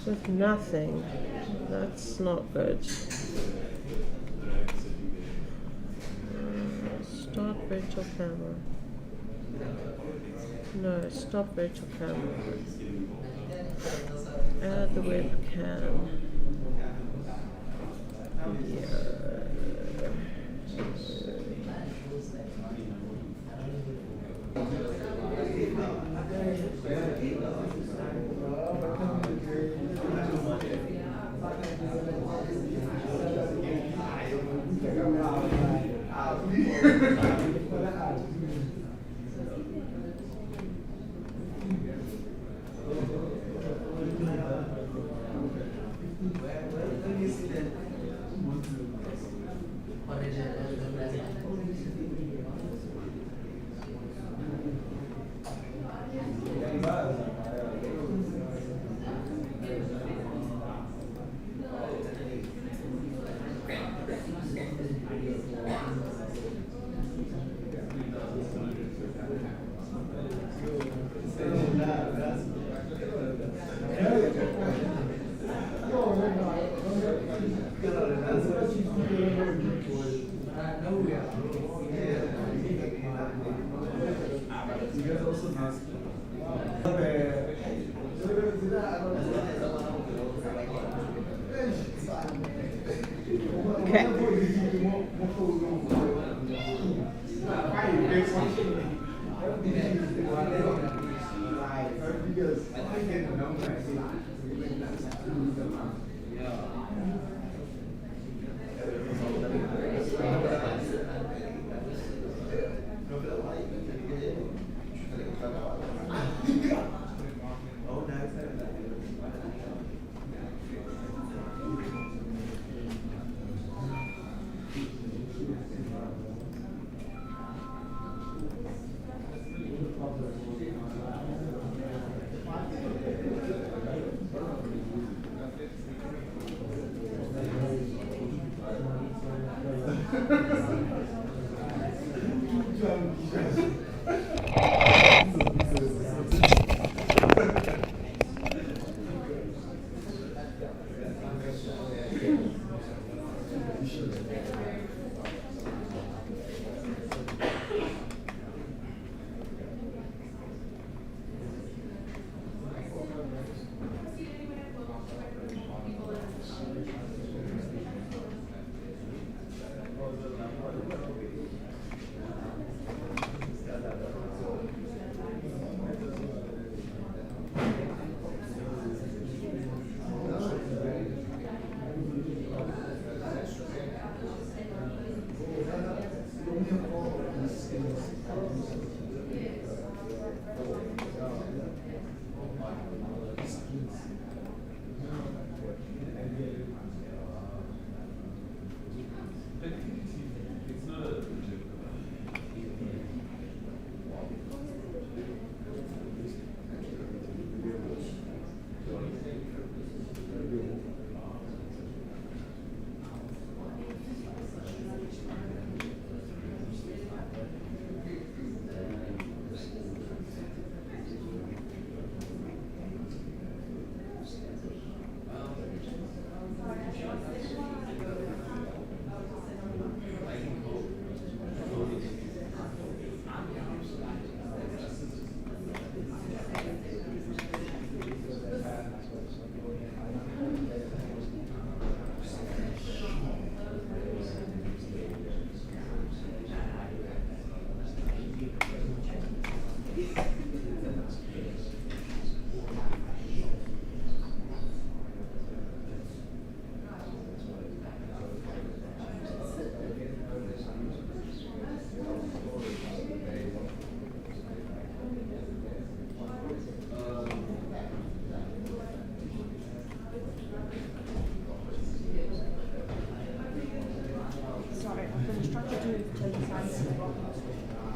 with nothing. That's not good. Start virtual camera. No, stop virtual camera. Add the webcam.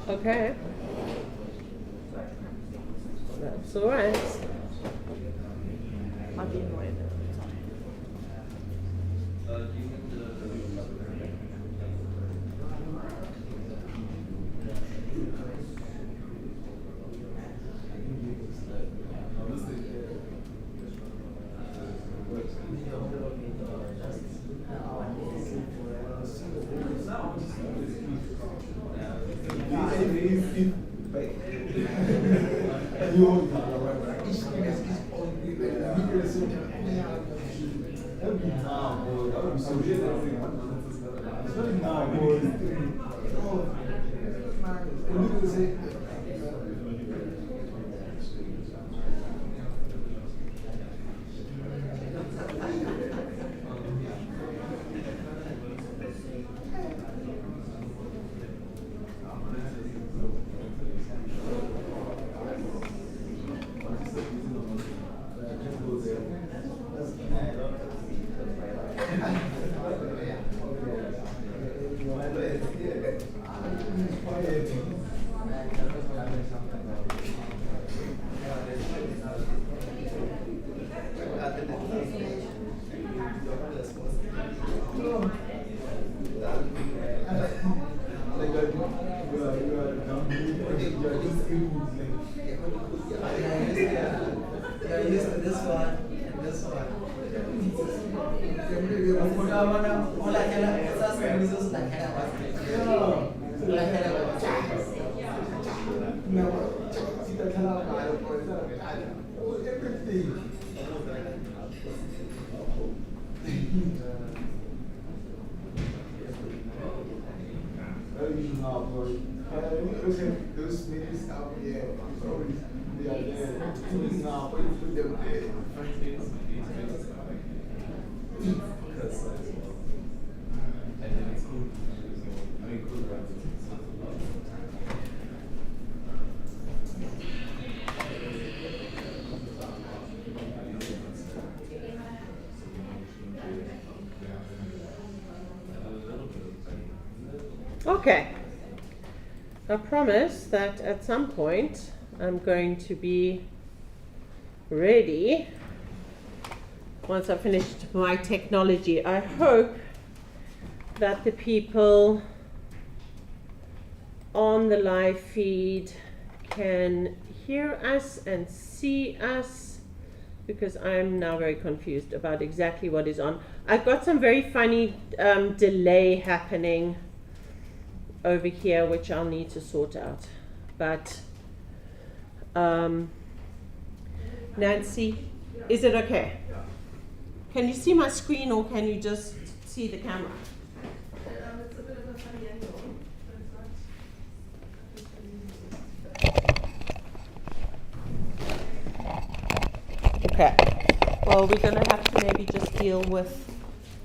Okay. That's all right. I'd be annoyed. Okay. I promise that at some point I'm going to be ready once I've finished my technology. I hope that the people on the live feed can hear us and see us, because I'm now very confused about exactly what is on. I've got some very funny delay happening over here, which I'll need to sort out. But Nancy, is it okay? Can you see my screen, or can you just see the camera? It's a bit of a funny angle. Okay. Well, we're going to have to maybe just deal with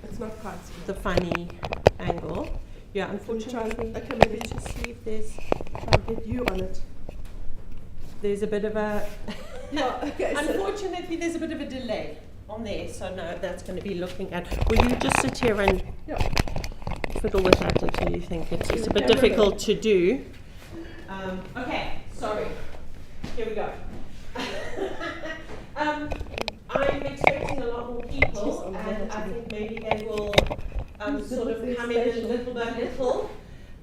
It's not quite. the funny angle. Yeah, unfortunately. Okay, maybe Just see if there's get you on it. there's a bit of a Yeah, okay. unfortunately there's a bit of a delay on there, so no, that's going to be looking at. Will you just sit here and fiddle with that until you think it's a bit difficult to do? Okay, sorry. Here we go. I'm expecting a lot more people, and I think maybe they will sort of come in little by little.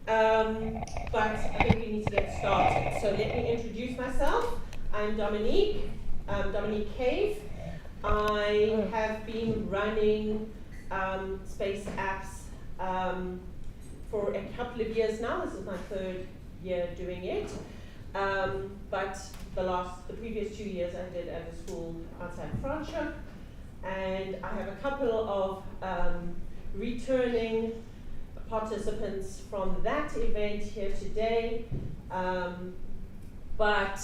But I think we need to get started. So let me introduce myself. I'm Dominique, Dominique Cave. I have been running space apps for a couple of years now. This is my third year doing it. But the previous 2 years I did at a school outside Franschhoek. And I have a couple of returning participants from that event here today. But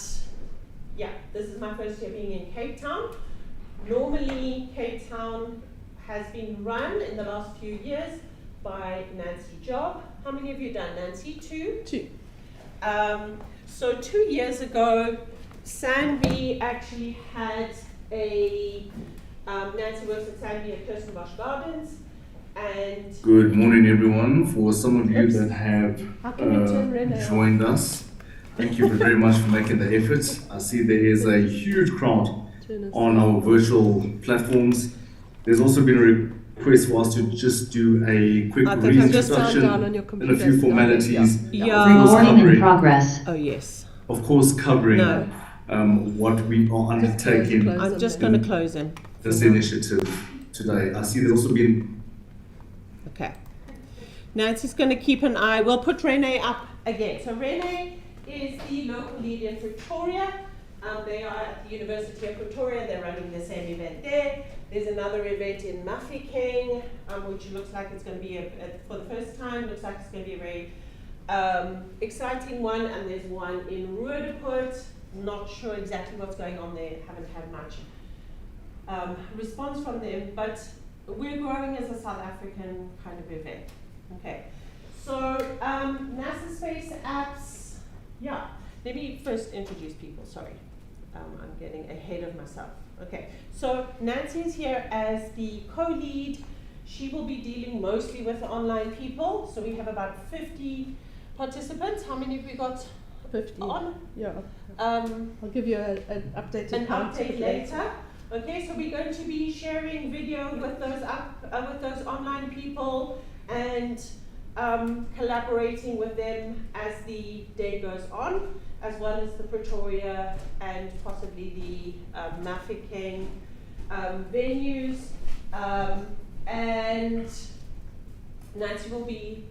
yeah, this is my first year being in Cape Town. Normally, Cape Town has been run in the last few years by Nancy Job. How many of you done, Nancy? Two? Two. So 2 years ago, Sanvi actually had a, Nancy works at Sanvi at Kirstenbosch Gardens, and Good morning, everyone. For some of you that have joined us, thank you very much for making the effort. I see there is a huge crowd on our virtual platforms. There's also been a request for us to just do a quick reintroduction and a few formalities. Yeah. Recording in progress. oh yes, Of course, covering No. what we are undertaking I'm just going to close in. this initiative today. I see there's also been Okay. Nancy's going to keep an eye. We'll put Renee up again. So Renee is the local lead in Victoria. They are at the University of Pretoria. They're running the same event there. There's another event in Mafeking, which looks like it's going to be, for the first time, looks like it's going to be a very exciting one. And there's one in Roodepoort. Not sure exactly what's going on there. Haven't had much response from them, but we're growing as a South African kind of event. Okay, so NASA Space Apps, yeah. Let me first introduce people, sorry. I'm getting ahead of myself. Okay, so Nancy is here as the co-lead. She will be dealing mostly with online people. So we have about 50 participants. How many have we got 50 on? Yeah. I'll give you an updated count update later. Okay, so we're going to be sharing video with those online people and collaborating with them as the day goes on, as well as the Pretoria and possibly the Mafeking venues. And Nancy will be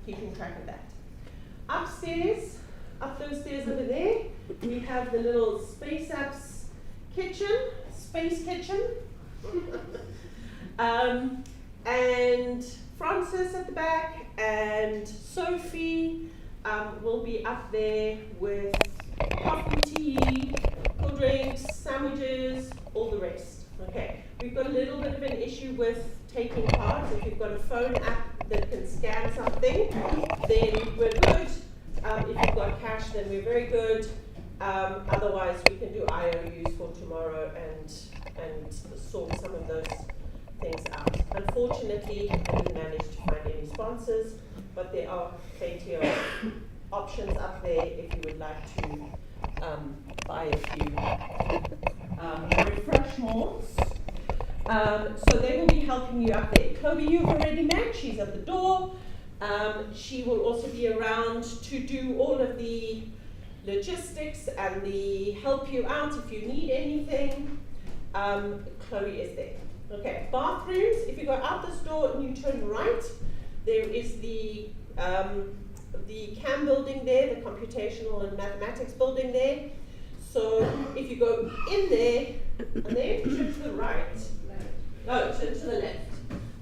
keeping track of that. Upstairs, up those stairs over there, we have the little Space Apps kitchen, space kitchen. And Francis at the back and Sophie will be up there with coffee, tea, cool drinks, sandwiches, all the rest. Okay, we've got a little bit of an issue with taking part. If you've got a phone app that can scan something, then we're good. If you've got cash, then we're very good. Otherwise, we can do IOUs for tomorrow and sort some of those things out. Unfortunately, I didn't manage to find any sponsors, but there are plenty of options up there if you would like to buy a few refreshments. So they will be helping you up there. Chloe, you've already met. She's at the door. She will also be around to do all of the logistics and the help you out if you need anything. Chloe is there. Okay, bathrooms. If you go out this door and you turn right, there is the CAM building there, the computational and mathematics building there. So if you go in there and then turn to the right, no, turn to the left.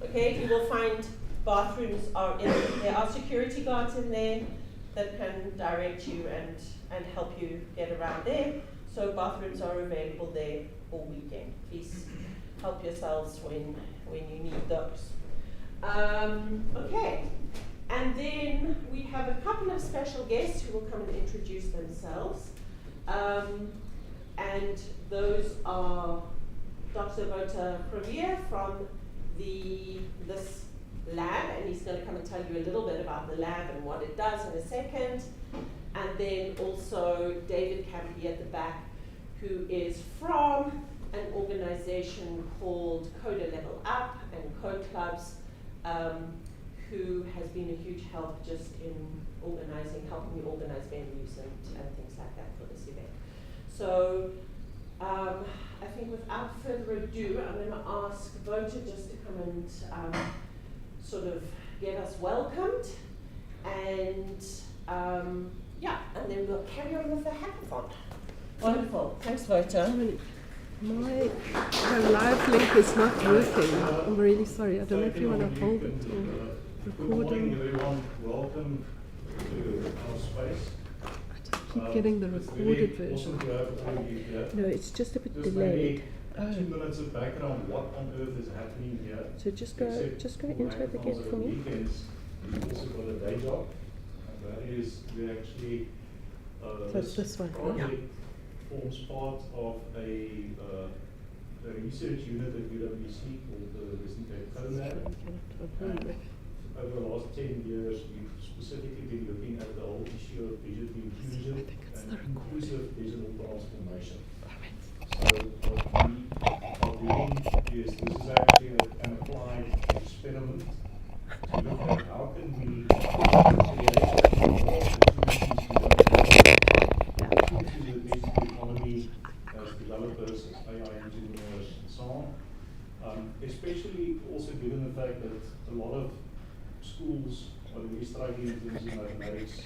Okay, you will find bathrooms are in there. There are security guards in there that can direct you and help you get around there. So bathrooms are available there all weekend. Please help yourselves when you need those. Okay, and then we have a couple of special guests who will come and introduce themselves. And those are Dr. Wouter Provier from this lab, and he's going to come and tell you a little bit about the lab and what it does in a second. And then also David Campy at the back, who is from an organization called Coder Level Up and Code Clubs, who has been a huge help just in helping me organize venues and things like that for this event. So I think without further ado, I'm going to ask Wouter just to come and sort of get us welcomed, and and then we'll carry on with the hackathon. Wonderful. Thanks, Wouter. My live link is not working. I'm really sorry. I don't know if you want to hold it or Good morning, everyone. Welcome to our space. I keep getting the recorded version. No, it's just a bit delayed. 2 minutes of background. What on earth is happening here? So just go into it again for me. Weekends, we've also got a day job, and that is we actually So it's this one. project forms part of a research unit at UWC called the Western Cape Code Lab. Over the last 10 years, we've specifically been looking at the whole issue of digital inclusion and inclusive digital transformation. So what we are doing is this is actually an applied experiment to look at how can we create opportunities into the digital economy as developers, as AI engineers, and so on. Especially also given the fact that a lot of schools are really struggling in terms of mathematics,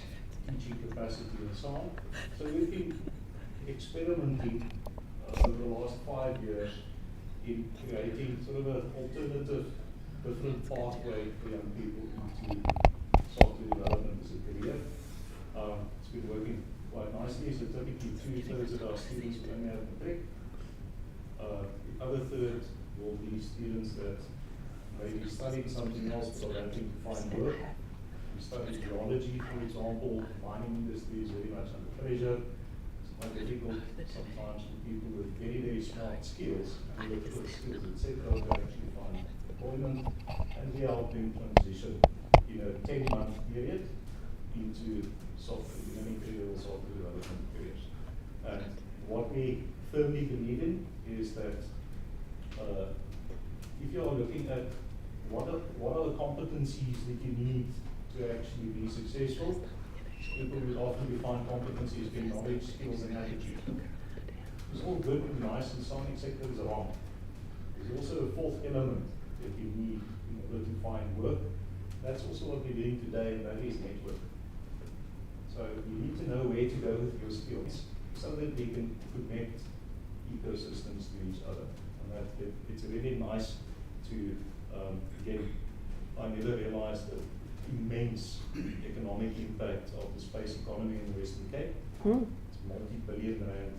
teaching capacity, and so on. So we've been experimenting over the last 5 years in creating sort of an alternative, different pathway for young people into software development as a career. It's been working quite nicely, so typically 2/3 of our students will only have matric. The other third will be students that maybe studying something else but are having to find work. We study geology, for example. Mining industry is very much under pressure. It's quite difficult sometimes for people with very, very smart skills and electrical skills, etc., to actually find employment. And we help them transition in a 10-month period into software engineering careers, software development careers. And what we firmly believe in is that if you are looking at what are the competencies that you need to actually be successful, people will often define competencies being knowledge, skills, and attitude. It's all good and nice, and some sectors are wrong. There's also a fourth element that you need in order to find work. That's also what we're doing today, and that is network. So you need to know where to go with your skills so that we can connect ecosystems to each other. And that it's really nice to again, I never realized the immense economic impact of the space economy in the Western Cape. It's multi-billion rand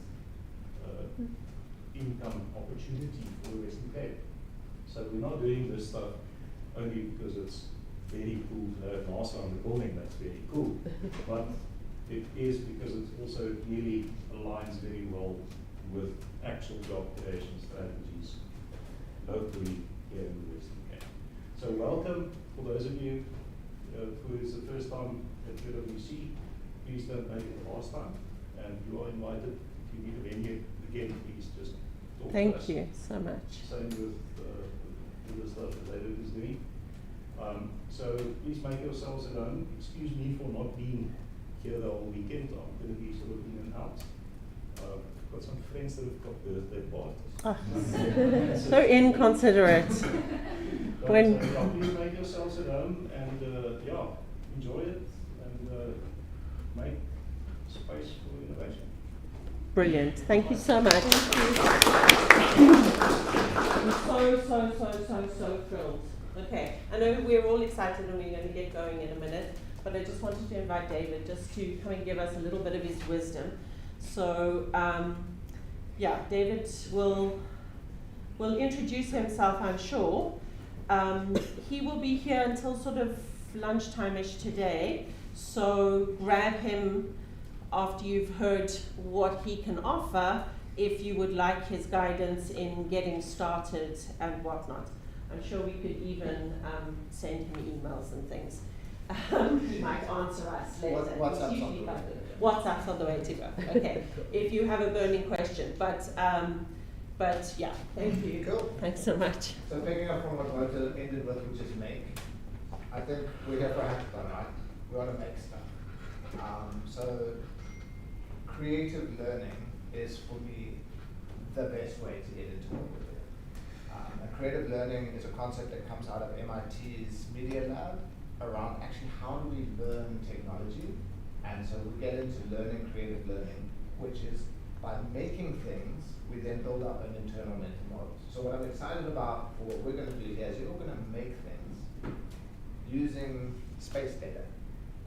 income opportunity for the Western Cape. So we're not doing this stuff only because it's very cool to have NASA on the building. That's very cool. But it is because it also really aligns very well with actual job creation strategies locally here in the Western Cape. So welcome for those of you who is the first time at UWC. Please don't make it the last time, and you are invited. If you need a venue again, please just talk to us. Thank you so much. Same with the stuff that David is doing. So please make yourselves at home. Excuse me for not being here the whole weekend. I'm going to be sort of in and out. I've got some friends that have got birthday parties. So inconsiderate. When please make yourselves at home and enjoy it and make space for innovation. Brilliant. Thank you so much. I'm so thrilled. Okay, I know we're all excited and we're going to get going in a minute, but I just wanted to invite David just to come and give us a little bit of his wisdom. So, David will introduce himself, I'm sure. He will be here until sort of lunchtime-ish today, so grab him after you've heard what he can offer, if you would like his guidance in getting started and whatnot. I'm sure we could even send him emails and things. He might answer us later. WhatsApp's on the way to go. Okay, if you have a burning question. But yeah, thank you. Cool. Thanks so much. So picking up from what Walter ended with, which is make, I think we're here for a hackathon, right? We want to make stuff. So creative learning is, for me, the best way to get into what we're doing. And creative learning is a concept that comes out of MIT's Media Lab around actually how do we learn technology. And so we get into learning creative learning, which is by making things, we then build up an internal mental model. So what I'm excited about for what we're going to do here is you're going to make things using space data,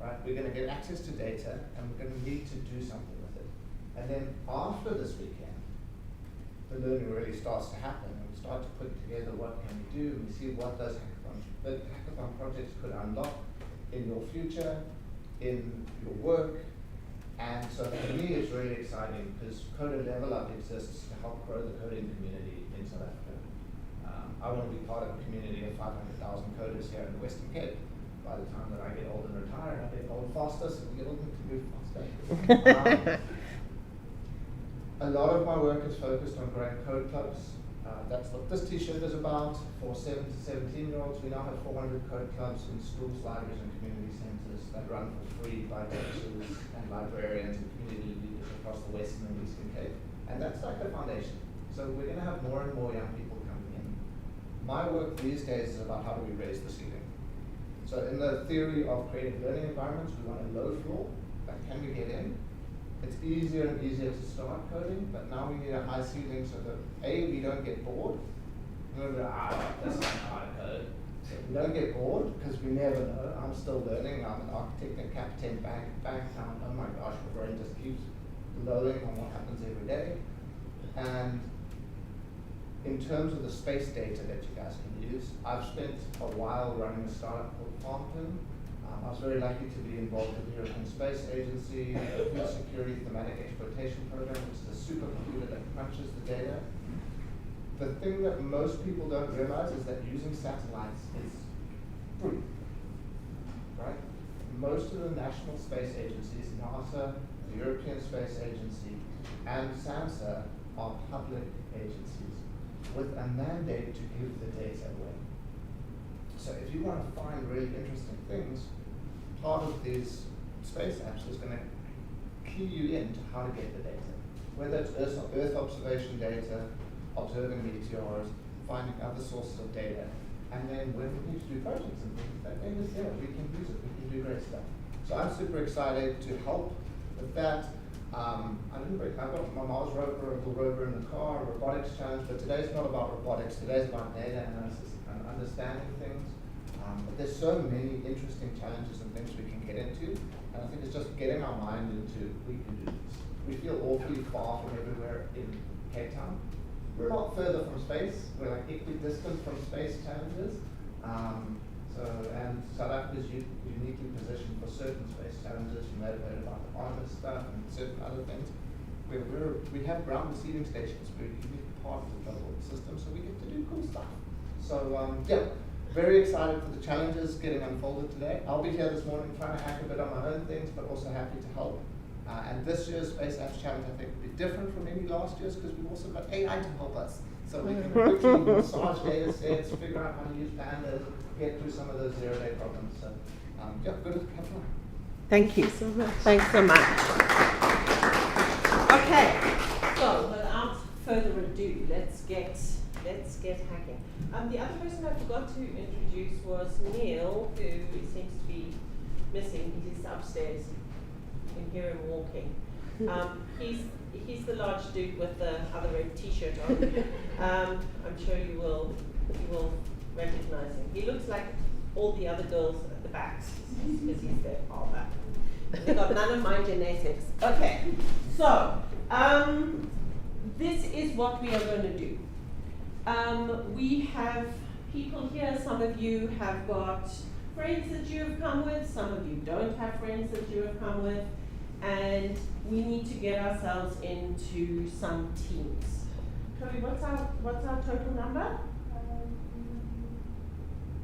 right? We're going to get access to data and we're going to need to do something with it. And then after this weekend, the learning really starts to happen and we start to put together what can we do and we see what those hackathon projects could unlock in your future, in your work. And so for me, it's really exciting because Coder Level Up exists to help grow the coding community in South Africa. I want to be part of a community of 500,000 coders here in the Western Cape. By the time that I get old and retire, I get old faster, so we get old to move faster. A lot of my work is focused on growing code clubs. That's what this t-shirt is about. For 7 to 17-year-olds, we now have 400 code clubs in schools, libraries, and community centers that run for free by teachers and librarians and community leaders across the Western and Eastern Cape. And that's like the foundation. So we're going to have more and more young people coming in. My work these days is about how do we raise the ceiling. So in the theory of creative learning environments, we want a low floor, but can we get in? it's easier and easier to start coding, but now we need a high ceiling so that A, we don't get bored. That's not how to code. So we don't get bored because we never know. I'm still learning. I'm an architect at Cap 10 Bank. Oh my gosh, my brain just keeps blowing on what happens every day. And in terms of the space data that you guys can use, I've spent a while running a startup called Farmton. I was very lucky to be involved with the European Space Agency, a food security thematic exploitation program, which is a supercomputer that crunches the data. The thing that most people don't realize is that using satellites is free, right? Most of the national space agencies, NASA, the European Space Agency, and SAMSA are public agencies with a mandate to give the data away. So if you want to find really interesting things, part of these space apps is going to key you into how to get the data. Whether it's Earth observation data, observing meteors, finding other sources of data, and then when we need to do projects and things, that data is there, we can use it, we can do great stuff. So I'm super excited to help with that. I've got my Mars rover in the car, robotics challenge, but today's not about robotics, today's about data analysis and understanding things. But there's so many interesting challenges and things we can get into, and I think it's just getting our mind into, we can do this. We feel awfully far from everywhere in Cape Town. We're a lot further from space, we're like equidistant from space challenges. And South Africa is uniquely positioned for certain space challenges. You may have heard about the Artemis stuff and certain other things. We have ground receiving stations, we're a unique part of the global system, so we get to do cool stuff. So yeah. Very excited for the challenges getting unfolded today. I'll be here this morning trying to hack a bit on my own things, but also happy to help. And this year's Space Apps Challenge, I think, will be different from any last year's because we've also got AI to help us. So we can quickly massage data sets, figure out how to use pandas, get through some of those zero-day problems. So yeah, good to have fun. Thank you so much. Thanks so much. Okay, so without further ado, let's get hacking. The other person I forgot to introduce was Neil, who seems to be missing. He's upstairs. You can hear him walking. He's the large dude with the other red T-shirt on. I'm sure you will recognize him. He looks like all the other girls at the back because he's their father. They've got none of my genetics. Okay, so this is what we are going to do. We have people here. Some of you have got friends that you have come with. Some of you don't have friends that you have come with. And we need to get ourselves into some teams. Chloe, what's our total number?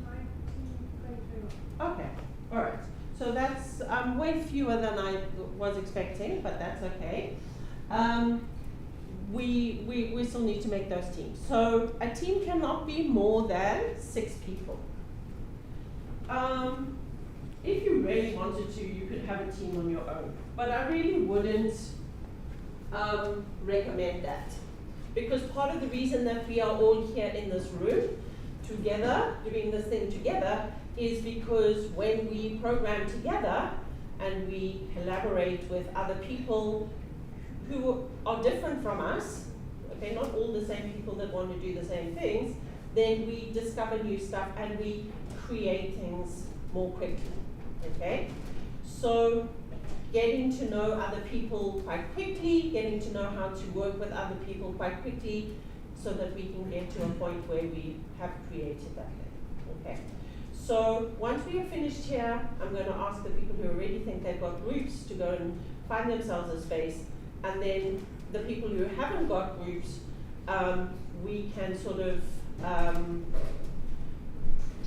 19. Okay, all right. So that's way fewer than I was expecting, but that's okay. We still need to make those teams. So a team cannot be more than 6 people. If you really wanted to, you could have a team on your own. But I really wouldn't recommend that. Because part of the reason that we are all here in this room together, doing this thing together, is because when we program together and we collaborate with other people who are different from us, okay, not all the same people that want to do the same things, then we discover new stuff and we create things more quickly, okay? So getting to know other people quite quickly, getting to know how to work with other people quite quickly so that we can get to a point where we have created that thing, okay? So once we are finished here, I'm going to ask the people who already think they've got groups to go and find themselves a space, and then the people who haven't got groups, we can sort of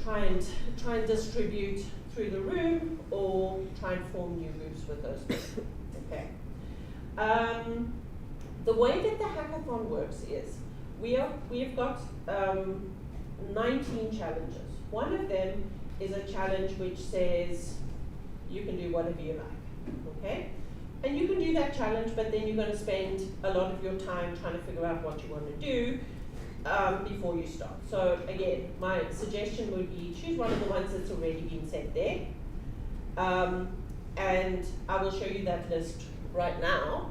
try and distribute through the room or try and form new groups with those people. Okay. The way that the hackathon works is we have got 19 challenges. One of them is a challenge which says you can do whatever you like. Okay. And you can do that challenge, but then you're going to spend a lot of your time trying to figure out what you want to do before you start. So again, my suggestion would be choose one of the ones that's already been set there. and I will show you that list right now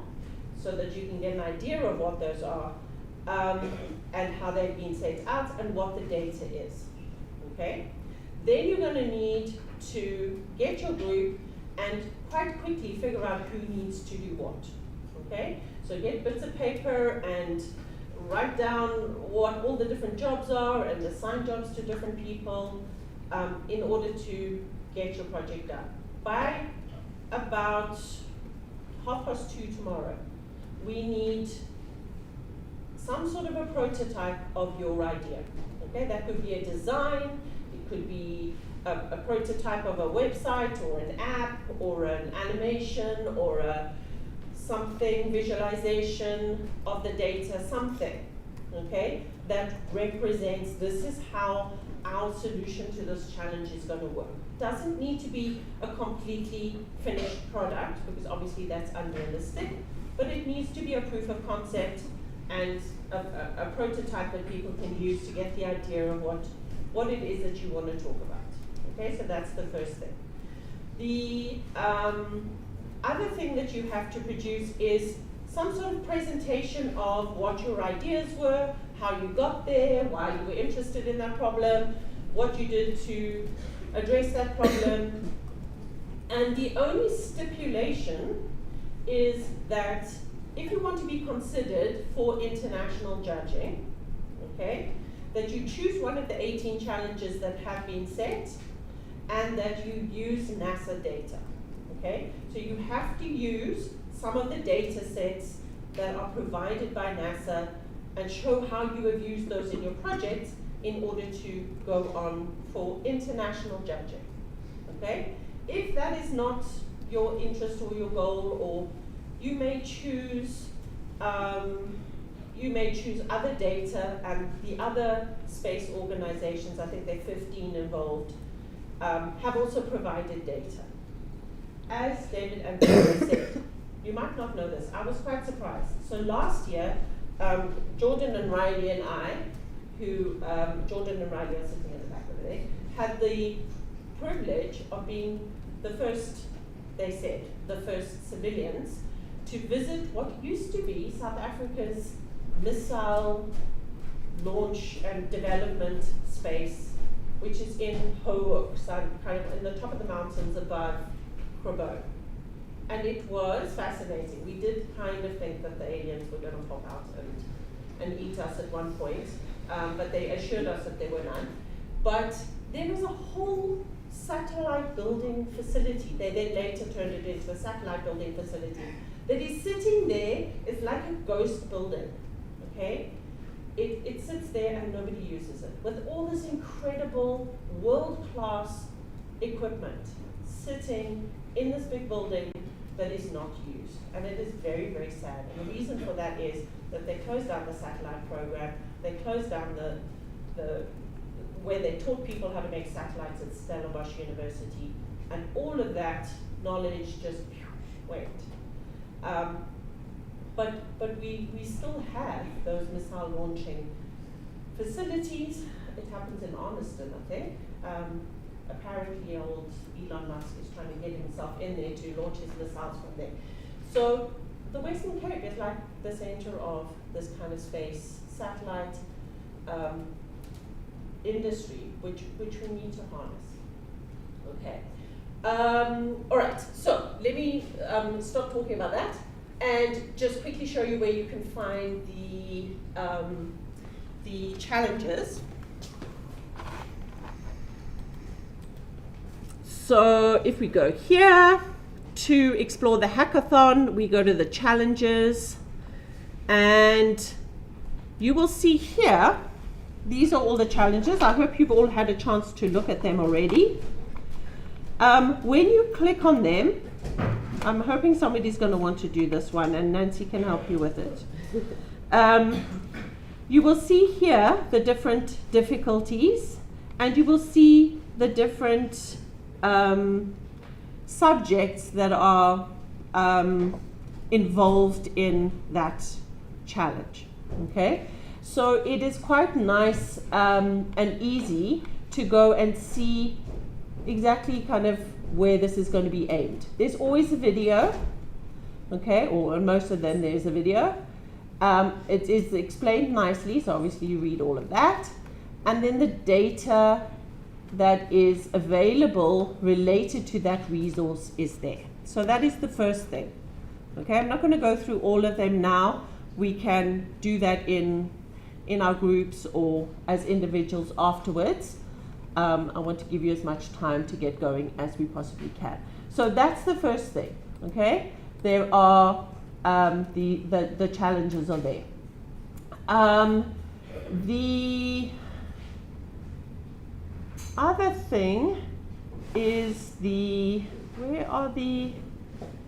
so that you can get an idea of what those are, and how they've been set out and what the data is. Okay? Then you're going to need to get your group and quite quickly figure out who needs to do what. Okay? So get bits of paper and write down what all the different jobs are and assign jobs to different people in order to get your project done. By about 2:30 tomorrow, we need some sort of a prototype of your idea. Okay, that could be a design, it could be a prototype of a website or an app or an animation or a something, visualization of the data, something, okay, that represents this is how our solution to this challenge is going to work. Doesn't need to be a completely finished product, because obviously that's unrealistic, but it needs to be a proof of concept and a prototype that people can use to get the idea of what it is that you want to talk about. Okay, so that's the first thing. The other thing that you have to produce is some sort of presentation of what your ideas were, how you got there, why you were interested in that problem, what you did to address that problem. And the only stipulation is that if you want to be considered for international judging, okay, that you choose one of the 18 challenges that have been set and that you use NASA data. Okay, so you have to use some of the data sets that are provided by NASA and show how you have used those in your project in order to go on for international judging. Okay, if that is not your interest or your goal, or you may choose other data, and the other space organizations, I think there are 15 involved, have also provided data. As David and Peter said, you might not know this, I was quite surprised. So last year, Jordan and Riley and I, Jordan and Riley are sitting in the back over there, had the privilege of being the first, they said, the first civilians to visit what used to be South Africa's missile launch and development space, which is in Hoek, so kind of in the top of the mountains above Krabo. And it was fascinating. We did kind of think that the aliens were going to pop out and eat us at one point, but they assured us that there were none. But there was a whole satellite building facility. They then later turned it into a satellite building facility that is sitting there. It's like a ghost building, okay? It sits there and nobody uses it, with all this incredible world-class equipment sitting in this big building that is not used. And it is very, very sad. And the reason for that is that they closed down the satellite program, they closed down the where they taught people how to make satellites at Stellenbosch University, and all of that knowledge just went. But we still have those missile launching facilities. It happens in Arniston, I think. Apparently old Elon Musk is trying to get himself in there to launch his missiles from there. So the Western Cape is like the center of this kind of space satellite industry, which we need to harness. Okay. All right, so let me stop talking about that and just quickly show you where you can find the challenges. So if we go here to explore the hackathon, we go to the challenges, and you will see here, these are all the challenges. I hope you've all had a chance to look at them already. When you click on them, I'm hoping somebody's going to want to do this one, and Nancy can help you with it. You will see here the different difficulties, and you will see the different subjects that are involved in that challenge. Okay, so it is quite nice and easy to go and see exactly kind of where this is going to be aimed. There's always a video, okay, or in most of them there's a video. It is explained nicely, so obviously you read all of that. And then the data that is available related to that resource is there. So that is the first thing. Okay, I'm not going to go through all of them now. We can do that in our groups or as individuals afterwards. I want to give you as much time to get going as we possibly can. So that's the first thing, okay? There are, the challenges are there. The other thing is where are the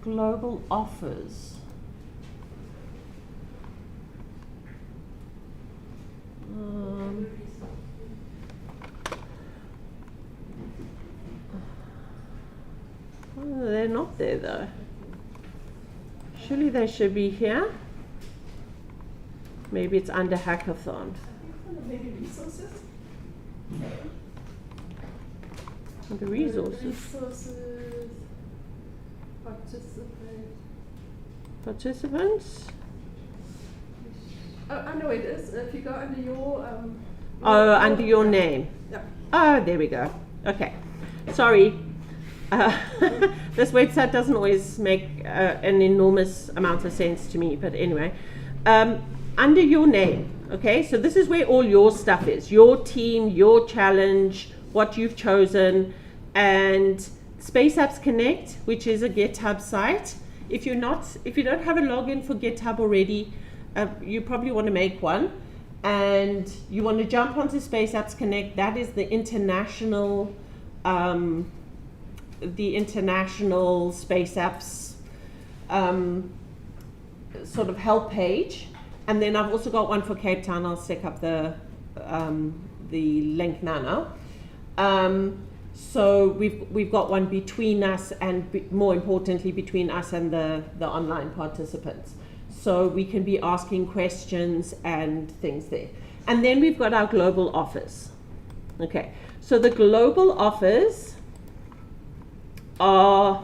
global offers? Oh, they're not there though. Surely they should be here. Maybe it's under hackathon. Maybe resources? Under resources. Resources. Participants. Oh, I know it is. If you go under your Under your name. Yeah. Oh, there we go. Okay. Sorry. This website doesn't always make an enormous amount of sense to me, but anyway. Under your name, okay? So this is where all your stuff is. Your team, your challenge, what you've chosen, and Space Apps Connect, which is a GitHub site. If you don't have a login for GitHub already, you probably want to make one, and you want to jump onto Space Apps Connect. That is the international Space Apps sort of help page. And then I've also got one for Cape Town. I'll stick up the link now. So we've got one between us, and more importantly between us and the online participants. So we can be asking questions and things there. And then we've got our global offers. Okay, so the global offers are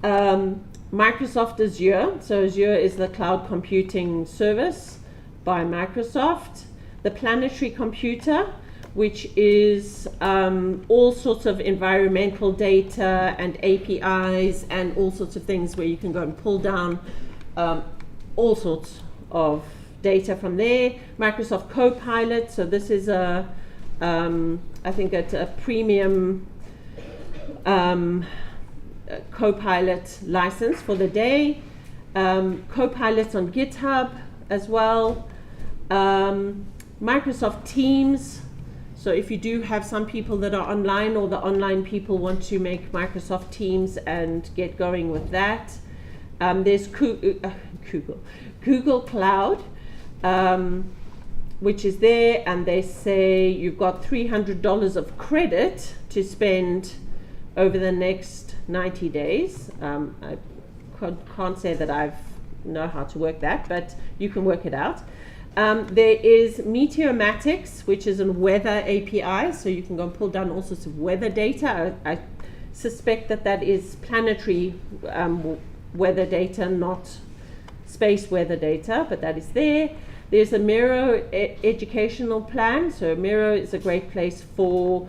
Microsoft Azure. So Azure is the cloud computing service by Microsoft. The Planetary Computer, which is all sorts of environmental data and APIs and all sorts of things where you can go and pull down all sorts of data from there. Microsoft Copilot, so this is I think it's a premium Copilot license for the day. Copilot on GitHub as well. Microsoft Teams. So if you do have some people that are online, or the online people want to make Microsoft Teams and get going with that. There's Google Cloud, which is there, and they say you've got $300 of credit to spend over the next 90 days. I can't say that I know how to work that, but you can work it out. There is Meteormatics, which is a weather API, so you can go and pull down all sorts of weather data. I suspect that is planetary weather data, not space weather data, but that is there. There's a Miro educational plan. So Miro is a great place for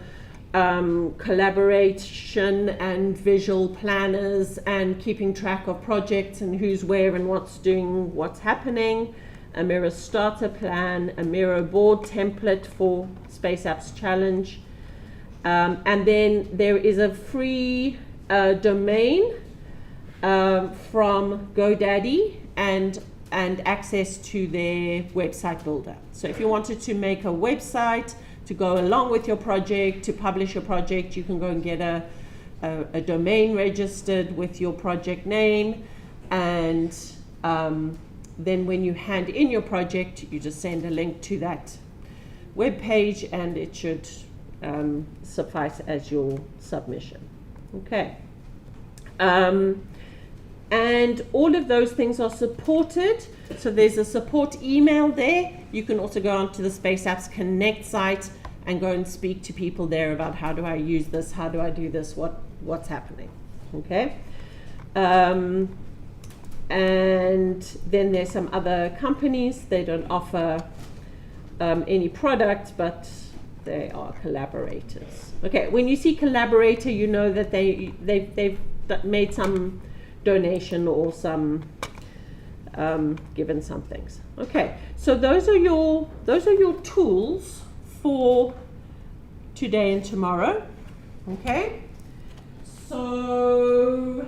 collaboration and visual planners and keeping track of projects and who's where and what's doing what's happening. A Miro starter plan, a Miro board template for Space Apps Challenge. And then there is a free domain from GoDaddy and access to their website builder. So if you wanted to make a website to go along with your project, to publish your project, you can go and get a domain registered with your project name, and then when you hand in your project, you just send a link to that web page, and it should suffice as your submission. Okay. And all of those things are supported. So there's a support email there. You can also go onto the Space Apps Connect site and go and speak to people there about how do I use this, how do I do this, what's happening, okay? And then there's some other companies, they don't offer any product, but they are collaborators. Okay, when you see collaborator, you know that they've made some donation or some given some things. Okay, so those are your tools for today and tomorrow. Okay, so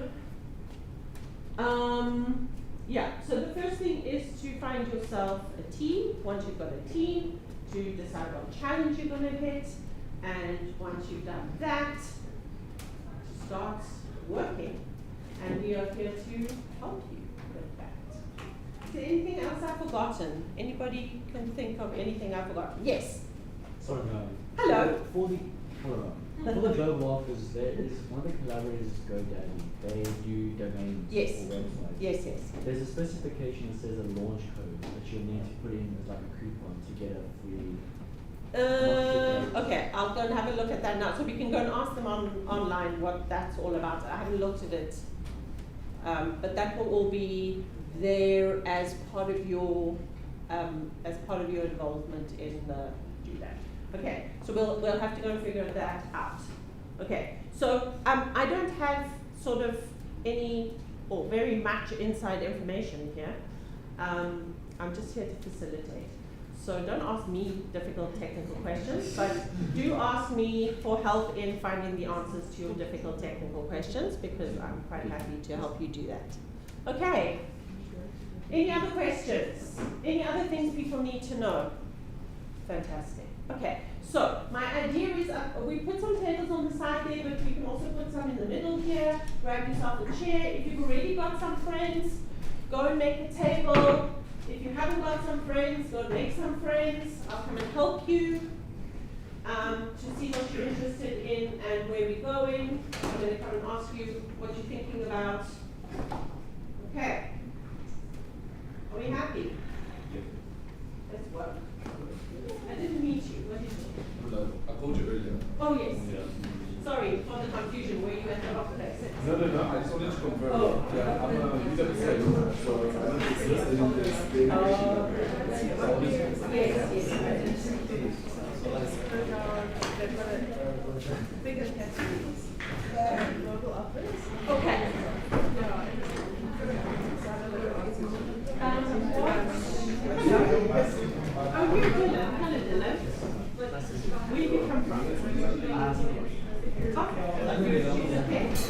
yeah, so the first thing is to find yourself a team. Once you've got a team, to decide what challenge you're going to hit, and once you've done that, start working. And we are here to help you with that. Is there anything else I've forgotten? Anybody can think of anything I've forgotten? Yes. Sorry, no. Hello. For the global office, there is one of the collaborators is GoDaddy. They do domains Yes. or websites. Yes, yes. There's a specification that says a launch code that you'll need to put in as like a coupon to get a free. Okay, I'll go and have a look at that now. So we can go and ask them online what that's all about. I haven't looked at it. But that will all be there as part of your involvement in the do that. Okay, so we'll have to go and figure that out. Okay, so I don't have sort of any or very much inside information here. I'm just here to facilitate. So don't ask me difficult technical questions, but do ask me for help in finding the answers to your difficult technical questions, because I'm quite happy to help you do that. Okay. Any other questions? Any other things people need to know? Fantastic. Okay. So my idea is we put some tables on the side there, but you can also put some in the middle here. Grab yourself a chair. If you've already got some friends, go and make a table. If you haven't got some friends, go and make some friends. I'll come and help you to see what you're interested in and where we're going. I'm going to come and ask you what you're thinking about. Okay. Are we happy? Let's work. I didn't meet you. What did you? Hello. I called you earlier. Oh, yes. Sorry for the confusion. Were you at the wrong place? No. I just wanted to confirm. Oh. Yeah, I'm a user designer, so I don't exist in this thing. Bigger categories. Global office. Okay. Oh, you're Dylan. Hello, Dylan. Where did you come from? Okay. Oh, yes.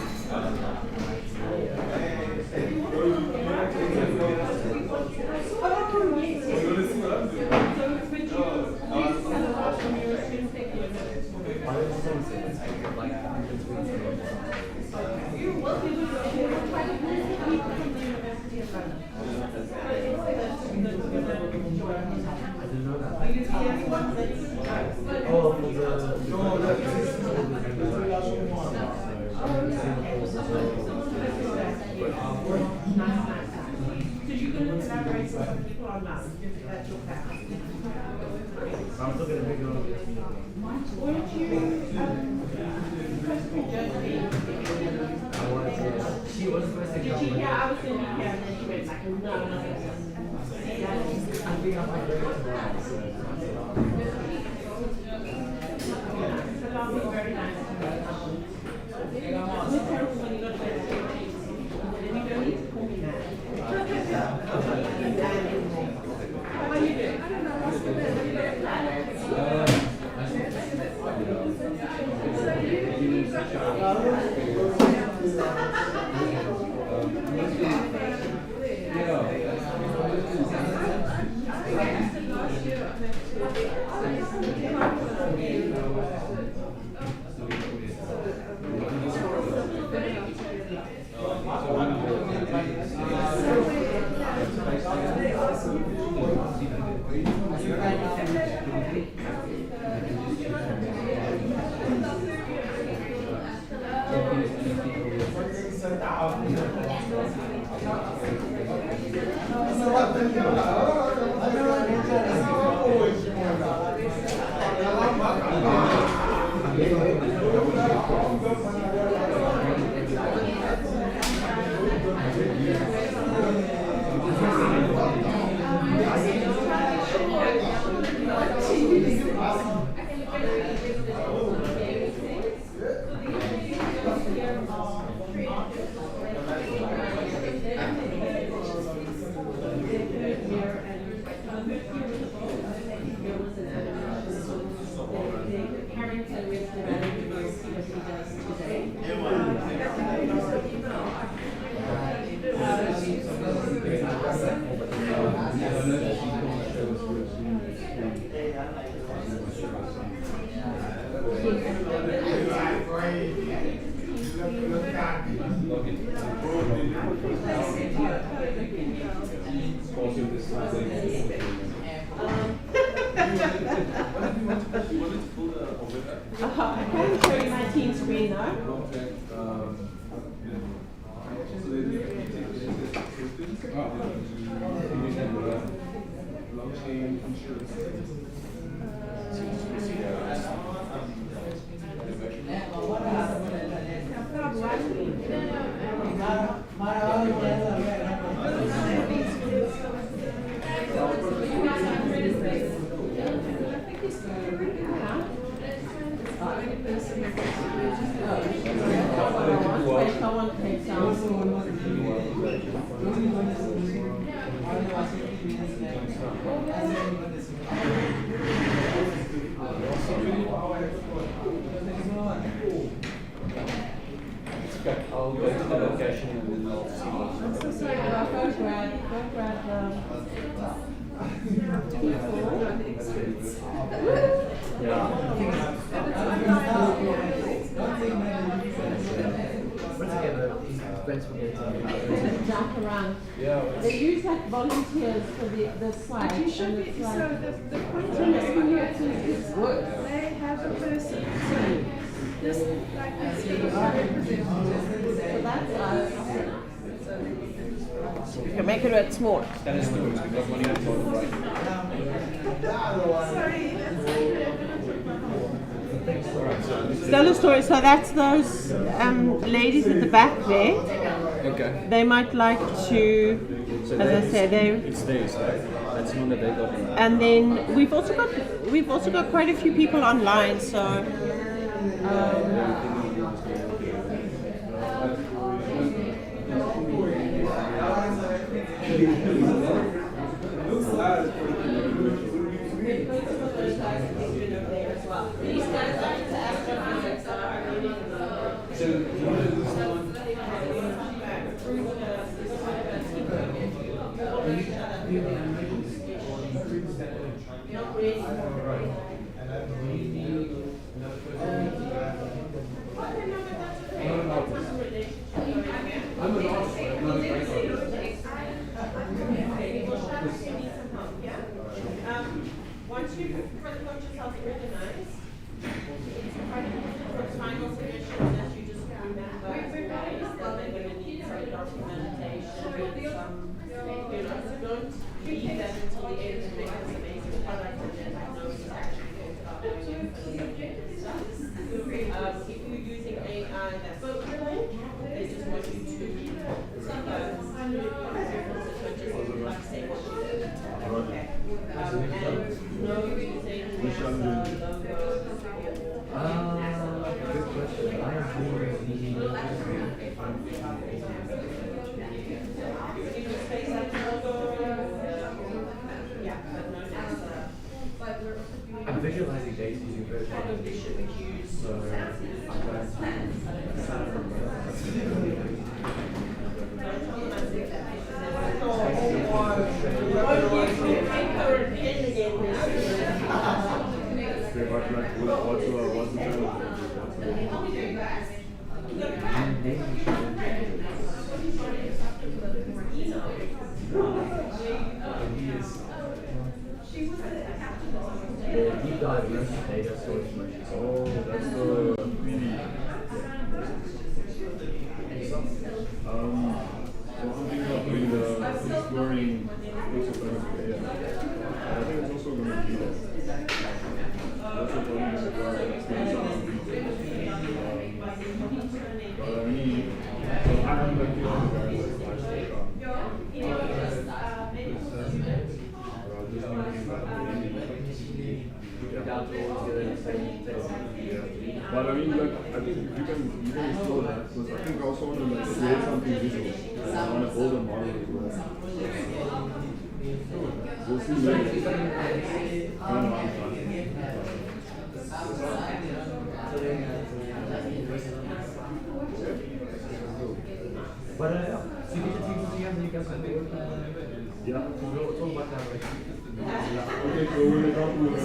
So, would you tell about your student technology? You're welcome to quite a few people from the University of London. Are you the only one that's... Nice. So you're going to collaborate with some people online? That's your plan? Weren't you She was supposed to Did she? Yeah, I was going to be here, and then she went like, no. I think I might go tomorrow, so That'll be very nice. It's terrible when you got to bed. And you don't need to call me mad. How are you doing? I don't know. What's the best? I can't show you my team screen now. I'll go to the location and then I'll see. I'm so sorry, but I'll go grab jump around. Yeah. They use like volunteers for the site. But you should be, and it's so like, the point is, work. they have a person, so just like this little representative. So that's us. You can make it a bit small. That is good. We've got money on the table right Sorry, Tell a story. So that's those ladies at the back there. Okay. They might like to, So as I said, they. it's theirs, right? That's one that they got. And then we've also got quite a few people online. So. These guys are into astrophysics. Once you've kind of got yourself organized, it's quite important for final submissions that you just remember guys that they're going to need some documentation and some, so don't leave that until the end to make this amazing product and then know it's actually going to start doing it. If you're using AI, that's cool. They just want you to like say what you did. Okay. And no using logos Good question. I have space like logo. Yeah, but no NASA. I'm visualizing data using virtual Probably shouldn't use. The deep dive data storage machine. Oh, that's the PD. So I'm thinking of doing the exploring AI. I think it's also going to be that. Also probably require experience on But I mean, like, I think you can explore that, because I think I also want to like create something visual. I want to build a model as well. We'll see later. I don't know, I'm trying. But so you get the team together, you guys can do it. Yeah. We'll talk about that later. Okay, so we're going to talk about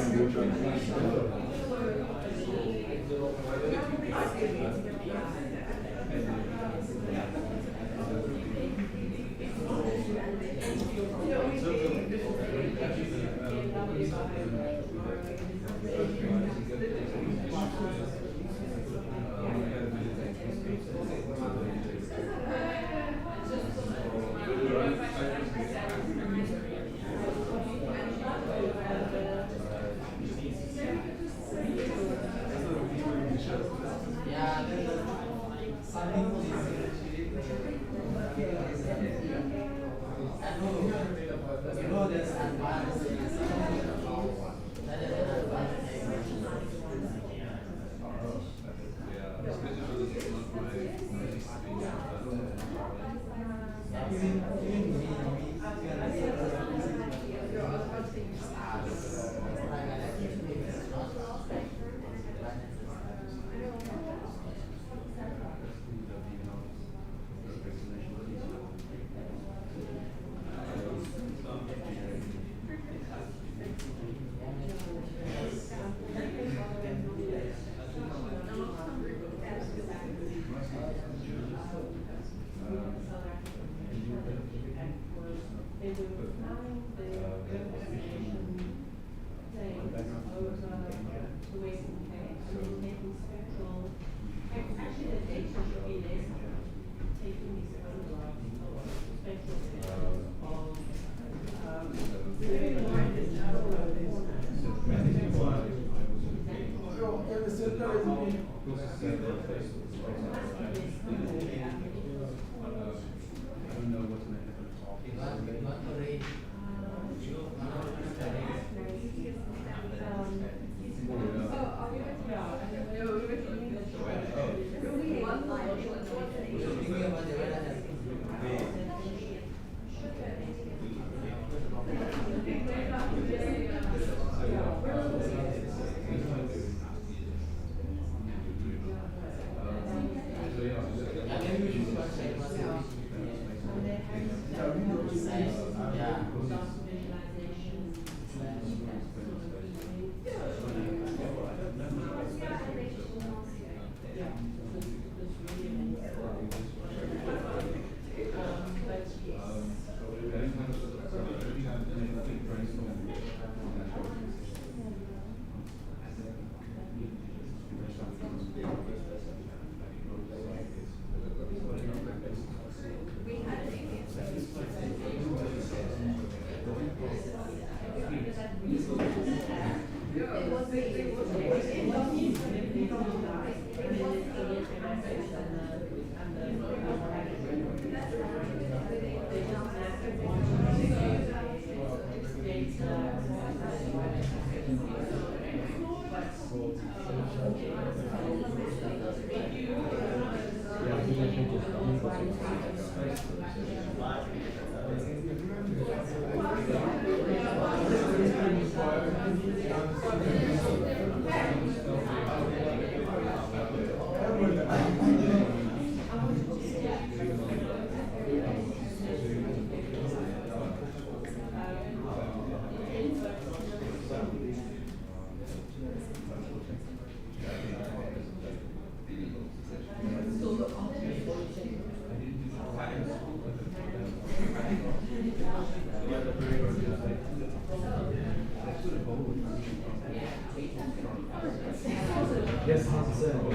Yes, 100%.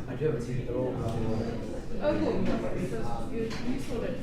I do have a TV, they're all Oh, cool. So you saw it.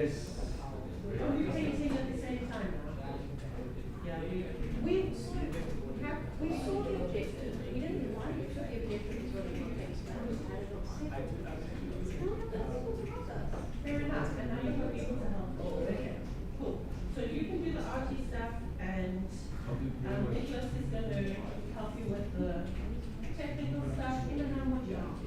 Are we painting at the same time now? Yeah, We saw the objective. We didn't like it. The objective is what we want to expand. fair enough, and now you've got people to help. Oh, okay, cool. So you can do the arty stuff, and Nicholas is going to help you with the technical stuff. In and out what you are.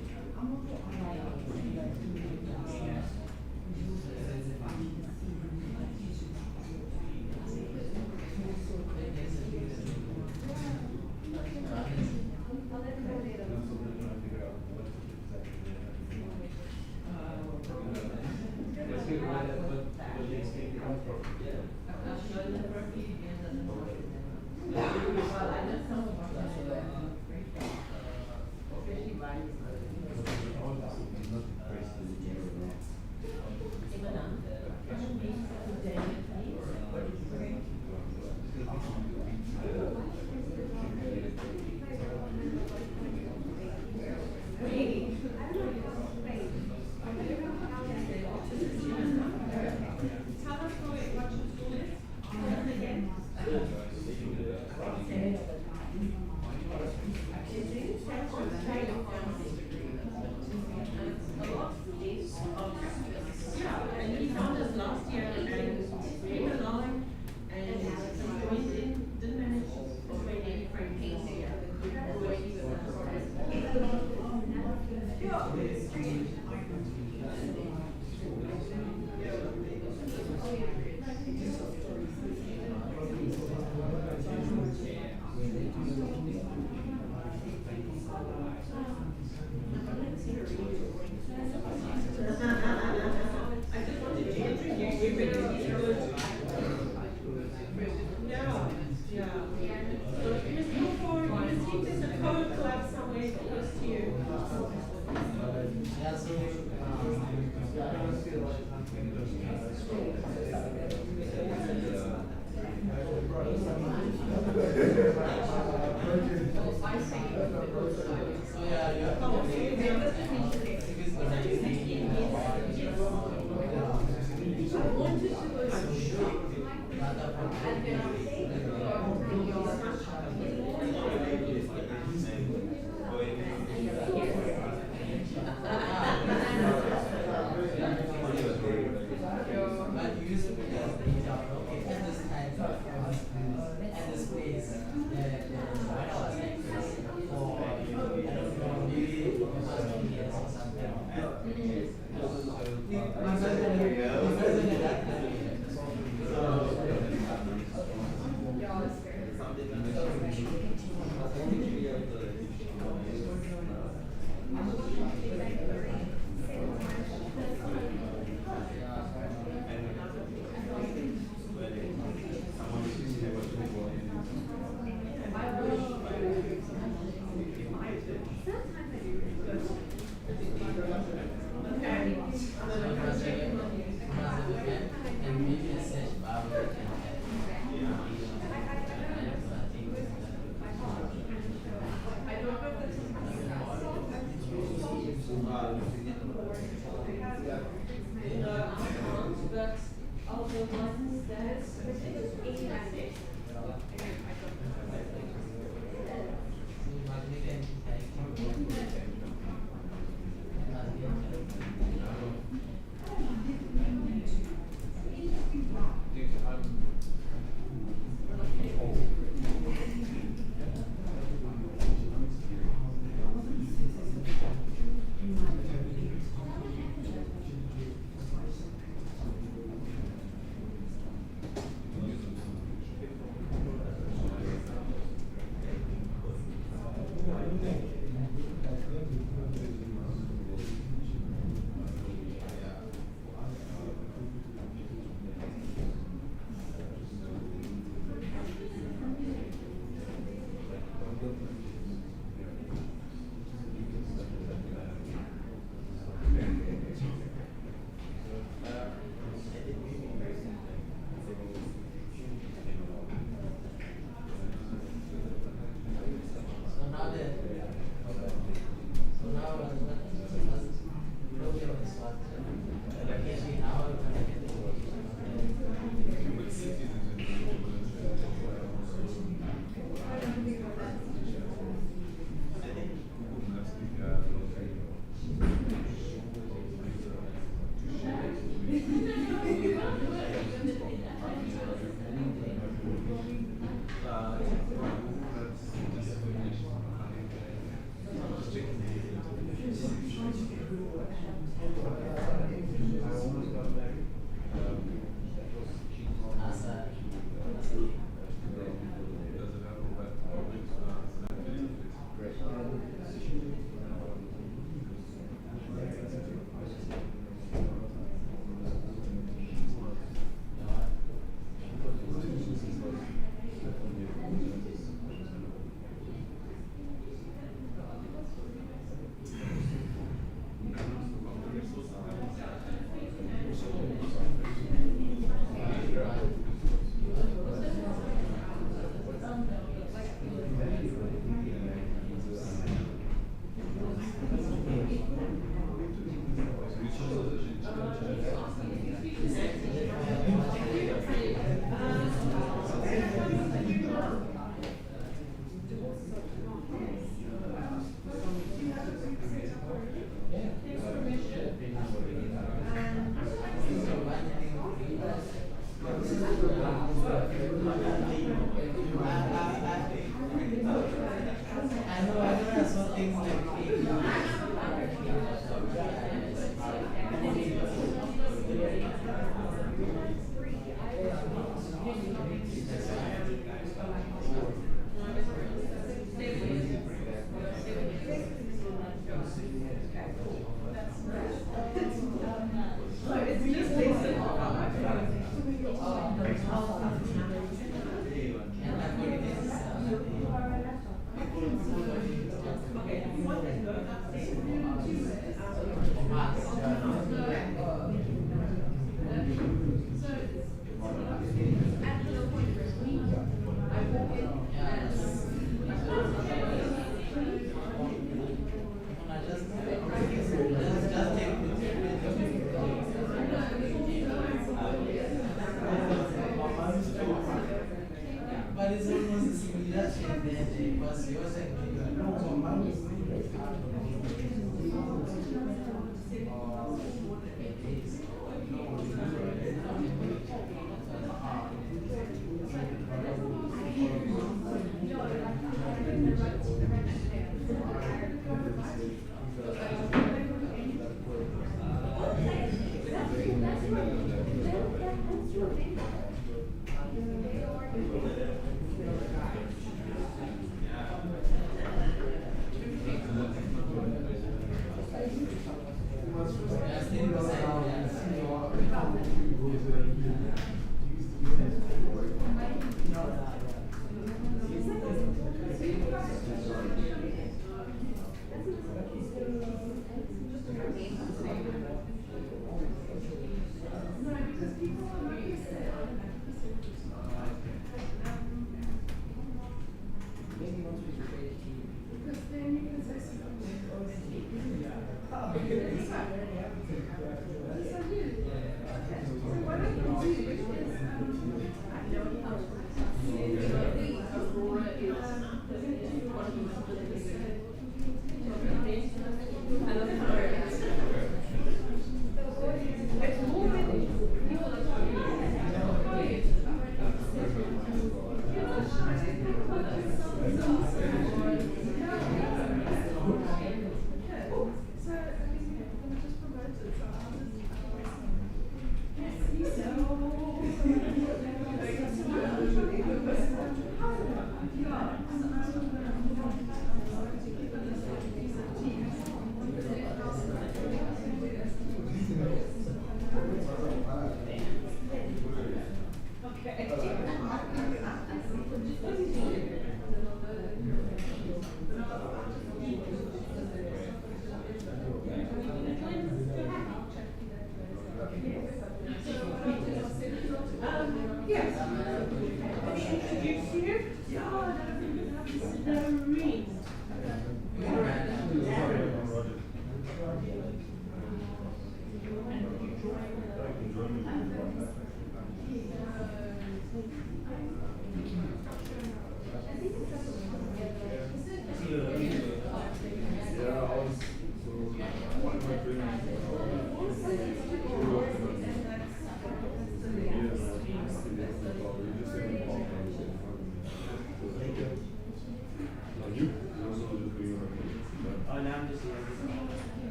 Yeah,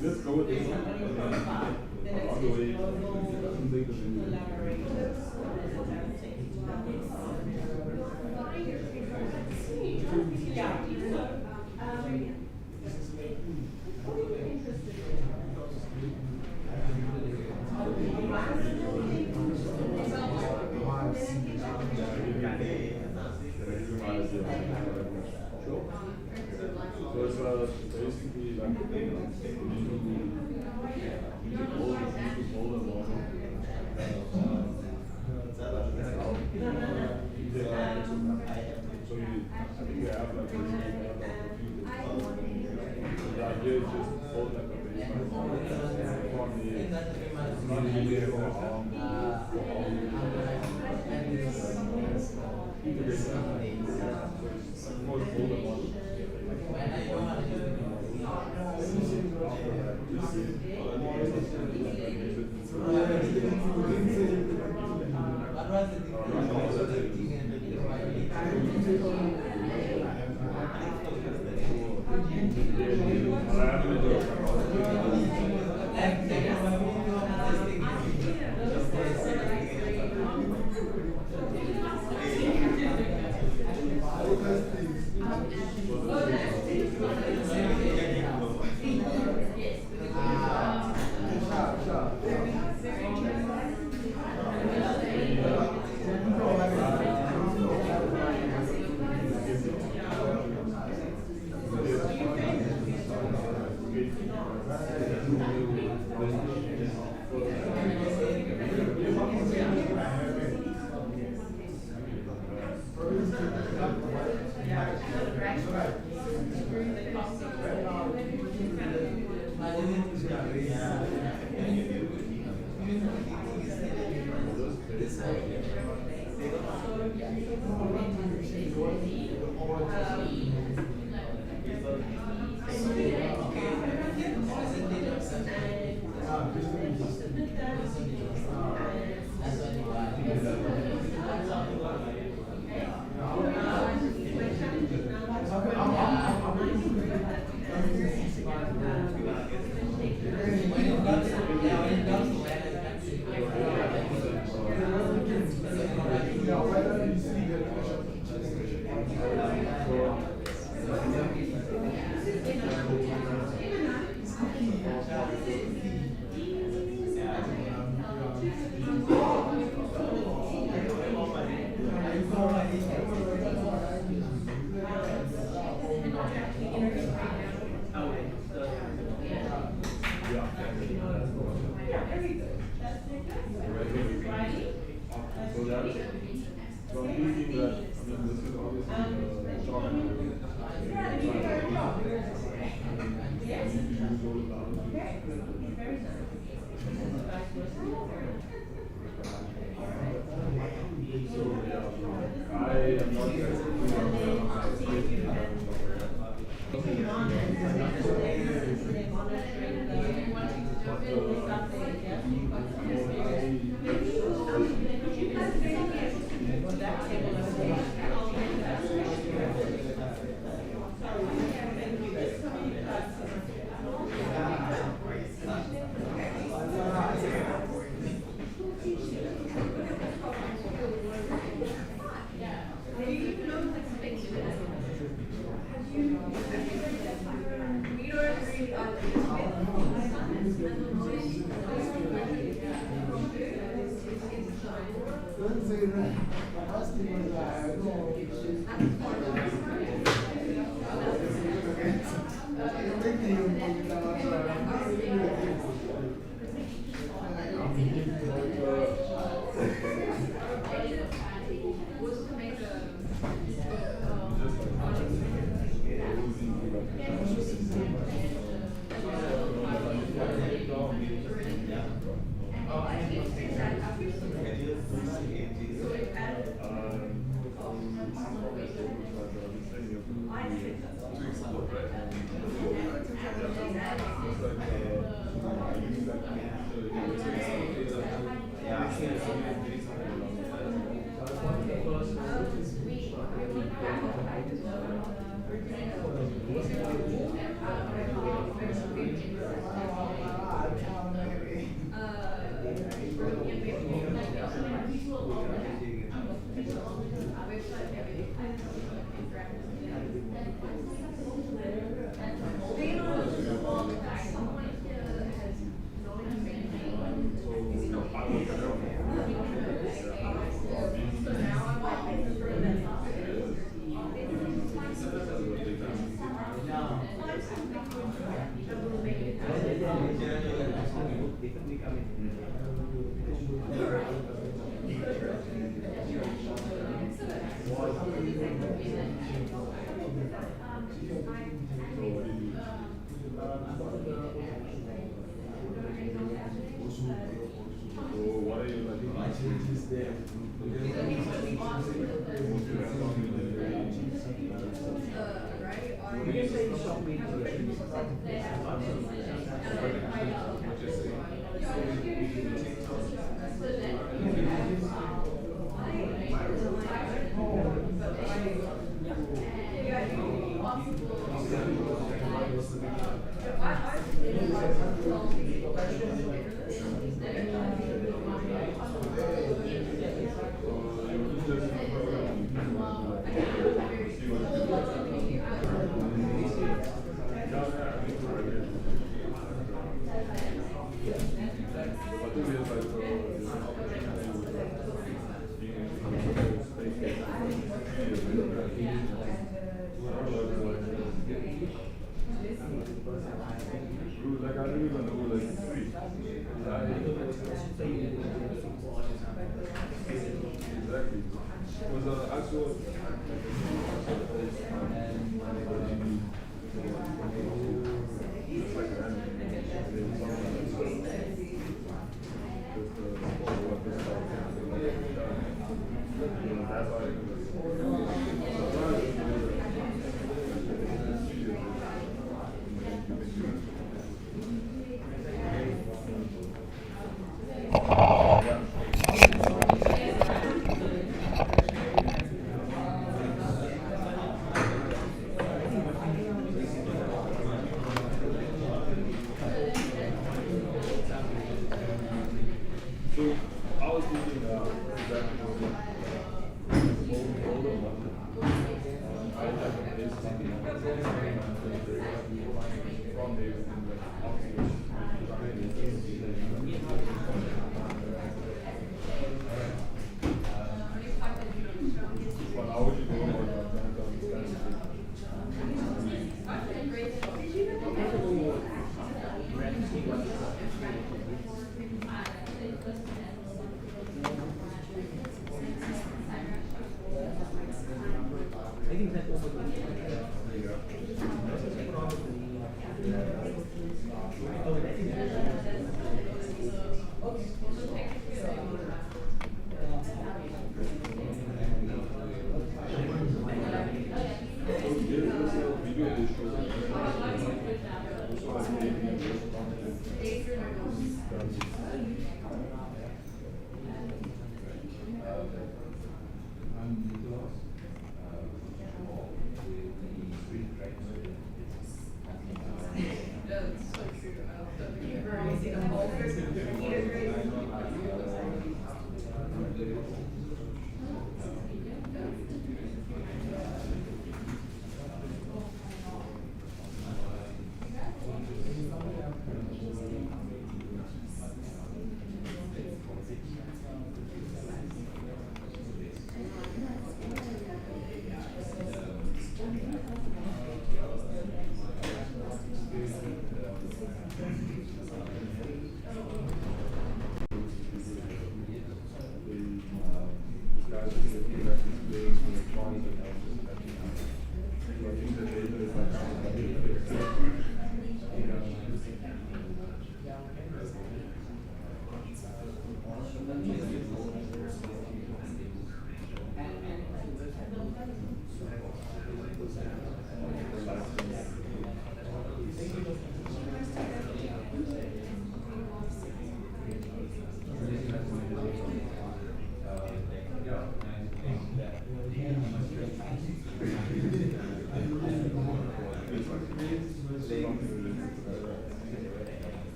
Let's go with this one. So it's basically like so I think we have like the idea is just hold like a baseline on not really have an arm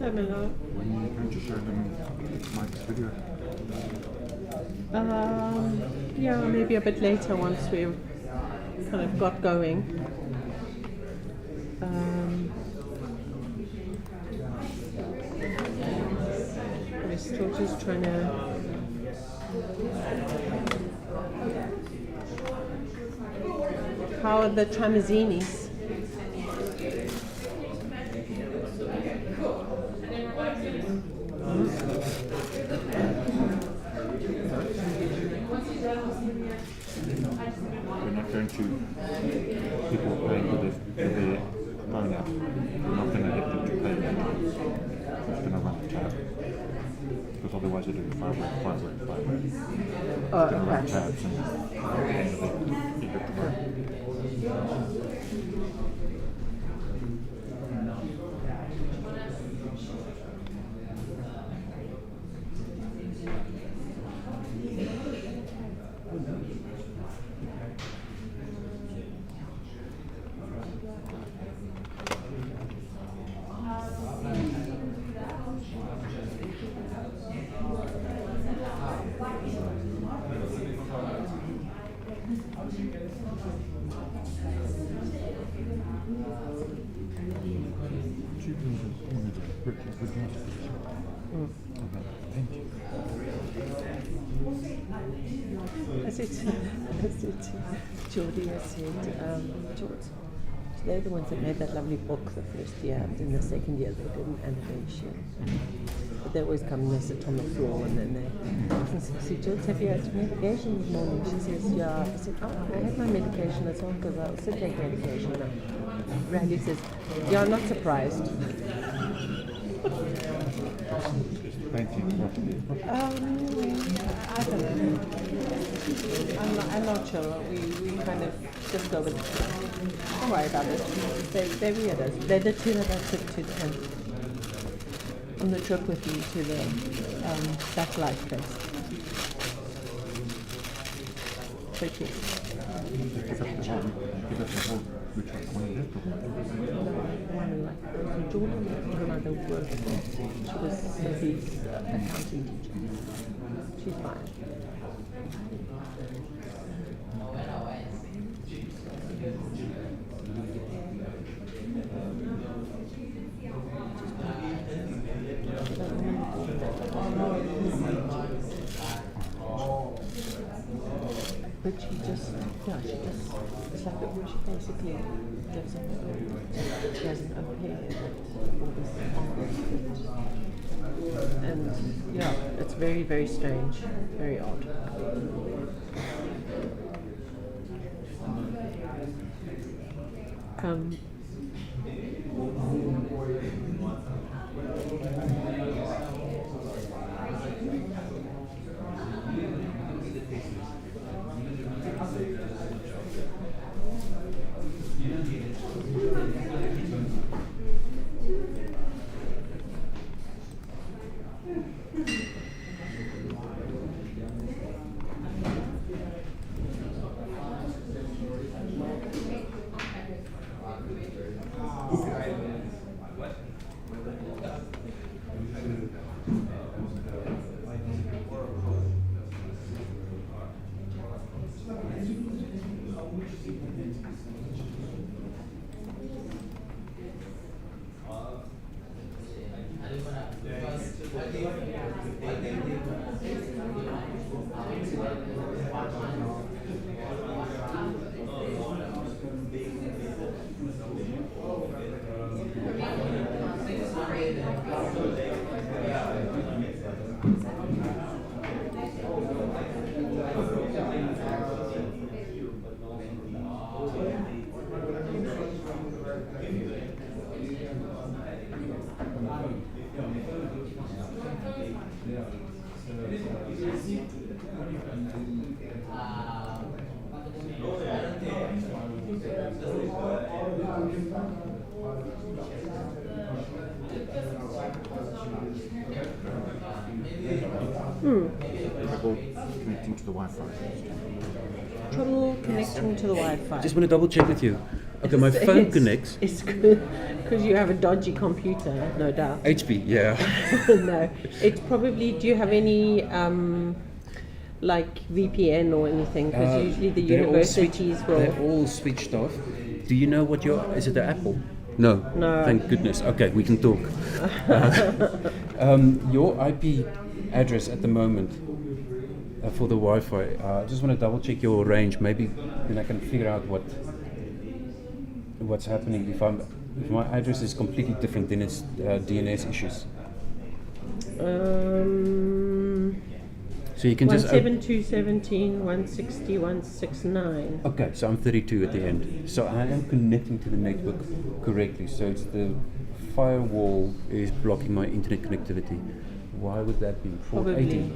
Hello. When are you going to show them Mike's video? Yeah, maybe a bit later once we've kind of got going. We're still just trying to how are the Tramazzinis? going to people paying with their phone app. We're not going to let them to pay. It's going to run the tab. Because otherwise it'll do 5 rand. Okay. Tabs and you get the money. As it Geordie has said, they're the ones that made that lovely book the first year, and in the second year they did an animation. But they always come and they sit on the floor and then they say, Jules, have you had medication this morning? She says, yeah. I said, oh, I had my medication as well because I also take medication. And Randy says, yeah, I'm not surprised. Painting. I don't know. I'm not sure. We kind of just go with it. Don't worry about it. They're weirdos. They're the two that I took to on the trip with me to the satellite place. So cute. Jordan was another work. She was Sophie's accounting teacher. She's fine. But she just, it's like she basically gives up. She has an au pair with all this art. And yeah, it's very, very strange, very odd. Connecting to the Wi-Fi. Trouble connecting to the Wi-Fi. I just want to double check with you. Okay, my phone connects. It's good because you have a dodgy computer, no doubt. HP, yeah. No, it's probably. Do you have any like VPN or anything? Because usually the universities will. They're all switched off. Do you know what your? Is it the Apple? No. No. Thank goodness. Okay, we can talk. Your IP address at the moment for the Wi-Fi. I just want to double check your range. Maybe then I can figure out what's happening. If my address is completely different, then it's DNS issues. So you can just. 17217, 160, 169. Okay, so I'm 32 at the end. So I am connecting to the network correctly. So it's the firewall is blocking my internet connectivity. Why would that be? Port 80.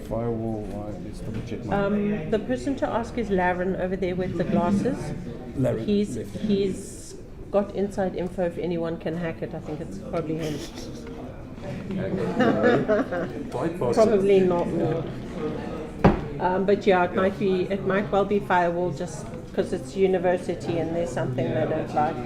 Firewall, let's double check my. The person to ask is Laren over there with the glasses. Laren, He's got inside info if anyone can hack it. I think it's probably him. Probably not me. But yeah, it might well be firewall just because it's university and there's something they don't like.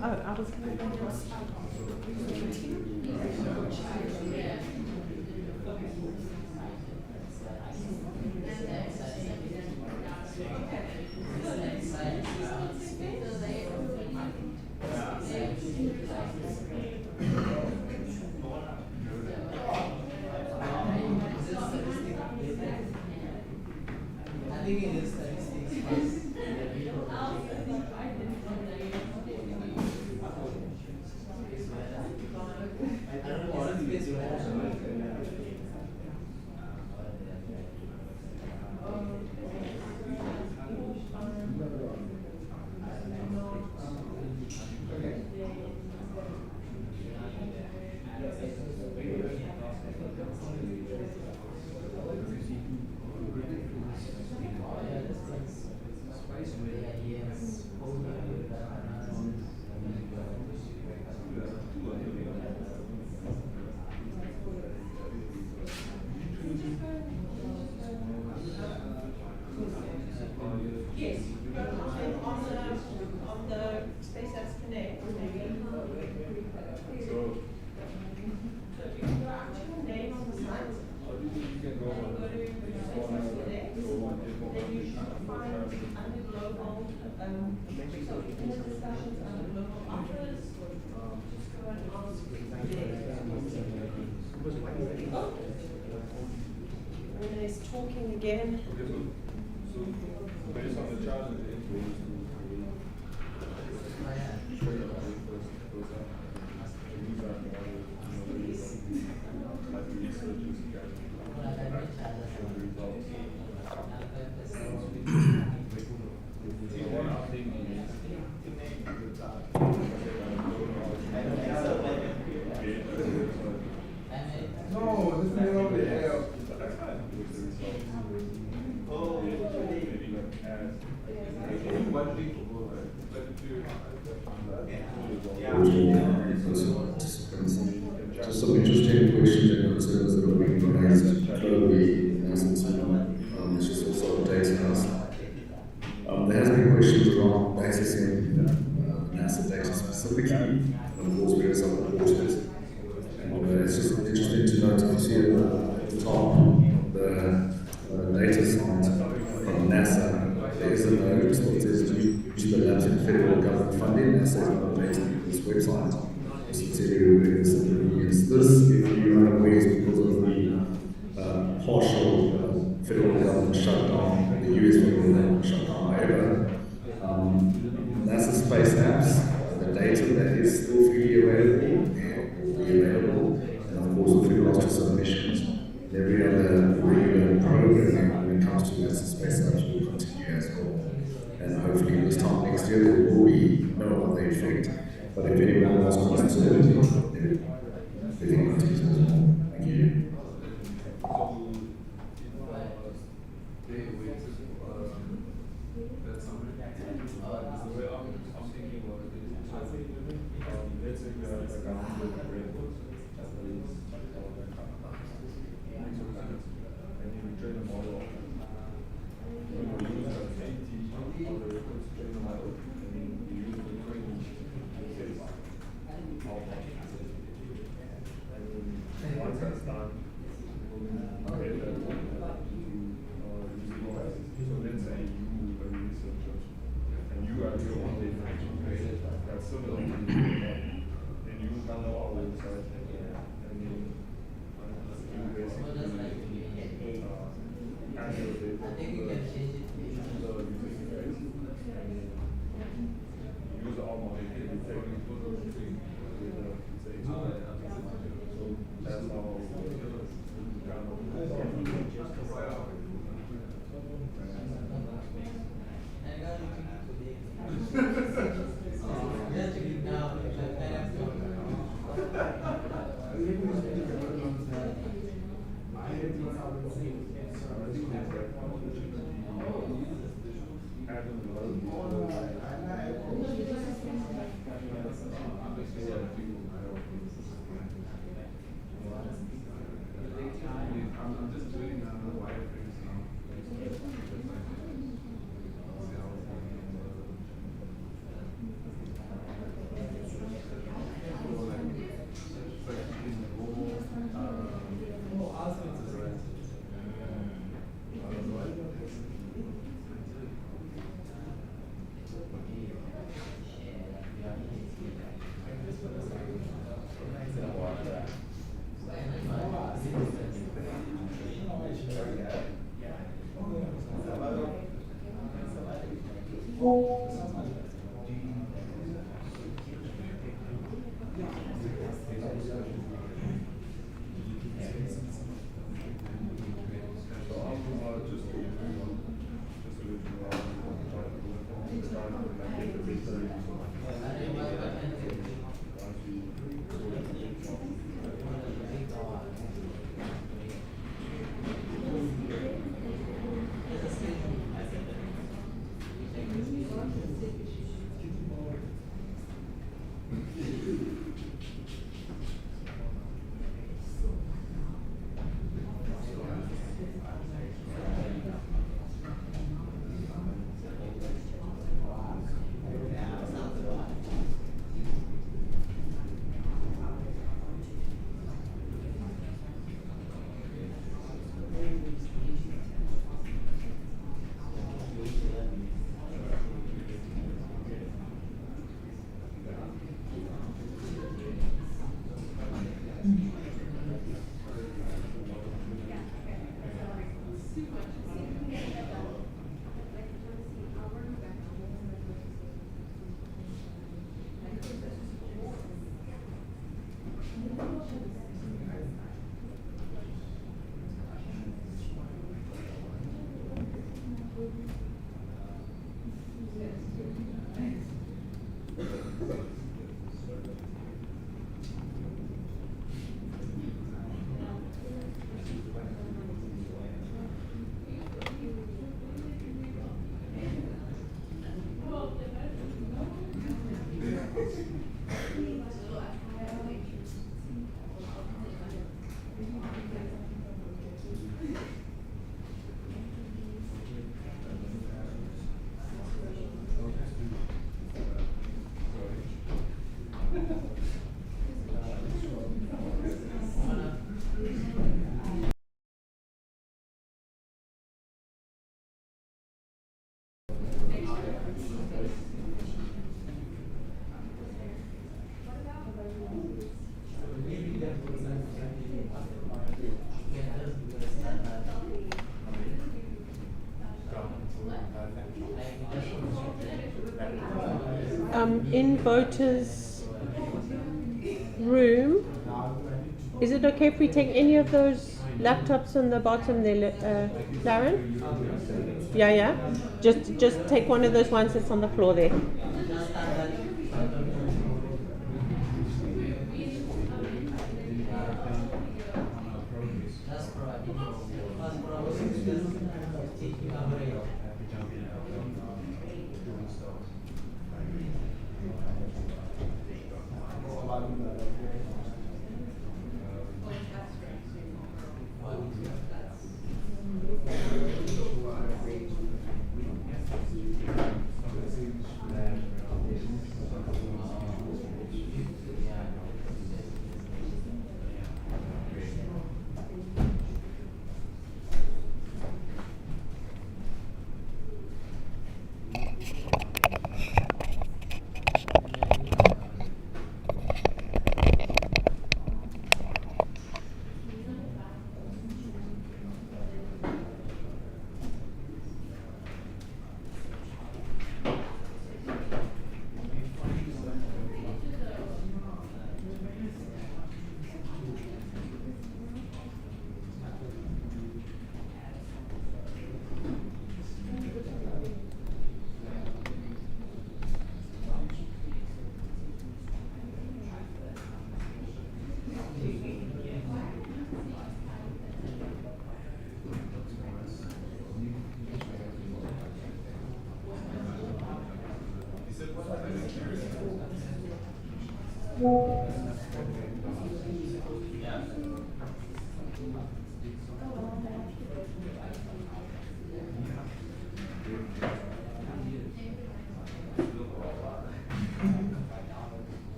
I was going to Yes, you got on the Space Apps Connect, maybe. So if you can go actual name on the site, you can go to Space Apps Connect, then you should find under global, so in the discussions under global offers, just go and ask there. Renee's talking again. So based on the challenge, No, this is over there. Just some interesting questions and concerns that are being raised globally as it's just also data house. There has been questions around accessing NASA data specifically, and of course various other portals. And it's just interesting to note if you see at the top the data site from NASA, there is a note that says due to the lapse in federal government funding, NASA is not updating this website. This, if you are aware, is because of the partial federal government shutdown, the US federal government shutdown. However, NASA space apps, the data that is still freely available will be available, and of course, with regards to submissions, every other regular programming when it comes to NASA space apps will continue as well. And hopefully, this time next year, there will be no other effect. But if anyone wants concerned, they think it is as well. Thank you. Let's say we have a government and you train a model. You use an 80 on the records to train a model, and you use the 20 and once that's done, we'll get that to so let's say you are a researcher and you are your own data that's similar to then you come to our website and you basically add your data to the user interface and use our model to detect so that's how I'm just doing wireframes now. In voters' room, is it okay if we take any of those laptops on the bottom there, Darren? Yeah. Just take one of those ones that's on the floor there.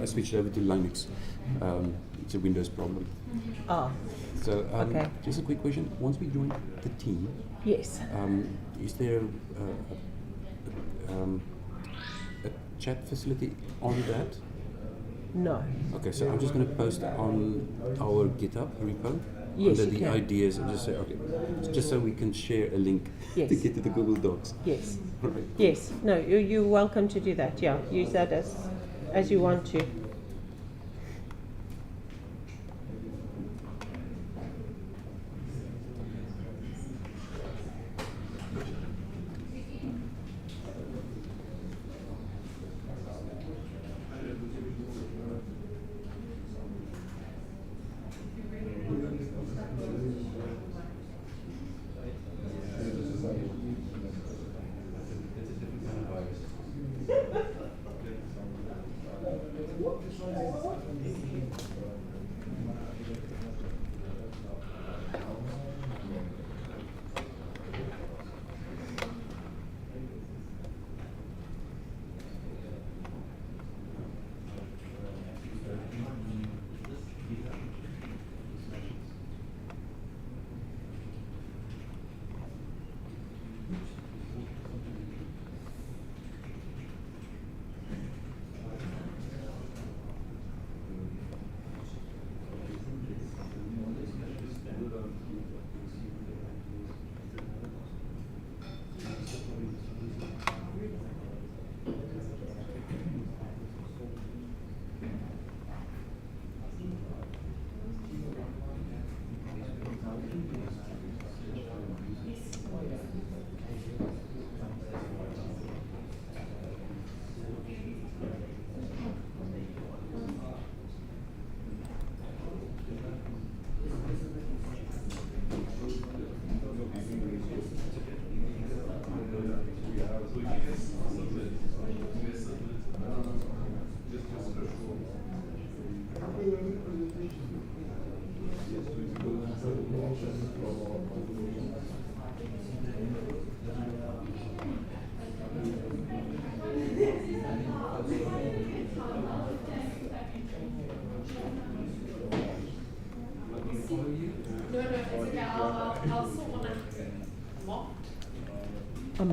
I switched over to Linux. It's a Windows problem. Ah, So, okay. just a quick question. Once we join the team, Yes. is there a chat facility on that? No. Okay, so I'm just going to post on our GitHub repo Yes, under you the can. ideas and just say, okay, just so we can share a link Yes. to get to the Google Docs. Yes. All right. Yes. No, you're welcome to do that. Yeah, use that as you want to.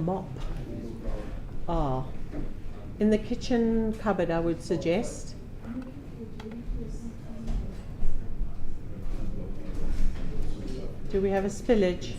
mop? In the kitchen cupboard, I would suggest. Do we have a spillage?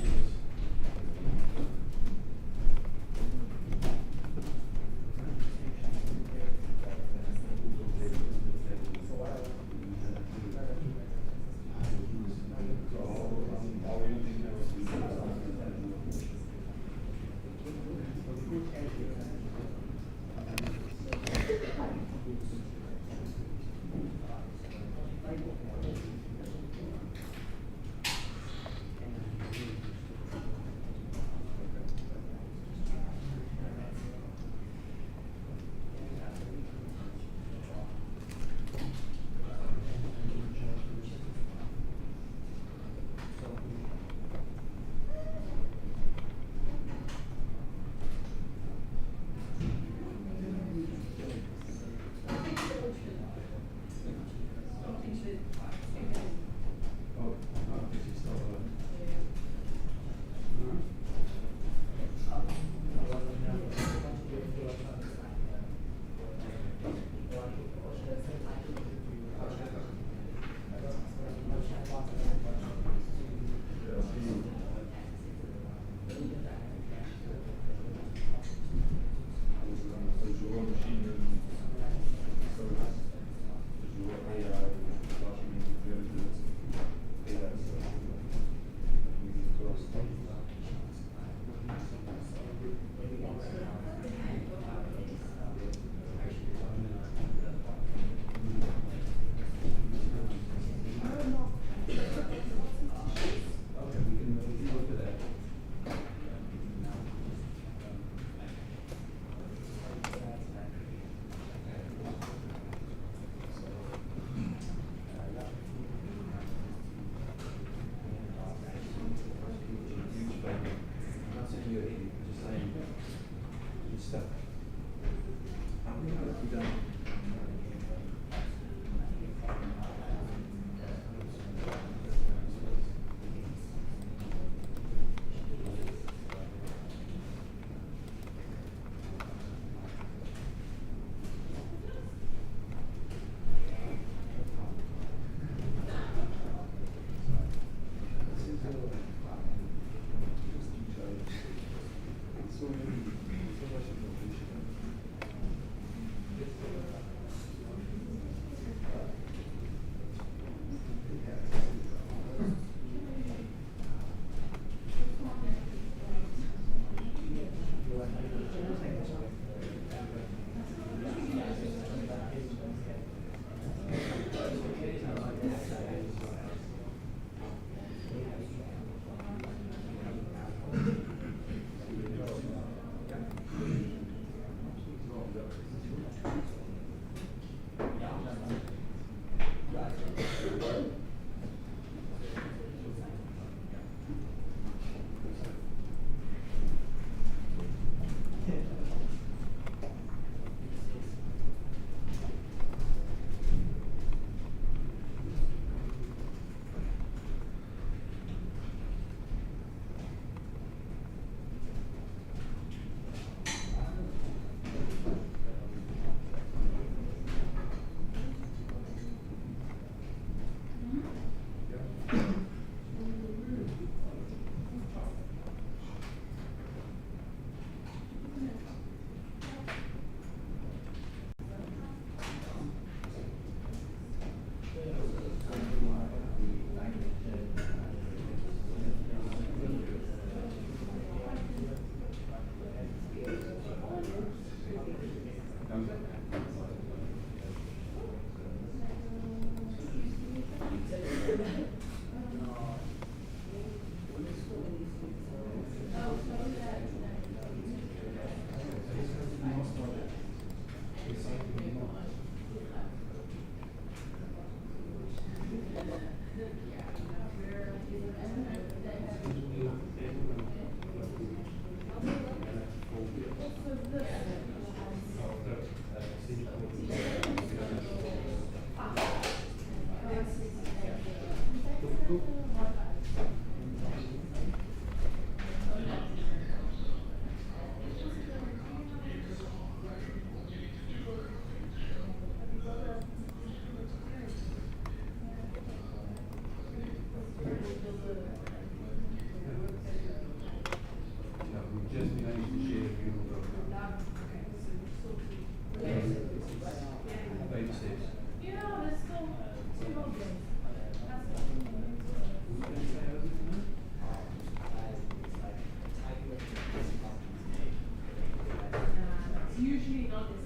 it's usually not as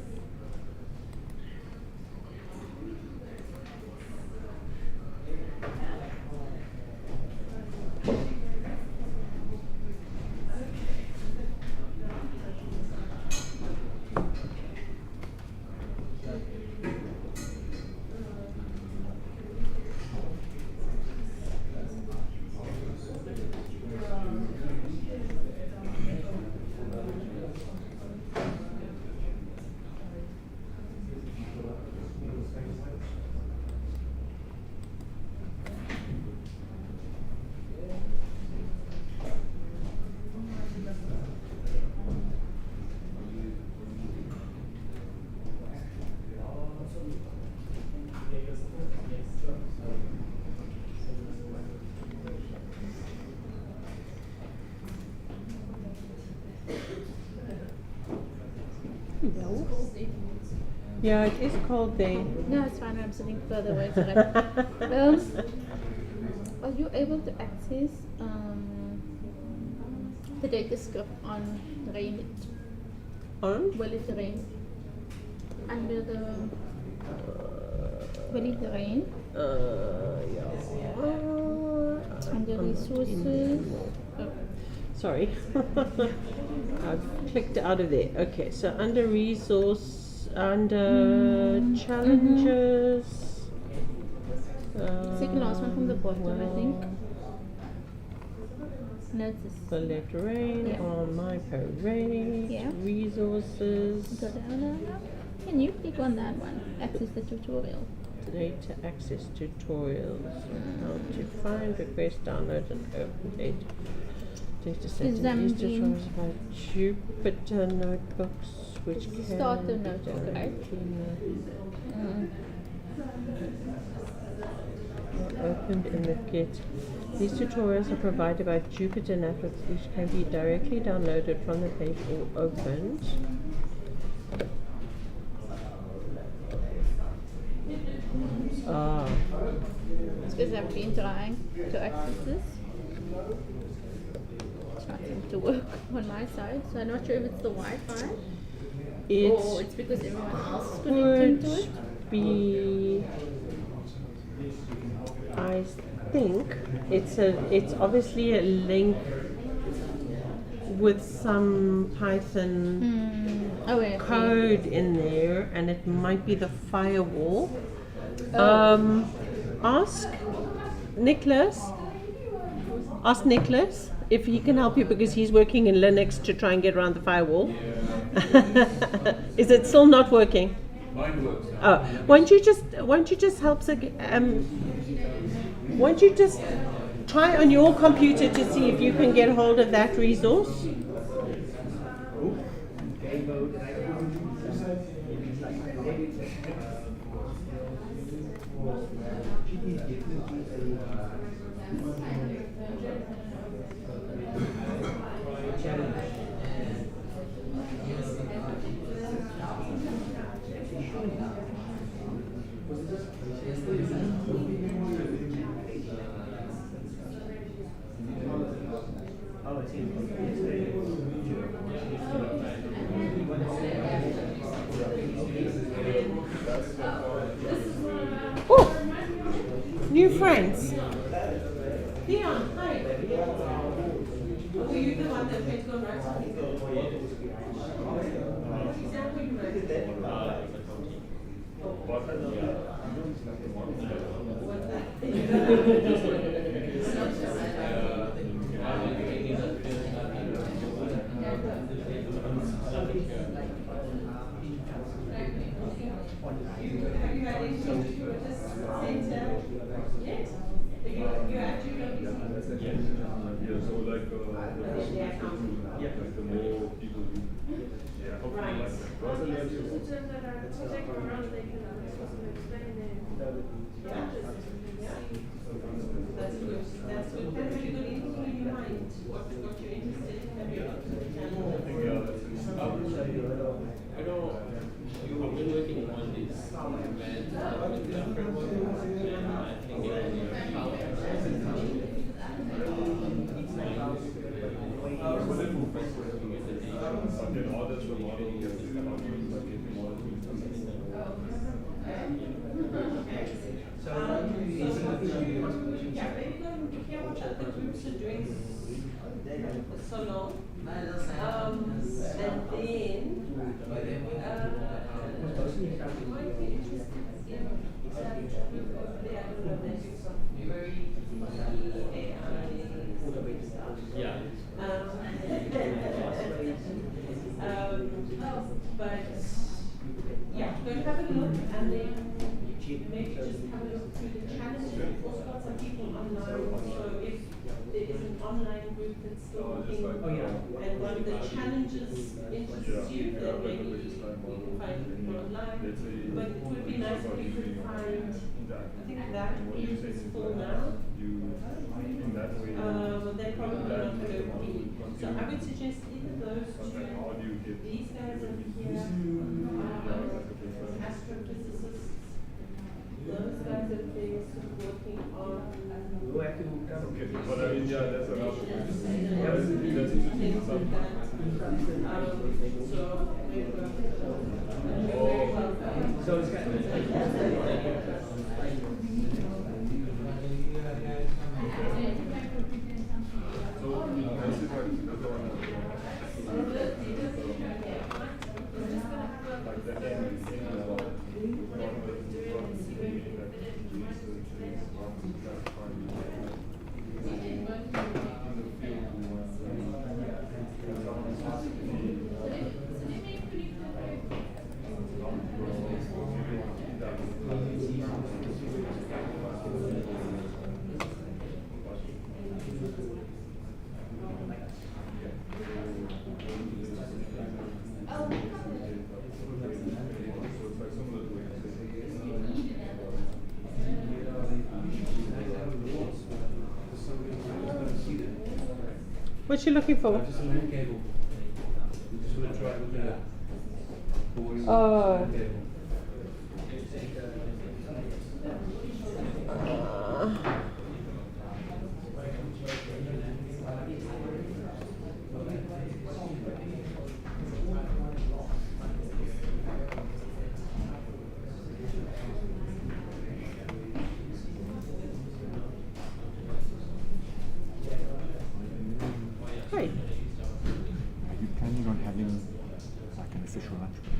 Yeah, it is cold there. No, it's fine. I'm sitting further away from it. Are you able to access the data script on rain? On? Will it rain? Under the will it rain? Yeah. Under resources. Sorry. I've clicked out of there. Okay, so under resource, under challenges. Second last one from the bottom, I think. No, it's this. Select rain on my parade. Resources. Go down. Can you click on that one? Access the tutorial. Data access tutorials. How to find, request, download, and open data. Data sets and use tutorials about Jupyter notebooks, which can start the notebook, right? Opened in the Git. These tutorials are provided by Jupyter notebooks, which can be directly downloaded from the page or opened. It's because I've been trying to access this. It's not seeming to work on my side, so I'm not sure if it's the Wi-Fi or it's because everyone else is connected to it. I think it's obviously a link with some Python code in there, and it might be the firewall. Ask Nicholas if he can help you, because he's working in Linux to try and get around the firewall. Is it still not working? Mine works. Oh, won't you just help? Won't you just try on your computer to see if you can get hold of that resource? Oh, new friends. Dion, hi. Were you the one that went to go write something? other groups are doing so long. And then might be interested in that group over there. I don't know, they do some very AI stuff. Yeah. But yeah, go and have a look, and then maybe just have a look through the challenge. We've also got some people online, so if there is an online group that's still looking, and one of the challenges interests you, then maybe we can find people online. But it would be nice if we could find, I think that group is full now. They're probably not going to be. So I would suggest either those two, these guys over here, astrophysicists, those guys are there sort of working on. Okay, but I mean, yeah, that's another way. That's interesting. So it's kind of What you looking for? Oh. Hi. Are you planning on having like an official lunch break?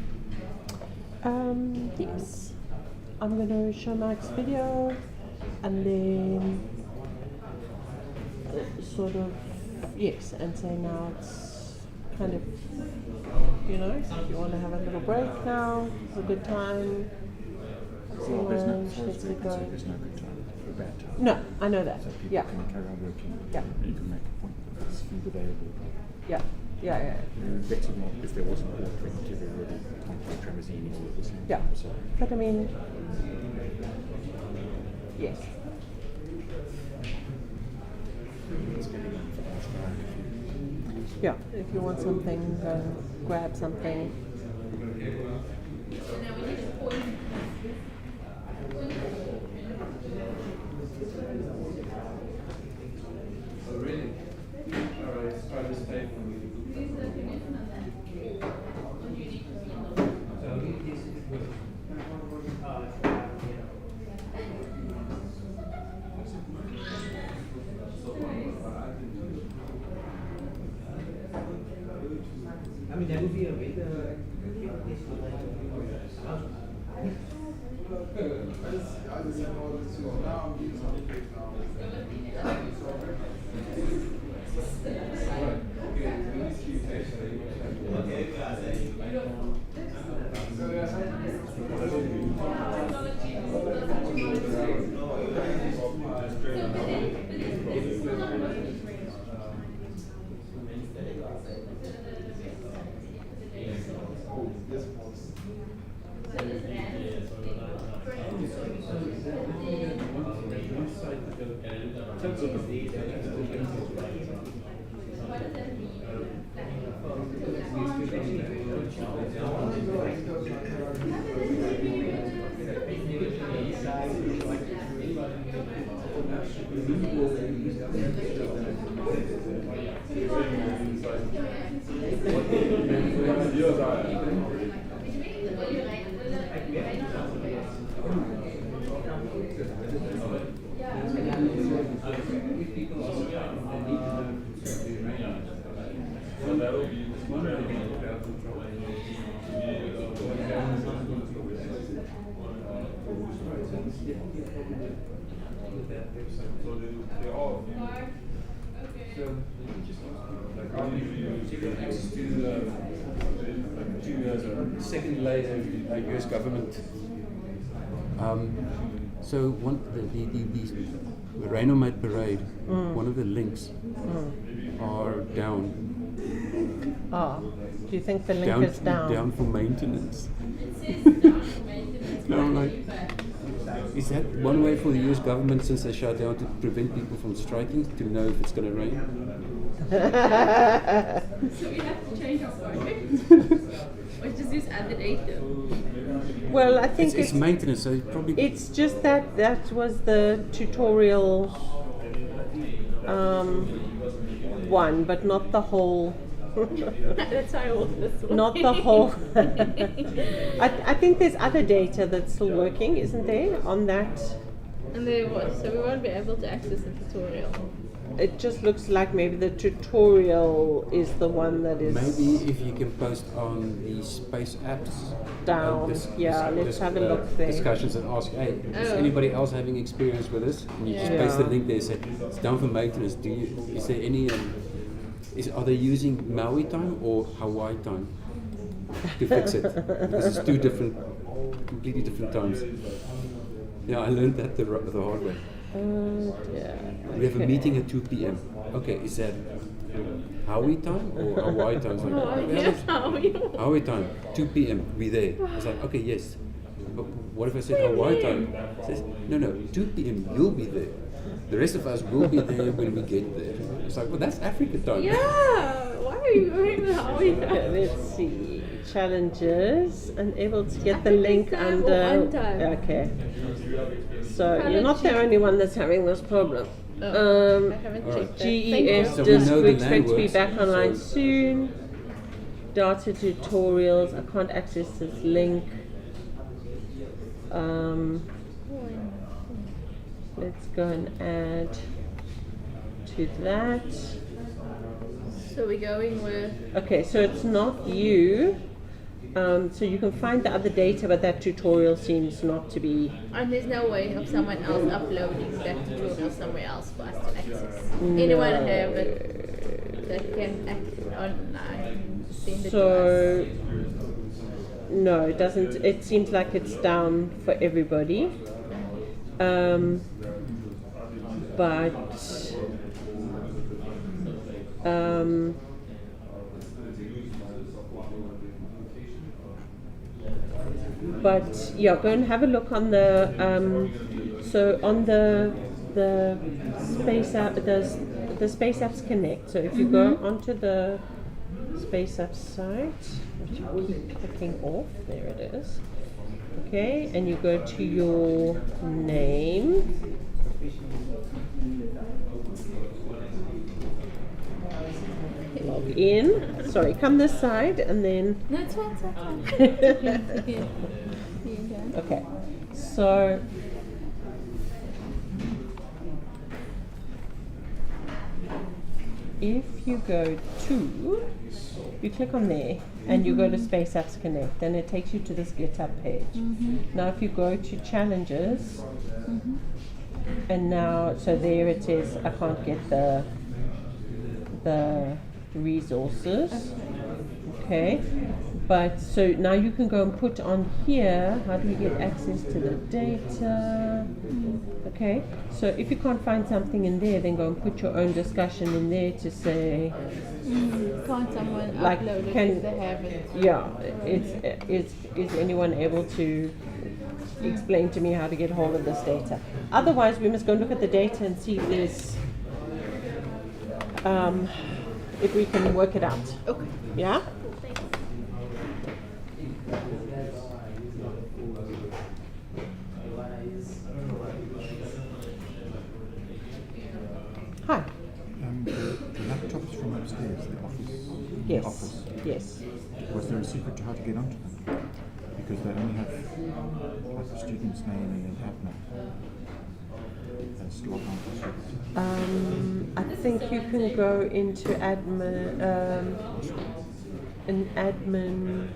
Yes. I'm going to show Mark's video and then sort of, yes, and say now it's kind of, you know, if you want to have a little break now, it's a good time. Well, there's no, Lunch, let's get going. there's no good time or bad time. No, I know that. So people Yeah. can carry on working. Yeah. You can make a point that there's food available. Yeah. Yeah. Better not if there wasn't all 20 already contact Tramazine all at the same Yeah. time. So But I mean, yes. it's getting on for last night if you Yeah, if you want something, go grab something. Oh, really? Alright, let's try this tape. I mean, that would be a way to Yeah. So there are a few. So like how do you get access to the second layer of US government. So the Rain on Mate parade, one of the links are down. Do you think the link is down? Down for maintenance. It says down for maintenance. No, I'm like, is that one way for the US government, since they shut down, to prevent people from striking, to know if it's going to rain? So we have to change our phone. Or just use other data. Well, I think it's maintenance, so it probably... It's just that was the tutorial one, but not the whole... That's why I want this one. Not the whole... I think there's other data that's still working, isn't there, on that? And there was, so we won't be able to access the tutorial. It just looks like maybe the tutorial is the one that is... Maybe if you can post on the space apps down. Let's have a look there. Discussions and ask, hey, is anybody else having experience with this? And you just paste the link there and say, it's down for maintenance. Is there any... are they using Maui time or Hawaii time to fix it? Because it's two completely different times. Yeah, I learned that the hard way. We have a meeting at 2 p.m. Okay, is that Hawaii time or Hawaii time? Hawaii time, 2 p.m. We there. I was like, okay, yes. But what if I said Hawaii time? It says, no, 2 p.m. You'll be there. The rest of us will be there when we get there. It's like, well, that's Africa time. Yeah, why are you going to Hawaii time? Let's see. Challenges, unable to get the link under. Okay. So you're not the only one that's having this problem. I haven't checked that. GES So just we we expect to be works, back online soon. Data tutorials. I can't access this link. Let's go and add to that. So we're going with... Okay, so it's not you. So you can find the other data, but that tutorial seems not to be... And there's no way of someone else uploading that tutorial somewhere else for us to access. Anyone have it that can access online, send it to us? No, it doesn't. It seems like it's down for everybody. But yeah, go and have a look on the so on the Space App, the Space Apps Connect. So if you go onto the Space Apps site, which I keep clicking off, there it is. Okay, and you go to your name. Log in. Sorry, come this side and then. No, it's fine, Okay, so if you go to, you click on there and you go to Space Apps Connect, then it takes you to this GitHub page. Now if you go to challenges, and now, so there it is, I can't get the resources. Okay, but so now you can go and put on here, how do we get access to the data? Okay, so if you can't find something in there, then go and put your own discussion in there to say, can't someone like, upload it can, if they have it? Yeah, is anyone able to explain to me how to get hold of this data? Otherwise, we must go and look at the data and see if there's, if we can work it out. Okay. Yeah? Hi. The laptops from upstairs, the office. Yes. The office. Yes. Was there a secret to how to get onto them? Because they only have like the student's name and then admin. That's log on to students. I think you can go into admin, an admin.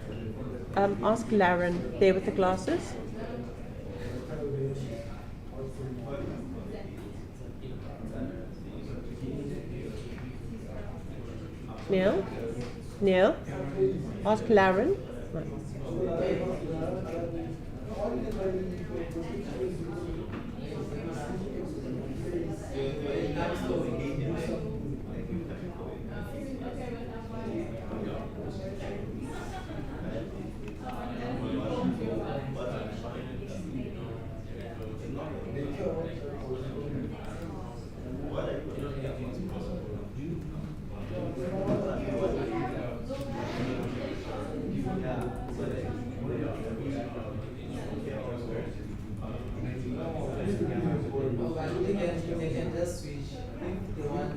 Ask Laren there with the glasses. Neil? Neil? Ask Lauren. They can just switch if they want.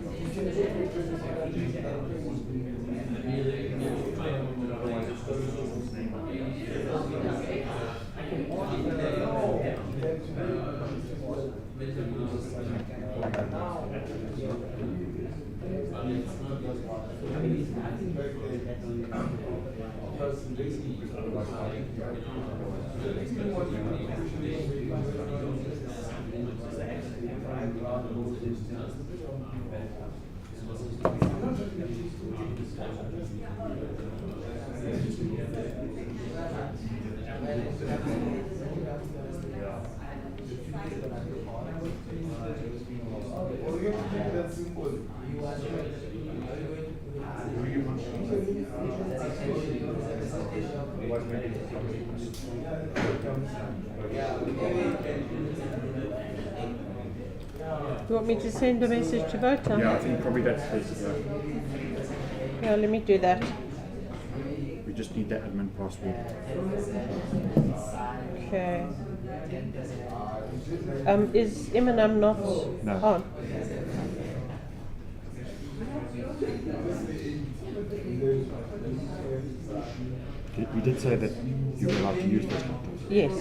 You want me to send a message to Vota? Yeah, I think probably that's best. Yeah, let me do that. We just need the admin password. Okay. Is Eminem not on? We did say that you were allowed to use this laptop. Yes.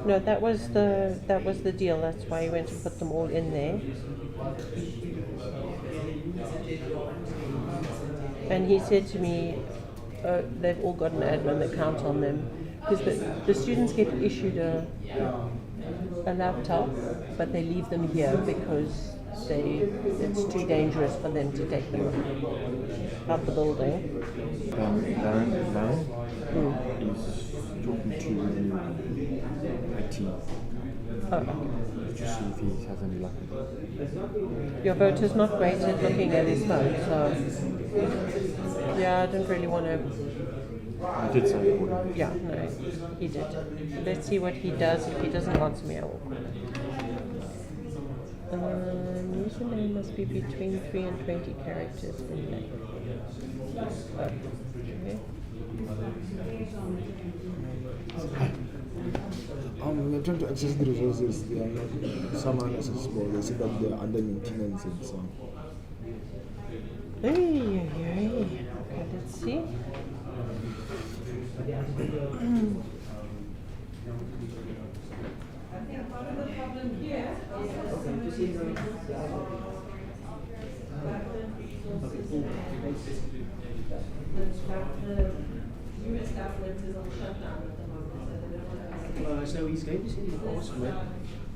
No, that was the deal. That's why he went to put them all in there. And he said to me, they've all got an admin account on them because the students get issued a laptop, but they leave them here because it's too dangerous for them to take them out the building. Lauren is talking to IT. Oh. Just see if he has any luck with it. Your voter's not great at looking at his phone, so yeah, I don't really want to. He did say it wouldn't. Yeah, no, he did. Let's see what he does. If he doesn't answer me, I will. Username must be between 3 and 20 characters in length. Okay. We're trying to access the resources. They are not somehow accessible. They say that they are under maintenance and so on. Okay, let's see. I think part of the problem here is that some of these the US government is on shutdown at the moment, so they don't want to. So he's going to send the password,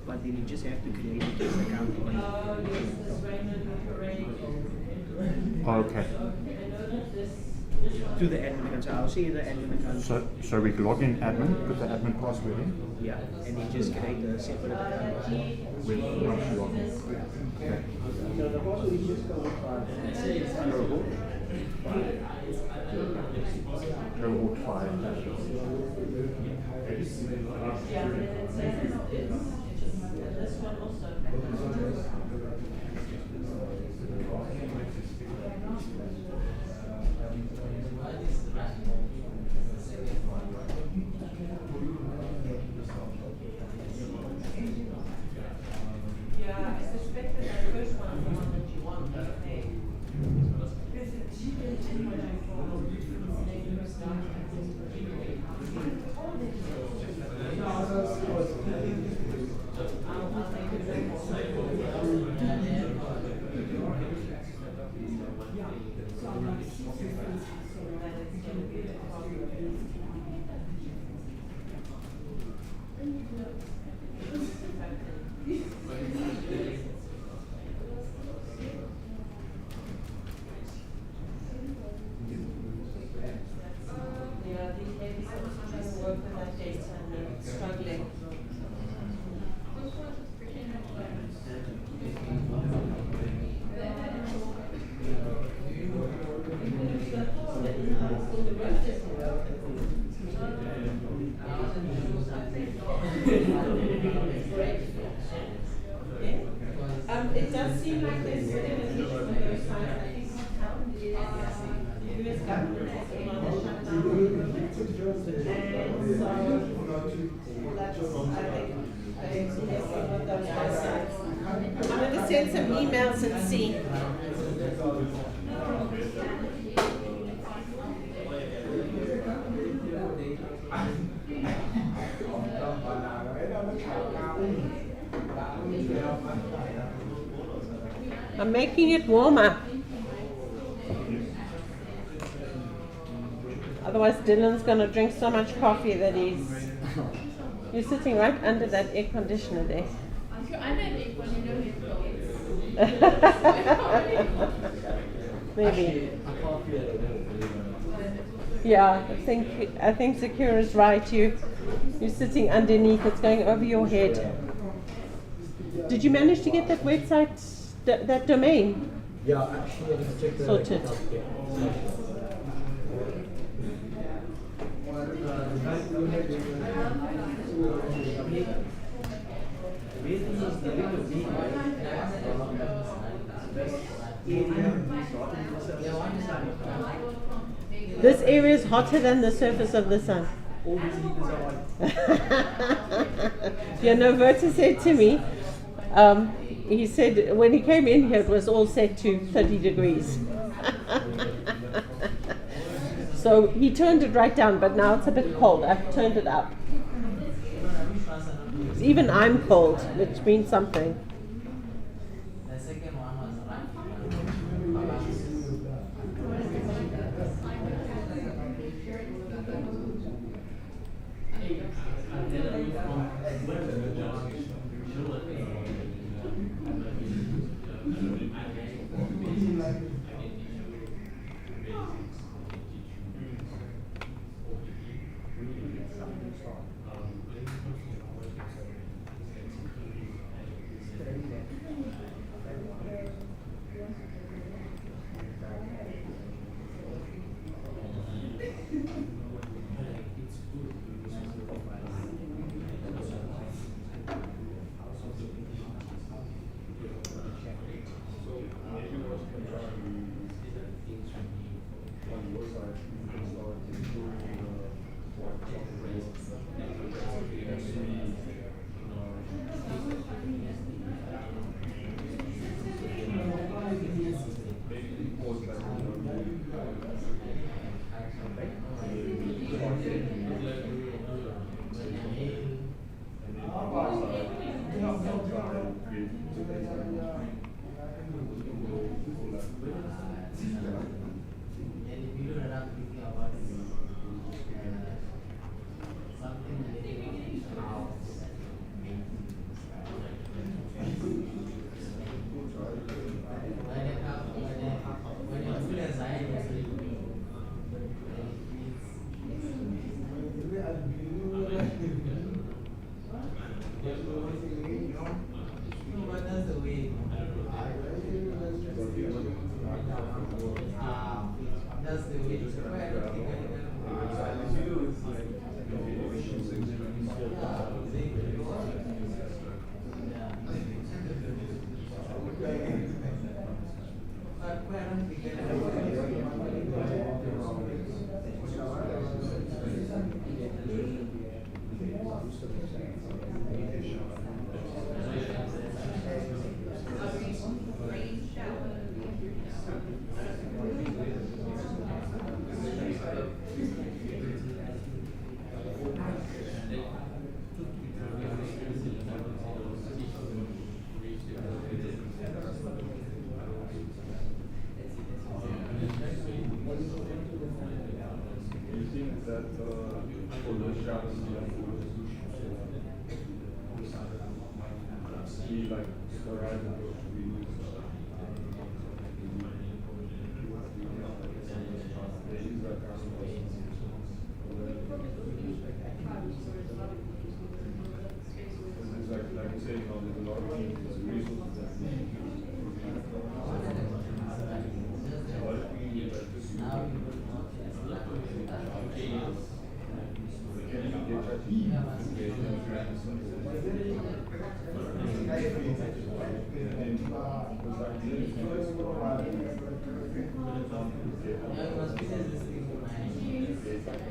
but then you just have to create a test account. Oh, yes, this Raymond Parade. Oh, okay. I know that this To the admin account. So I'll see the admin account. So we log in admin, put the admin password in. Yeah, and then just create a separate account. With once you log in. Okay. So the password is just cohort 5. Cohort 5. Yeah, and it says it's this one also. Yeah, I suspect that the first one is the one that you want, okay? it does seem like there's still an issue with those sites. I think what's happened is the US government has been on a shutdown at the moment. And so that's, I think, they're messing with those sites. I'm going to send some emails and see. I'm making it warmer. Otherwise Dylan's going to drink so much coffee that you're sitting right under that air conditioner there. If you're under an air conditioner, you Maybe. Yeah, I think Zakira is right. You're sitting underneath, it's going over your head. Did you manage to get that website, that domain? Yeah, actually, I just checked the sorted. This area is hotter than the surface of the sun. Yeah, no, Verta said to me, he said when he came in here it was all set to 30 degrees. So he turned it right down, but now it's a bit cold. I've turned it up. Even I'm cold, which means something.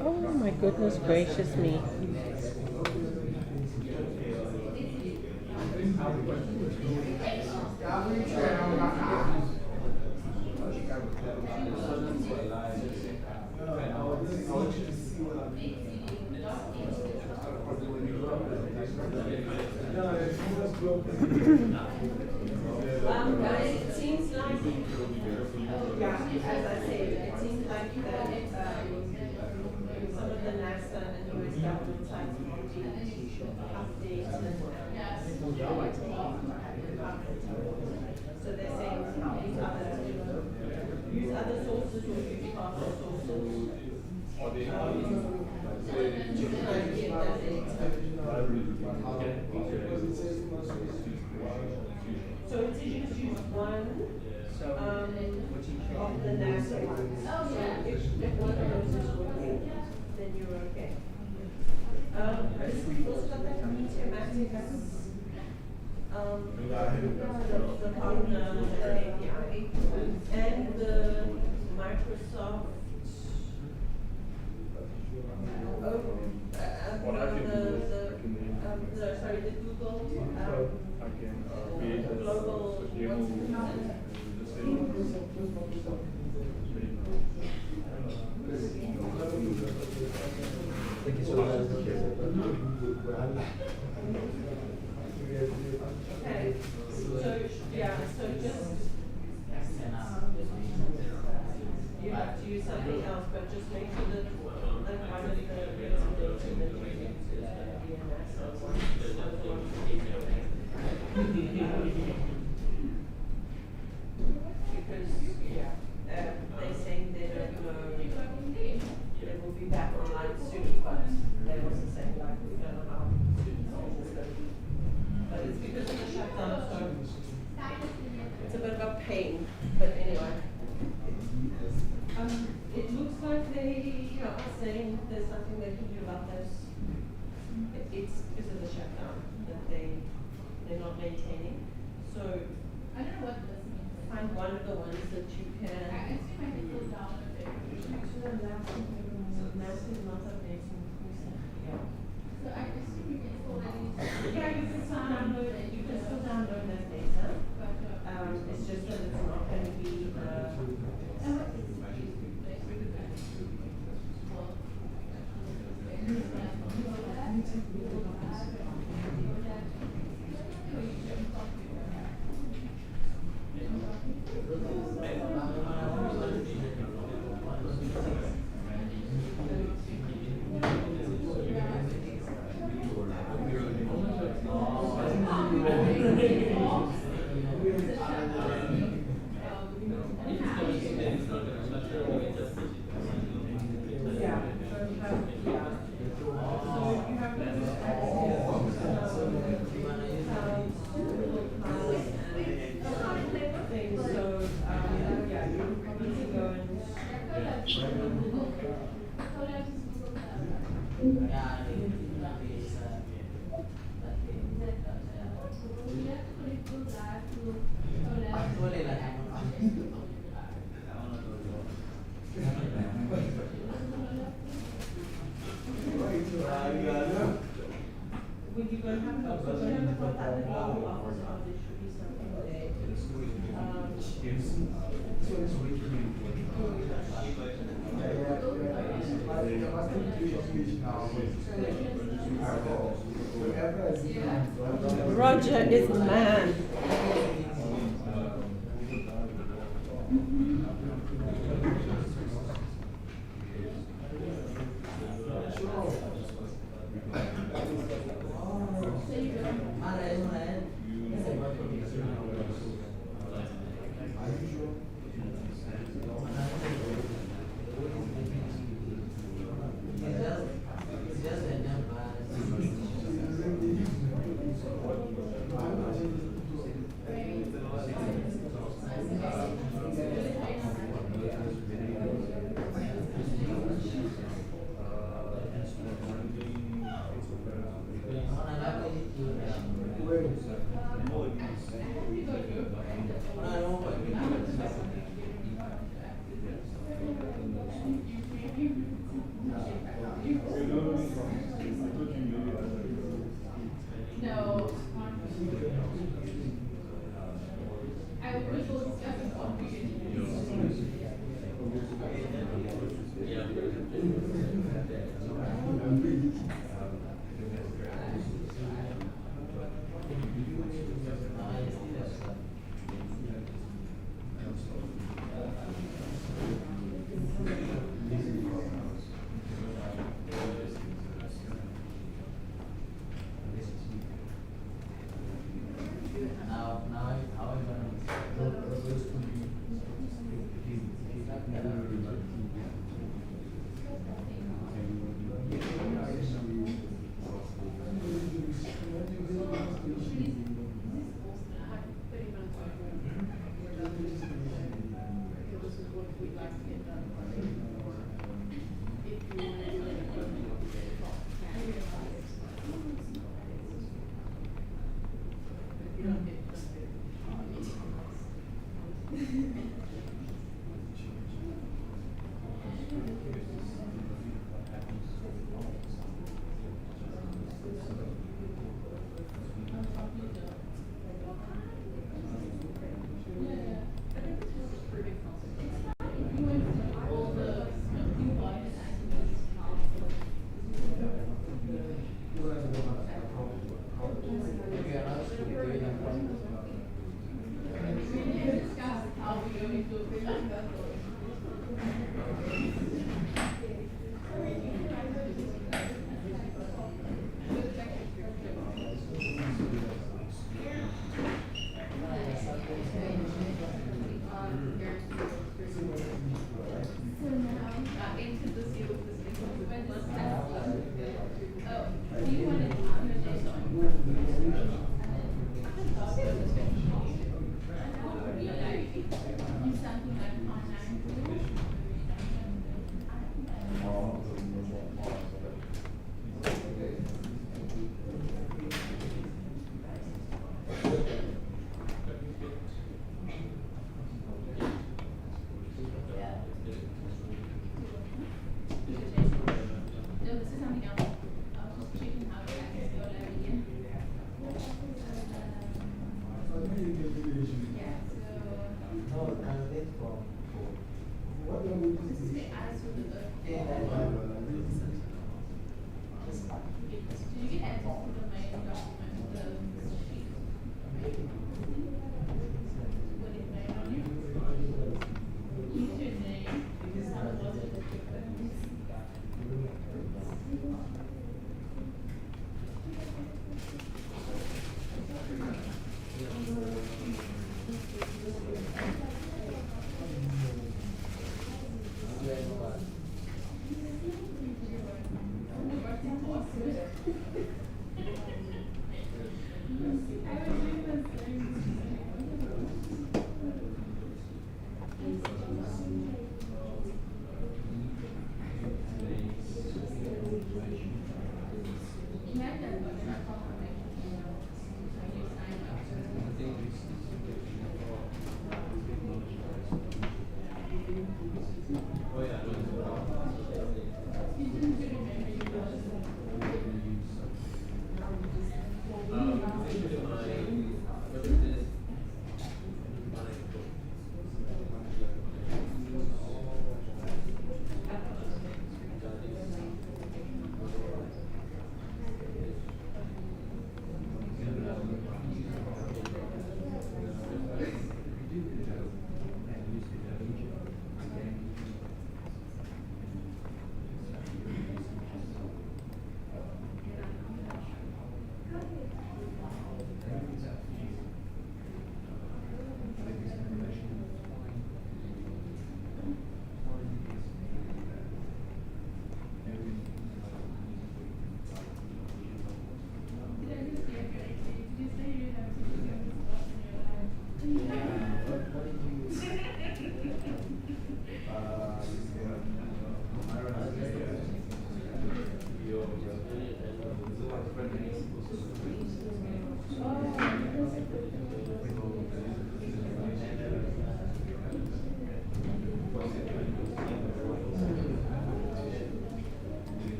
Oh my goodness gracious me. Guys, it seems like, yeah, as I said, it seems like that some of the NASA and US government sites will be updated so they're saying use other sources or use partner sources. So it says you just use one of the NASA ones. So if one of those is working, then you're okay. We've also got that meteomatics, the partner API, and the Microsoft. The Google global. Okay, so yeah, so just you have to use something else, but just make sure that one of the recommendations that you use is the DNS one. Because they're saying they don't know, they will be back online soon, but they also say like we don't know how soon it's going to be. But it's because of the shutdown, so it's a bit of a pain. But anyway, it looks like they are saying there's something they can do about this. It's because of the shutdown that they're not maintaining. So I don't know what this means. Find one of the ones that you can. I see my people down a bit. Massive amount of data. Yeah. So I assume you can still yeah, you can still download it. You can still download that data. It's just that it's not going to be. Roger is the man. So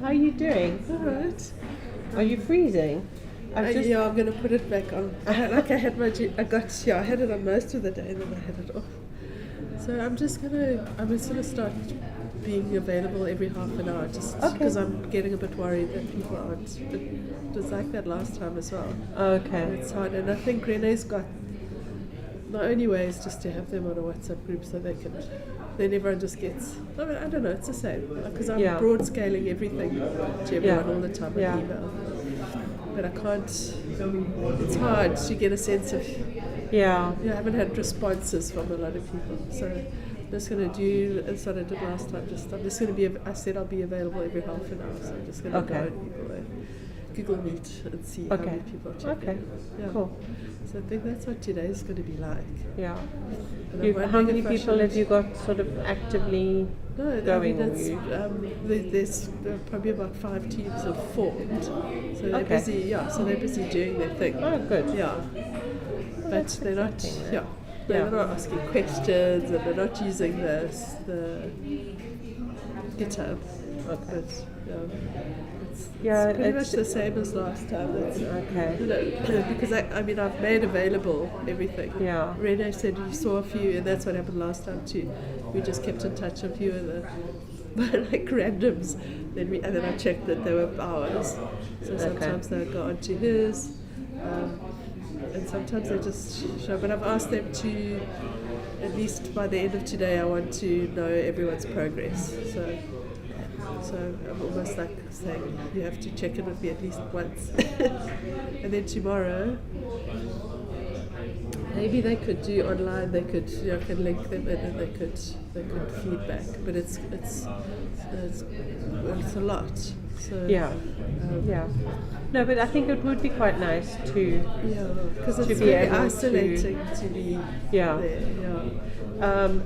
How are you doing? All right. Are you freezing? Yeah, I'm going to put it back on. I had it on most of the day, and then I had it off. So I'm just gonna start being available every half an hour, just because I'm getting a bit worried that people aren't. But it was like that last time as well. Okay. It's hard, and I think Renee's got. The only way is just to have them on a WhatsApp group so they can. Then everyone just gets. I mean, I don't know. It's the same because I'm broad scaling everything to everyone all the time on email. But I can't. It's hard to get a sense of. Yeah. I haven't had responses from a lot of people, so I'm just going to do as what I did last time. I'm just going to be. I said I'll be available every half an hour, so I'm just going to go and Google Meet and see how many people are checking. Okay. Yeah. Cool. So I think that's what today is going to be like. Yeah. How many people have you got sort of actively going? There's probably about 5 teams have formed. So they're busy. Yeah. So they're busy doing their thing. Oh, good. Yeah. But they're not. Yeah. They're not asking questions, and they're not using the GitHub. Okay. But, it's pretty much the same as last time. Because I've made available everything. Yeah. Rene said you saw a few, and that's what happened last time too. We just kept in touch a few of the like randoms. And then I checked that they were ours. So sometimes they'll go onto his. And sometimes they just show, but I've asked them to, at least by the end of today, I want to know everyone's progress. So I'm almost like saying you have to check in with me at least once. And then tomorrow, maybe they could do online. They could, can link them in, and they could feedback. But it's a lot. So No, but I think it would be quite nice to because it's very isolating to be there.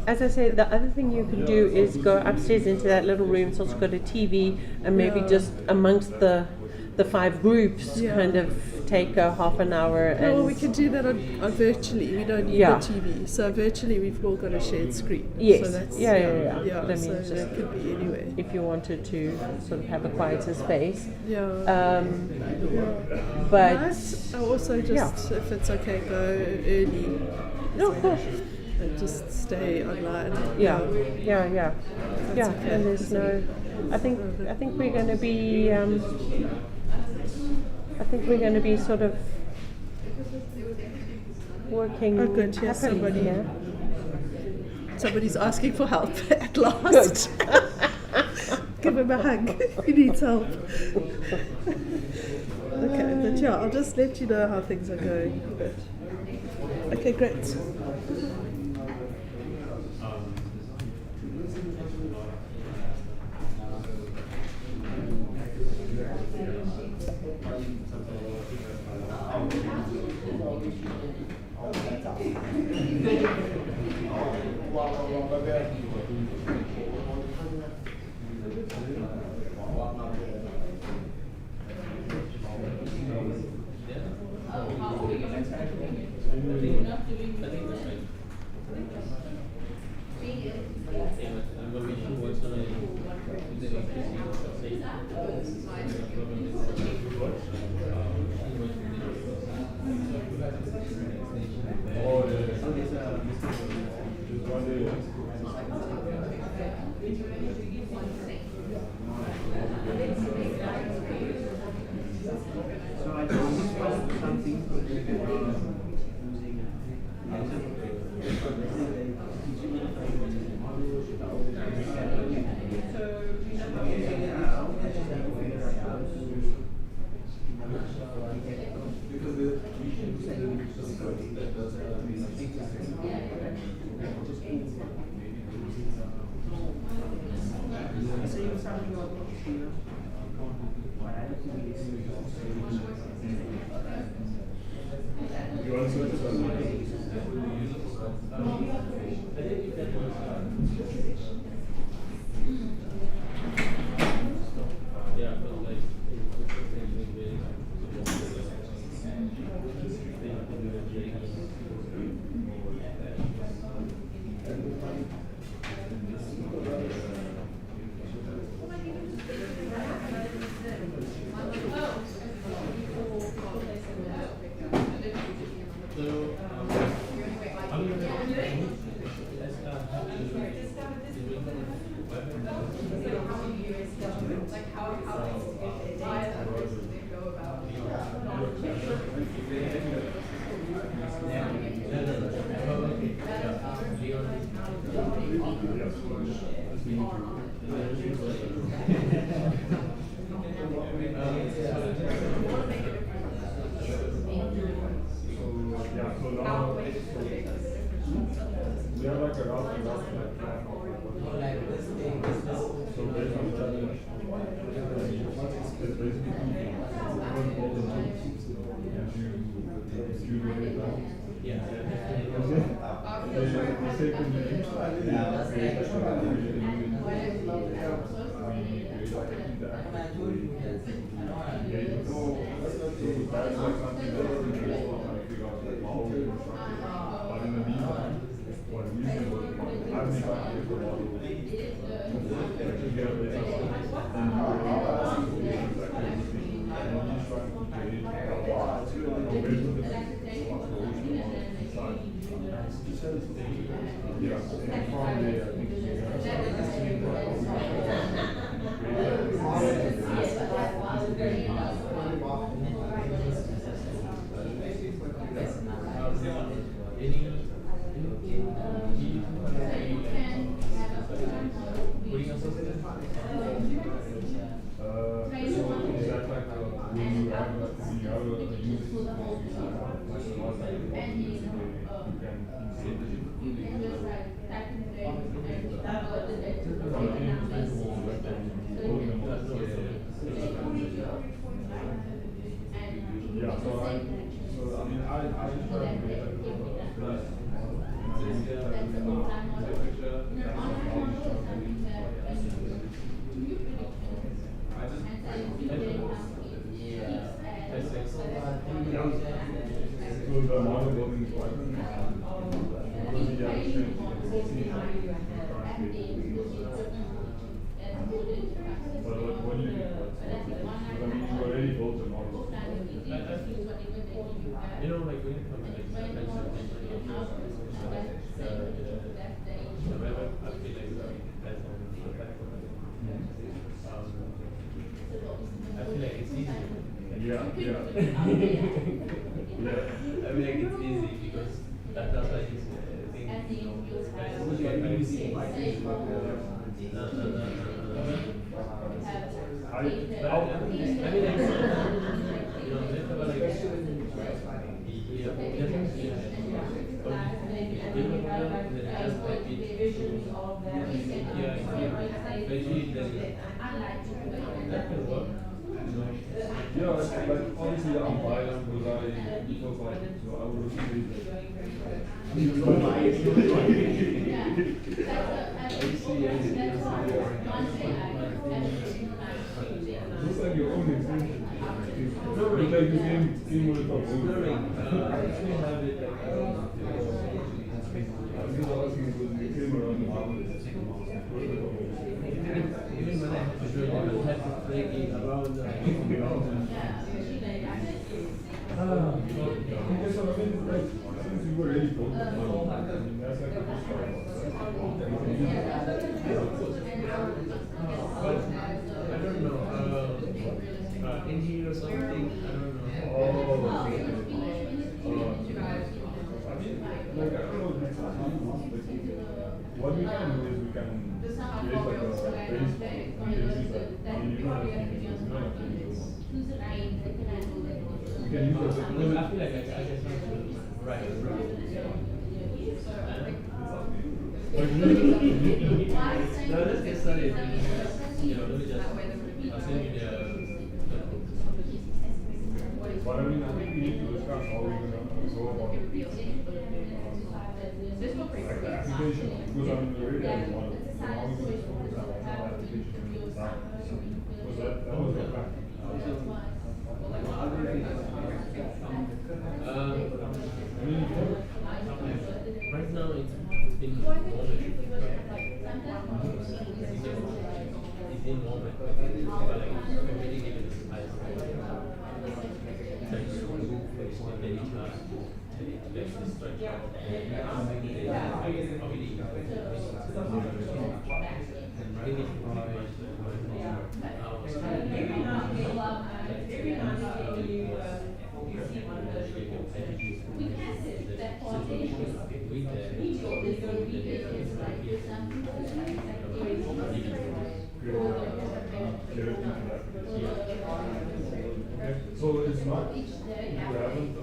As I say, the other thing you can do is go upstairs into that little room. So it's got a TV, and maybe just amongst the 5 groups, kind of take a half an hour. Well, we can do that on virtually. We don't need the TV. So virtually, we've all got a shared screen. Yes. So that's, so that could be anywhere. If you wanted to sort of have a quieter space. But I also just, if it's okay, go early. No, of course. And just stay online. Yeah. And there's no. I think we're going to be. I think we're going to be sort of working. Oh, good. Yes, somebody's asking for help at last. Good. Give him a hug. He needs help. Okay, but I'll just let you know how things are going. Okay, great. Yeah, so now we have like a rough plan of like what so based on challenge, it's basically two things. First of all, the month gives you the data. Yeah. The second thing is create like a community. We create like an interactive way for people to engage with us. So that's like something that we based on trying to figure out like how we construct it. But in the meantime, what we've been working on, I've been trying to get the model to get a better and solutions activity. And he's trying to create a way to the approach inside. Yeah, and from there, I think we have started seeing how we yeah, so I mean, I just try to get like a model. So the model building is quite but what do you think? I mean, you already built the model. You know, like when it comes to like the web, I feel like that's on the platform. I feel like it's easy. Yeah. Yeah. I feel like it's easy because that's why this thing, you know, I mean, like, you know, let's have like, yeah, like obviously I'm biased because I because like so I would really looks like your own extension. Looks like the same with the even when I have to do it, I have to play it around since you were already built, I mean that's like a good start. But I don't know, in here or something, I don't know. I mean, like I don't know if it's what we can do is we can create like a base that I mean you don't have to use, you don't have to use we can use it. I feel like I just have to write it wrong. No, let's get started. You know, let me just, I'll send you the but I mean, I think we need to discuss how we're going to go about it. Like the application, because I mean, we already have one. So how are we going to focus on the application design? Because that was your plan. Right now it's in moment. It's in moment. But like, I'm really giving it a time. Trying to move from any task to the structure. So it's not, you haven't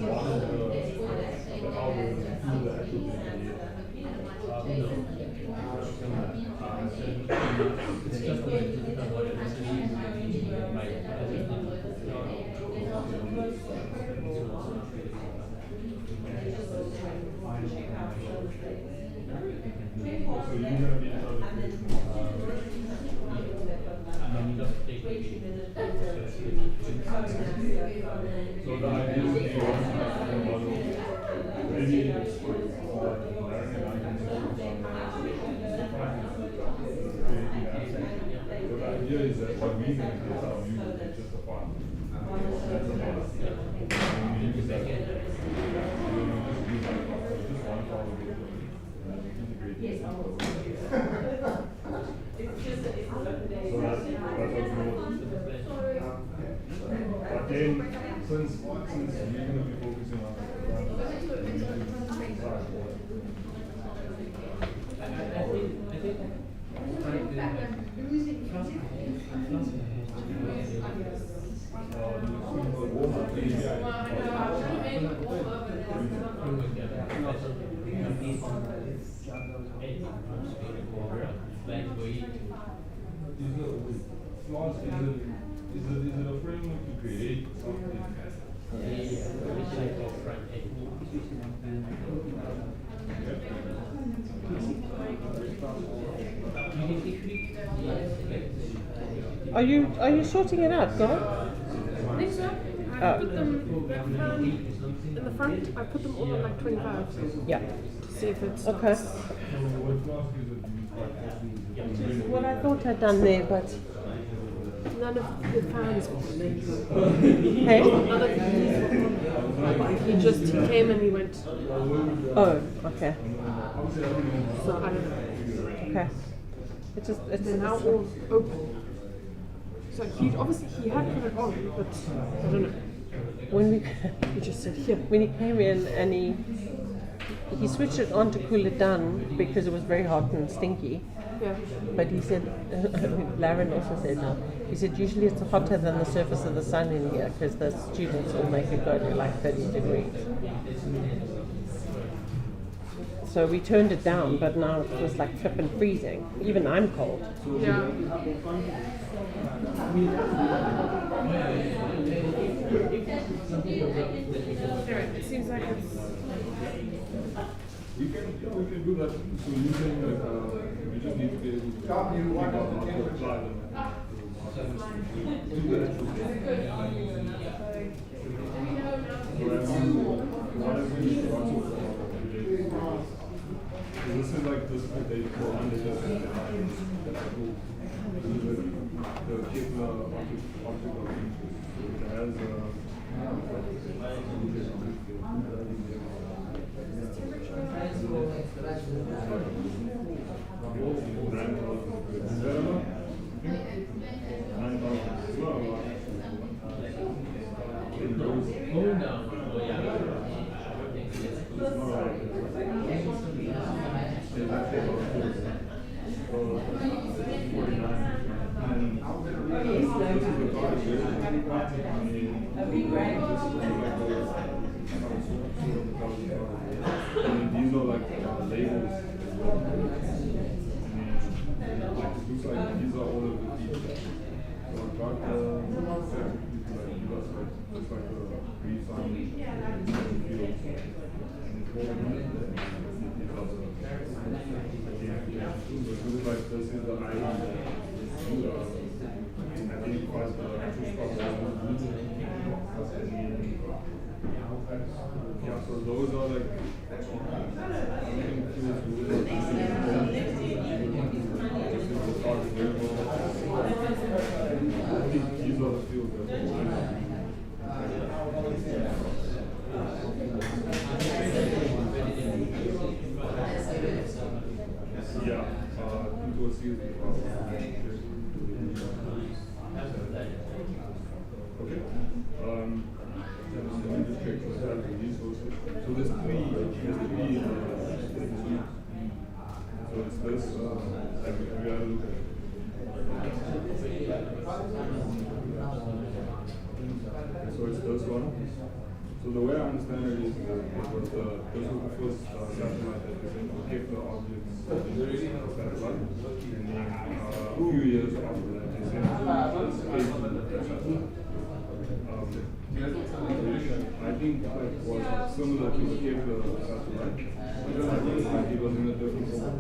modeled the algorithm through the actual data yet. It's just So you're going to be in charge of creating so the idea would be once you have the model, maybe learning and I can focus creating apps. So the idea is that what we're going to get out of users is just a file. That's a model. And we use that. We don't just use that file. It's just one file we get integrate it. So that's what we will do. But then, since we're going to be focusing on Is it a framework to create something? Are you sorting it out, girl? I think so. I put them in the front. I put them all on like 25. Yeah. See if it's okay. Which is what I thought I'd done there, but none of the fans were. Hey? None of these he came and he went. Oh, okay. So I don't know. Okay. They're now all open. So he obviously had put it on, but I don't know. When he just said here. When he came in and he switched it on to cool it down because it was very hot and stinky. Yeah. But he said, Laren also said no. He said usually it's hotter than the surface of the sun in here because the students all make it go to like 30 degrees. So we turned it down, but now it was like flippin' freezing. Even I'm cold. Yeah. It seems like it's. We can do that. So you can we just need to be able to pick up and apply them to the actual this is like this date for under the particular object of interest. It has these are like labels. Looks like these are all of the features. So I've got looks like a re-sign field. Like this is the ID that identifies the actual stuff. Yeah, so those are like these are the fields that yeah, into a series of okay. Let me just check for that resources. So there's three one. So the way I understand it is that it was this was the first satellite that was Kepler objects satellite, and then a few years after that they sent the space satellite. I think it was similar to the Kepler satellite. I think it was in a different form.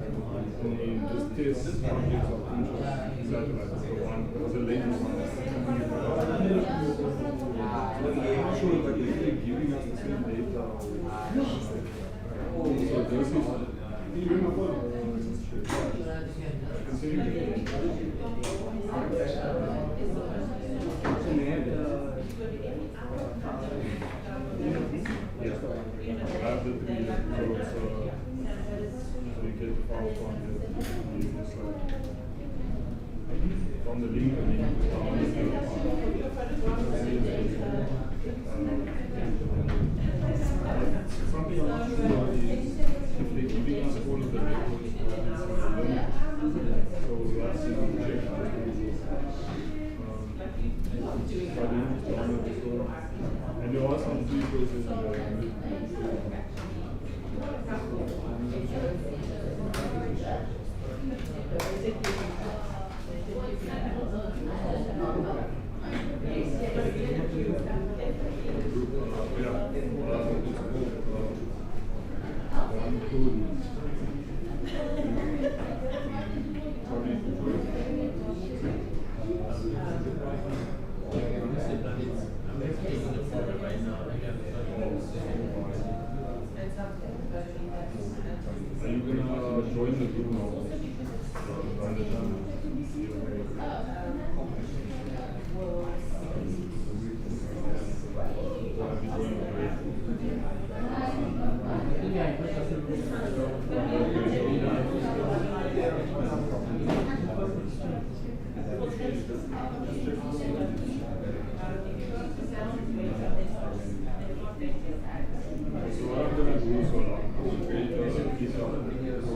And then this test objects of interest satellite was the one, was the latest one. So I'm not sure if they're giving us the same data. So this is, can you bring my phone? Yeah, I have the 3 codes, so you get the file from the just like from the link and then you download something I'm not sure is if they're giving us all of the records so that's it, we check out and there are some free processes Are you gonna join the group now?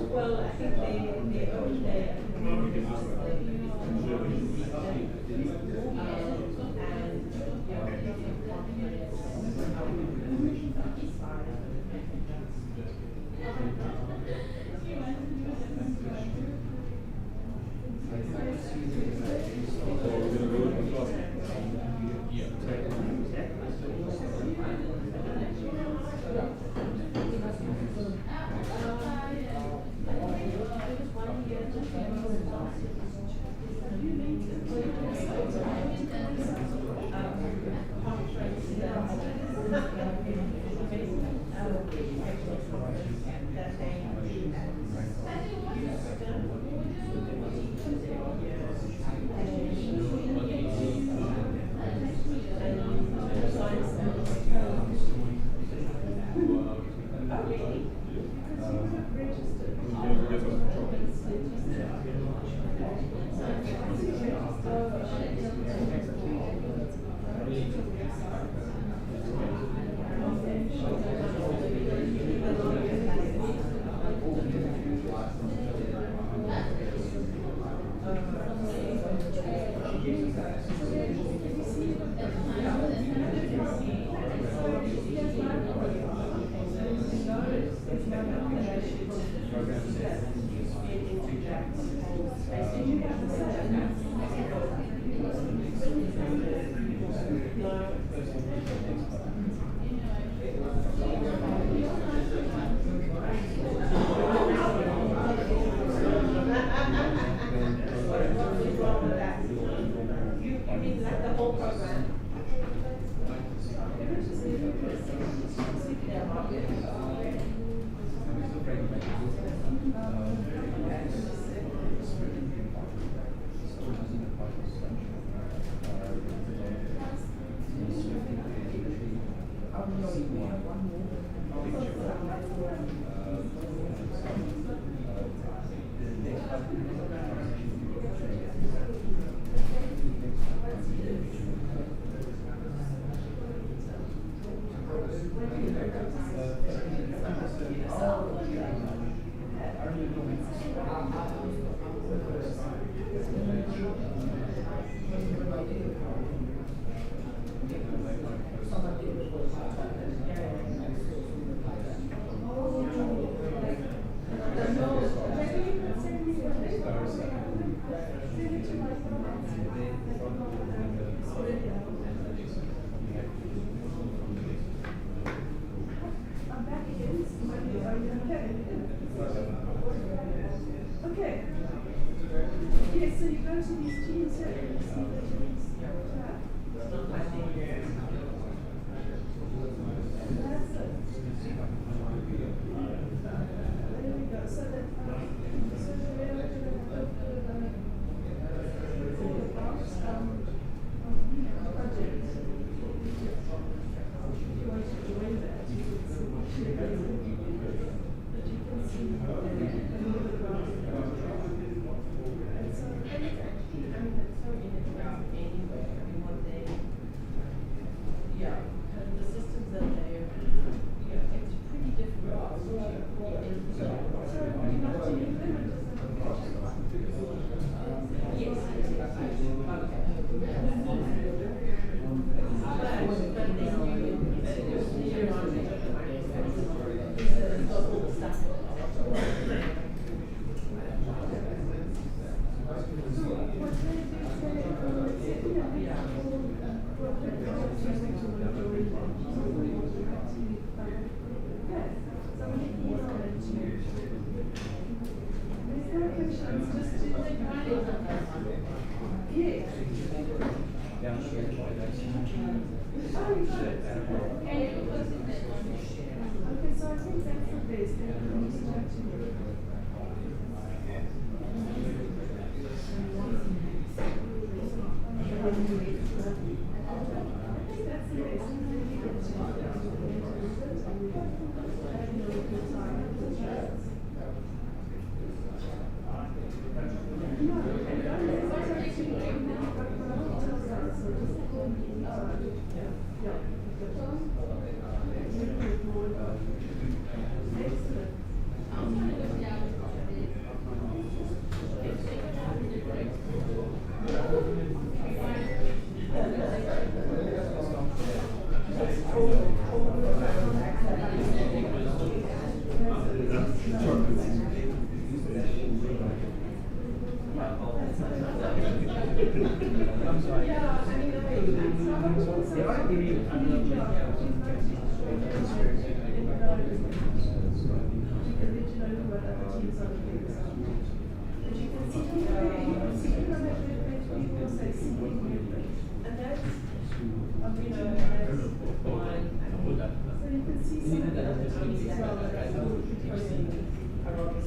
Well, I think they own their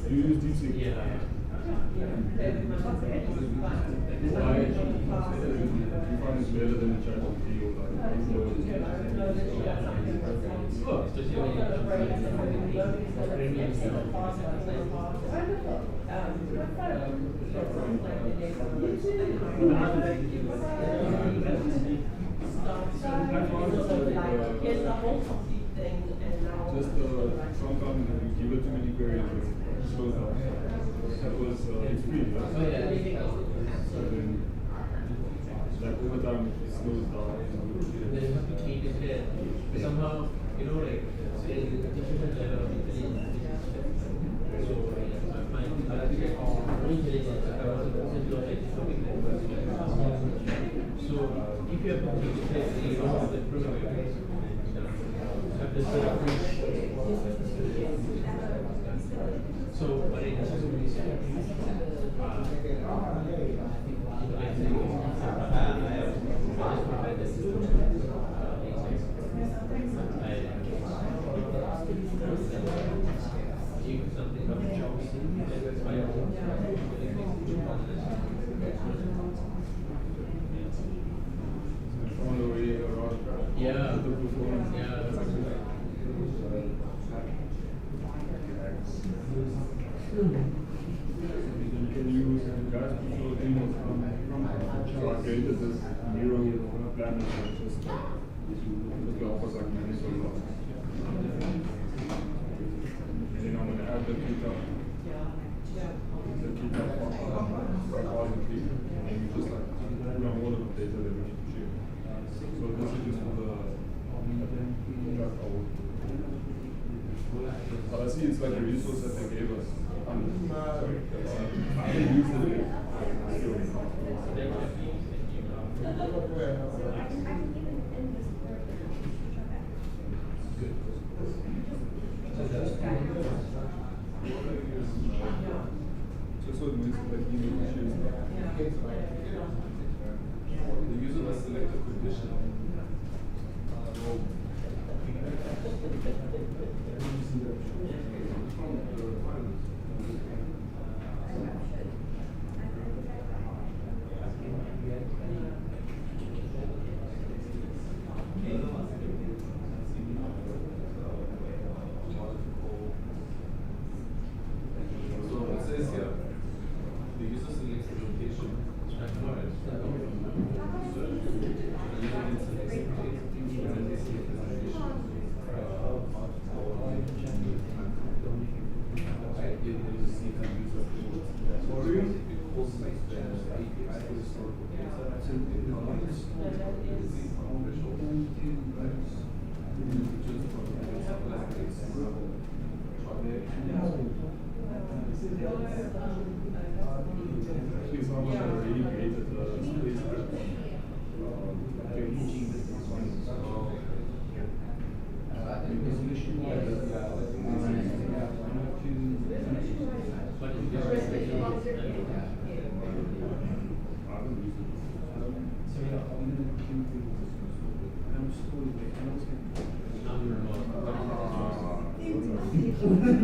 You use DC? Yeah. You find it's better than the ChatGPT or just sometimes if you give it too many queries, it slows down. That was it's free, right? So then, like over time, it slows down. Somehow, you know, like there's a different level of intelligence. So I find intelligence so if you have to take you know the program. So, but it is On the way around, yeah, the performance. Yeah. Can you guys control anyone from I created this Miro plan just to help us like manage a lot. And then I'm going to add the GitHub repository, and we just like put on all of the data that we need to share. So this is just for the track our. But I see it's like a resource that they gave us. Sorry, I didn't use it. Just so it means that you need to choose. The user must select a condition.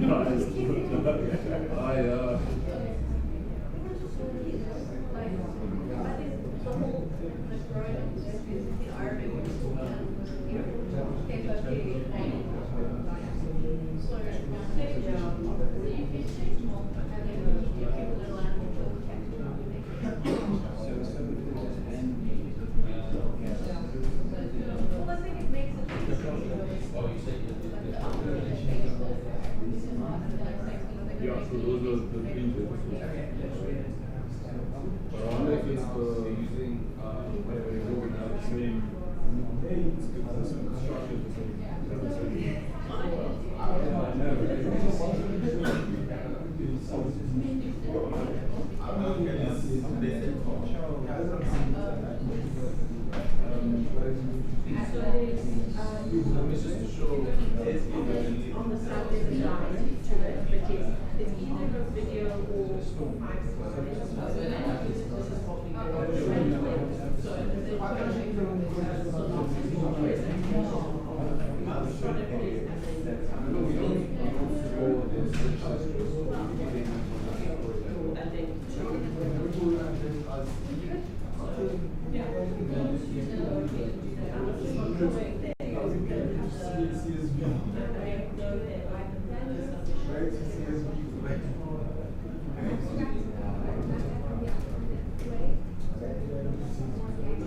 Yeah, so those are the three benefits. But I wonder if it's using saying it's good for some construction on the side there's a guide to it, but it's either a video or 5 slides. This is what we do. So the coaching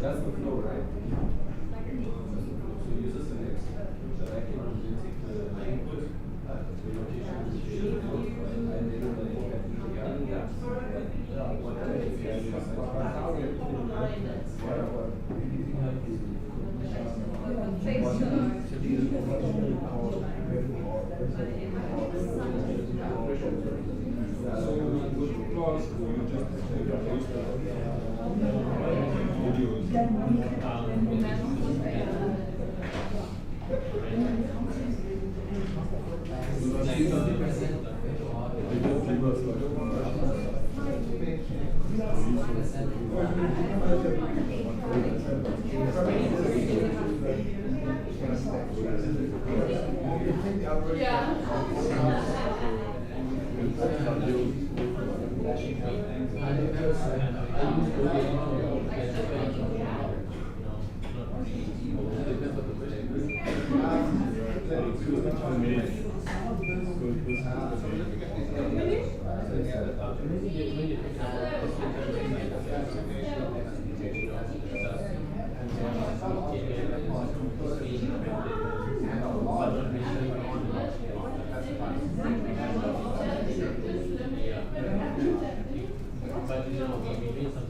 That's the flow, right? So use this next. I can take the input, the location of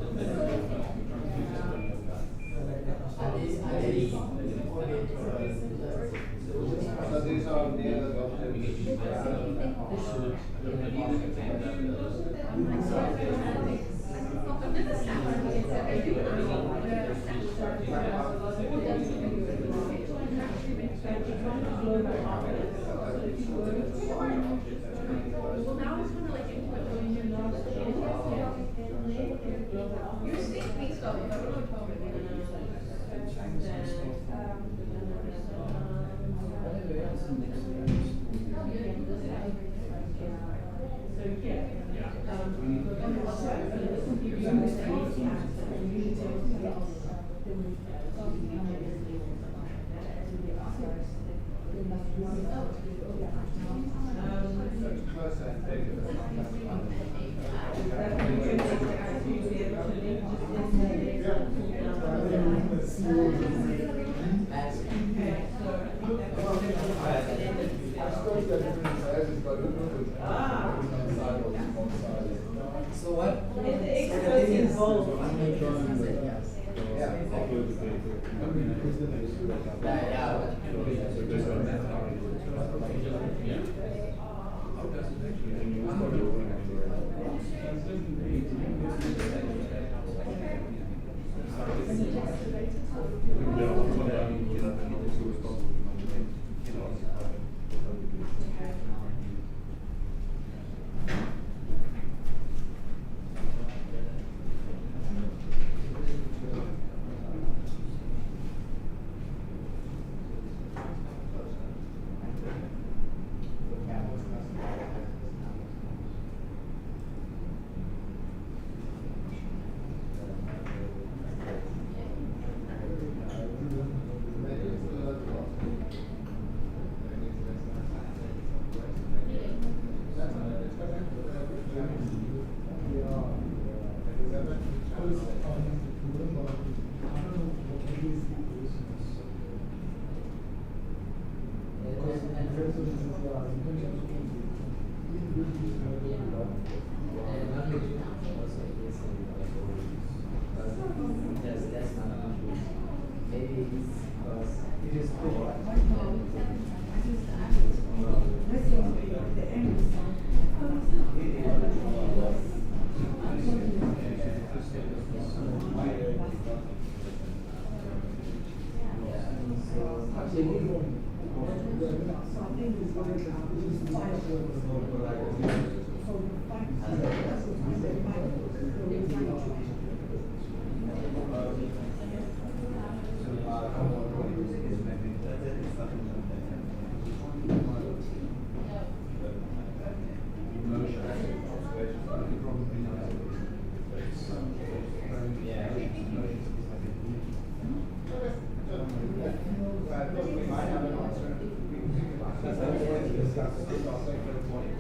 the and then So what? If the expert is involved.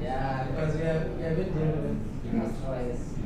Yeah, because we have been dealing with customers.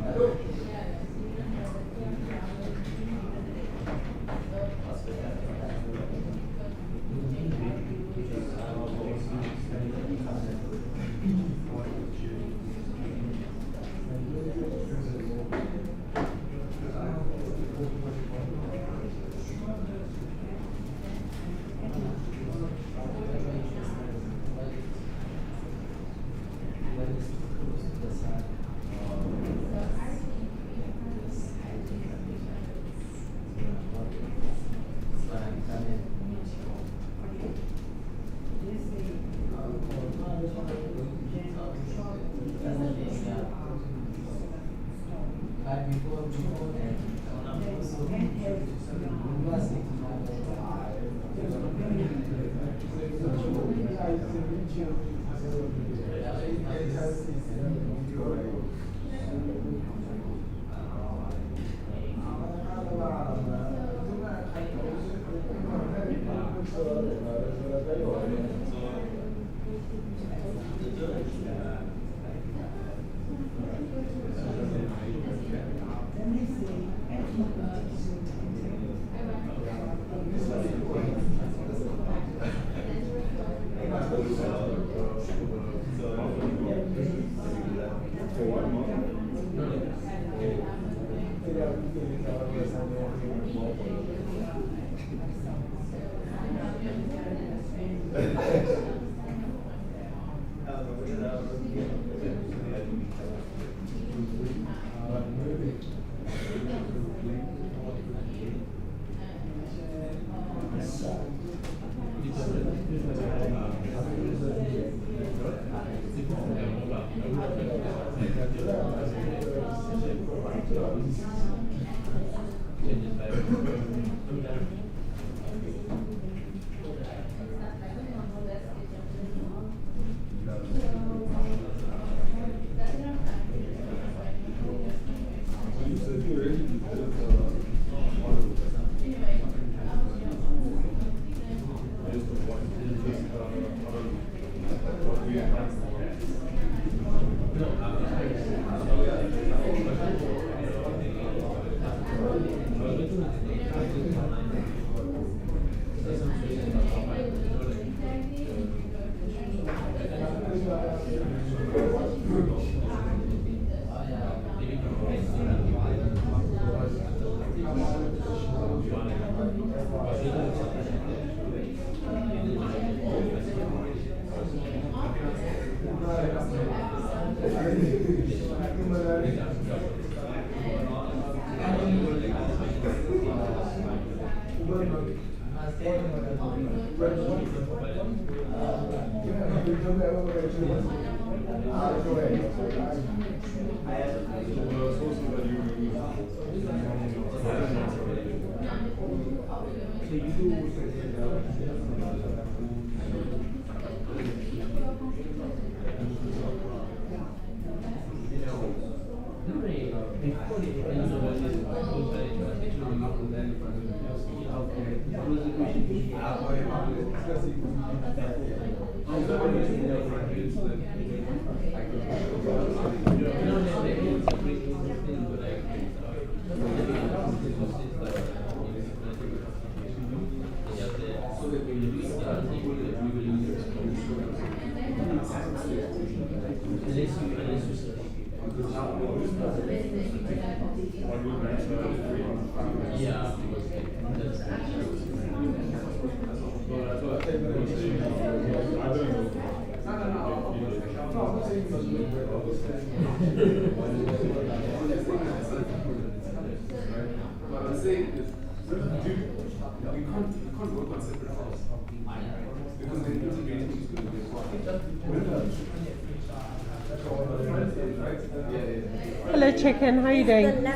Hello, chicken. How are you doing?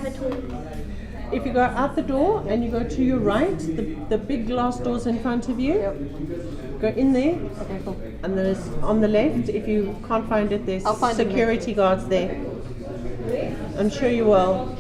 If you go out the door and you go to your right, the big glass doors in front of you, go in there. Okay, cool. And there's on the left, if you can't find it, there's security guards there. I'm sure you will.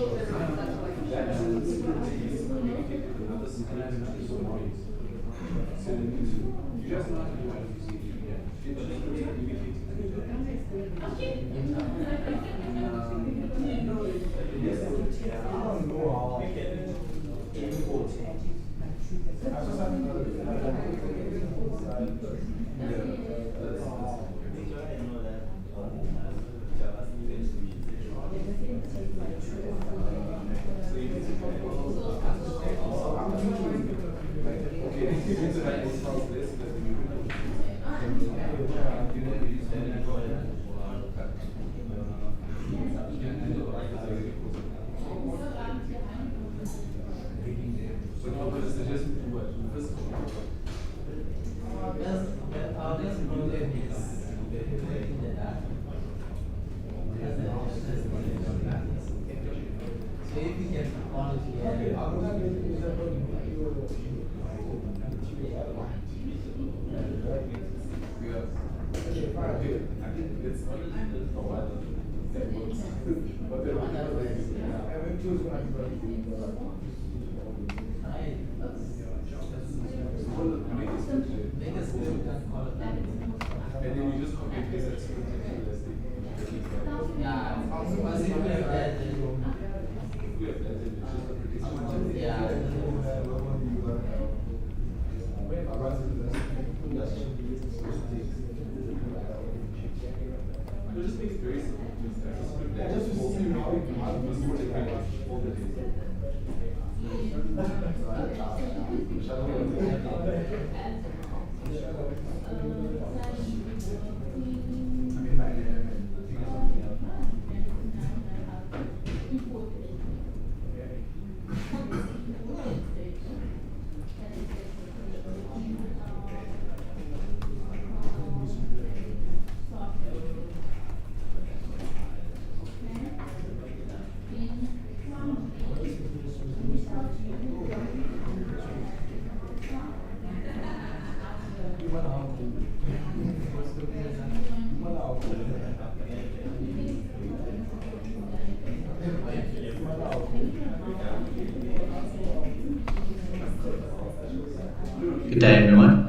Good day, everyone.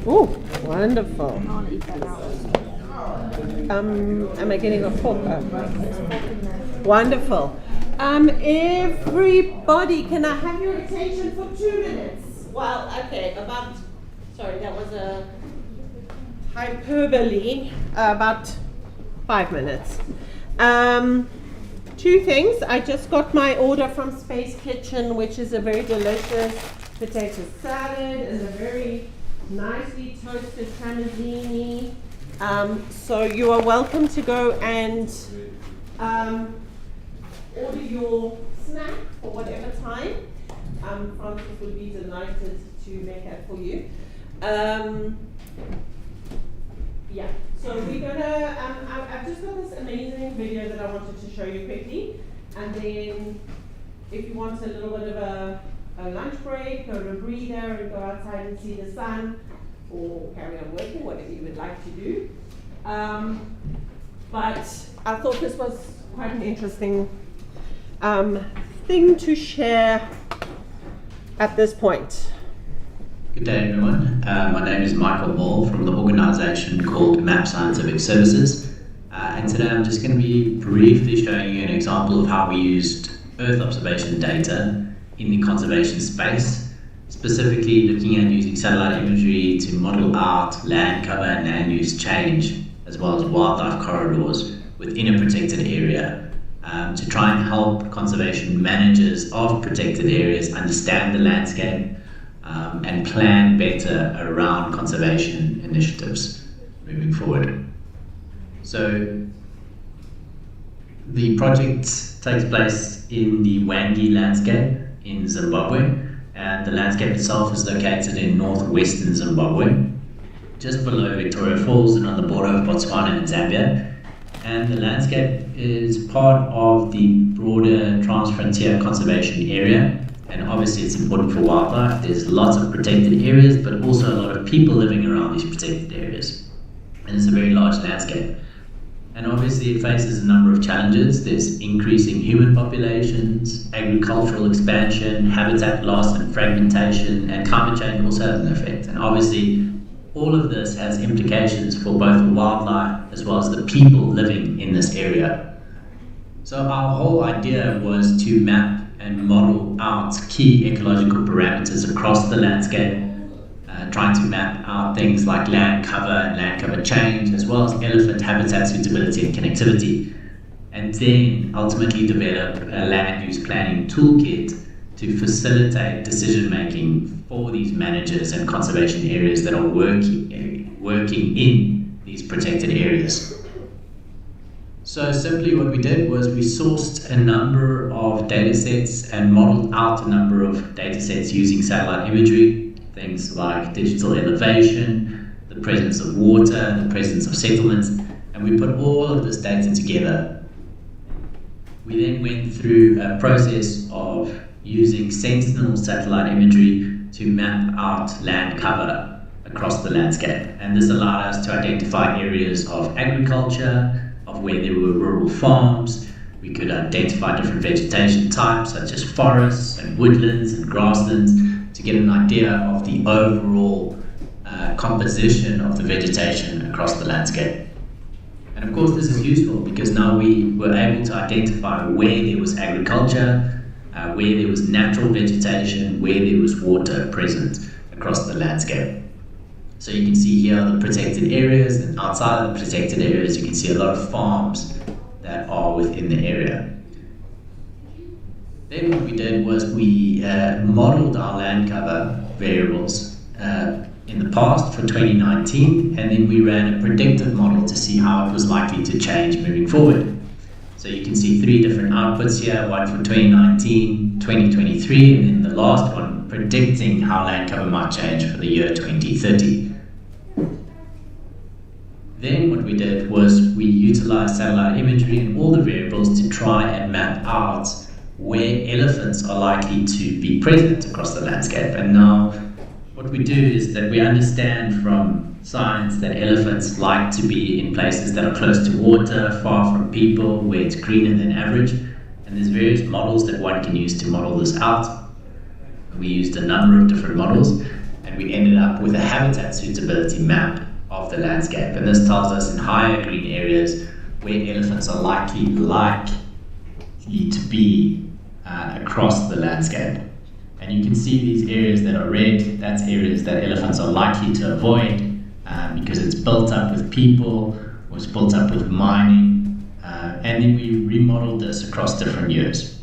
Oh, wonderful. Am I getting a fork? Wonderful. Everybody, can I have your attention for 2 minutes? Well, okay, sorry, that was a hyperbole, about 5 minutes. 2 things. I just got my order from Space Kitchen, which is a very delicious potato salad and a very nicely toasted tramezzini. So you are welcome to go and order your snack for whatever time. Francis would be delighted to make that for you. Yeah, so we're gonna, I've just got this amazing video that I wanted to show you quickly. And then if you want a little bit of a lunch break or a breather and go outside and see the sun, or carry on working, whatever you would like to do. But I thought this was quite an interesting thing to share at this point? Good day, everyone. My name is Michael Moore from the organisation called MAP Scientific Services. And today I'm just going to be briefly showing you an example of how we used Earth observation data in the conservation space, specifically looking at using satellite imagery to model out land cover and land use change, as well as wildlife corridors within a protected area, to try and help conservation managers of protected areas understand the landscape and plan better around conservation initiatives moving forward. So the project takes place in the Wangi landscape in Zimbabwe, and the landscape itself is located in northwestern Zimbabwe, just below Victoria Falls and on the border of Botswana and Zambia. And the landscape is part of the broader Transfrontier Conservation Area, and obviously it's important for wildlife. There's lots of protected areas, but also a lot of people living around these protected areas. And it's a very large landscape. And obviously it faces a number of challenges. There's increasing human populations, agricultural expansion, habitat loss and fragmentation, and climate change also has an effect. And obviously all of this has implications for both the wildlife as well as the people living in this area. So our whole idea was to map and model out key ecological parameters across the landscape, trying to map out things like land cover and land cover change, as well as elephant habitat suitability and connectivity, and then ultimately develop a land use planning toolkit to facilitate decision making for these managers and conservation areas that are working in these protected areas. So simply what we did was we sourced a number of data sets and modeled out a number of data sets using satellite imagery, things like digital elevation, the presence of water, the presence of settlements, and we put all of this data together. We then went through a process of using sentinel satellite imagery to map out land cover across the landscape, and this allowed us to identify areas of agriculture, of where there were rural farms. We could identify different vegetation types such as forests and woodlands and grasslands to get an idea of the overall composition of the vegetation across the landscape. And of course this is useful because now we were able to identify where there was agriculture, where there was natural vegetation, where there was water present across the landscape. So you can see here the protected areas, and outside of the protected areas you can see a lot of farms that are within the area. Then what we did was we modeled our land cover variables in the past for 2019, and then we ran a predictive model to see how it was likely to change moving forward. So you can see 3 different outputs here, one for 2019, 2023, and then the last one predicting how land cover might change for the year 2030. Then what we did was we utilized satellite imagery and all the variables to try and map out where elephants are likely to be present across the landscape. And now what we do is that we understand from science that elephants like to be in places that are close to water, far from people, where it's greener than average. And there's various models that one can use to model this out. We used a number of different models, and we ended up with a habitat suitability map of the landscape. And this tells us in higher green areas where elephants are likely to be across the landscape. And you can see these areas that are red, that's areas that elephants are likely to avoid because it's built up with people or it's built up with mining. And then we remodeled this across different years.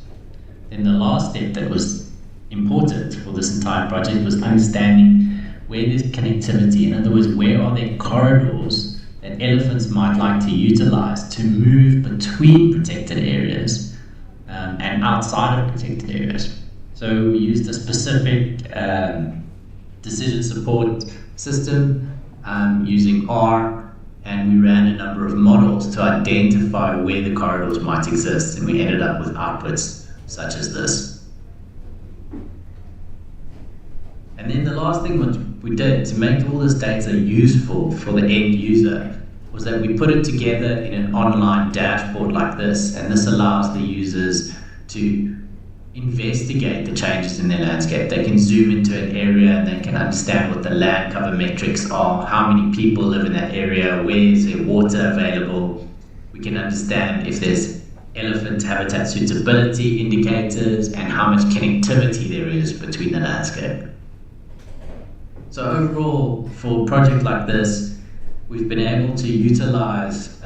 Then the last step that was important for this entire project was understanding where there's connectivity. In other words, where are there corridors that elephants might like to utilize to move between protected areas and outside of protected areas. So we used a specific decision support system using R, and we ran a number of models to identify where the corridors might exist, and we ended up with outputs such as this. And then the last thing what we did to make all this data useful for the end user was that we put it together in an online dashboard like this, and this allows the users to investigate the changes in their landscape. They can zoom into an area and they can understand what the land cover metrics are, how many people live in that area, where is there water available. We can understand if there's elephant habitat suitability indicators and how much connectivity there is between the landscape. So overall, for a project like this, we've been able to utilize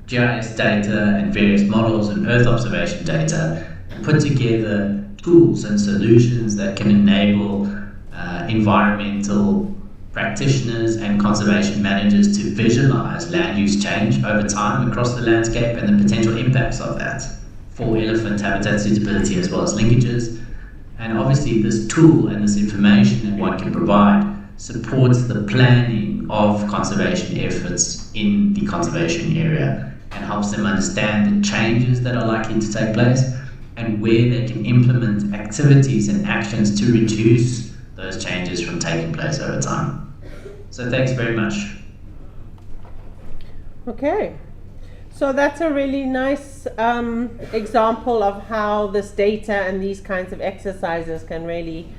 GIS data and various models and Earth observation data and put together tools and solutions that can enable environmental practitioners and conservation managers to visualize land use change over time across the landscape and the potential impacts of that for elephant habitat suitability as well as linkages. And obviously this tool and this information that one can provide supports the planning of conservation efforts in the conservation area and helps them understand the changes that are likely to take place and where they can implement activities and actions to reduce those changes from taking place over time. So thanks very much. Okay. So that's a really nice example of how this data and these kinds of exercises can really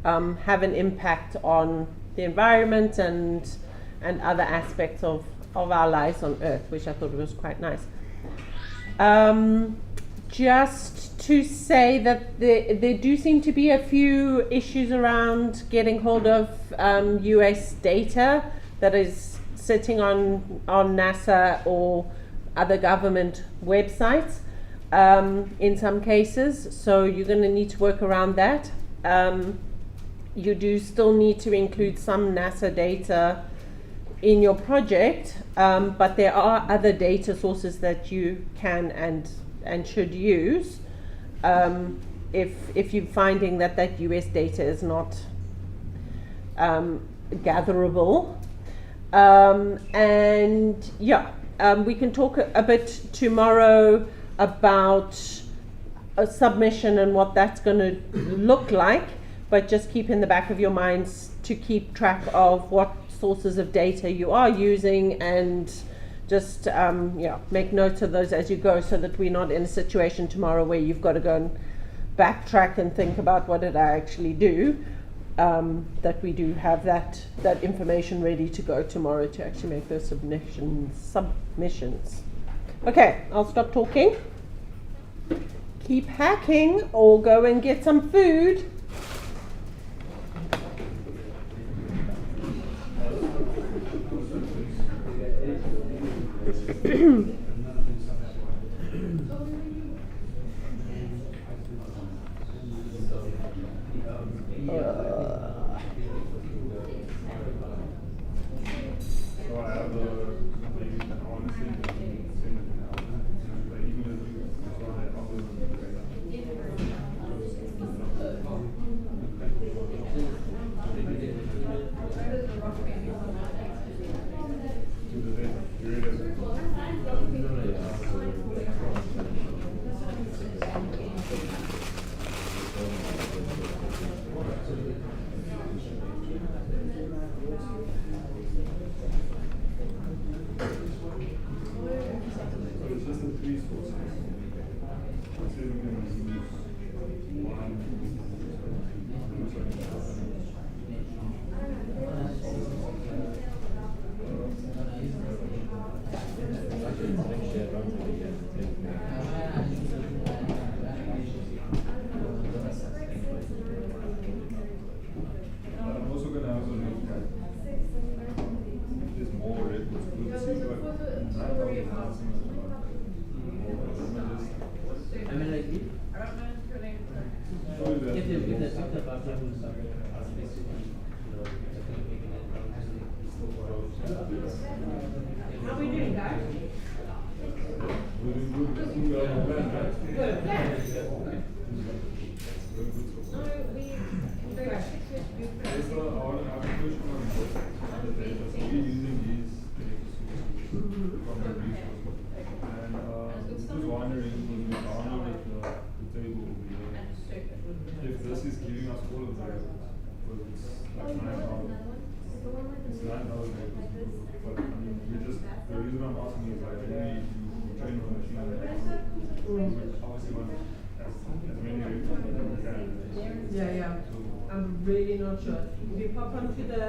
have an impact on the environment and other aspects of our lives on Earth, which I thought was quite nice. Just to say that there do seem to be a few issues around getting hold of US data that is sitting on NASA or other government websites in some cases, so you're going to need to work around that. You do still need to include some NASA data in your project, but there are other data sources that you can and should use if you're finding that US data is not gatherable. And yeah, we can talk a bit tomorrow about a submission and what that's going to look like, but just keep in the back of your minds to keep track of what sources of data you are using, and just make notes of those as you go, so that we're not in a situation tomorrow where you've got to go and backtrack and think about what did I actually do. That we do have that information ready to go tomorrow to actually make those submissions. Okay, I'll stop talking. Keep hacking or go and get some food. How are we doing, guys? If this is giving us all of that, but it's like 9,000. It's 9,000 acres. But I mean, the reason I'm asking is like, maybe you train on a machine, obviously one Yeah. I'm really not sure. If you pop onto the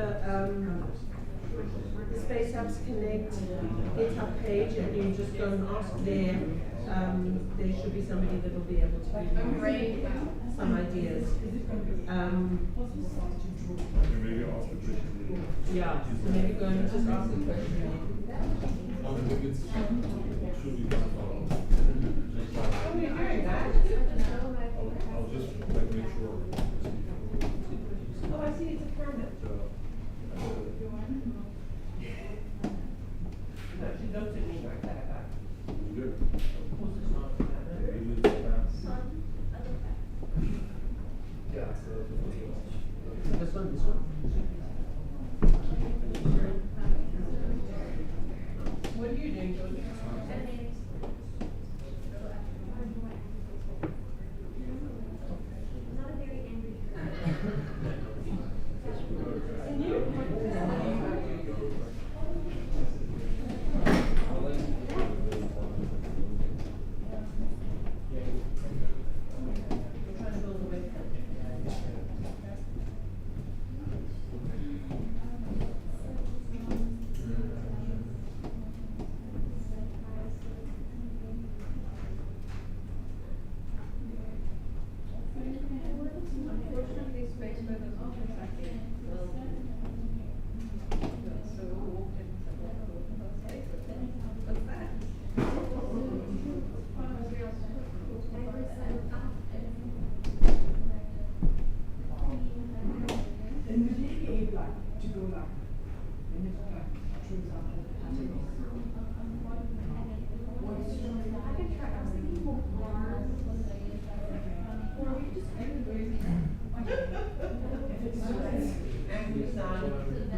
Space Apps Connect GitHub page and you just go and ask there, there should be somebody that will be able to give you some ideas. Maybe ask the question. Yeah, so maybe go and just ask the question. I think it should be done. Oh, you're doing that? I'll just make sure. Oh, I see, it's a permit. No, she looked at me like that. Good. Of course it's not a permit. Yeah. This one? What are you doing, George?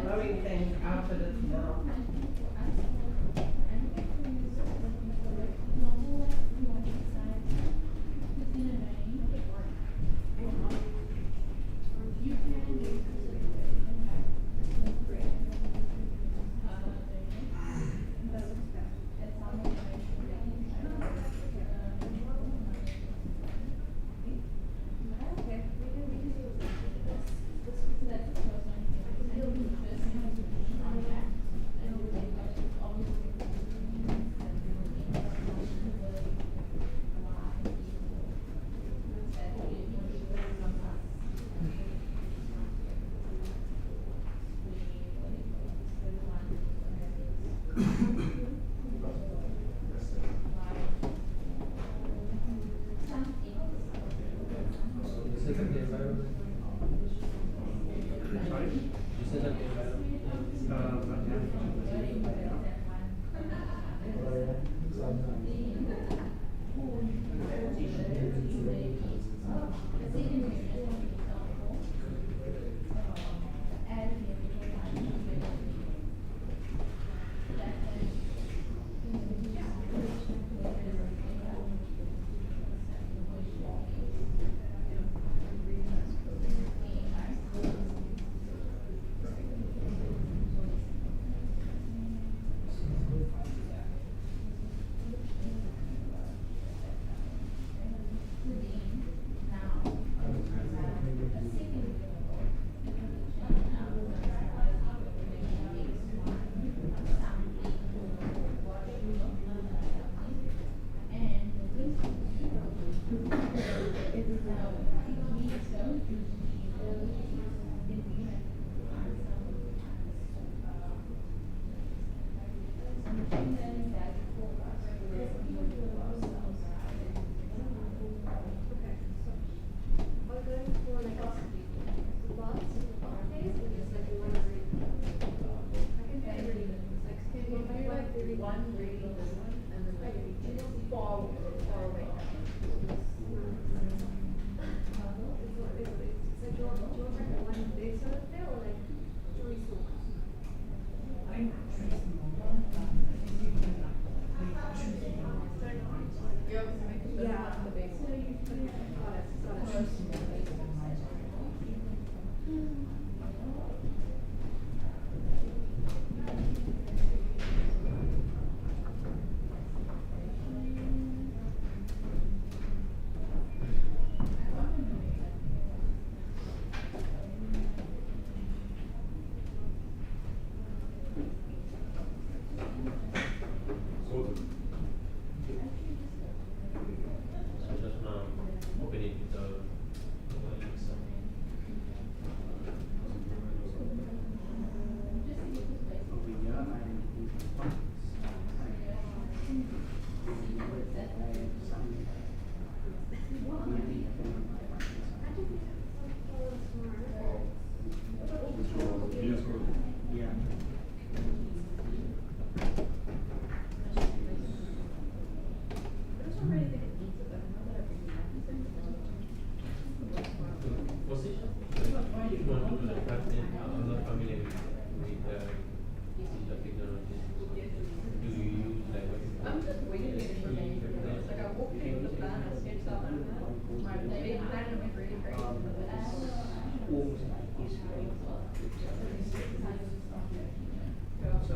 Blowing things out of its mouth.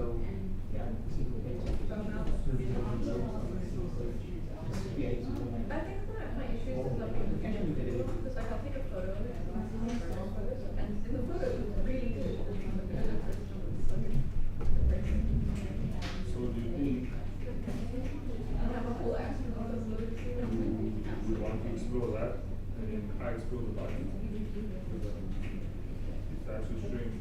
So yeah, see if we can check it out. Create something like I think one of my issues is like because like I'll take a photo of it and in the photo it was really good. So do you think I have a whole aspect of we want to explore that and I explore the body? If that's a string.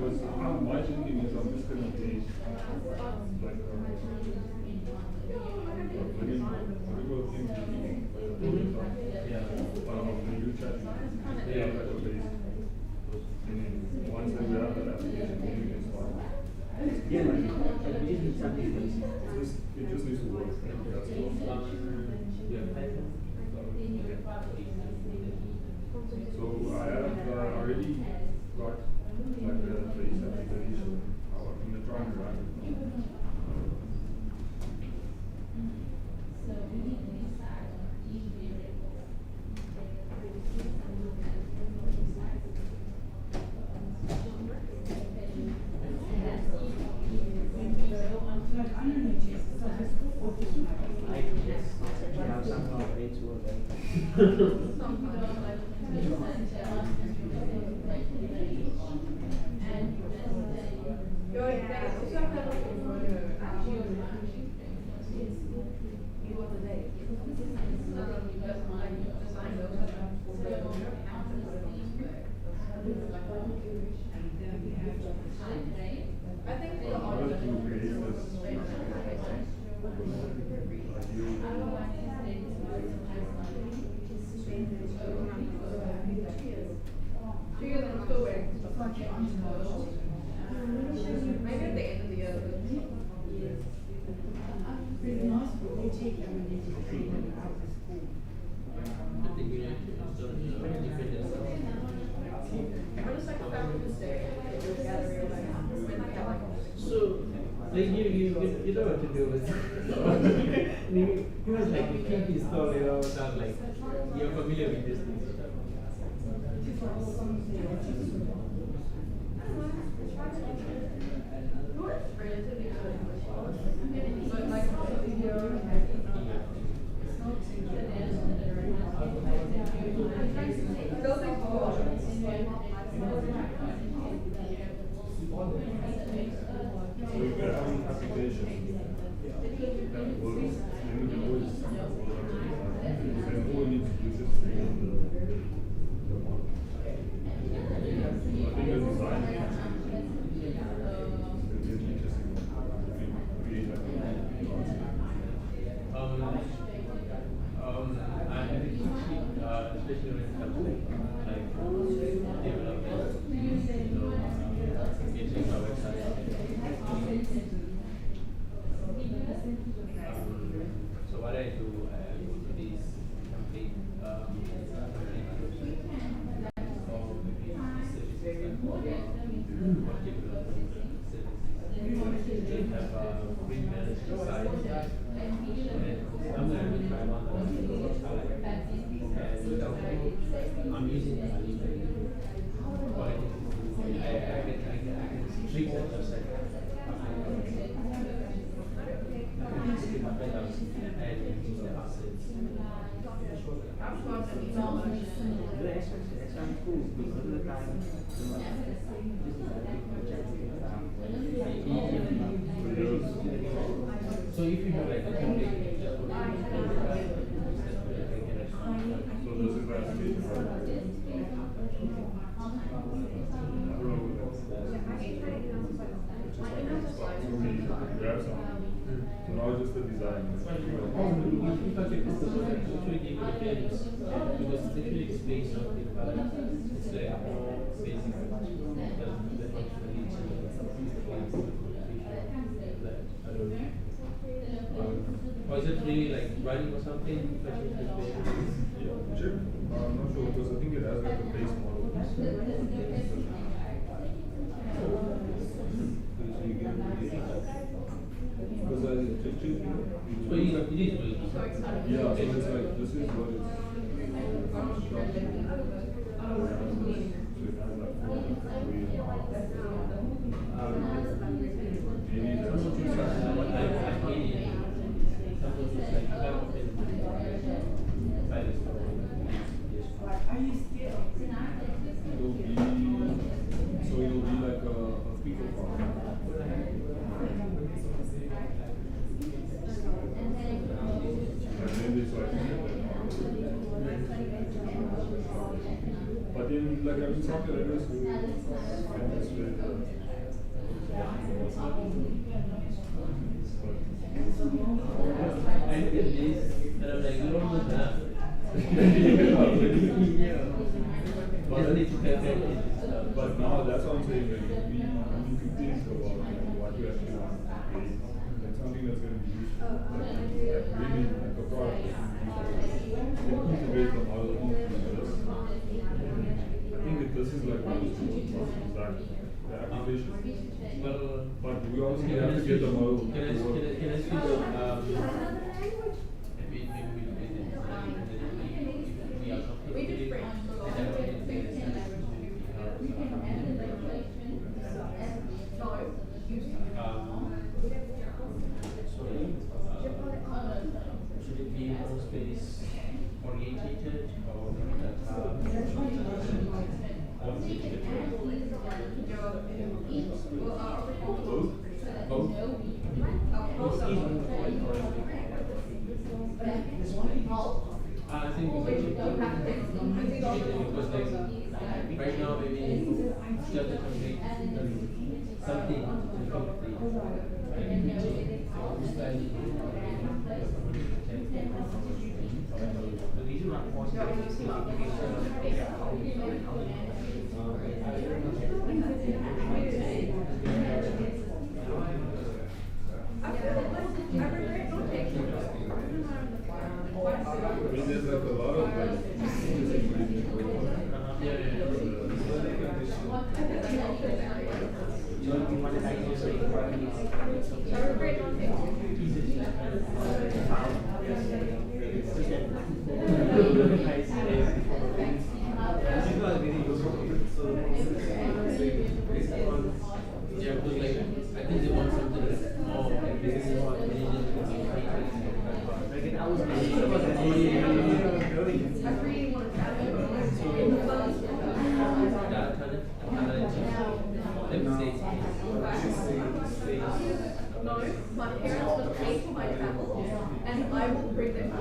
Because my thinking is I'm just gonna be like regular thing of the new chat database. And once we have that application, then we can start. yeah, we just need something It just needs to work. That's all. So I have already got like the base application. I'm gonna try and run it. I think In order to create this maybe at the end of the year. What is like a family day? So, like you know what to do with he was like a kinky story about that, like you're familiar with this thing. But like So if you have an application that works, then we can always then all we need to do is just create the model. I think the design is interesting. Create that I'm especially when it comes to like development, getting our website. So what I do, I go to these complete I'm using the I can treat that website. So if you have like a template, just put so this is the application, right? Grab some. So now just the design. if I could put the book, actually give you the pages, because it literally explains something about it. It's like more basic, the functionality. Or is it really like running or something? Yeah, chip. I'm not sure because I think it has like a base model. Because I checked it. So it is really. Yeah, so it's like this is what it's. So it'll be like a pico farm. And then there's like but then like I've been talking to others who famous with I look at this and I'm like, you're almost done. But now that's what I'm saying, like we need to think about what you actually want to create. Like something that's going to be useful. Like really like a product that you integrate the model into this. I think that this is like one of the tools that the application. But we also have to get the model to work. Can I speak should it be more space orientated or both? I think because like right now maybe just to make something to complete the reason I'm There's like a lot of like yeah, because like I think they want something more No, my parents will pay for my travel and I will bring them to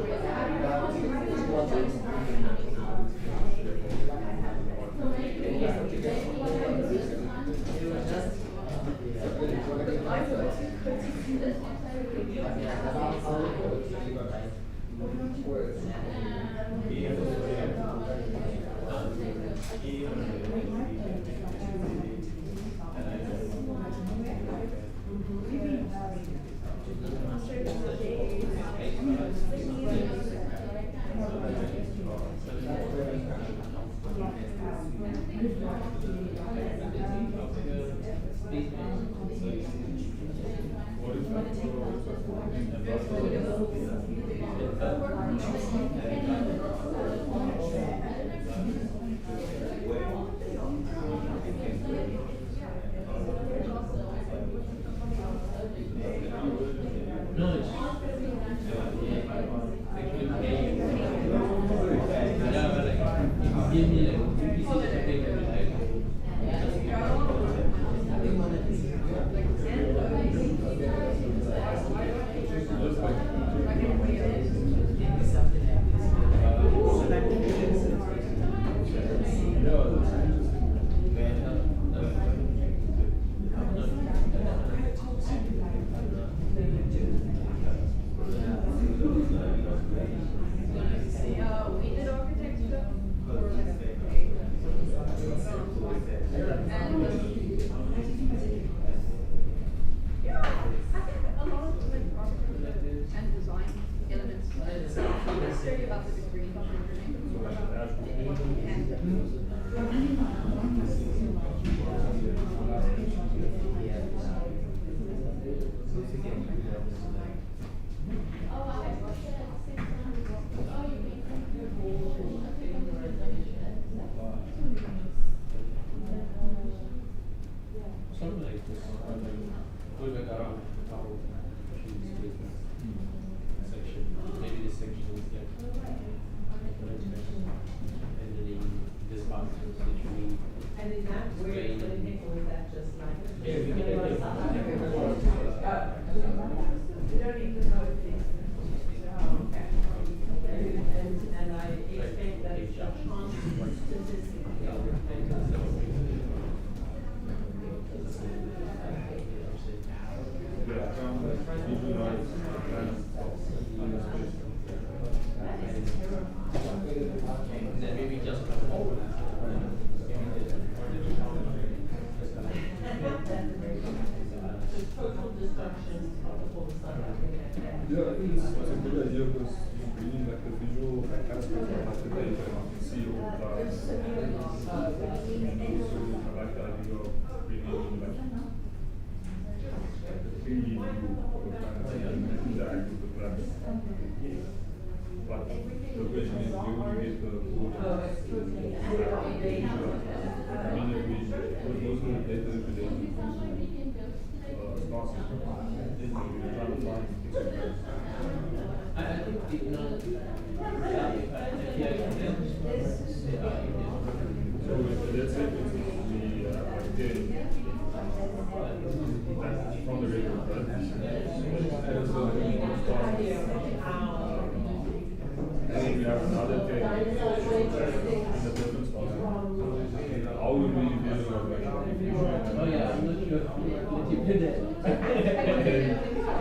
we did architecture for like a like the idea of bringing like really new plants and interact with the plants. But the question is, do you get the water? I mean, if we those are the data that they start system, then we're trying to find experiments. I think so let's say it's the bacteria from the river, right? And then we have another tank in a different spot. How would we deal with that? Oh yeah, I'm not sure if you did it.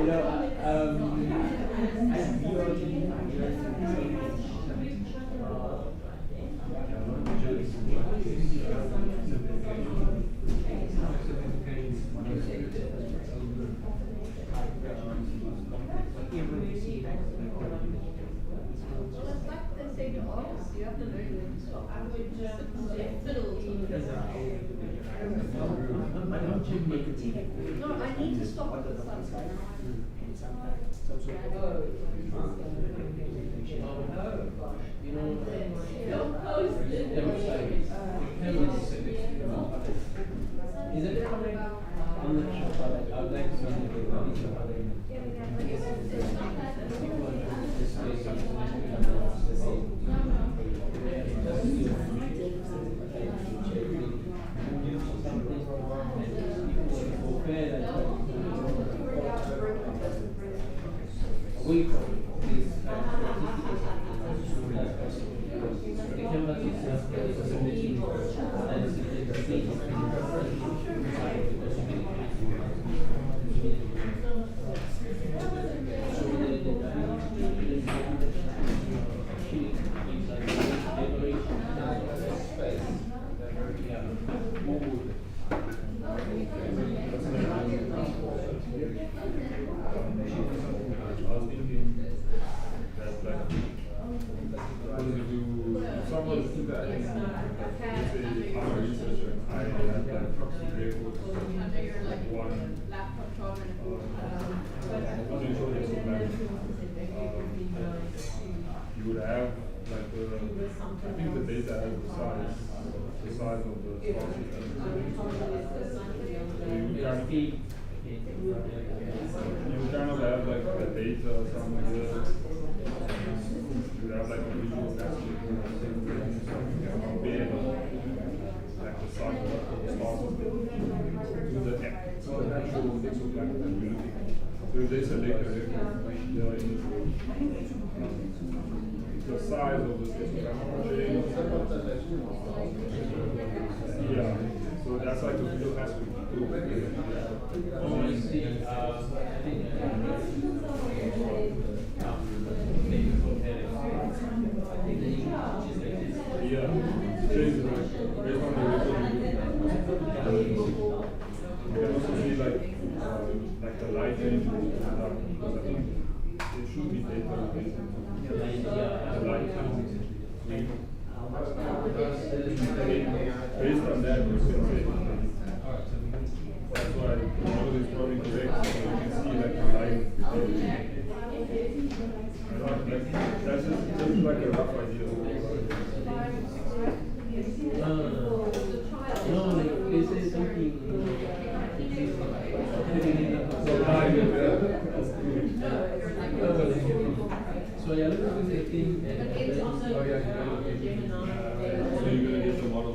You know, Well, it's like they say to artists, you have to learn when to stop. Fiddle No, I need to stop at the sunset. you know, is it correct? I'm not sure, but I'd like to away from this the canvas itself is a symmetry and you would have like I think the data has the size of the star system. So you kind of have like the data somewhere there. You would have like a visual classification, so you can compare like the size of the star system to the actual exoplanet that we're looking at. So if they select a reference, they are in this room. The size of the exoplanet. Yeah, so that's like a visual aspect. Yeah, changes based on the resolution. You can also see like the light range because I think it should be data based on the light range. Based on that, you can say that's why the model is probably correct. So you can see like the light. That's just like a rough idea. No, like they say something. So yeah, look at the thing. So you're gonna get the model.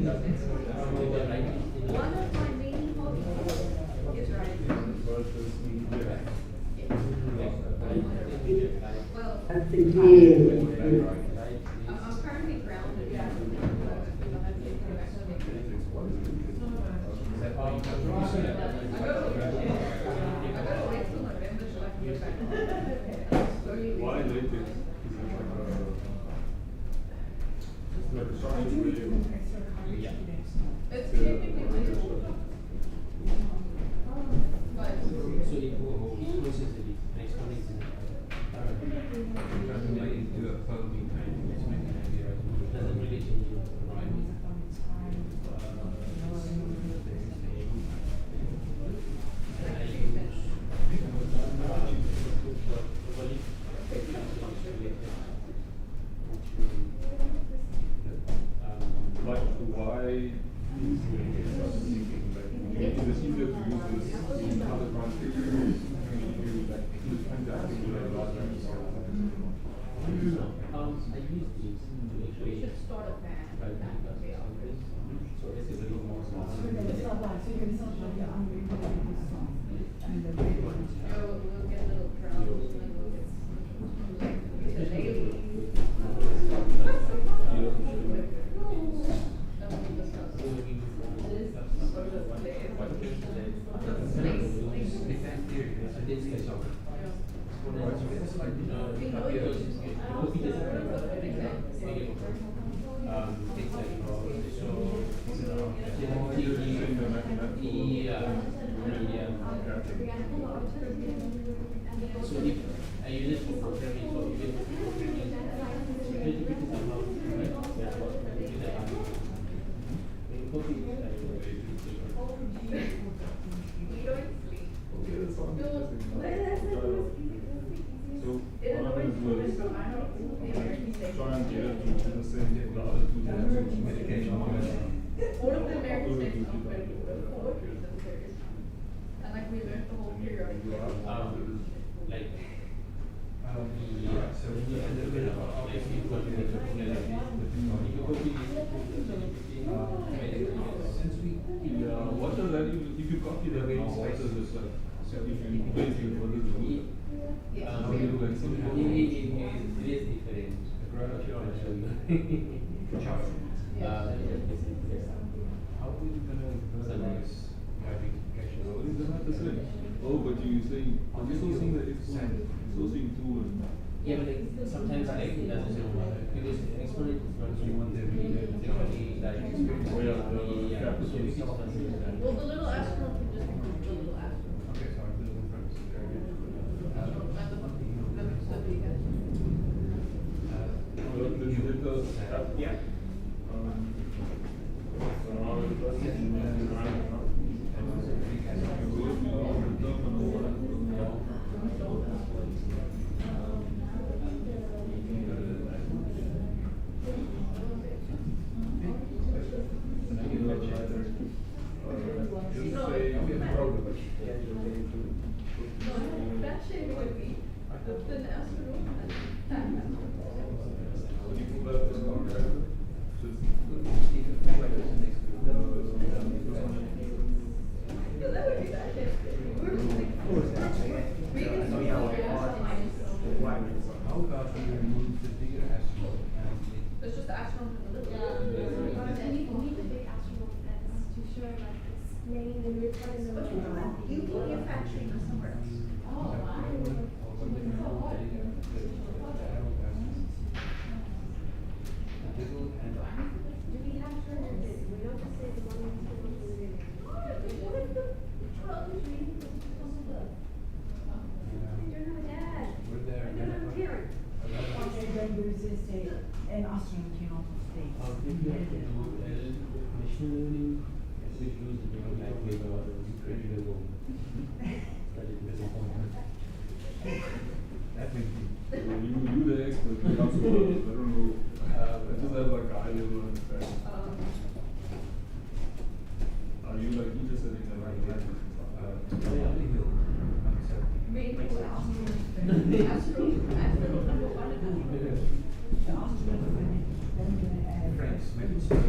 One of my main hobbies is writing. Well, I'm currently grounded. Why latex? Like a structured material. It's technically real. But So it processively exponents do a foaming kind of it doesn't really change your environment. Like why is it easier to use this in other countries? Like different I use these to actually. we should start a band. So it's a little more. We'll get little drums and then we'll get the daily. So if I use it for programming, so you get programming, somehow, right? That's what I do that. So what I'm going to do is try and get it to the same the other two medication. All of the American states are very good. And like we learned the whole periodic table. Like, so when you a little bit about like you go to the what does that if you copy the range, what does this like? So if you place it for this rule, how do you do like something? It is different. How are we gonna sometimes oh, but you saying I'm still seeing that it's still seeing two and yeah, but like sometimes like it doesn't show because exponent is not you want the like experience. Oh yeah, Well, the little astronaut can just become the little astronaut. Okay, so I'm doing first. Yeah. It's just the astronaut in the little. You can get factory somewhere else. An astronaut in United States. Machine learning, we use the like incredible. You the expert, you have to I don't know. I just have like eye level understanding. Are you like interested in the right language and stuff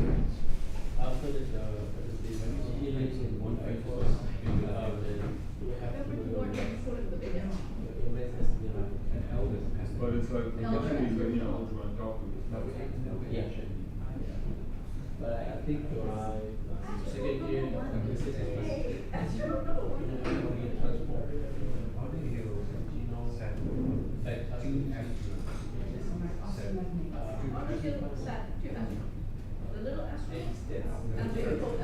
like But I think my second year of business transport. The little astronauts and the big old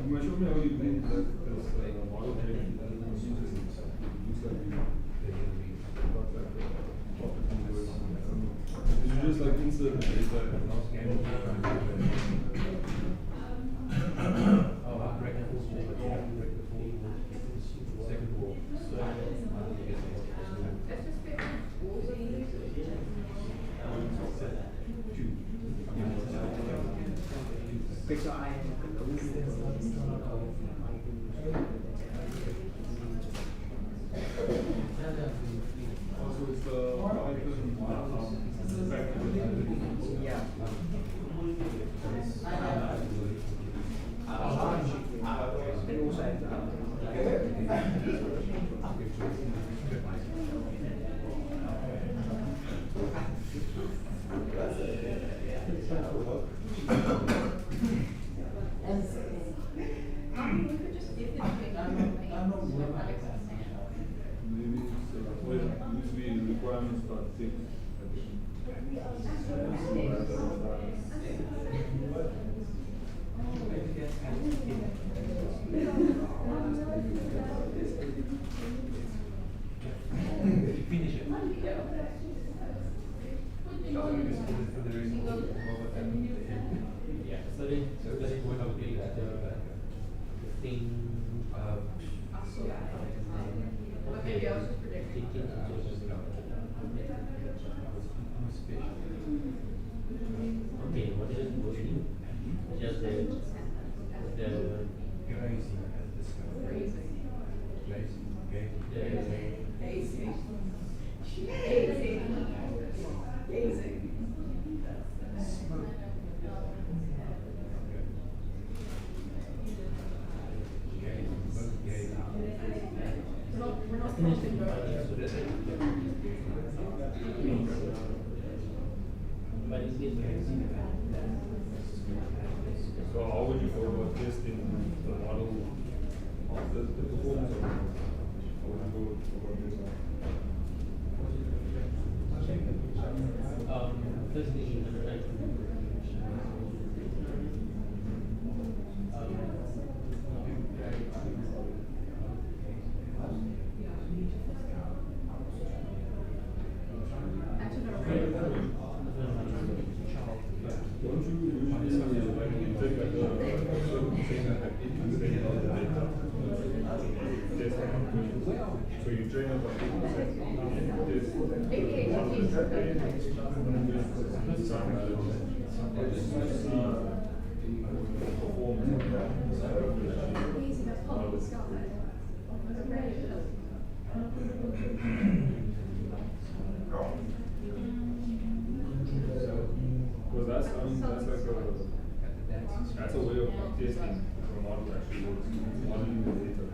You might show me how you do this model training. Did you just like insert the data and scan usually requirements start 6. Finish it. Yeah, studying one of the thing But maybe I was just predicting. Okay, what is it? Just the So how would you go about testing the model of the performance of the model? How would you go about this? First thing Don't you usually take like a certain thing that understand all the data? Test on 20%. So you train up on 50%. Test the model is that way, and then some analysis. To see the performance of the model. Because that's like that's a way of testing if a model actually works. Modeling the data.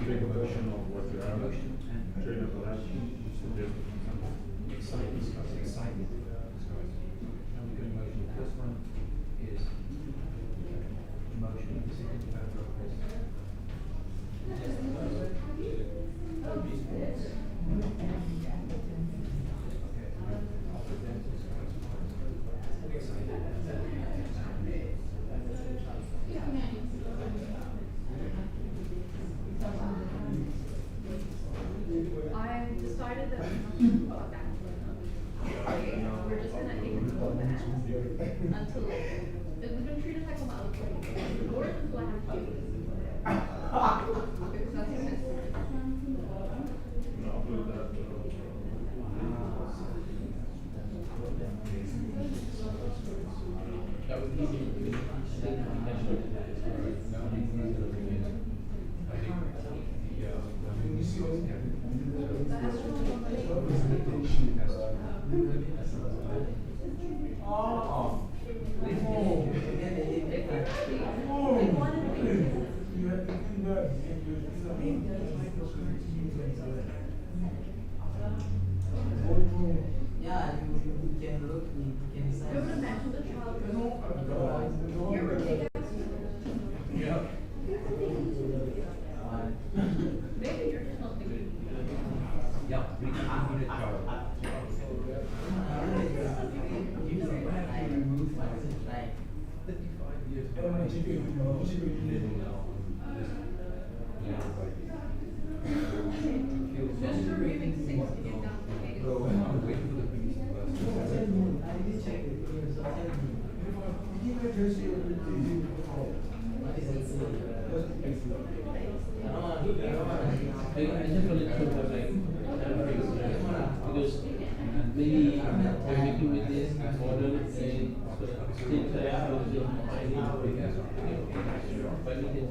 Take a version of what you have, train up on that, suggest excited. Emotion. The first one is emotion. The second I decided that I'm not that. We're just gonna ignore that until we've been treated like a mild or until I have to. Because that's it. That was easy. Yeah, you can look, you can say. You would imagine the child here we're taking Yeah. maybe you're just not thinking. Yeah, we can't get a child. Just removing 6 to get down to 8. I just wanted to have like because maybe I'm making with this order and still trying to but we can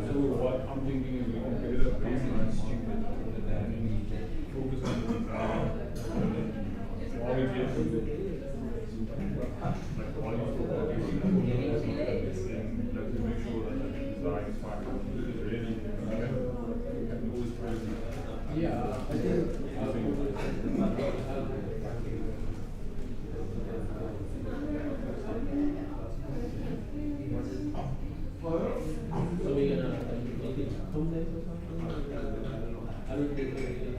So what I'm thinking is we can create a baseline stupid and then focus on the design. While we get to the like quality of what we see, and like to make sure that the design is fine. This is really we can always try to I think so we're gonna make it home days or something? I don't think we're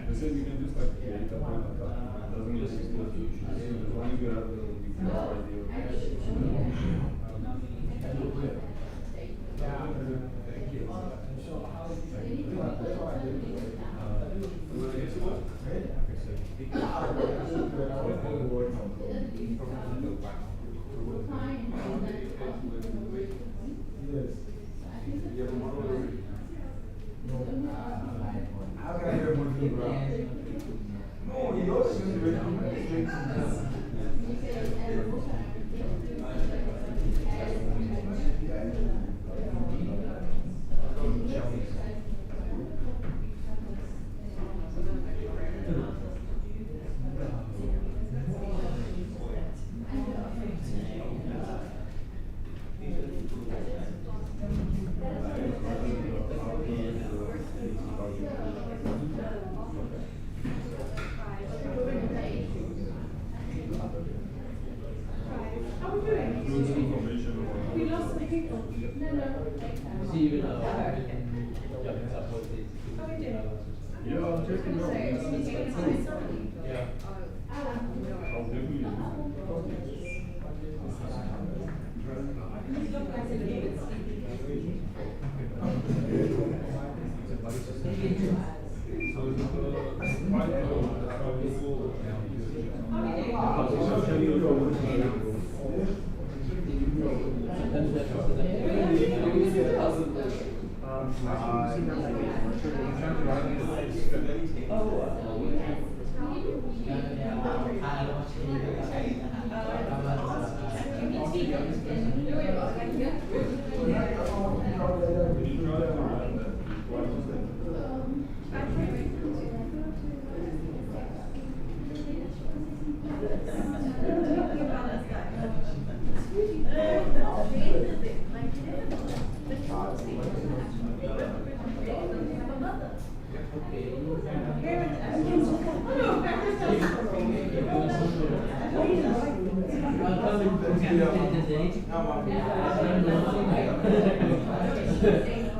they said you can just like create a point like that. It doesn't really exist. As long as you have the idea.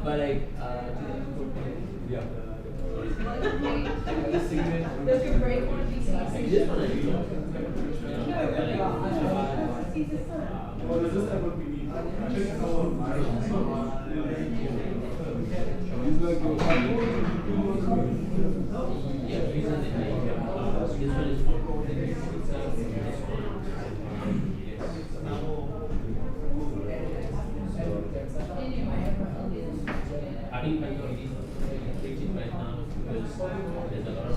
But like, yeah. There's a break one of these things. This one I do. Well, this is what we need. I think I think my colleague is right now because there's a lot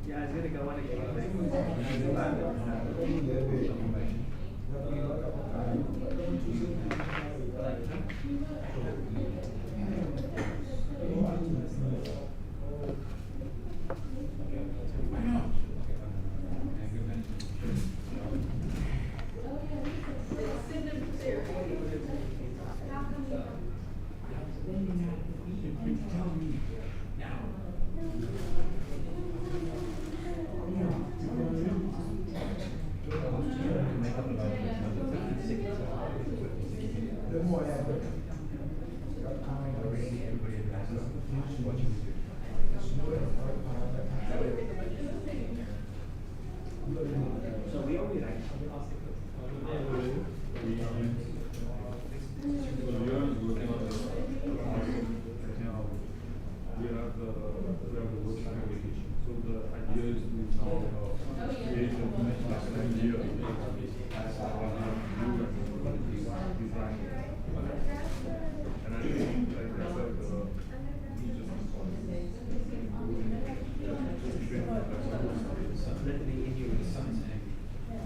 Yeah, it's gonna go on again. So we only like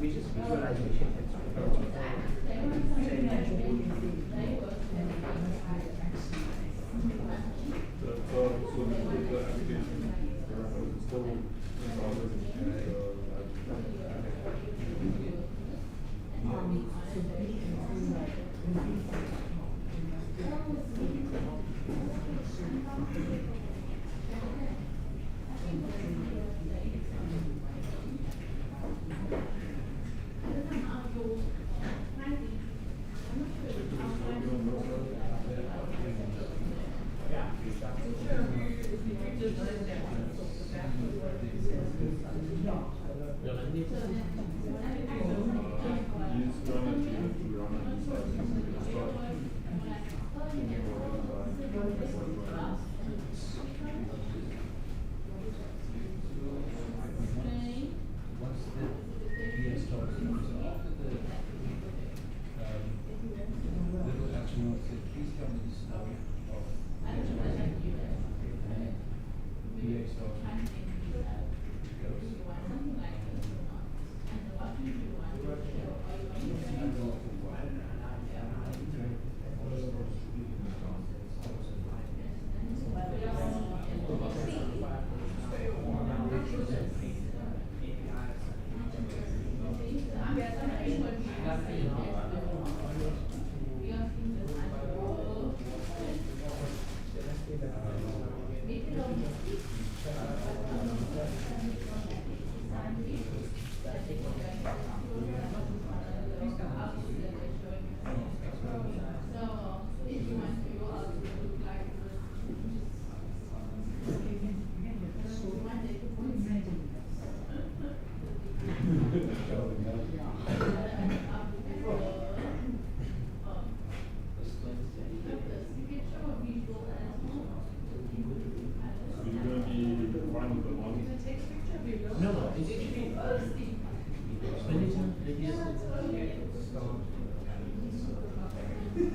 we just visualization.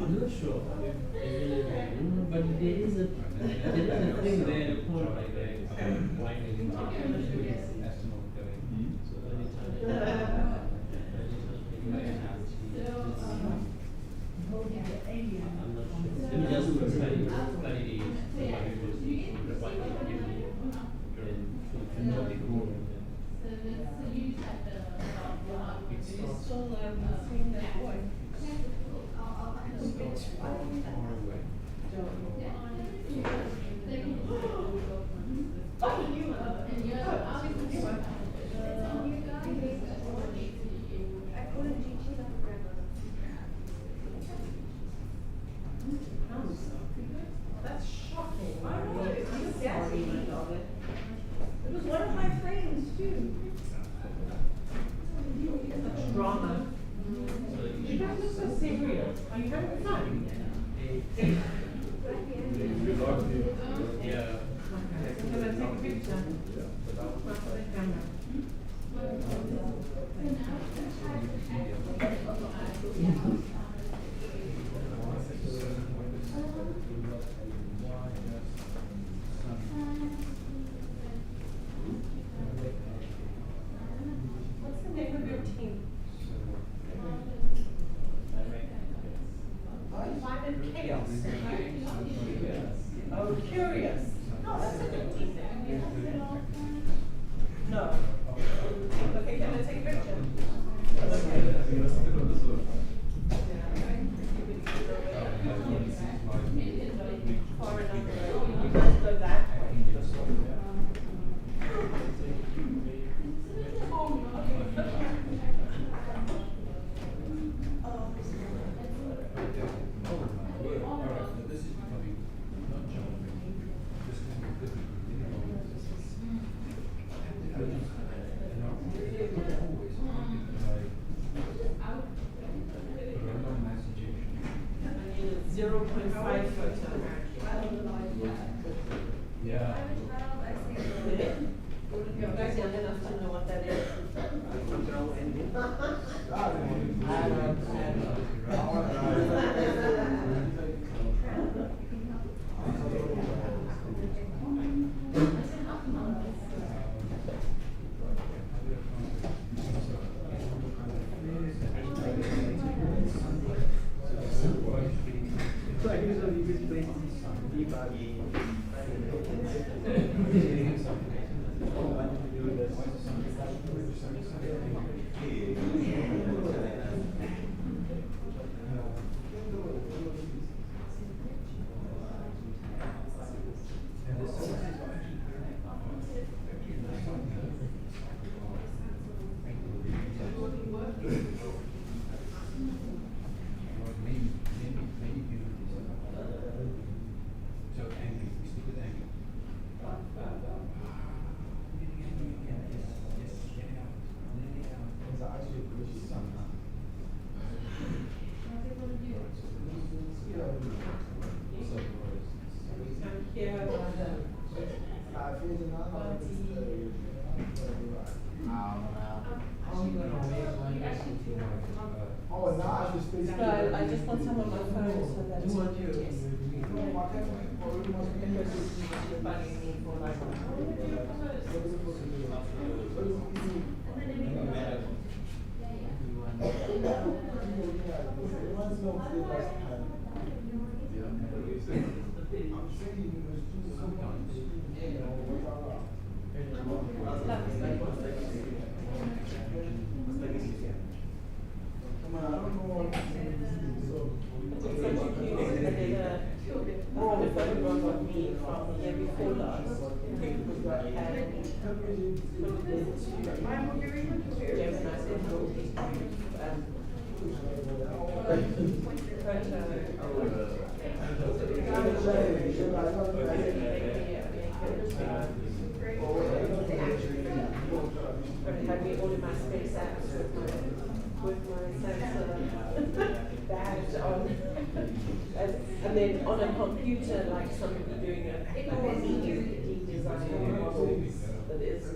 I'm not sure but there is a thing there, a point like that. Astronaut going. So anytime it I'm not sure. It just study the That's shocking. I don't know. It was one of my friends too. Such drama. You guys look so serious. Are you having fun? Yeah. I'm gonna take a picture. What's the name of your team? Climate chaos. Oh, curious. No, that's a good team name. No. Okay, can I take a picture? Far enough away. You guys go that way. Oh, now I just No, I just want some on my phone so that it's on your desk. Bugging me for like had me all in my space apps with my sensor badge on. And then on a computer, like somebody doing a media design model that is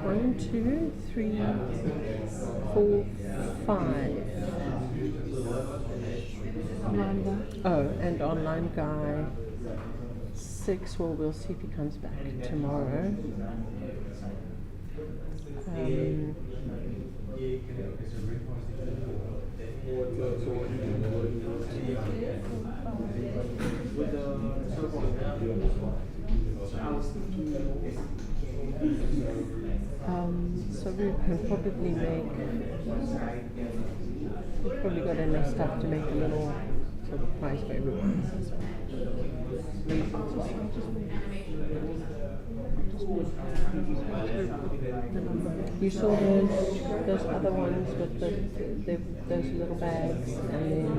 One, two, three, four, five. Oh, and online guy. 6. Well, we'll see if he comes back tomorrow. So we can probably make. We've probably got enough stuff to make a little sort of prize for everyone. You saw those other ones with those little bags, and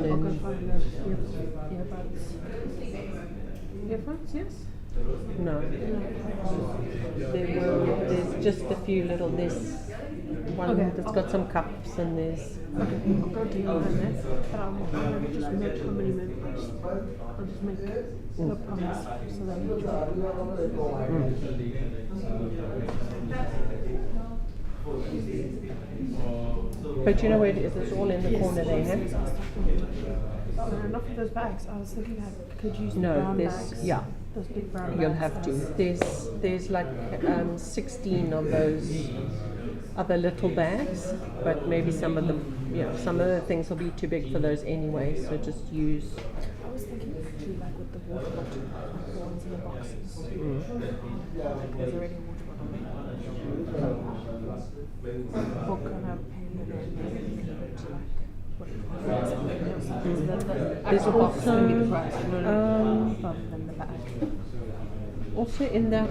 then earphones, yes? No. There's just a few little. There's one that's got some cups, and there's. Okay, I'll go to you on that, but I'll just make how many members. I'll just make a promise so that we But you know where it is? It's all in the corner there, huh? Not for those bags. I was thinking I could use the No, brown there's bags. yeah. Those big brown You'll bags. have to. There's like 16 of those other little bags, but maybe some of them, some of the things will be too big for those anyway. So just use. I was thinking too, like with the water bottle, like the ones in the boxes. Like there's already a water bottle. What kind of pen and then maybe to like. There's also also in that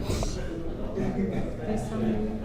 there's some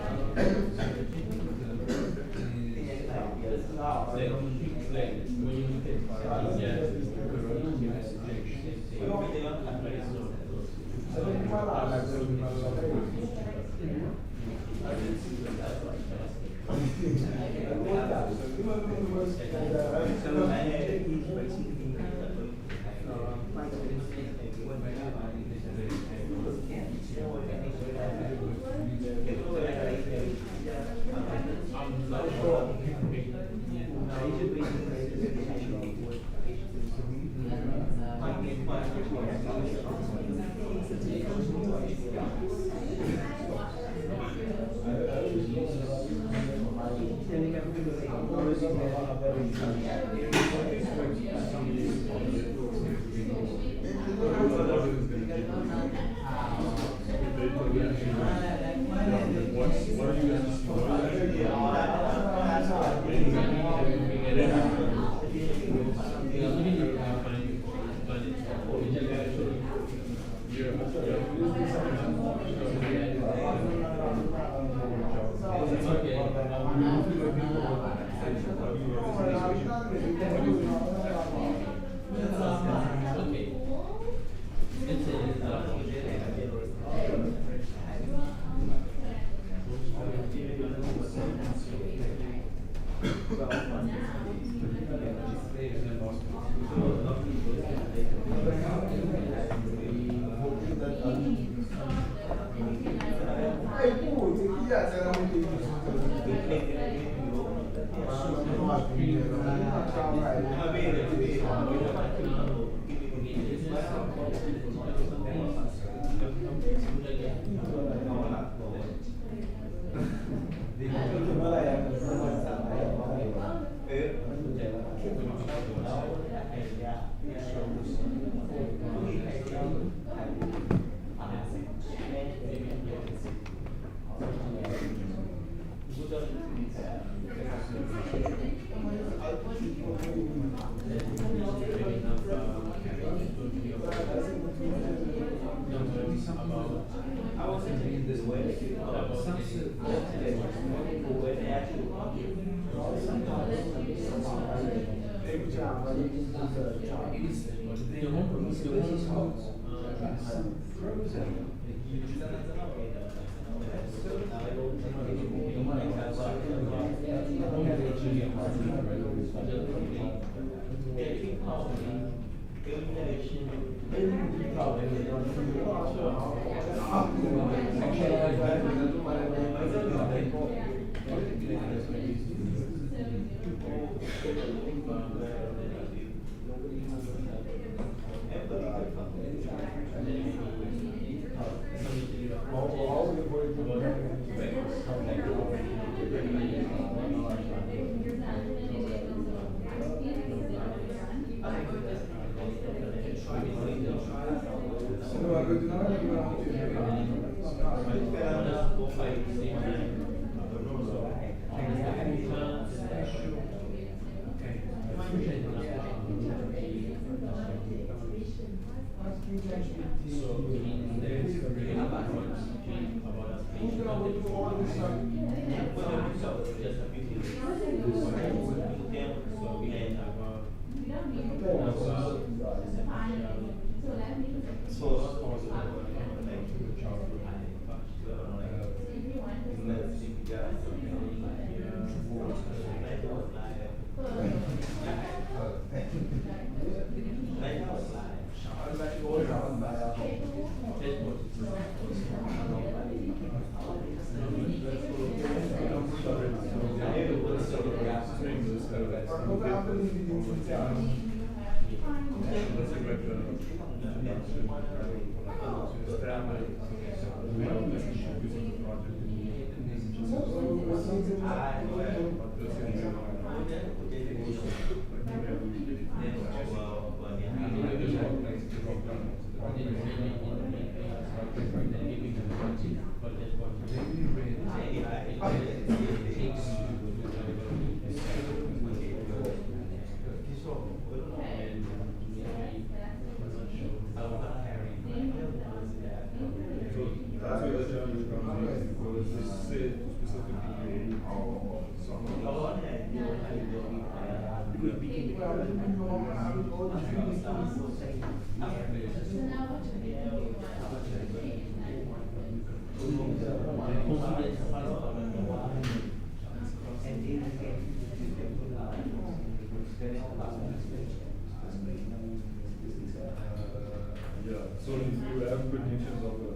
Yeah, so you have predictions of the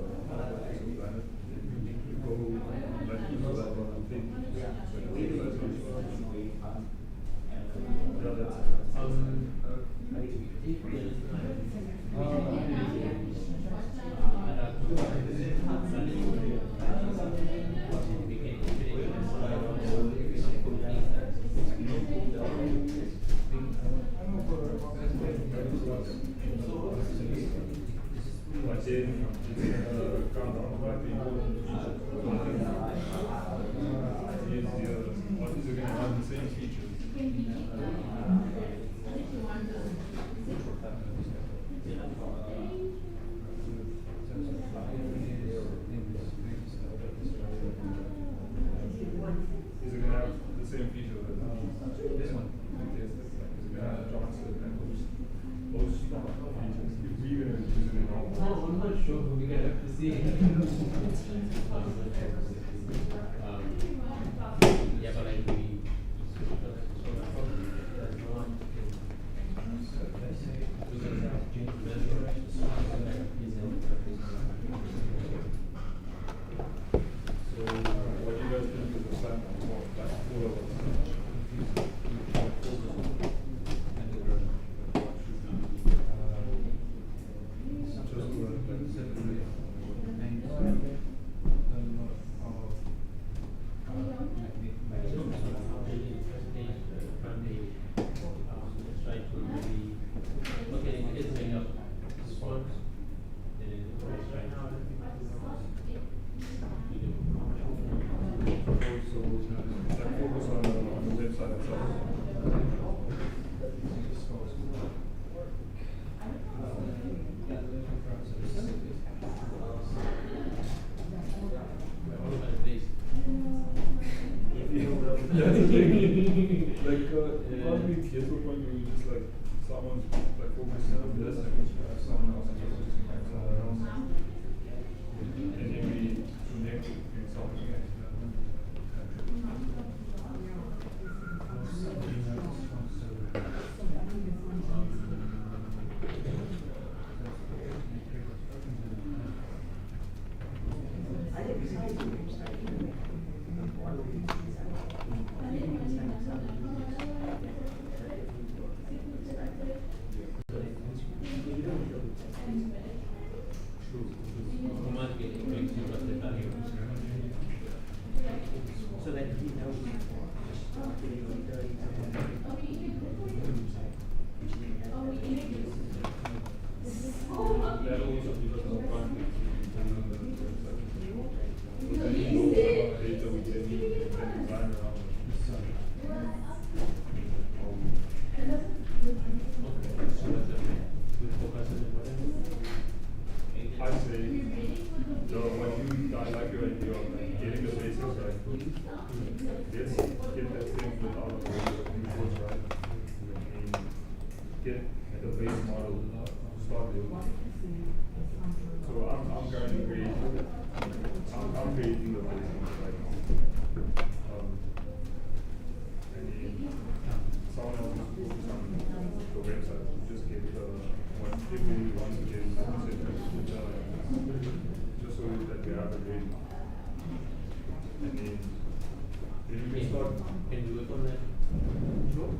exoplanet. You go like into that one thing. Yeah, but then it's countdown might be what is it going to have the same features? Is it going to have the same feature that this one? Is it going to have Johnson and those features? If we even use it in all. I'm not sure. We're going to have to see. Yeah, but like we. What do you guys think is the plan for that all of us? Focus on the website itself. Yeah, that's the thing. Like, you can't be careful when you just like someone's like focusing on this and someone else is focusing on something else. And then we connect in something else. So that he knows. That also because of content. So then you know what data we can use and design around it. I say, I like your idea of like getting the basics right. Let's get that thing without a inputs right. And get the base model start with. So I'm currently creating I'm creating the basics right now. And then someone else is focused on the website. Just get what if we want to get just so that we have a grade. And then you can start. Can you work on that? Sure.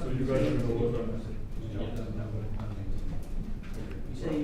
So you guys are going to work on this? You say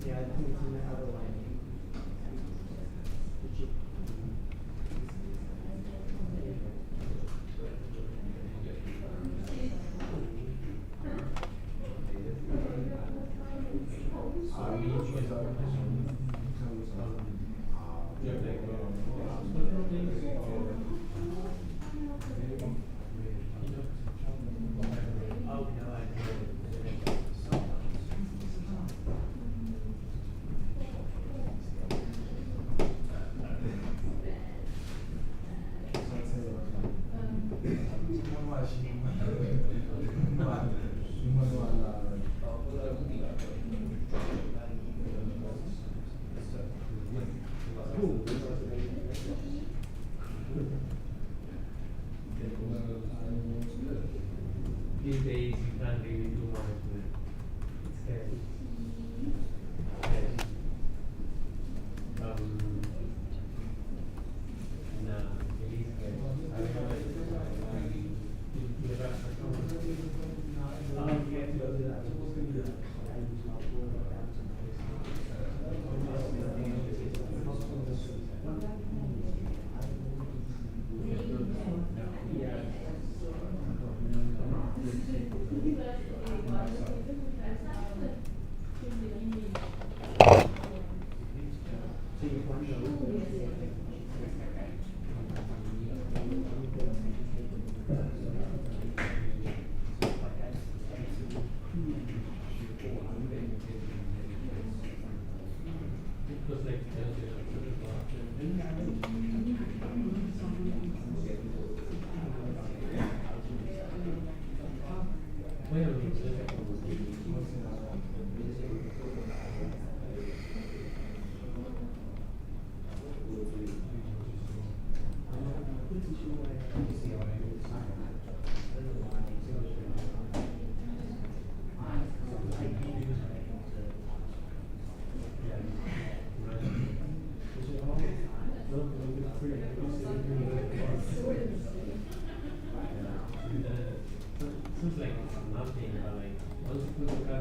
Yeah, I think it's in the other line. These days you can't really do much with it. It's scary. Nah, it is scary. I don't know. Seems like it's nothing, but like once you put the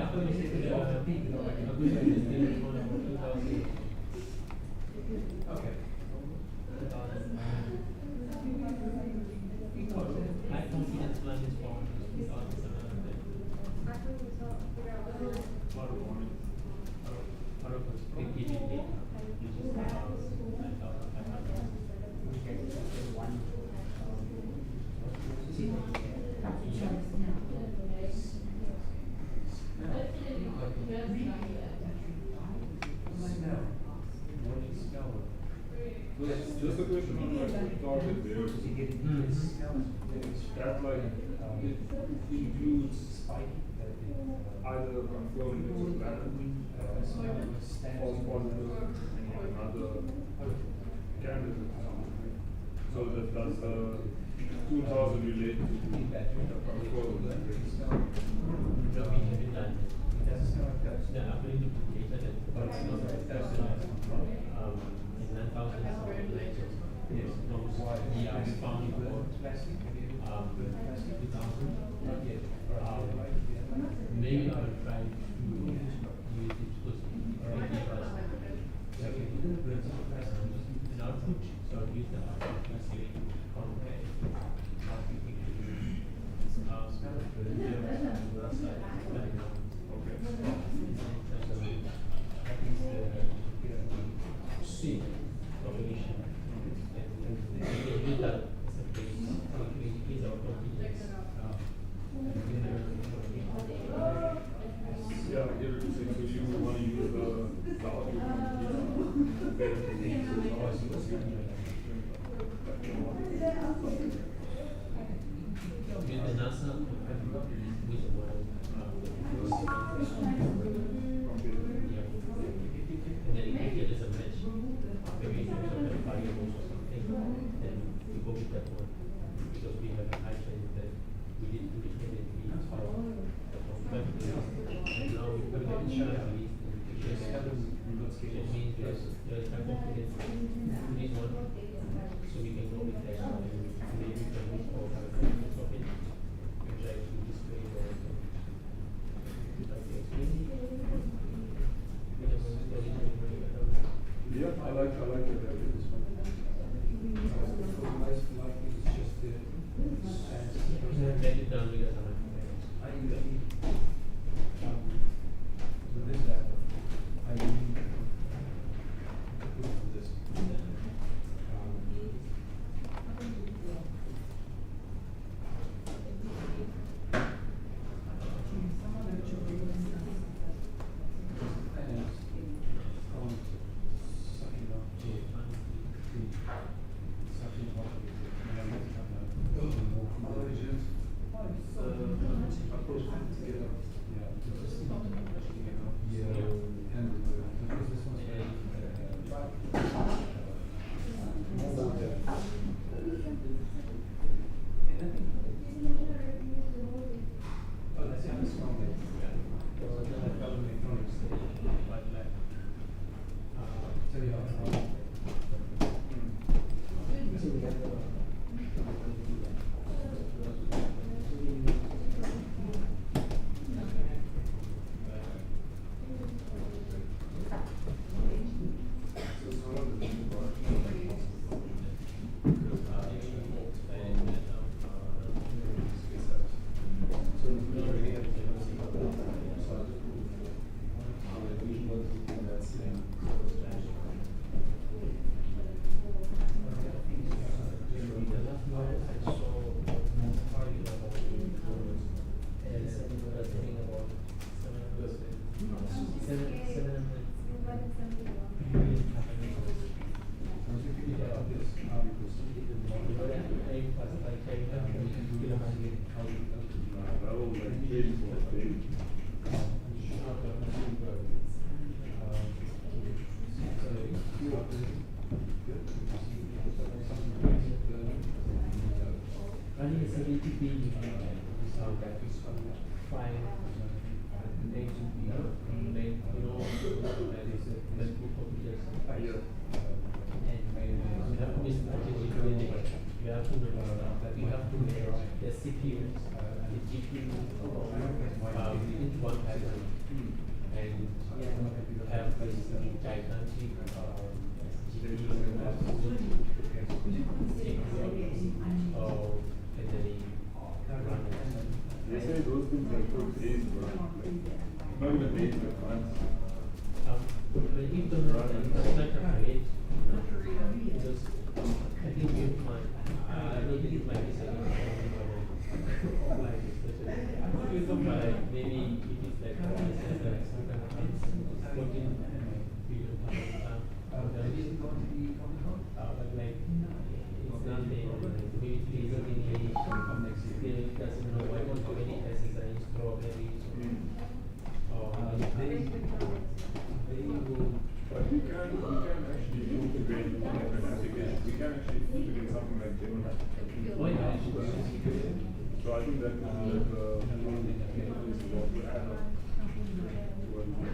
Okay. High confidence plan is formed in 2007. Out of a big data, which is 9,500. Just a question on like the target there. That like includes either confirmed it's a planet, false positive, another candidate. So that does the 2000 relate to the confirmed? Maybe I will try to use it because it may give us an output, so I'll use the output to say compare how we think to do C combination. And we can use that as a base to increase our confidence. Yeah, everything. So you want to use the With the NASA, with the world, and then if it is a match, maybe there's a variables or something, then we go with that one because we have a high chance that we did independently as well. And now we put it in Challeng, it means there's high confidence in this one, so we can go with that one and maybe we can use all the confidence of it and try to display the yeah, I like it. Take it down because running a 70p sound that is fine. You have to make the CPU, the GPU, into one pattern. They say those things are for days, but not even days in advance. But we can actually integrate in different applications. We can actually integrate something like Gemini. So I think that is what we add up to what we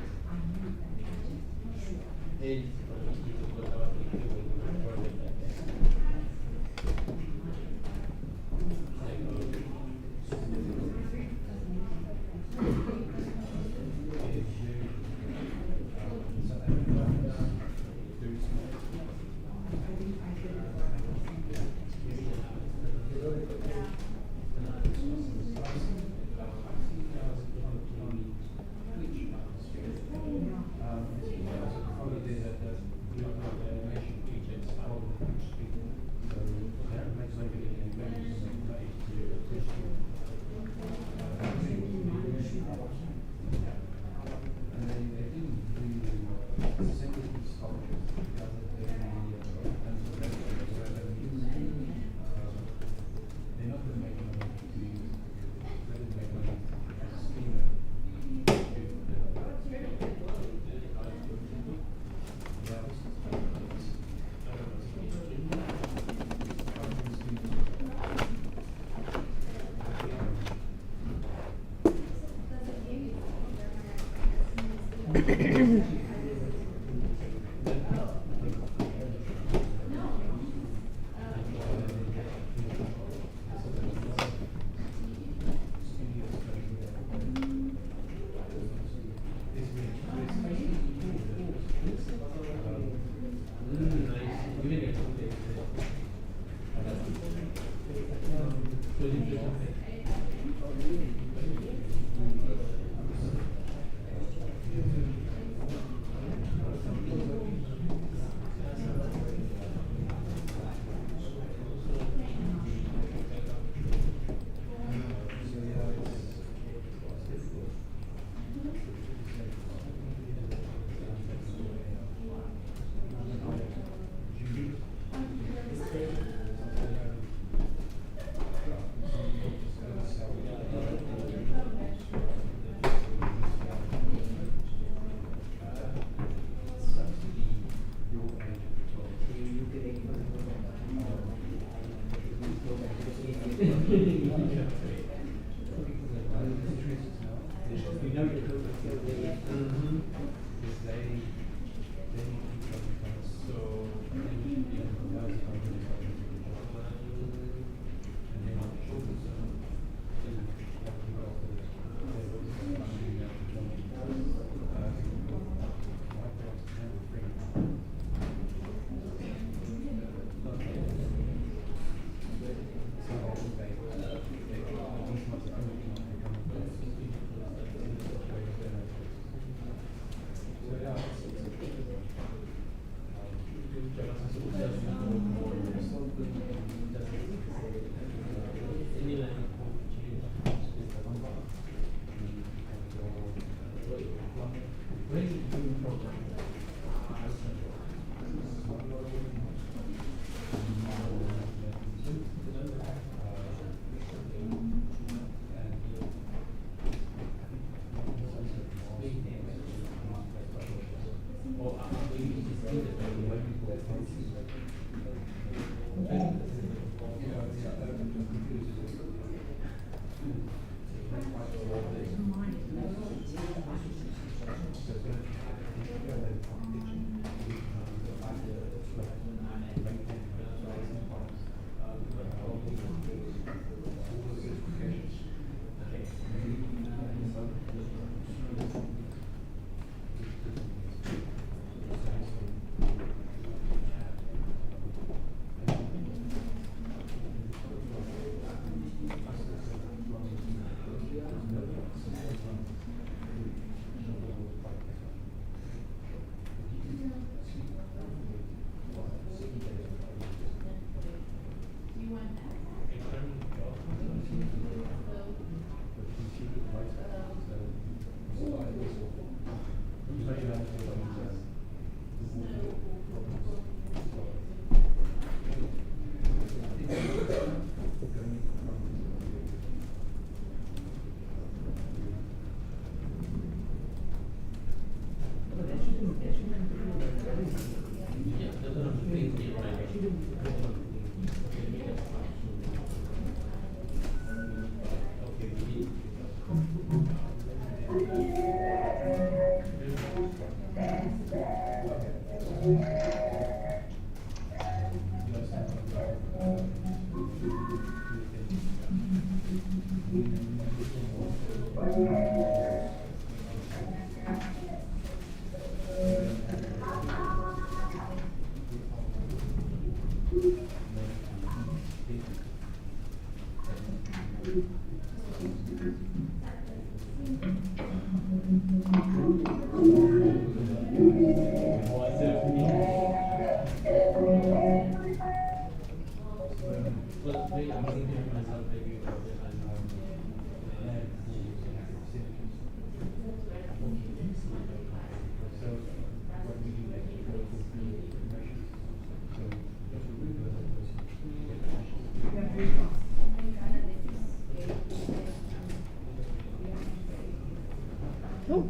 Oh.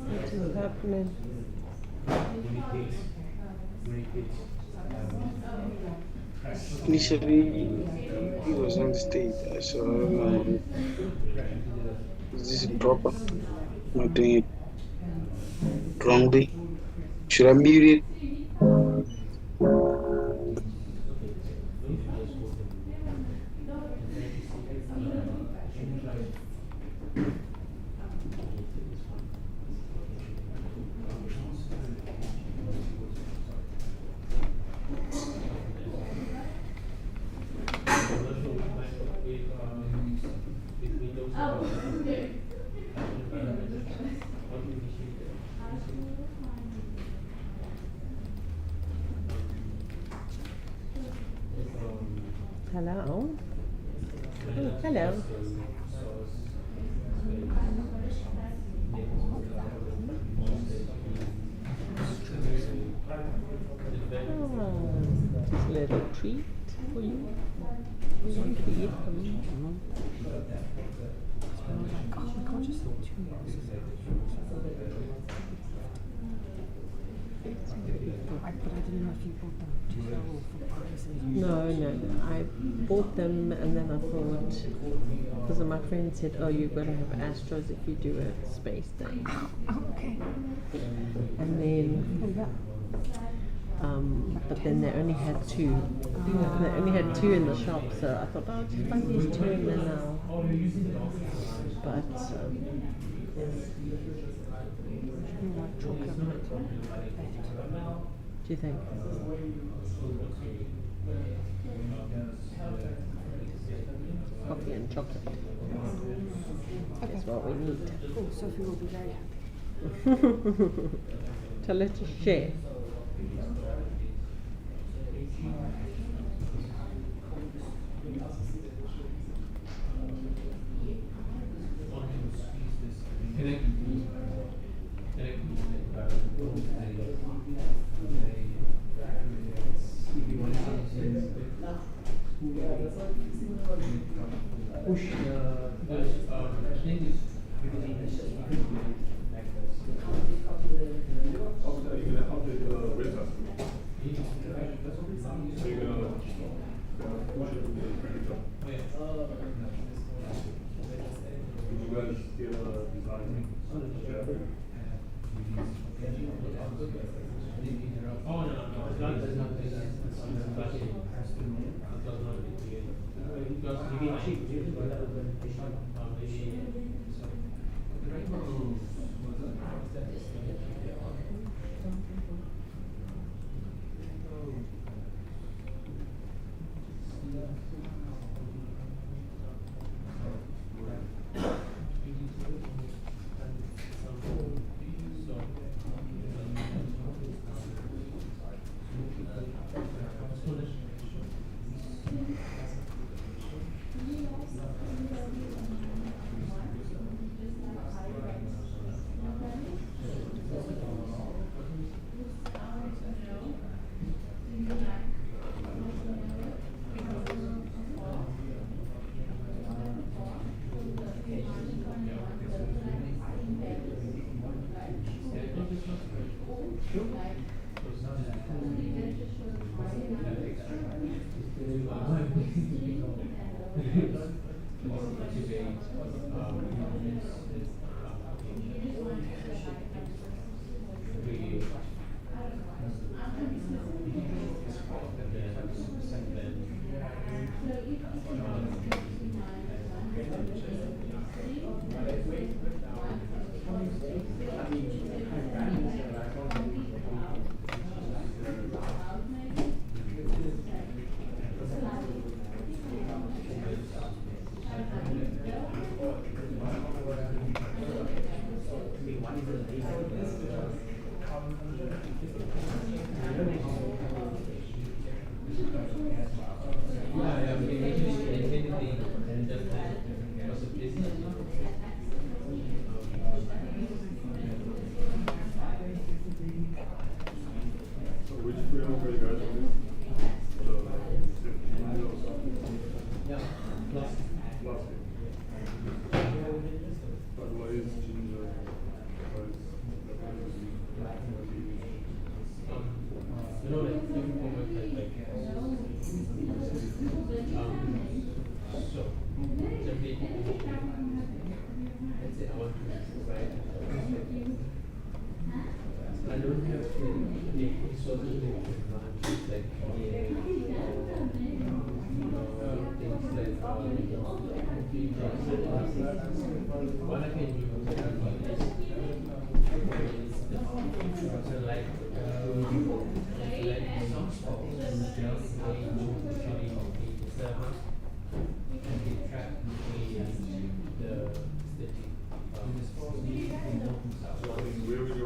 What is happening? Initially, he was on the stage. I saw is this proper? Not doing it wrongly. Should I mute it? Hello. Oh, hello. Just a little treat for you. You want to eat them? But I didn't know if you bought them to sell for prices. No. I bought them and then I thought, because my friend said, oh, you've got to have Astros if you do a space thing. Okay. And then, but then they only had two. They only had two in the shop, so I thought, oh, I'll just buy these two and then I'll. But, do you think? Coffee and chocolate. That's what we need. Oh, Sophie will be very happy. Tell her to share. So which framework are you guys using? The 15 or something? Yeah, plus. Plastic. But why is ginger? Why is you know, like different formats like so simply let's say I want to write I don't have to make resources to advance like things like what I can do is like some sports just way to usually the server and keep track the static where we go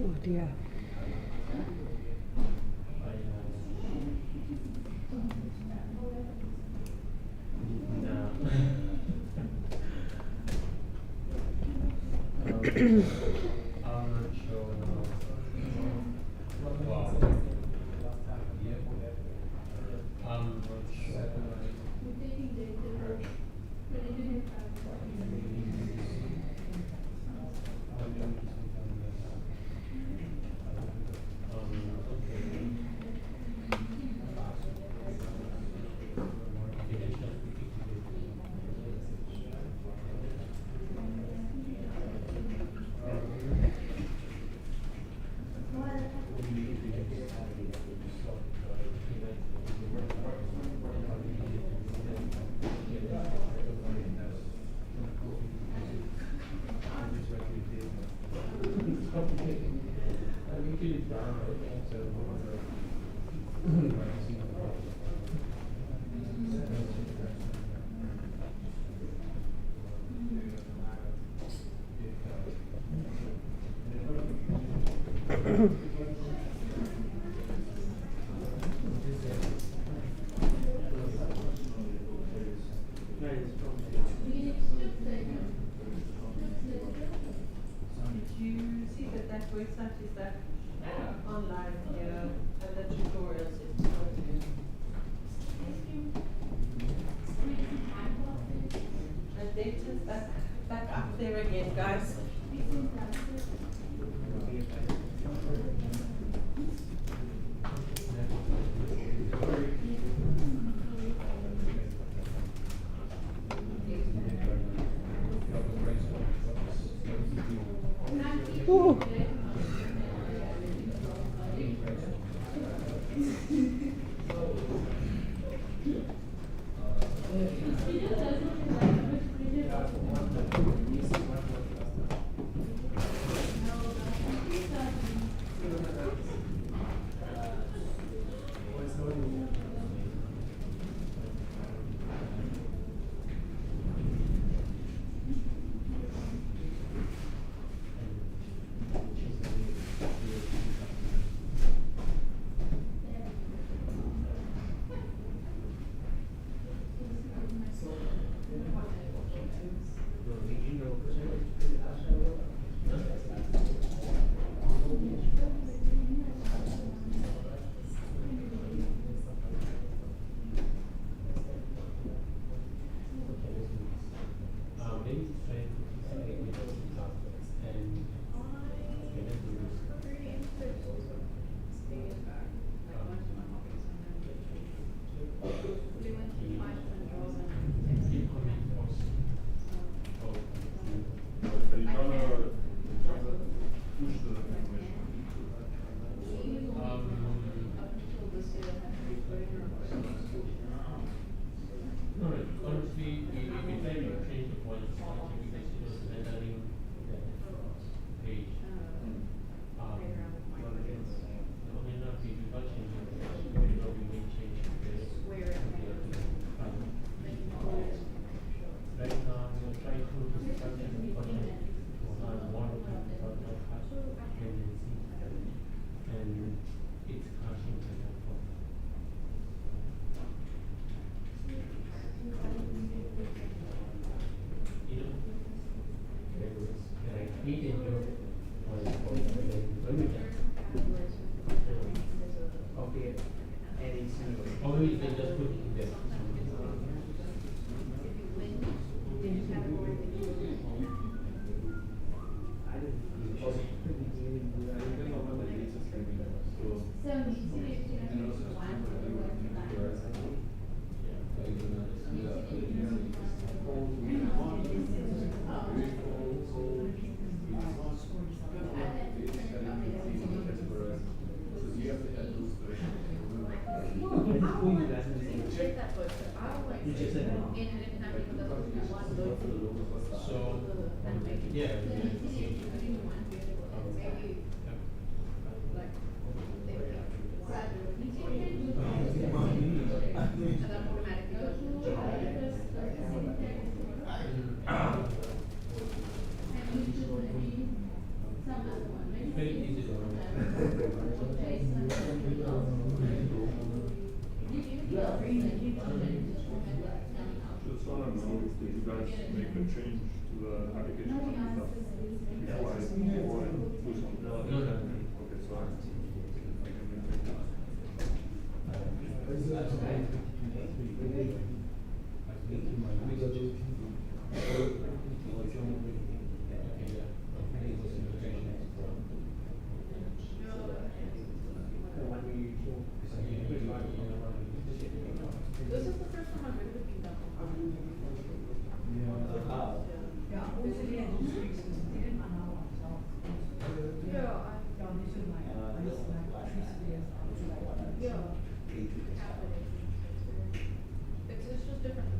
Oh dear. Did you see that that website is that online here and the tutorials is and data's back up there again, guys. Ooh. Just want to know, did you guys make the change to the application stuff before I do something? Okay, so This is the first time I've ever been done. It's just different.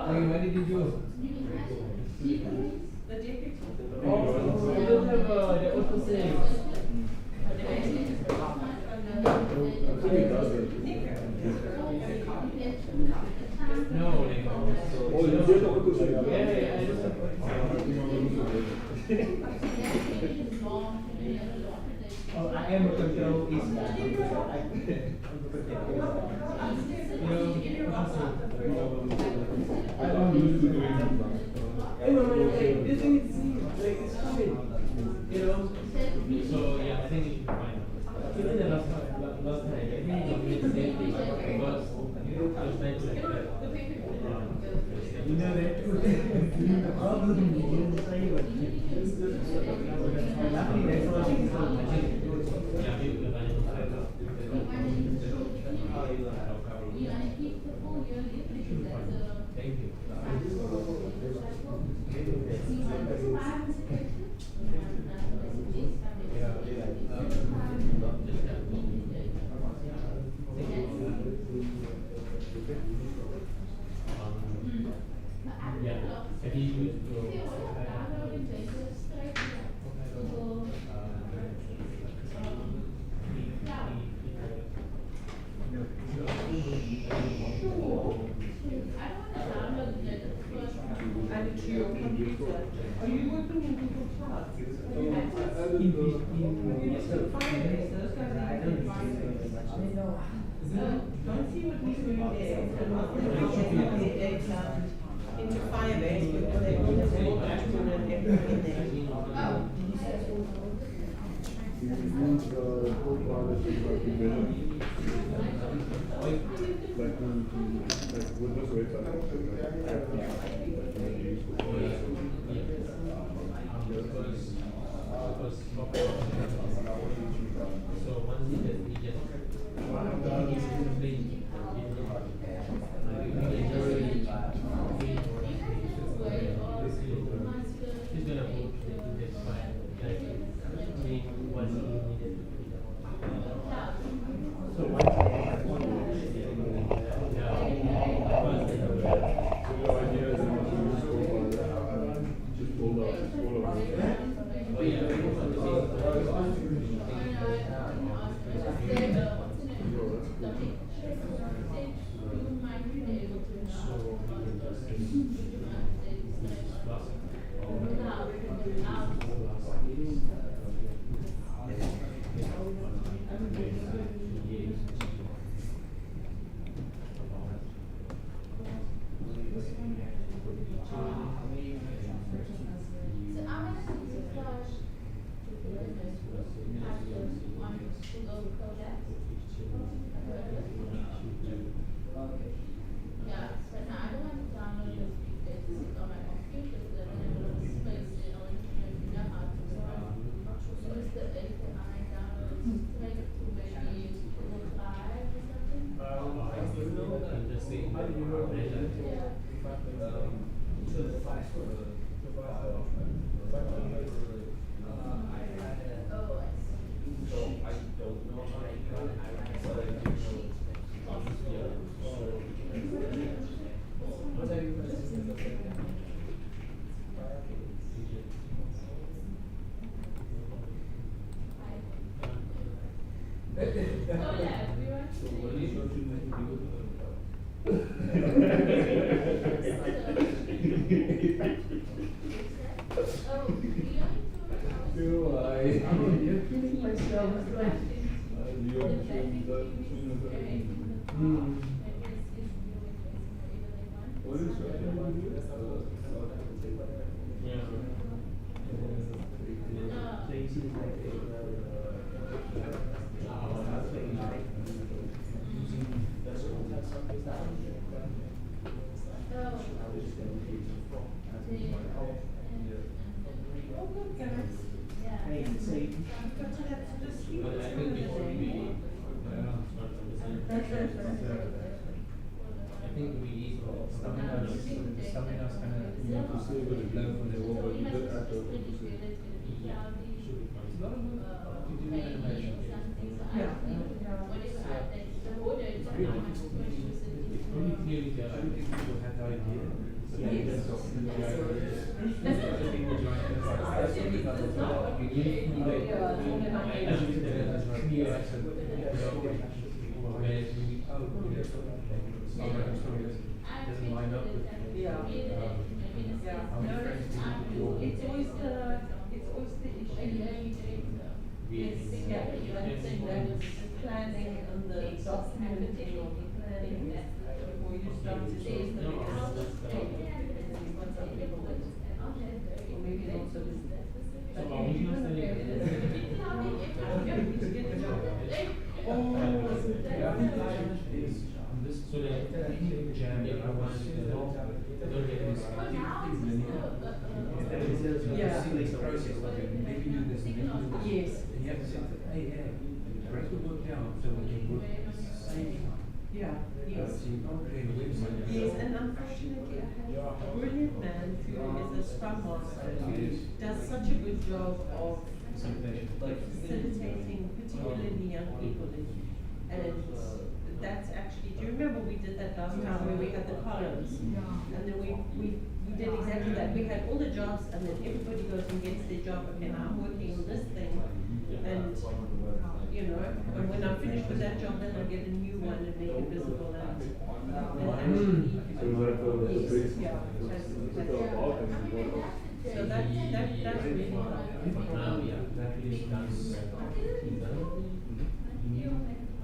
What did you do? Oh, you don't have the auto save. No, Oh, you did auto save? Yeah, oh, I am a control is I don't used to doing that. Anyway, this thing is it's fine. You know? So yeah, I think it should be fine. Even the last time, I think it made the same thing because I was trying to like you know that the problem is the same luckily that's what I think thank you. Yeah. Have you used And to your computer. Are you working in Google Charts? Don't see what he's doing there. Into Firebase because they all have all document and everything in there. You're killing myself. I think we stamina kind of you need to see what it learn from the world, but you don't have to see. It's not about to do animation. Yeah. It's really clearly there. I don't think people have the idea. But they don't talk to the idea. People join the fight. You need clear action. Whereas we doesn't line up with how different It's always the issue. It's planning and the documenting or the planning before you start to see the because you've got some people that or maybe not so busy. But so that jam everyone don't get this. Yeah. The process. Maybe do this. Yes. And you have to say, hey, break the work down so we can work at the same time. Yeah. Yes. So you can't create a website. Yes, and unfortunately, I have a brilliant man who is a scrum master who does such a good job of facilitating, particularly young people. And that's actually, do you remember we did that last time where we had the columns? And then we did exactly that. We had all the jobs and then everybody goes and gets their job. Okay, now I'm working on this thing. And, you know, and when I'm finished with that job, then I'll get a new one and make it visible and so that's really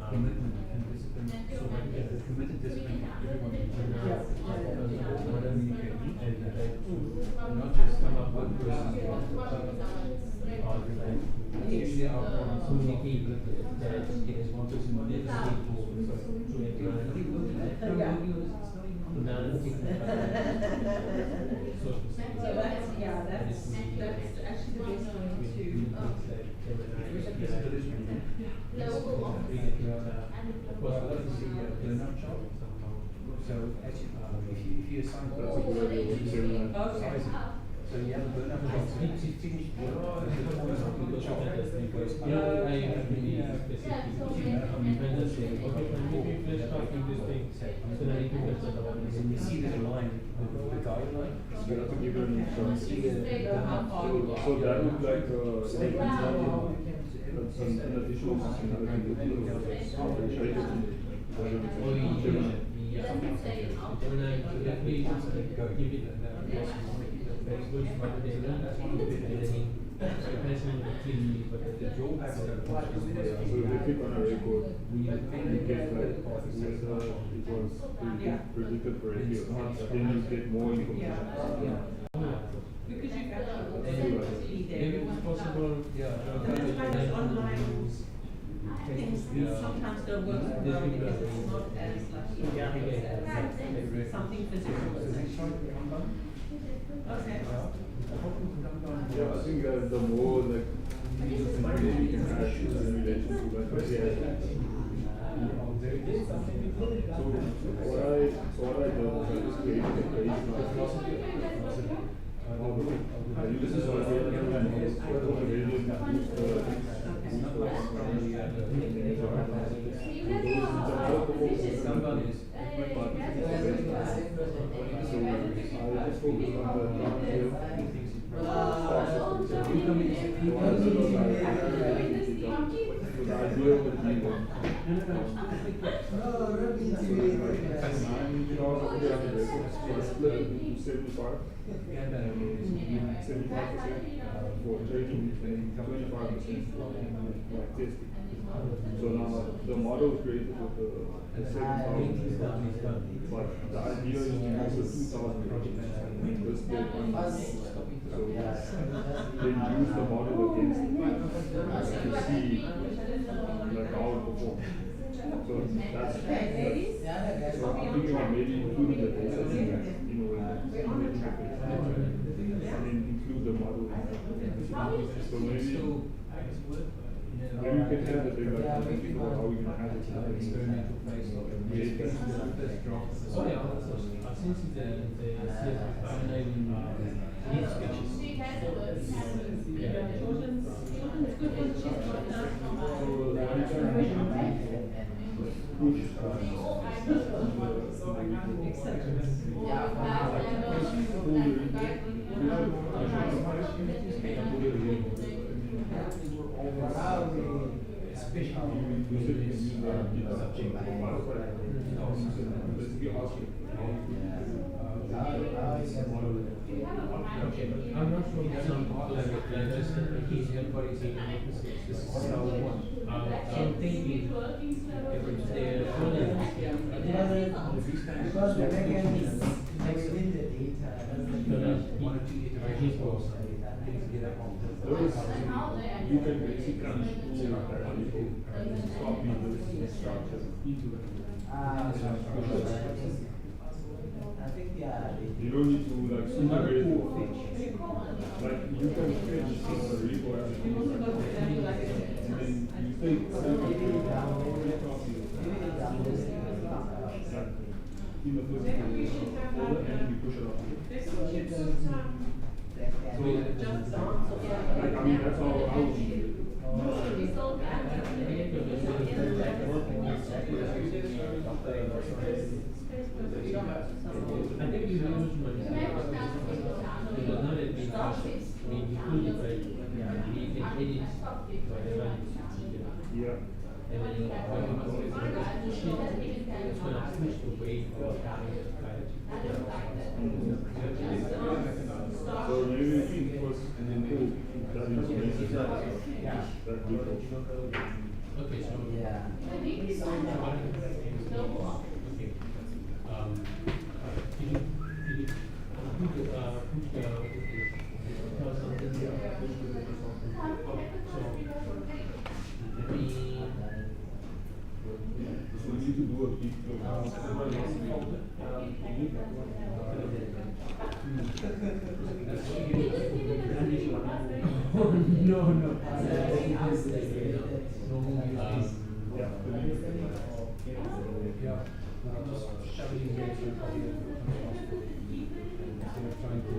Commitment and discipline. So when you get the committed discipline, everyone whatever you can do, and not just come up one person. Usually our problem so many people that it is one person who never people so that's actually the best way of course, I love to see the nut job. So actually, if you assign so you have a burn up job, so you finish you see there's a line, the guideline. You have to give them some. So that would like an additional the drawback of that so if they click on a record, we get like it was predicted for 80 months, then you get more information. because you've actually there. Maybe it's possible, And that's why those online things sometimes don't work so well because it's not as like something physical. Okay. Yeah, I think the more like information you can add to the relation to that. So what I do is I just create a page I use this as the idea would be that 9 cars over there on the record, so I split it into 75. 75% for training and 25% for testing. So now the model is created with the 7,000, but the idea is to use the 2,000 versions and this bit on so then use the model against it to see like how it performs. So that's so I'm thinking of maybe including the data in and then include the model. So maybe you can have the thing like thinking about how we can add it to the experimental phase and create that. Oh yeah, since the I'm not sure if some level just he's everybody's saying this is so I'm thinking if it's there because the backend is within the data, one or two iterations or something You can basically copy this structure into the you don't need to like integrate it. Like you can fetch repo as a and then you take in the physical folder and you push it up. Like I mean that's how I would do it. I think you use money. Because not every process. I mean, you could like, you can edit whatever you yeah. And then when you push it, it's going to push the weight of the So maybe it was and then pull that information that default. Okay, so yeah. Okay. Did you put the So we need to do a big flow. No. Just shoving it into a copy of instead of trying to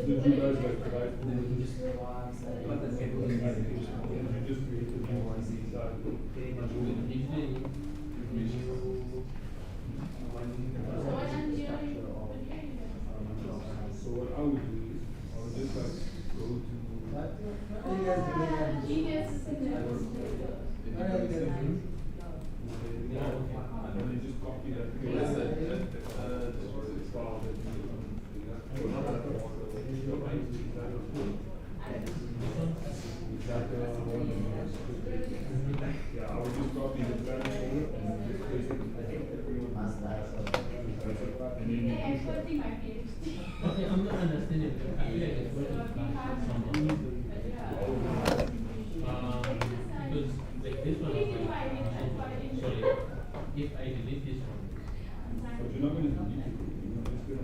Did you guys like provide just create a new one So what I would do is I would just like go to and then just copy that file yeah, I would just copy the plan folder and just paste it and then you push that. Okay, I'm not understanding. I feel like it's working because like this one is like, sorry, if I delete this one. But you're not going to delete it. You're just going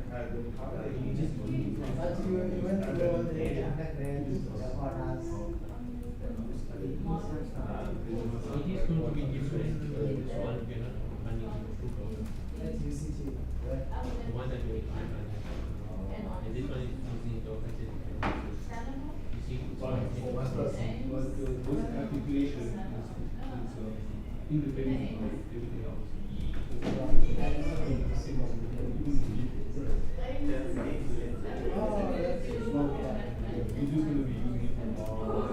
Independent of everything else. We're just going to be using it for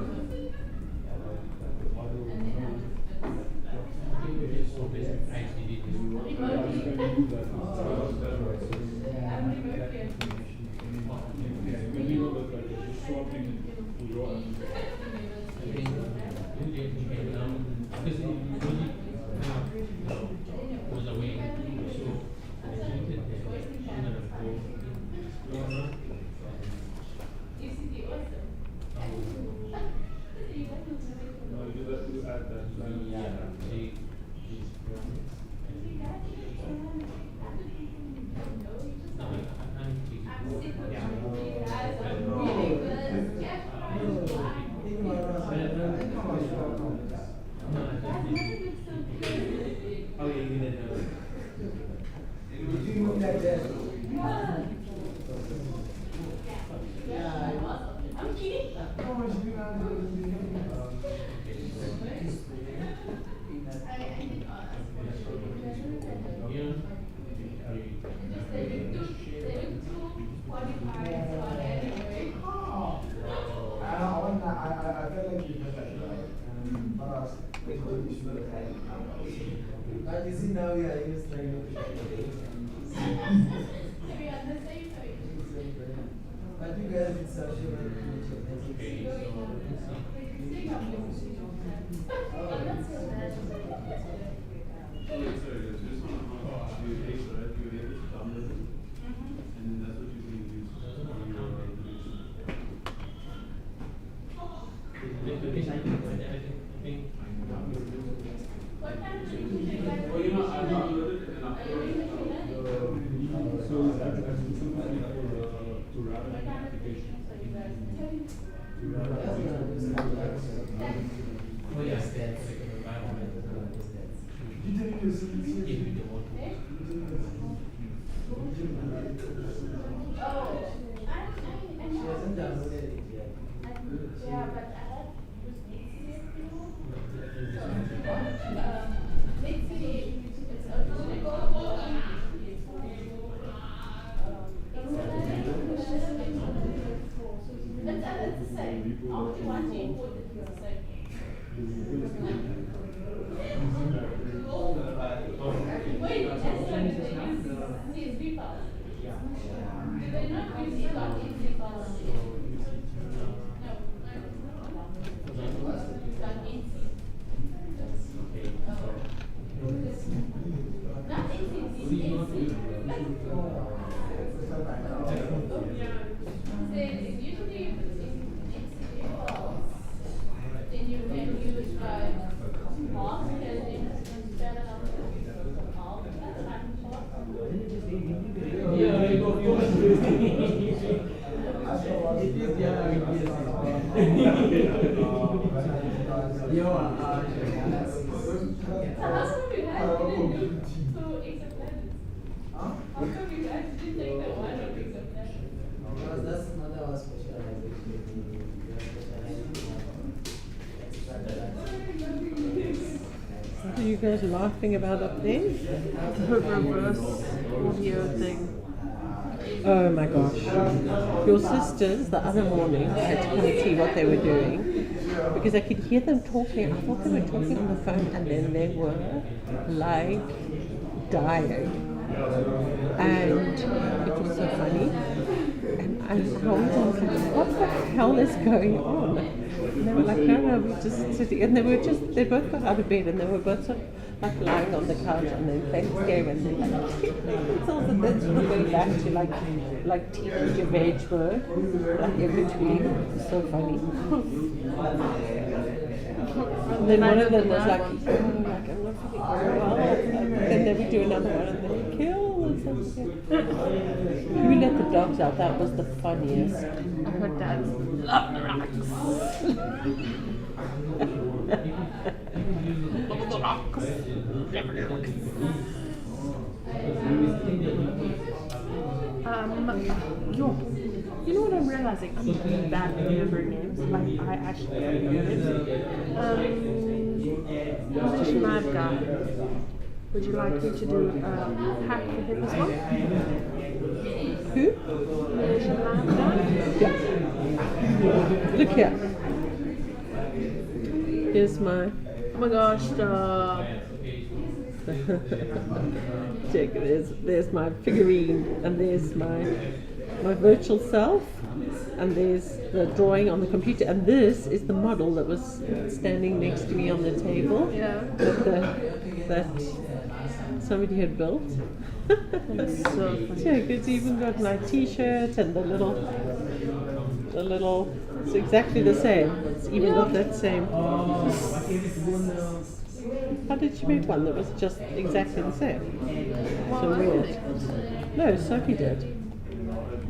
But you see now we are used to but you guys it's social What are you guys laughing about up there? The reverse audio thing. Oh my gosh. Your sisters the other morning had to come and see what they were doing because I could hear them talking. I thought they were talking on the phone and then they were like dying. And it was so funny. And I was like, what the hell is going on? And they were like, no, we're just sitting. And they both got out of bed and they were both sort of like lying on the couch and then playing this game and they're like, themselves, and then sort of going back to like teenager veg mode, like in between. It was so funny. And then one of them was like, I'm not feeling very well. And then we do another one and then kill. You let the dogs out, that was the funniest. I heard dads love the rocks. Love the rocks. You know what I'm realizing? I'm really bad at remembering names. Like, I actually don't know names. Malaysian Live Guy. Would you like me to do a hack for him as well? Who? Malaysian Live Guy? Yeah. Look here. Here's my. Oh my gosh, stop. Check, there's my figurine, and there's my virtual self, and there's the drawing on the computer, and this is the model that was standing next to me on the table. Yeah. That somebody had built. That's so funny. Check, it's even got my t-shirt and the little. It's exactly the same. It's even got that same. How did you make one that was just exactly the same? So weird. No, Sophie did.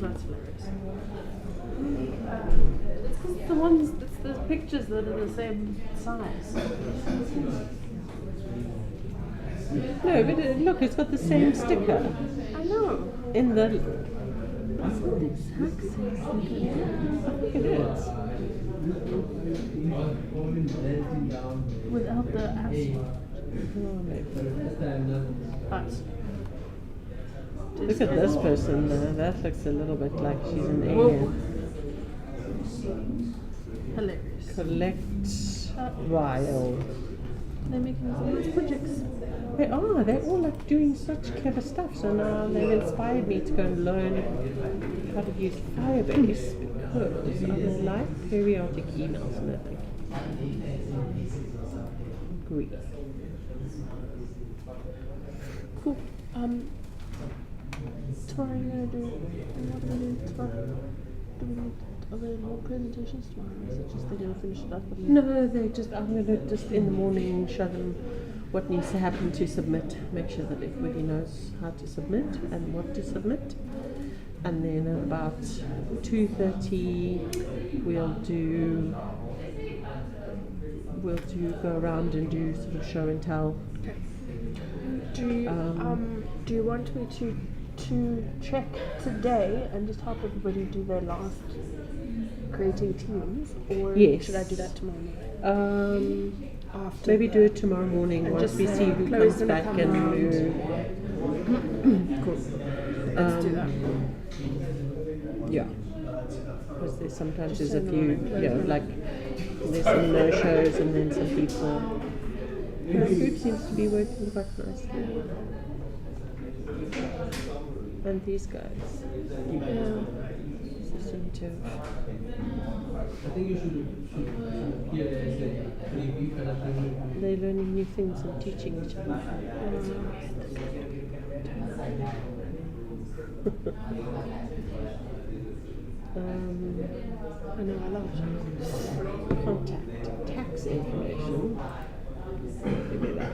That's hilarious. It's the ones, it's the pictures that are the same size. No, but look, it's got the same sticker. I know. In the. It's not the exact same sticker. I think it is. Without the asterisk. Look at this person there. That looks a little bit like she's an alien. Hilarious. Collect Ryle. They're making some nice projects. They are. They're all like doing such clever stuff. So now they've inspired me to go and learn how to use Firebase because I like periodic emails and everything. Great. Cool. Tomorrow you're gonna do. And what are we doing tomorrow? Are there more presentations tomorrow? Or is it just they're gonna finish it up? No, I'm gonna just in the morning show them what needs to happen to submit. Make sure that everybody knows how to submit and what to submit. And then at about 2:30 we'll go around and do sort of show and tell. Okay. Do you want me to check today and just help everybody do their last creating teams, or Yes. should I do that tomorrow morning? After Maybe do it tomorrow morning and once just we see who Chloe's comes gonna back come and round. move. Cool. Let's do that. Yeah. Because there's sometimes Just there's a send few, them you know, over. like there's some no-shows and then some people. The food seems to be working quite nicely. And these guys. Yeah. Seem to. I think you should They're learning new things and teaching each other. I know, I love it. Contact tax information. Maybe that.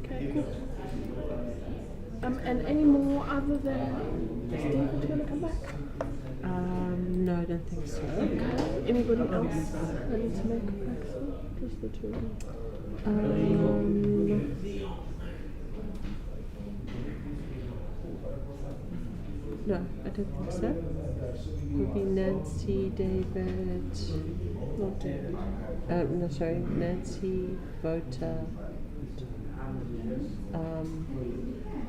Okay, cool. And any more other than David's gonna come back? No, I don't think so. Okay. Anybody else ready to make packs? Just the two of them. No, I don't think so. Would be Nancy, David. Not David. No, sorry, Nancy, Vota.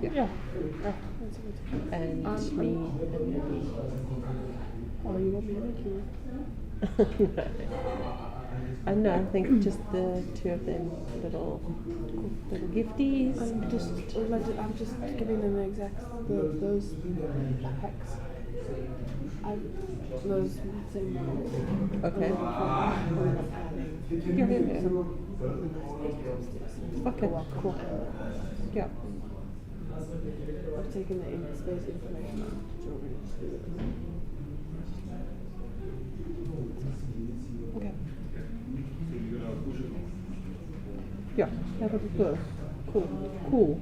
Yeah. And me and Nikki. Oh, you want me to make you? No, I think just the two of them, little gifties. I'm just giving them the exact those packs. Those same ones. Okay. Okay, cool. Yeah. I've taken the space information out. Do you want me to just do it? Okay. Yeah, that would be good. Cool.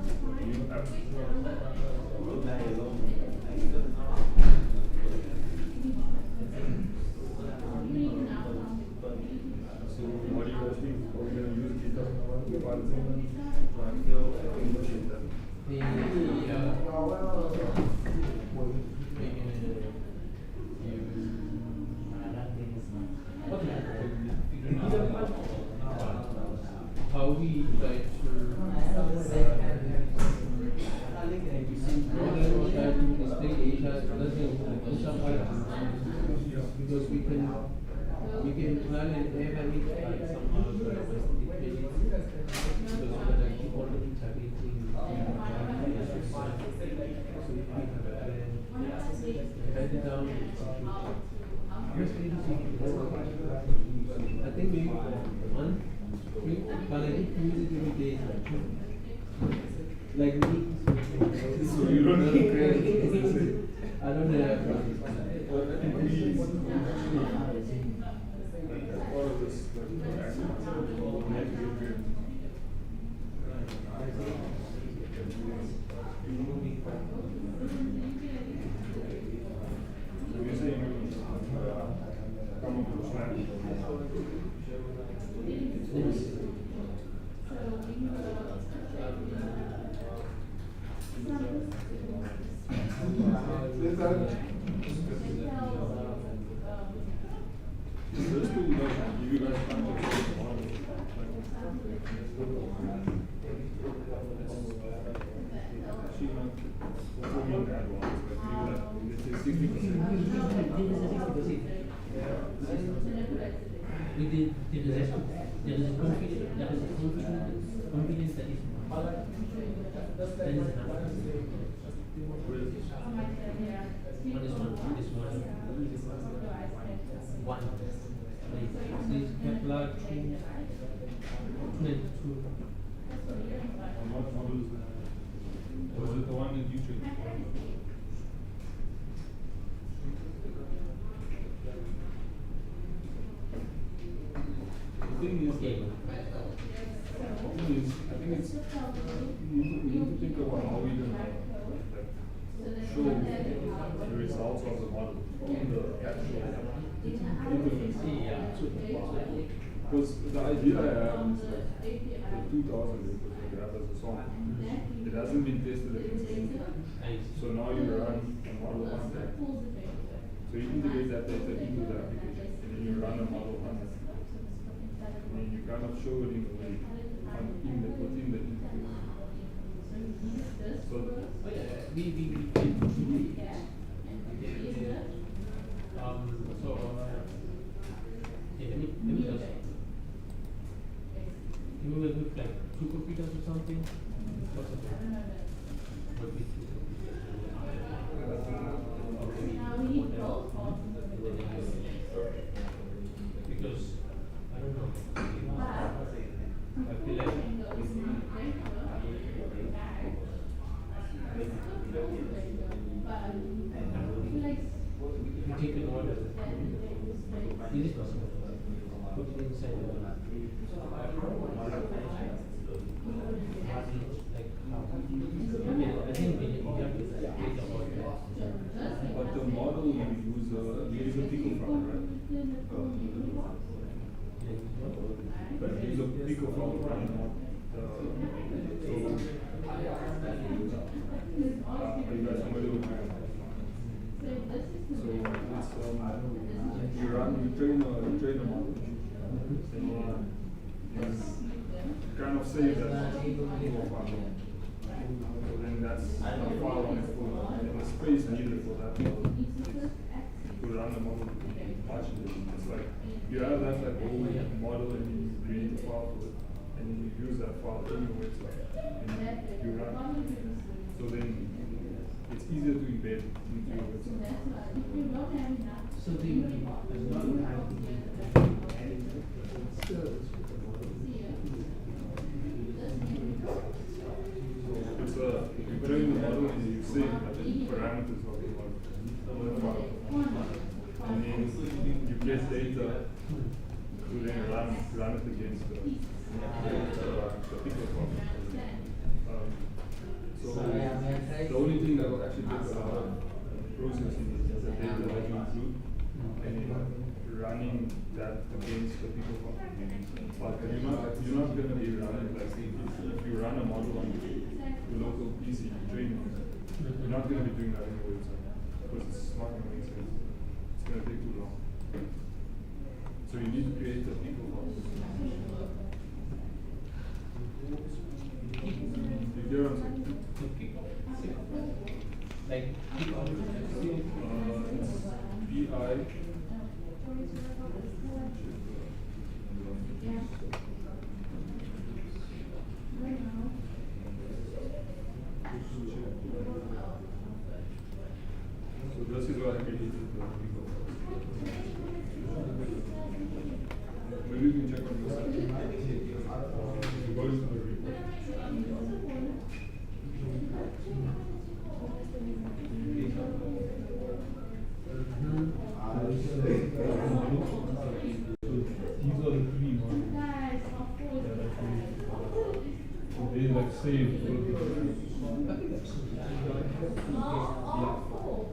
So what do you guys think? Are we going to use data pilots on them? How we try to display data because we can plan and evaluate like somehow because we're gonna keep already targeting so we have a plan, write it down, I think maybe one, but I think use it every day. Like me. So you don't I don't have. All of this, There is a confidence that is Was it the one that you chose? The thing is, I think it's we need to think about how we're gonna show the results of the model in the actual implementation. Because the idea I have is that the 2000 input that you have as a song, it hasn't been tested against anything. So now you run a model on that. So you integrate that data into the application, and then you run a model on that. And then you kind of show it in the way within the interface. So let me just you will with like 2 computers or something. What's the problem? What with 2 computers? Because I don't know. I feel like if you take an order, it is possible. Put it inside the but the model you use a picofront, right? But you use a picofront, right? Are you guys familiar with my So it's you train a model. And kind of save that to a file. So then that's a file on its own. And the space needed for that model is to run the model much less. It's like you have that like whole model and you create a file for it. And then you use that file in your website. And you run. So then it's easier to embed into your website. So It's you put it in the model and you say that the parameters of the model. And then you get data to then run it against the picofront. processing the data that you include and running that against the people contributing. But you're not going to be running like if you run a model on your local PC, you train on it. You're not going to be doing that on your website because it's not going to make sense. It's going to take too long. So you need to create the people contributing. If you're on like it's BI. So this is what I created the people. Maybe you can check on your site. Go into the report. These are the three models that I created. So they like save both of them.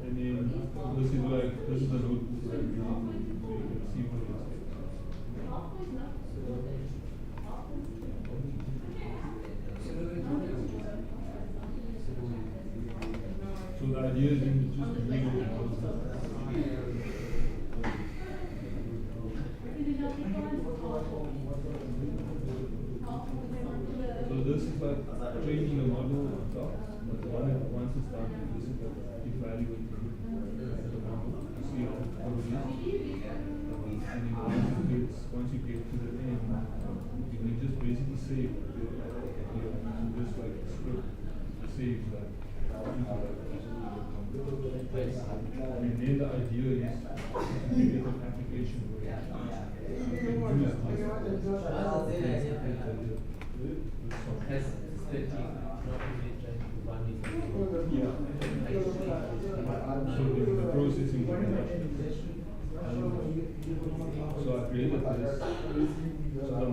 And then this is the notebook where you can see what it is. So the idea is you just bring the models. So this is like training the model on top, but once it's done, this is like evaluating the model to see how it is. And once you get to the end, you can just basically save just like script saves that. And then the idea is to make an application where you can use So the processing so I created this. So the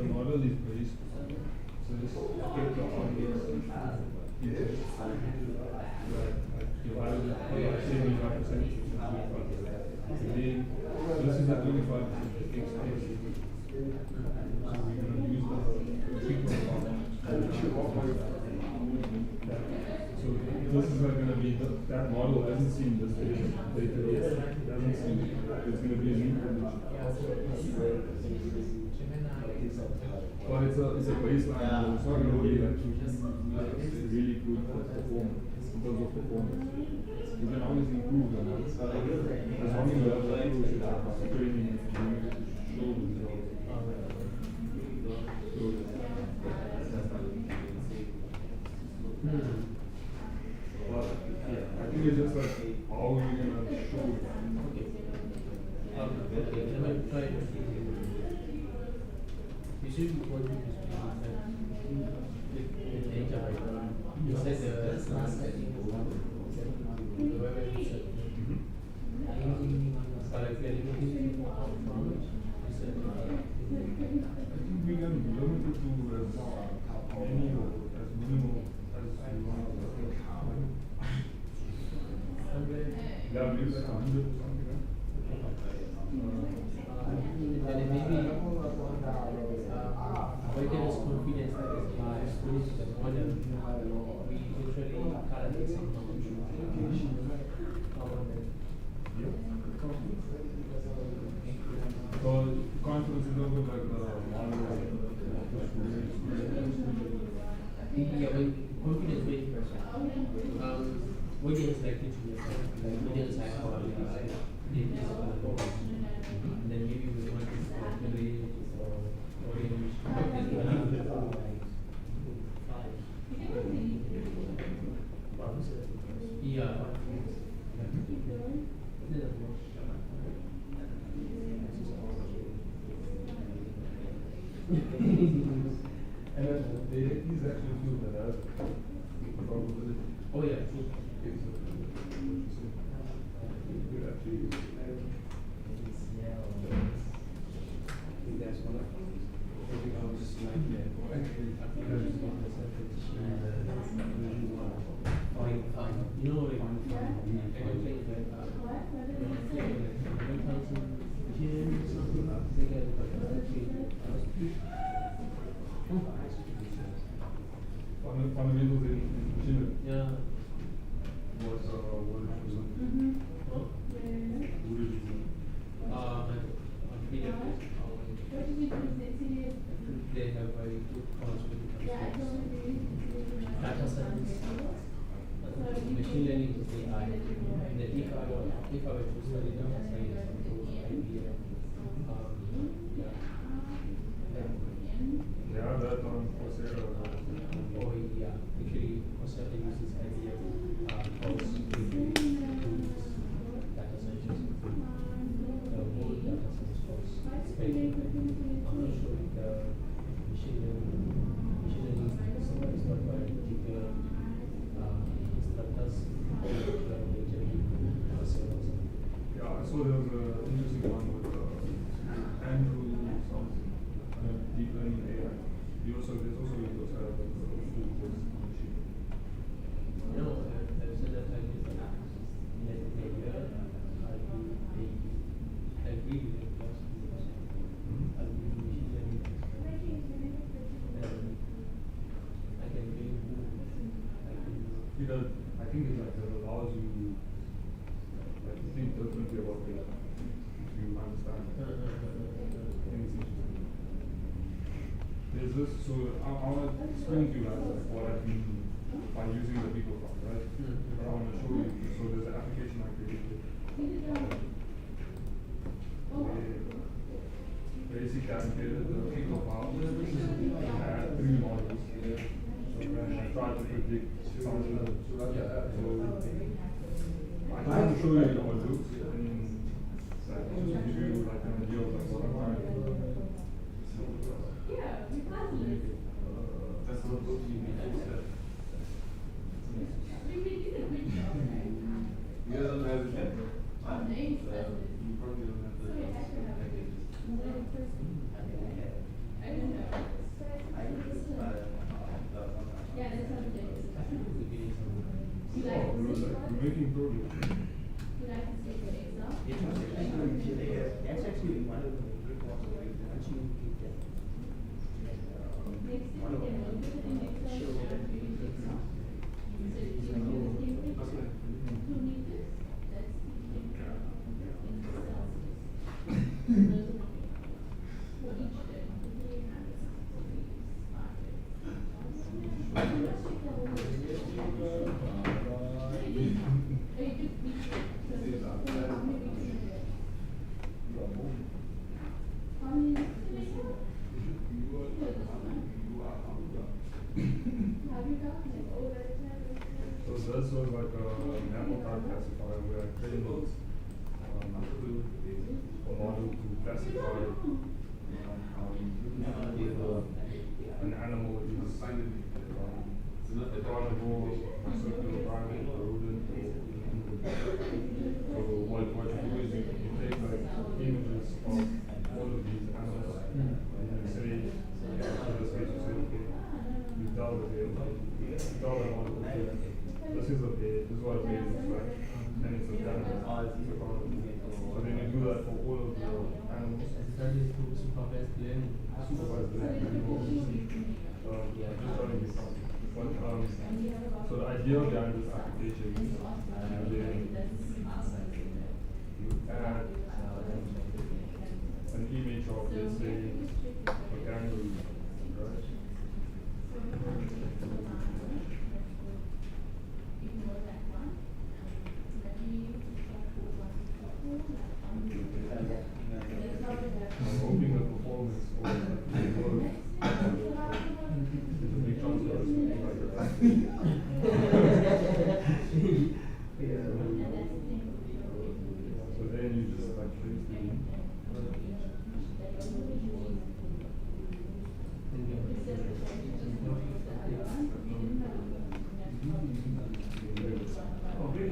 model is based. So this take the audience divided by 75%. Then this is a 25% fixed space. So we're going to use the frequent So this is not going to be that model hasn't seen this data yet. It hasn't seen it. It's going to be a new condition. But it's a baseline. It's not going to be like really good performance in terms of performance. You can always improve on it. As long as you have the approach training and you show the results. But yeah, I think it's just like how you're gonna show it. You should be working with data, right? You said the last time. We can limit it to as minimal as you want. Yeah, maybe like 100 or something, right? And maybe there is confidence that is by schools that model we usually calculate some So confidence is over like the yeah, but confidence based person. What is likely to be what is like and then maybe we want to relate yeah. And then these actually feel that as probability. Oh yeah, true. You know, like fundamentals in machine learning. Yeah. What did you do? Huh? Who did you do? They have very good concept when it comes to data science. Machine learning is AI. That if I were to study data science, I would idea. They have that on Coursera. Oh yeah, actually Coursera uses IBM course to tools, data science. The whole data science course is very good. I'm not sure if the machine learning is taught by particular instructors. Yeah, I saw there was an interesting one with Andrew something, deep learning AI. There's also a full course on machine. No, I've said that I did maybe I agree with your class. I agree with machine learning. I can really I think it like allows you like to think differently about data if you understand it. I think it's interesting. There's this, so I want to explain to you guys like what I mean by using the people part, right? I want to show you. So there's an application I created. Basically, I created the people file. I had 3 models. And I tried to predict something. So I can show you how it looks and like, just give you like an idea of like what I'm trying to do. That's what you mean. You guys don't have it. You probably don't have the packages. I don't know. We're making progress. That's actually one of the reports of it. Once you get that, one of them show that So this was like a sample type classifier where I trained a model to classify if an animal is a carnivore, a circular primate, a rodent, or so what you do is you take like images of all of these animals and you say, in this case you say, okay, you tell the model, okay, this is a bear, this is what a bear looks like, and it's a carnivore, it's a carnivore. So then you do that for all of the animals. That is to supervised learning. Supervised learning. Just trying to be fun. But, so the idea behind this application is you add an image of, let's say, a kangaroo, right? I'm hoping the performance or the work is a big chance for us to be like so then you just like trace the Okay,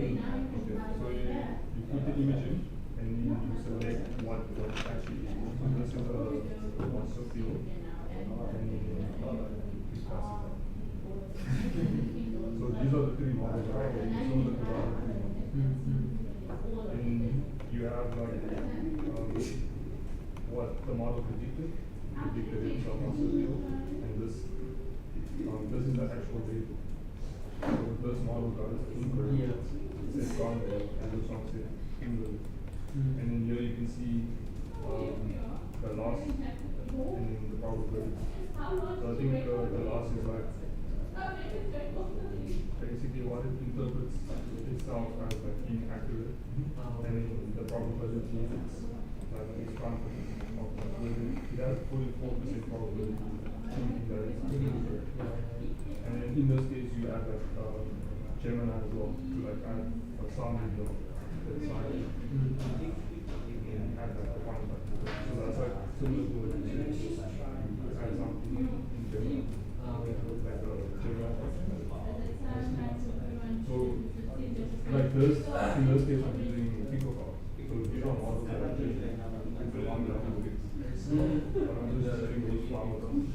so you put the image in and you select what actually is. So this is a monster field and you classify. So these are the 3 models, right? And you show the 3 models. And you have like what the model predicted. Predicted it's a monster field, and this is the actual vehicle. So with this model goes incorrect. Yeah. It says gone there, and this one says invalid. And then here you can see the loss and then the probability. So I think the loss is like basically what it interprets itself as like inaccurate, and then the probability is like its confidence of it has 44% probability thinking that it's incorrect. And then in this case you add like Gemini as well to like add a sound video that's silent. And add like the point back to it. So that's like similar to what you said. Add something in Gemini. Like a Gemini. So like this, in this case I'm using PicoCard. So these are models that I did. It's the one that I'm using. But I'm just setting those flowers on.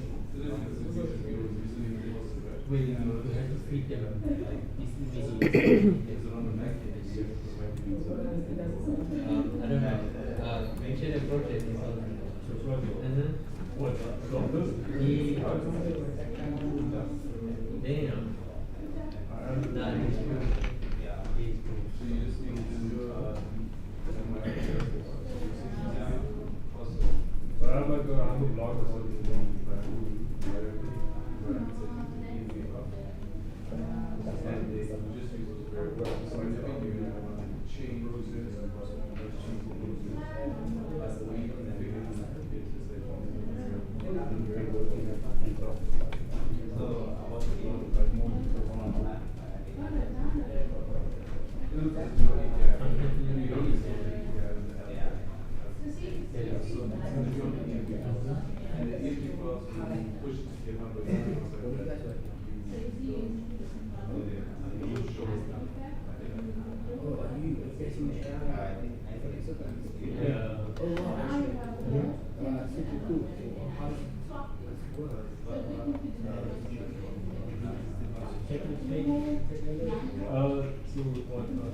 Wait, you have to feed them like this I don't know. Mention a project is on. What? Doctors? Damn. Nah, he's cool. Yeah, he's cool. So you just need to do but I have like I have a blog or something wrong. And they just use those very well. So I think chain process and process. So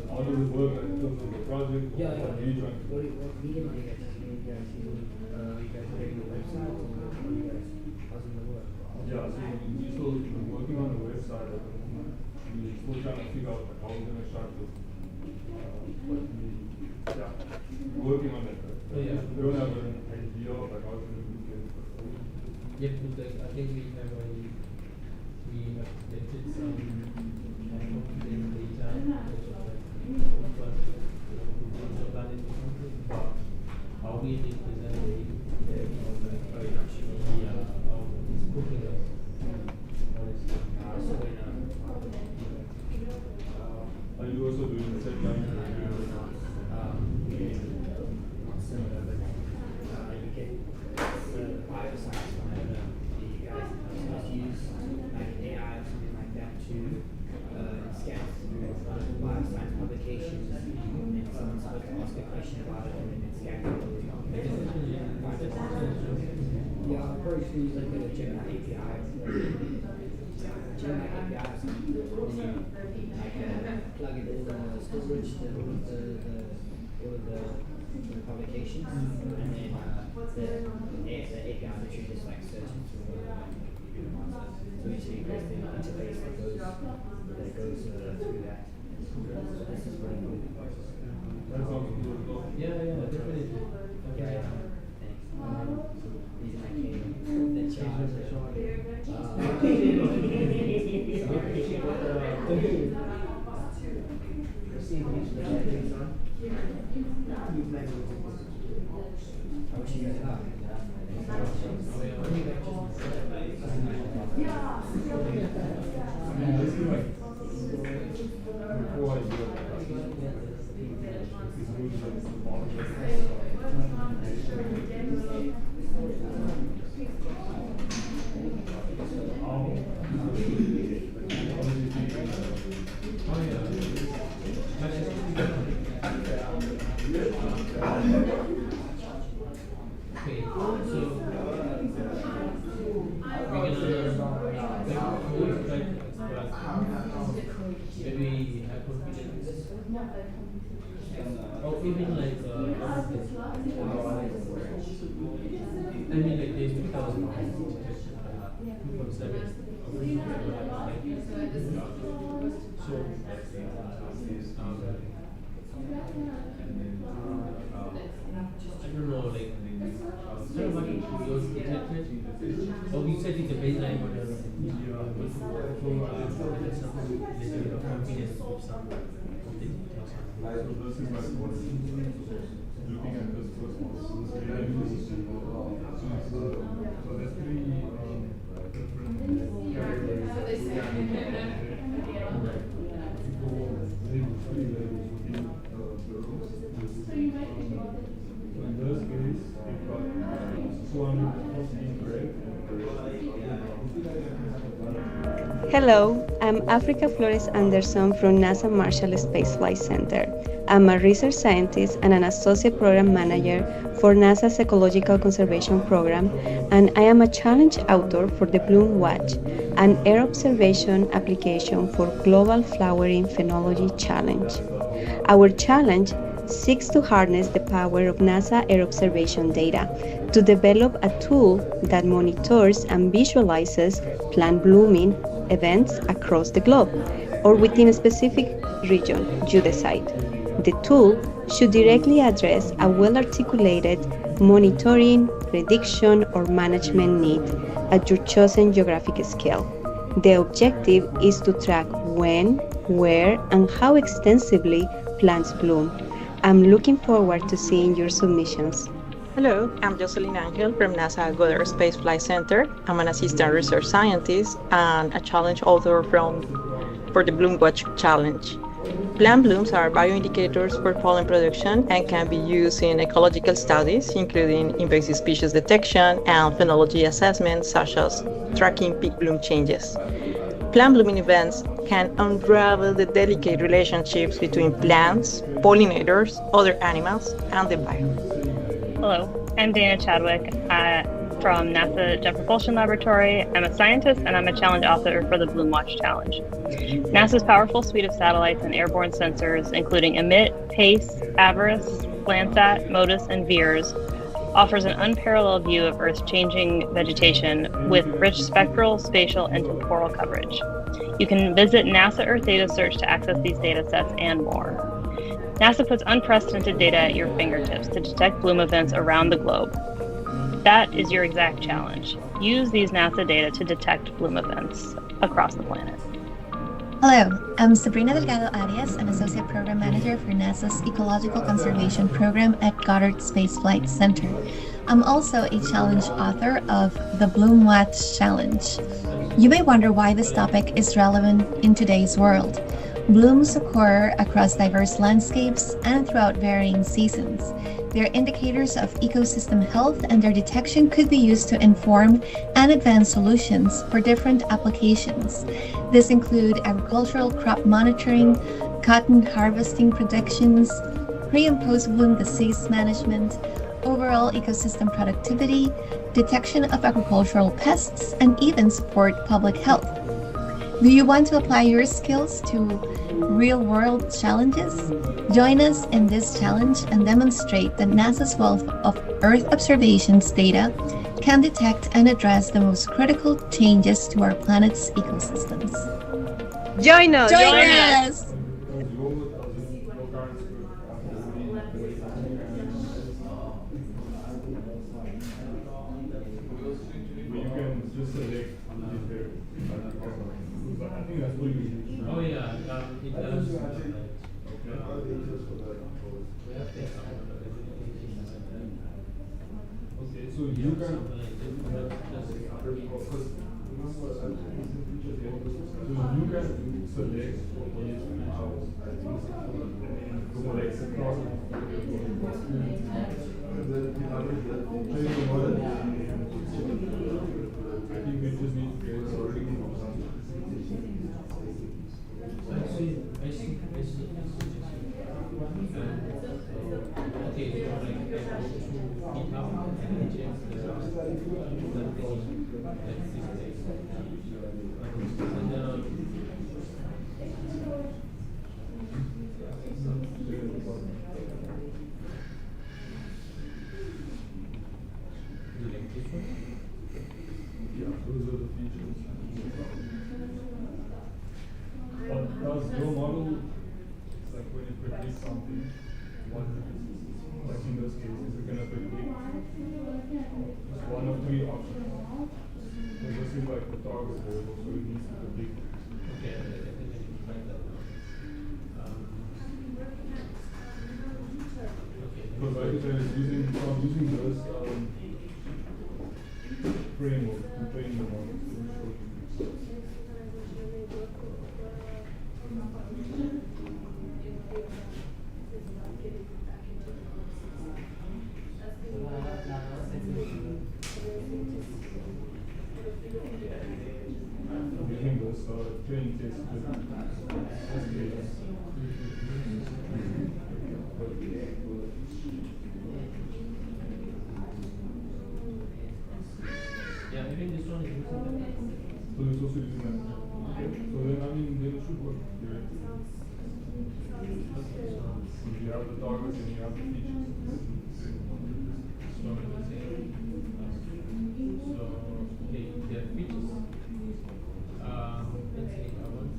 how does it work in terms of the project? Yeah, what are you trying to do? What medium are you guys using? You guys creating a website or what are you guys, how's it gonna work? Yeah, so we're still working on the website at the moment. We're still trying to figure out how we're gonna start this. But we're working on it. Yeah. We don't have an idea of like how we can. Yep, because I think we have already collected some data, how we represent it's cooking us. Are you also doing the same thing? Similar, but you get bioscience from it. You guys use like AI or something like that to scan through bioscience publications, and someone's supposed to ask a question about it, and then it's scanned through. Yeah, I'll probably just use like a Gemini API. Gemini API or something. And you like plug it in the storage, all of the publications, and then the API literally just like searching through all of them. So usually there's the interface that goes through that. So this is really cool. Yeah, definitely. Okay. Thanks. These are my cable. The Maybe have or even like I mean like there's 2,000 2.7 this is like what looking at this first one. So this so there's three different categories that we can three levels within the rules. So in this case, we've got 214 grade Hello, I'm Africa Flores Anderson from NASA Marshall Space Flight Center. I'm a research scientist and an associate program manager for NASA's Ecological Conservation Program, and I am a challenge author for the Bloom Watch, an air observation application for Global Flowering Phenology Challenge. Our challenge seeks to harness the power of NASA air observation data to develop a tool that monitors and visualizes plant blooming events across the globe or within a specific region you decide. The tool should directly address a well-articulated monitoring, prediction, or management need at your chosen geographic scale. The objective is to track when, where, and how extensively plants bloom. I'm looking forward to seeing your submissions. Hello, I'm Jocelyn Angel from NASA Goddard Space Flight Center. I'm an assistant research scientist and a challenge author for the Bloom Watch Challenge. Plant blooms are bioindicators for pollen production and can be used in ecological studies, including invasive species detection and phenology assessments, such as tracking peak bloom changes. Plant blooming events can unravel the delicate relationships between plants, pollinators, other animals, and the environment. Hello, I'm Dana Chadwick from NASA Jet Propulsion Laboratory. I'm a scientist and I'm a challenge author for the Bloom Watch Challenge. NASA's powerful suite of satellites and airborne sensors, including EMIT, PACE, AVARIS, Landsat, MODIS, and VIIRS, offers an unparalleled view of Earth's changing vegetation with rich spectral, spatial, and temporal coverage. You can visit NASA Earth Data Search to access these data sets and more. NASA puts unprecedented data at your fingertips to detect bloom events around the globe. That is your exact challenge. Use these NASA data to detect bloom events across the planet. Hello, I'm Sabrina Delgado Arias, an Associate Program Manager for NASA's Ecological Conservation Program at Goddard Space Flight Center. I'm also a challenge author of the Bloom Watch Challenge. You may wonder why this topic is relevant in today's world. Blooms occur across diverse landscapes and throughout varying seasons. They're indicators of ecosystem health, and their detection could be used to inform and advance solutions for different applications. This include agricultural crop monitoring, cotton harvesting predictions, pre- and post-bloom disease management, overall ecosystem productivity, detection of agricultural pests, and even support public health. Do you want to apply your skills to real-world challenges? Join us in this challenge and demonstrate that NASA's wealth of Earth observations data can detect and address the most critical changes to our planet's ecosystems. Join us! Join us! You can just select I think that's what you need. Oh yeah, it does. Okay, so you can select I think we just need to create something. I see. Okay, so like I go to GitHub and check Yeah, those are the features. But does your model, like when it predicts something, what like in this case, is it going to predict one of three options? So this is like the target variable, so it needs to predict using this framework to train the models. Using this training test yeah, maybe this one is using that. So it's also using that. Okay. So then I mean then it should work. If you have the targets and you have the features. So okay, there are features. Let's say I want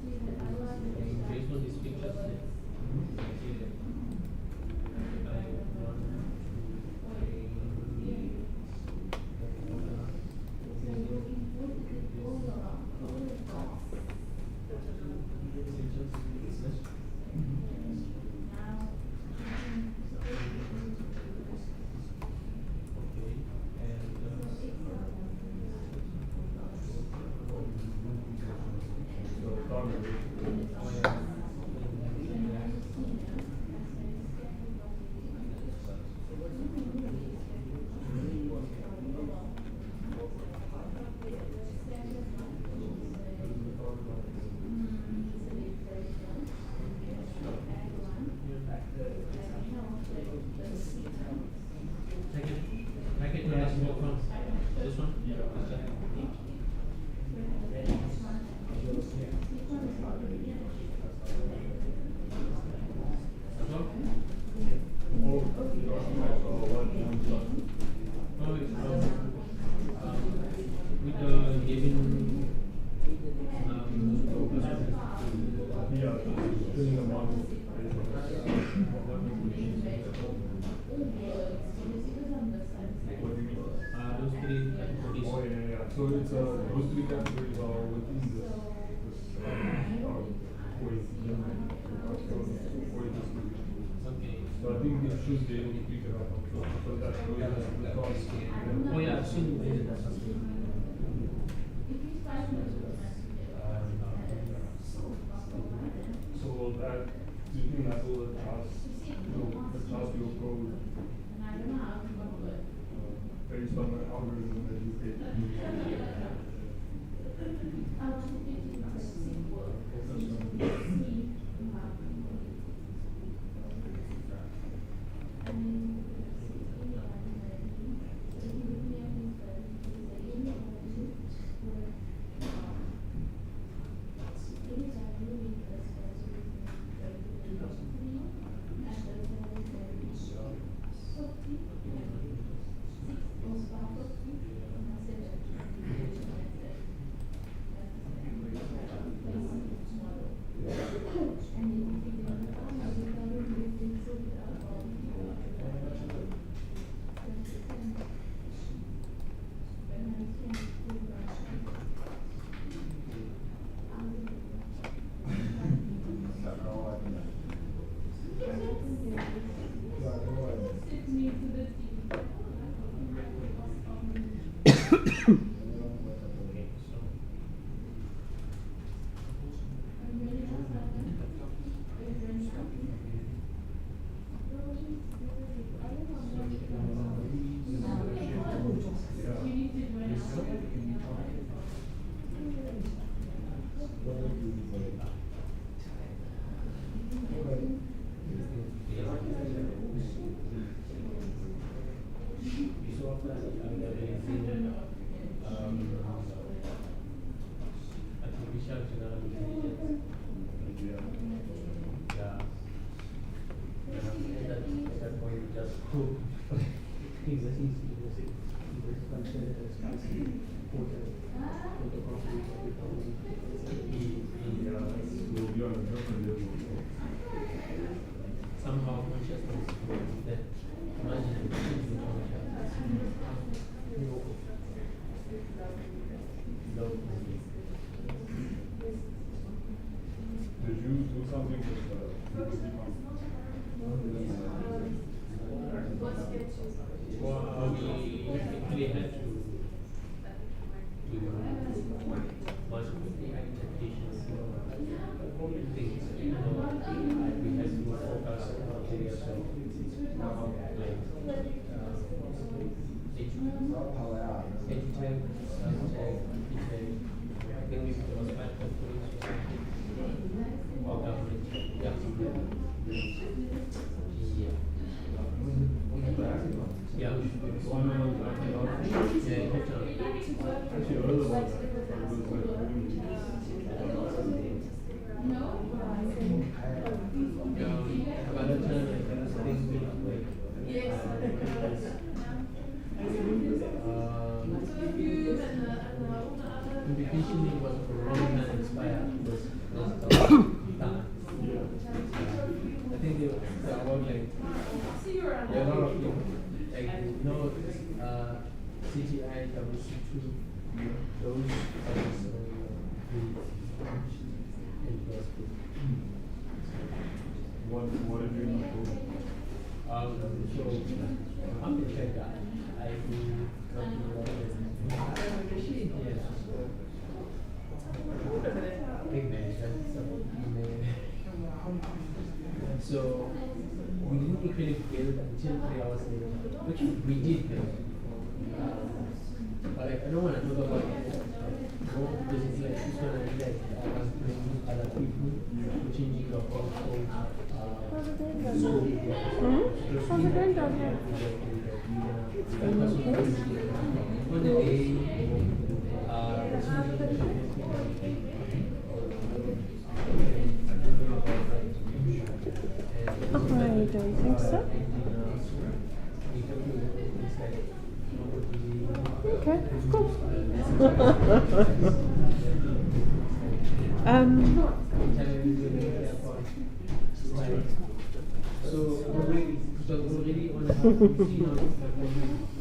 based on these features. This one? So it's those three categories are within this Okay. So I think it should be able to pick it up. So that goes as the cost. Oh yeah, I've seen that. So that, do you think that's all the tasks, the task you'll code based on the algorithm that you create? Somehow consciousness that Did you do something with the we actually had to merge the interpretations things. We had to focus on areas of edutech, tech, then we was math or government. Yeah. Communication was a long time inspired was I think they are about like there are a lot of people like CGI, WC2, those What did you need to do? So I'm the tech guy. I do big management, so we didn't really build until 3 hours later, which we did build. But like, I don't want to talk about it because it's like it's gonna be like I was bringing other people, changing the whole school. I don't think so. Okay, cool.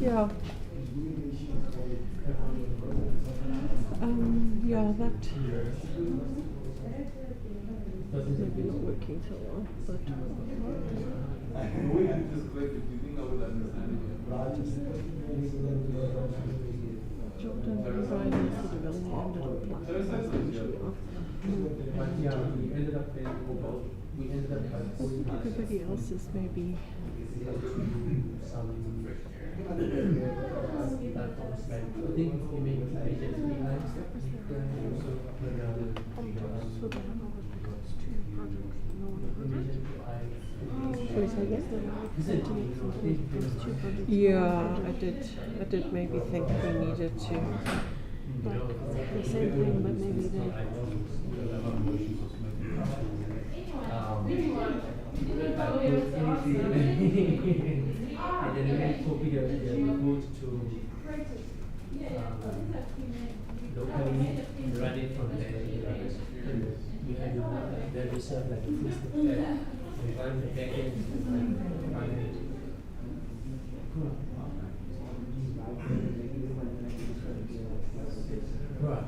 Yeah. Yeah, that maybe not working so well, but Jordan design is sort of only ended up But yeah, we ended up everybody else is maybe some platforms like I think we make HSP lines. Yeah, I did maybe think we needed to like the same thing, but maybe they and then we copy the code to locally run it from there. We had the reserve like a full step we run the backend and run it. Right.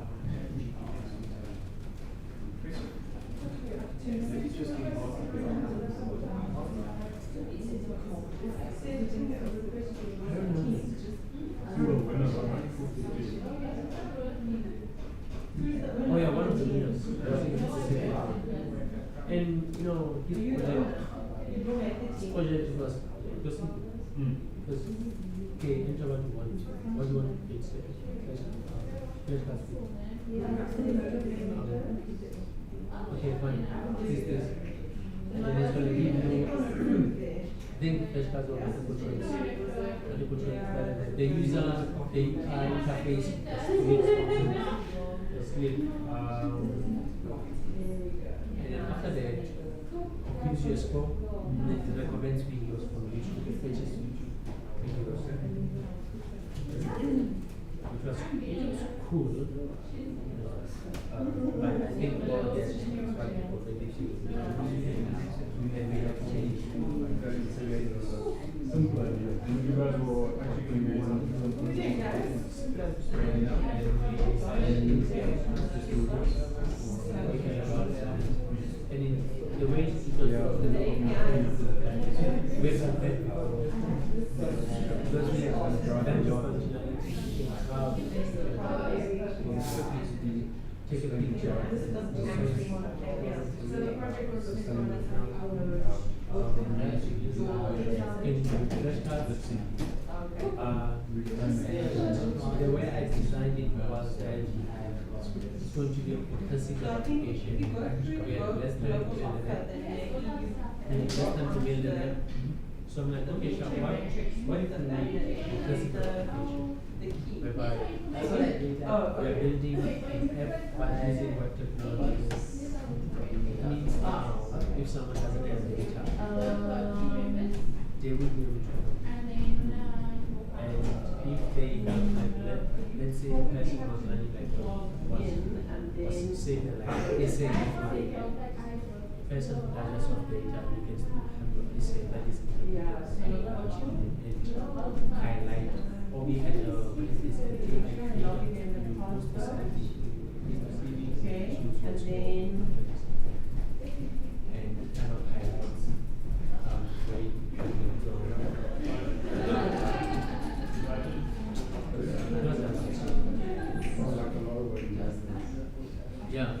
Oh yeah, one of the leaders. And you know, his project was because okay, enter what you want. What you want to fix it. Okay, fine. This. And then it's gonna give you I think first class will have multiple choice. The user, the interface, the split, and then after that, gives you a score, and then it recommends videos from YouTube, it fetches YouTube videos. It was cool, but I think all that is why people really and we have changed. Simple idea. And you guys were actually doing and in the way we take a picture. The way I designed it was that it's going to be a physical application. We have less time to build it. And less time to build it. So I'm like, okay, sure, what if we make a physical application? Whereby we are building an app by using what technology means now if someone doesn't have data, they will be able to know. And if they have like let's say a person was running like was say like essay person who does of data, we can still handle essay that is and highlight. Or we had this you post the CV, and then and kind of highlights where you can go. Yeah.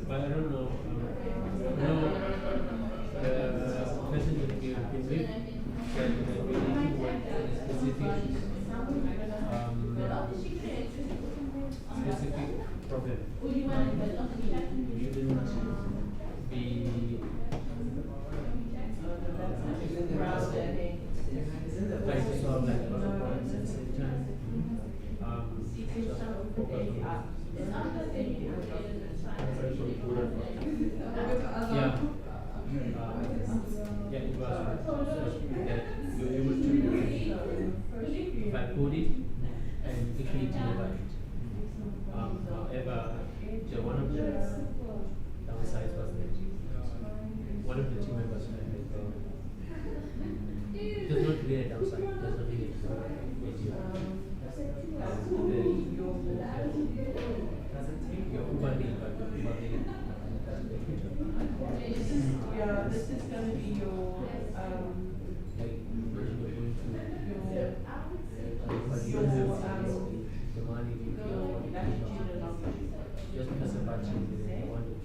But I don't know. The person that we have been with said that we need to work on a specific problem. You shouldn't be trying to solve like a lot of problems at the same time. Yeah. Yeah, it was that you're able to if I code it and actually deliver it. However, one of the downsides was that one of the team members had it was not really a downside, it was not really a deal. Yeah, this is going to be your just because of budget, they wanted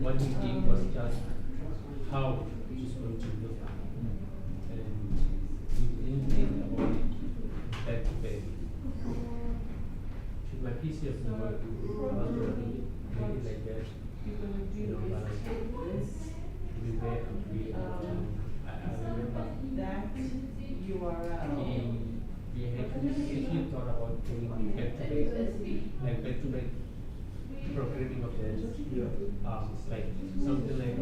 what we did was just how it is going to look, and we didn't think about it back to back. Should my PC have been working, I was going to make it like that, you know, but we were agree I remember that URL. We had actually thought about doing back to back, like back to back programming of that, like something like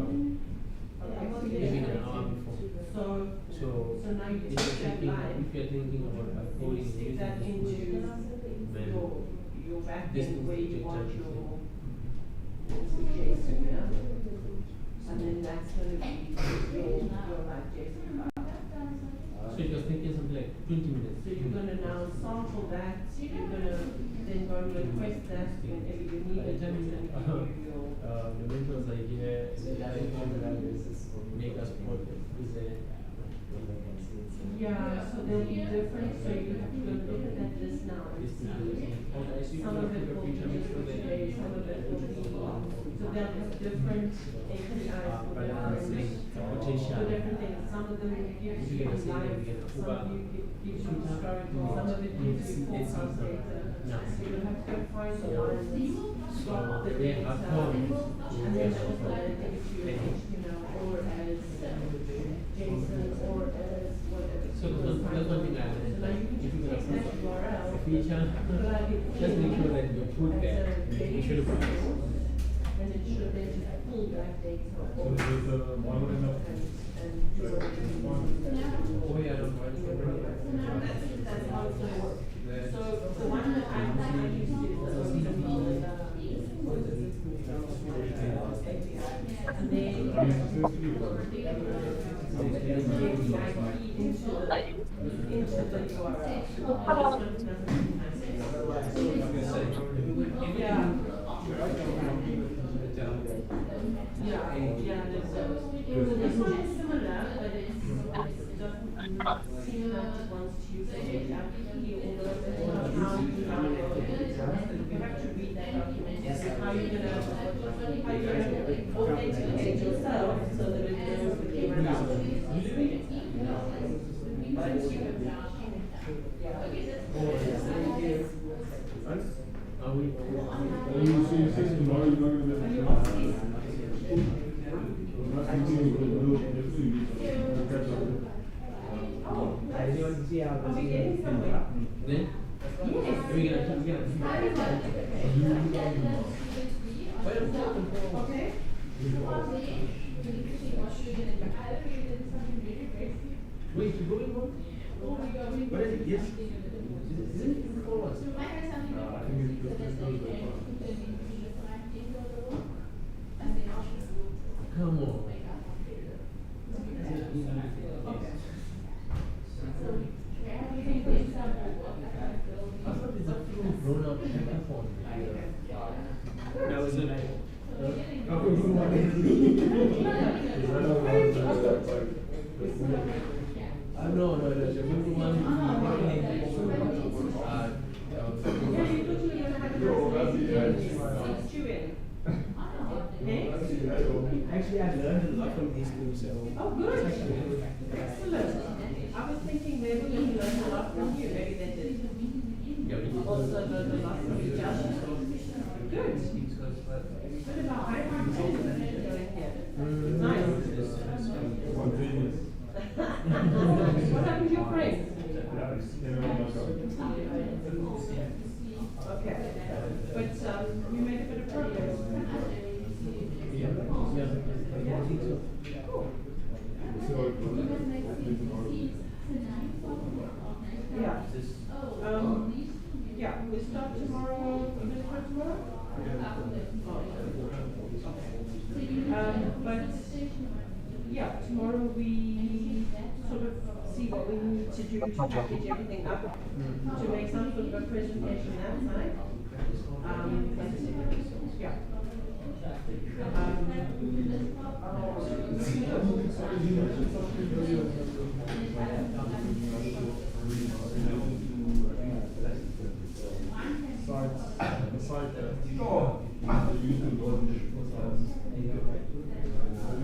maybe an hour before. So now you if you're thinking about coding and using that into your back end where you want your JSON, yeah? And then that's going to be your like JSON file. So you're thinking something like 20 minutes. So you're going to now sample that, you're going to then go and request that whenever you need it. The mentors are here, make us put is yeah, so they'll be different, so you have to go look at that list now and see. Some of it will be today, some of it will be, so they'll have different APIs for different things. Some of them will give you live, some of you give you historical, some of it gives you forecast data. So you'll have to find the ones that's got the data, and then those will give you HTML or as JSON or as whatever. So that's one thing I So now you can just take that URL, a feature, just make sure that you put that you should have and it should then just pull that data So there's a modeling of and do what you want. oh yeah, That's how it's going to work. So the one that I used to do was something called API. And then authenticate yourself so that it knows the came out. Anyone see how are we getting somewhere? Then? Yes. Are we gonna okay. Wait, you going home? What is it? Yes. Isn't it before us? I think come on. I thought it's a full grown up microphone. That was it. No, the movie Actually, I learned a lot from these two, so. Oh, good. Excellent. I was thinking maybe we learned a lot from you. Maybe they did. Also learned a lot from each other. Good. What about high Nice. What happened to your friends? Okay. But you made a bit of progress. Cool. Yeah. Yeah, we start tomorrow. We start tomorrow? But yeah, tomorrow we sort of see what we need to do to package everything up to make some sort of a presentation that side. But yeah.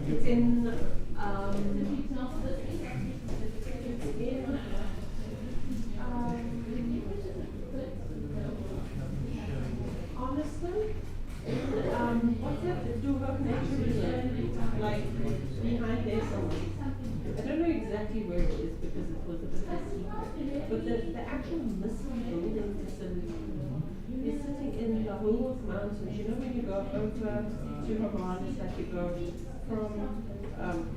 It's in honestly, what's that? Do her connection reserve, like behind there somewhere. I don't know exactly where it is because it was a bit of a secret. But the actual missing building facility is sitting in the Holes Mountains. You know when you go over to Hermanus, that you go from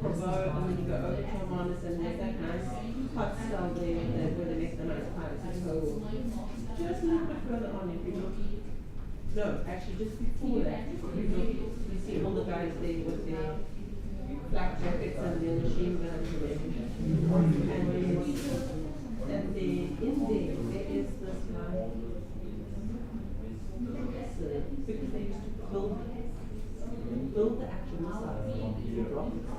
Provo and then you go over to Hermanus and there's that nice hot cell there where they make the nice pies and Holes. Just a little bit further on if you look. No, actually just before that, if you look, you see all the guys there with their black jackets and their machine guns and everything. And in there is this line. Because they used to build the actual missile rockets.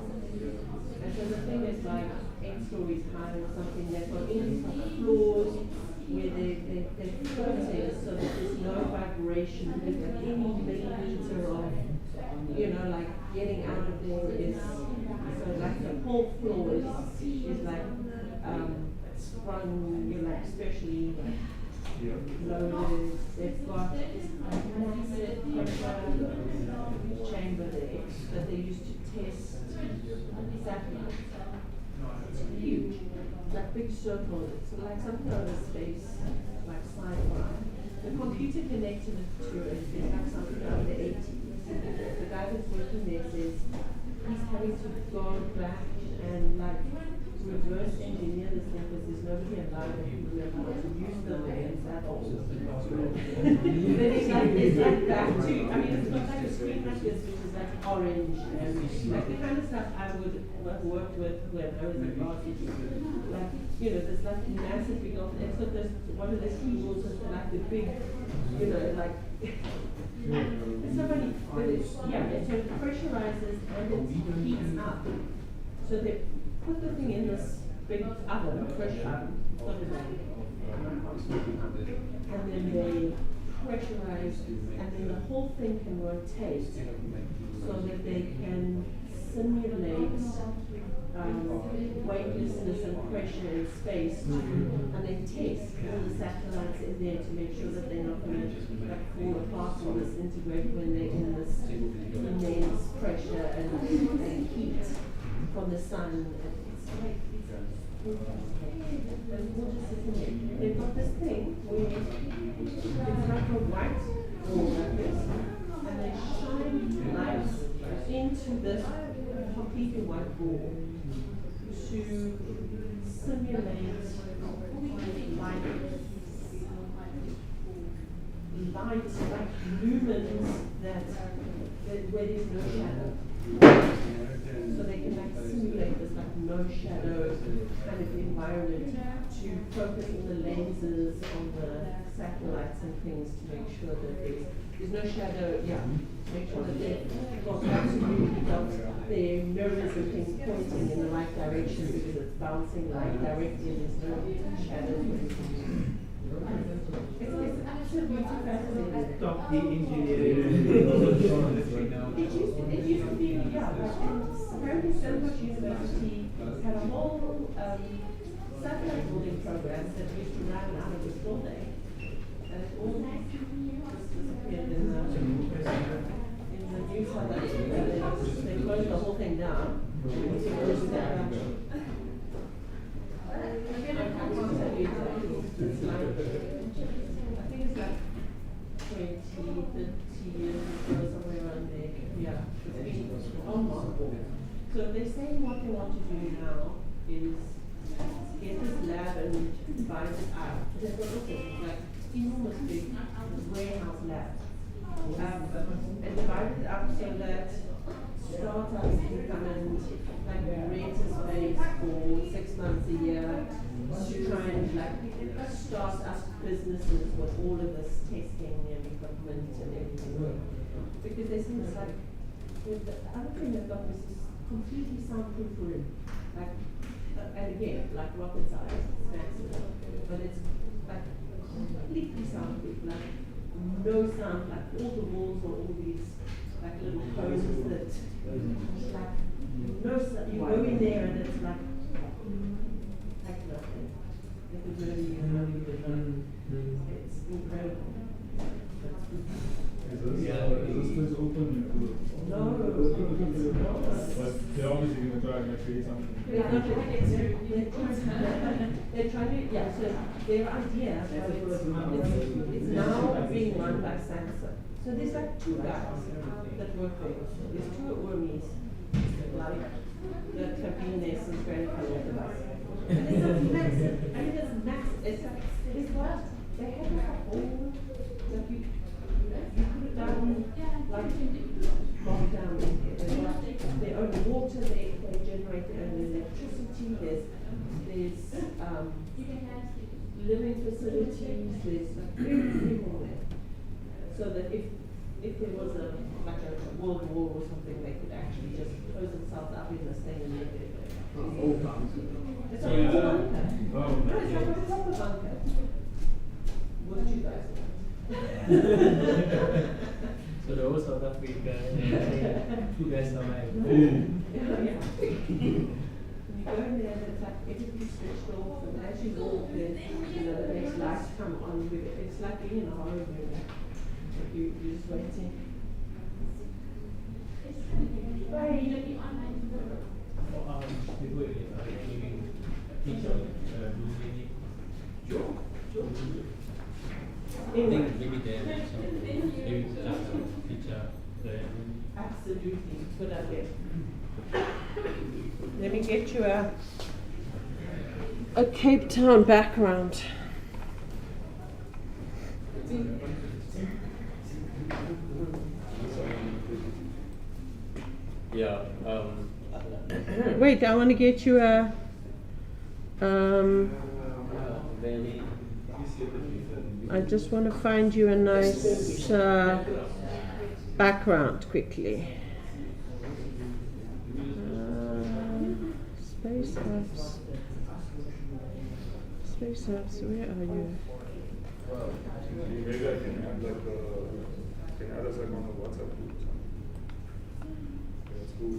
And so the thing is like 8 stories high or something. They've got inside floors where they're floating so that there's no vibration. Because like any millimeter of, like getting out of there is, so like the whole floor is like sprung, like especially like loaded. They've got this massive chamber there that they used to test satellites. It's huge. That big circle, it's like something out of space, like sci-fi. The computer connected it to it, they have something out of the 80s. The guy that's working there says he's having to go back and like reverse engineer this thing because there's nobody alive who will be able to use the thing that also. Then it's like back to, it's not like a screen like this, which is like orange and like the kind of stuff I would have worked with when I was at varsity. Like, you know, there's like massive big old, it's got this, one of the keyboards is like the big, you know, like, it's so funny, but it's, yeah, so it pressurizes and it heats up. So they put the thing in this big oven, pressure oven, and then they pressurize, and then the whole thing can rotate so that they can simulate weightlessness and pressure in space, and they test all the satellites in there to make sure that they're not going to like fall apart or disintegrate when they're in this immense pressure and heat from the sun. They've got this thing where it's like a white ball like this, and they shine lights into this completely white ball to simulate light like lumens that where there's no shadow. So they can like simulate this like no shadow kind of environment to focus all the lenses on the satellites and things to make sure that there's no shadow, yeah, to make sure that they've got absolutely got their mirrors and things pointing in the right direction because it's bouncing light directly and there's no shadows or anything. It's absolutely fascinating. Stop the engineering. It used to be, yeah, apparently Stellenbosch University had a whole satellite building program that used to run out of this building. And it all just disappeared in the new satellite. They closed the whole thing down. It's like, I think it's like 20, 30 years ago, somewhere around there. Yeah, it's been almost. So they're saying what they want to do now is get this lab and divide it out. They've got also like enormous big warehouse labs. And divide it up so that startups can come and like rent a space for 6 months a year to try and like start up businesses with all of this testing and equipment and everything. Because they seem like the other thing they've got is this completely soundproof room. Like and again, like rocket size, it's massive. But it's like completely soundproof, like no sound, like all the walls are all these like little cones that like no sound. You go in there and it's like nothing. It's incredible. Is this place open? No. But they're obviously going to try and create something. They're trying to, yeah, so their idea, it's now being run by Samsung. So there's like 2 guys that work there. There's 2 Urmis, like, that have been there since grandfather with us. And it's massive. I mean, it's massive. It's what? They have like a whole, like you put it down, like, locked down. They own water, they generate their own electricity, there's living facilities, there's everything all there. So that if there was a world war or something, they could actually just close themselves up in this thing and live there. It's like a bunker. No, it's like a proper bunker. What do you guys So the whole South Africa, you guys are like, yeah. You go in there and it's like everything's switched off, and as you walk, the next lights come on. It's like being in a horror movie. Like you're just waiting. Maybe there, maybe just a feature there. Absolutely, good idea. Let me get you a Cape Town background. Yeah. Wait, I want to get you a. I just want to find you a nice background quickly. Space apps. Space apps, where are you? Maybe I can add like can add us like on the WhatsApp group. That's cool.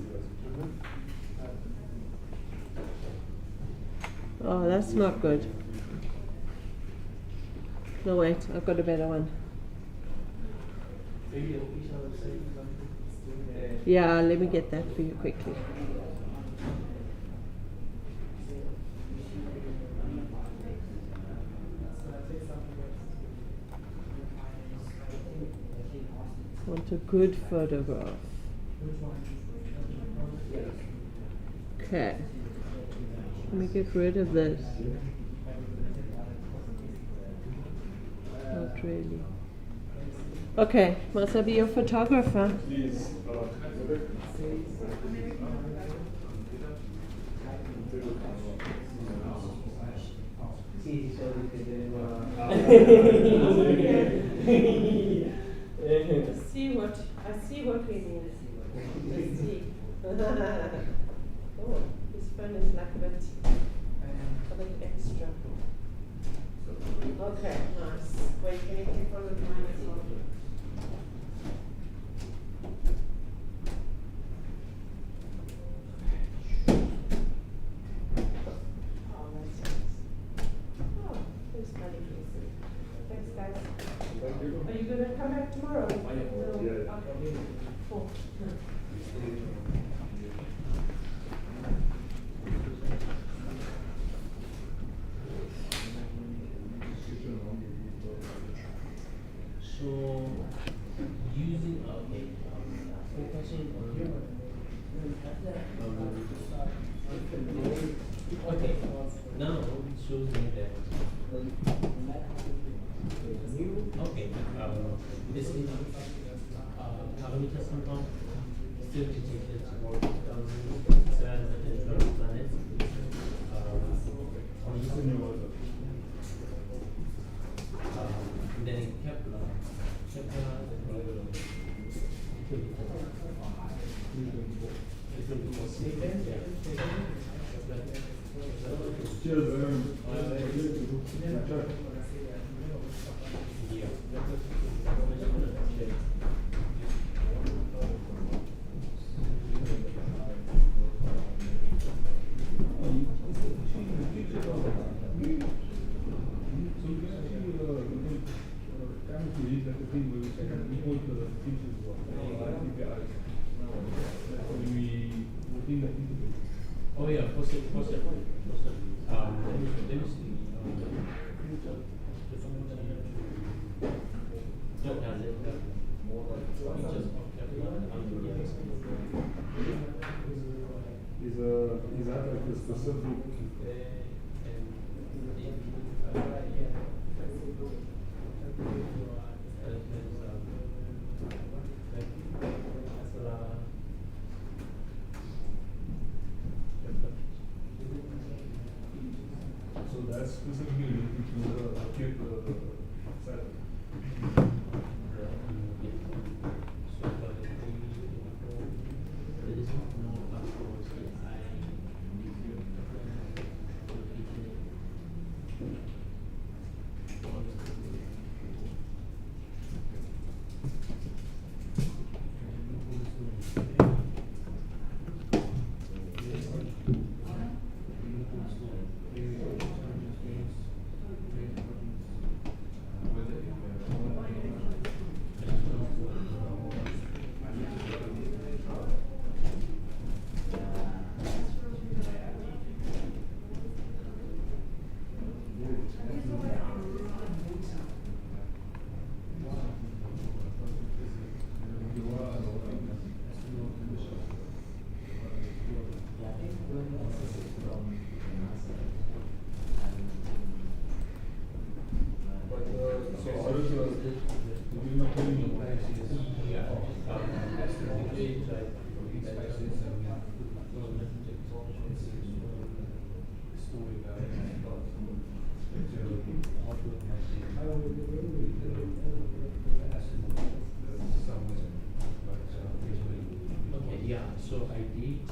Oh, that's not good. No, wait, I've got a better one. Yeah, let me get that for you quickly. Want a good photograph. Okay. Let me get rid of this. Not really. Okay, must I be your photographer? Please. I see what we need. Let's see. Oh, this phone is like a bit extra. Okay, nice. Wait, can you take one of mine as well? Oh, that's nice. Oh, there's money. Thanks, guys. Are you going to come back tomorrow? No. Okay. Cool. So, using focusing on okay, now it shows me that okay, this is parameter somehow still detected about 2,712 planets. And then in Kepler, oh yeah, possibly. Let me see. Is that like a specific? So that's specifically looking to the Kepler satellite. Yeah, so I did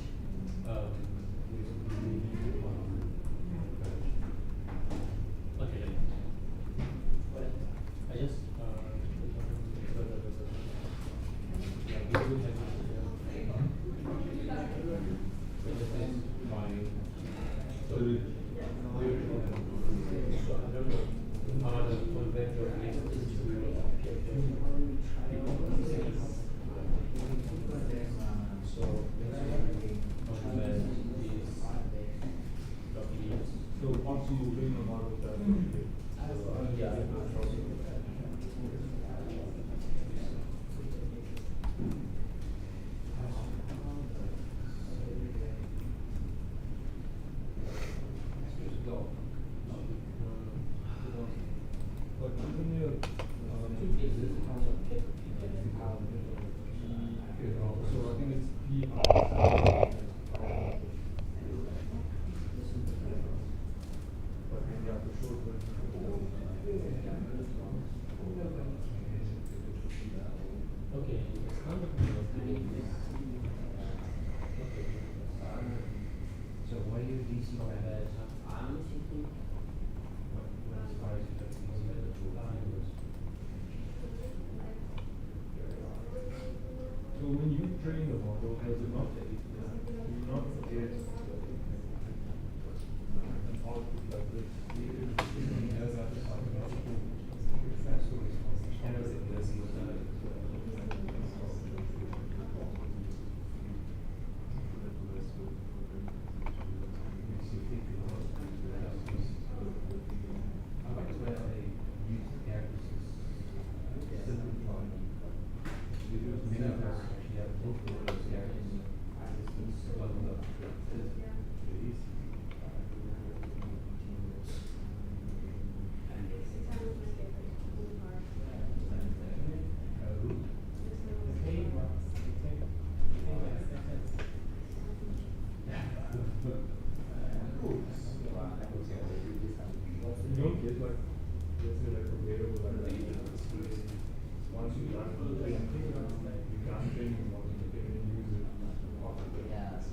okay, I just yeah, we do have So once you learn about that, but even your so I think it's P. okay, so what do you DC that? I'm thinking as far as So when you train the model, does it not do you not get an output like this? It has that automatic faster response. You don't get like, let's say like a variable like that. Once you run the thing, you can't train the model, you can use it after that.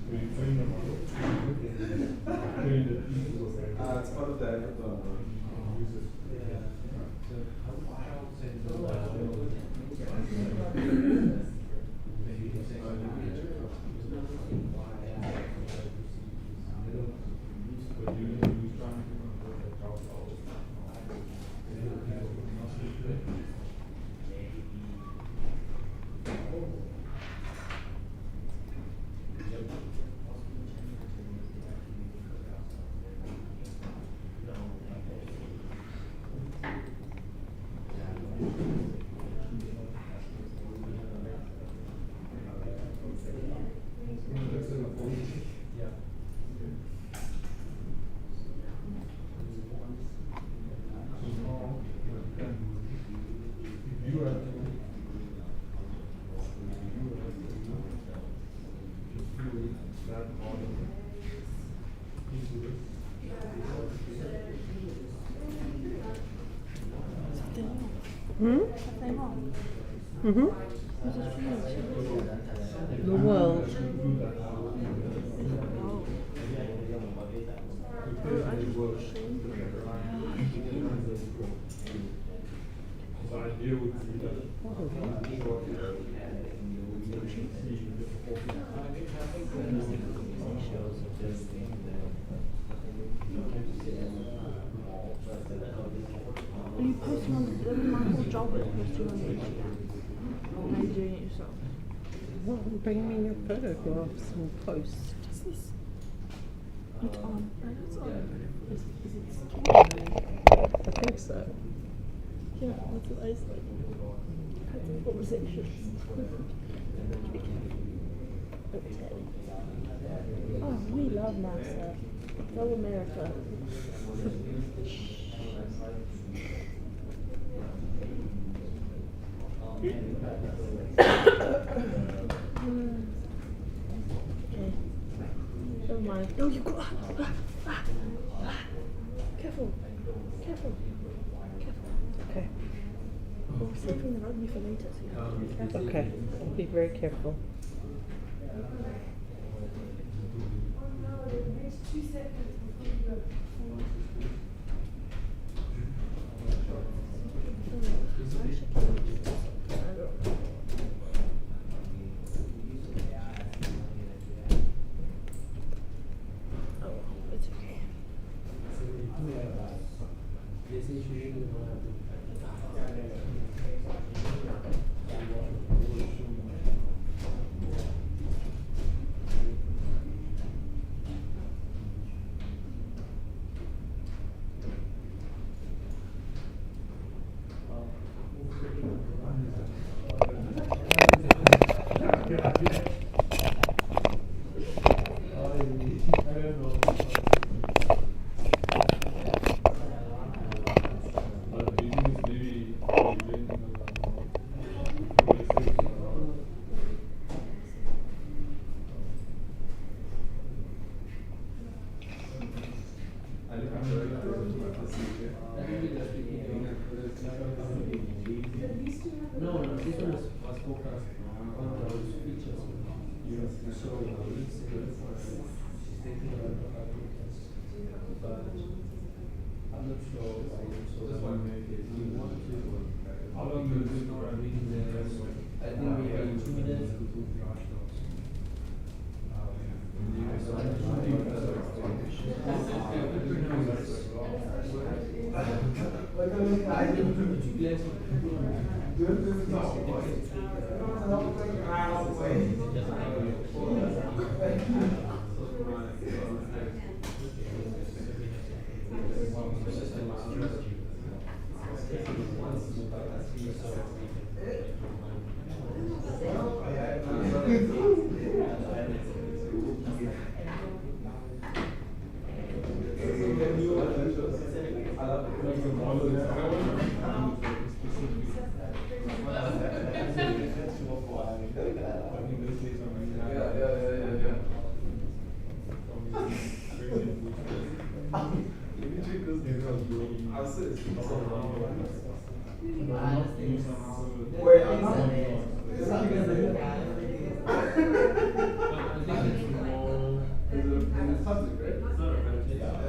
When you train the model, train the pieces of variable. It's part of the hackathon, bro. You can use it. Mm-hmm. The world. Are you posting on the Michael job at posting on YouTube? Or are you doing it yourself? Well, bring me your photographs and post. What's this? It's on. It's on. Is it I think so. Yeah, that's what I said. Had some conversations. Oh, we love NASA. Love America. Okay. Never mind. No, you go. Careful. Careful. Careful. Okay. Oh, something that me for later, so you have to be careful. Okay, I'll be very careful. Oh, it's okay. No, this one was focused on those features. So it's good for she's thinking about but I'm not sure. So that's why we want to. How long do you do reading the? I think maybe 2 minutes. Wait, I'm not. This is public, right? It's not a private. Yeah.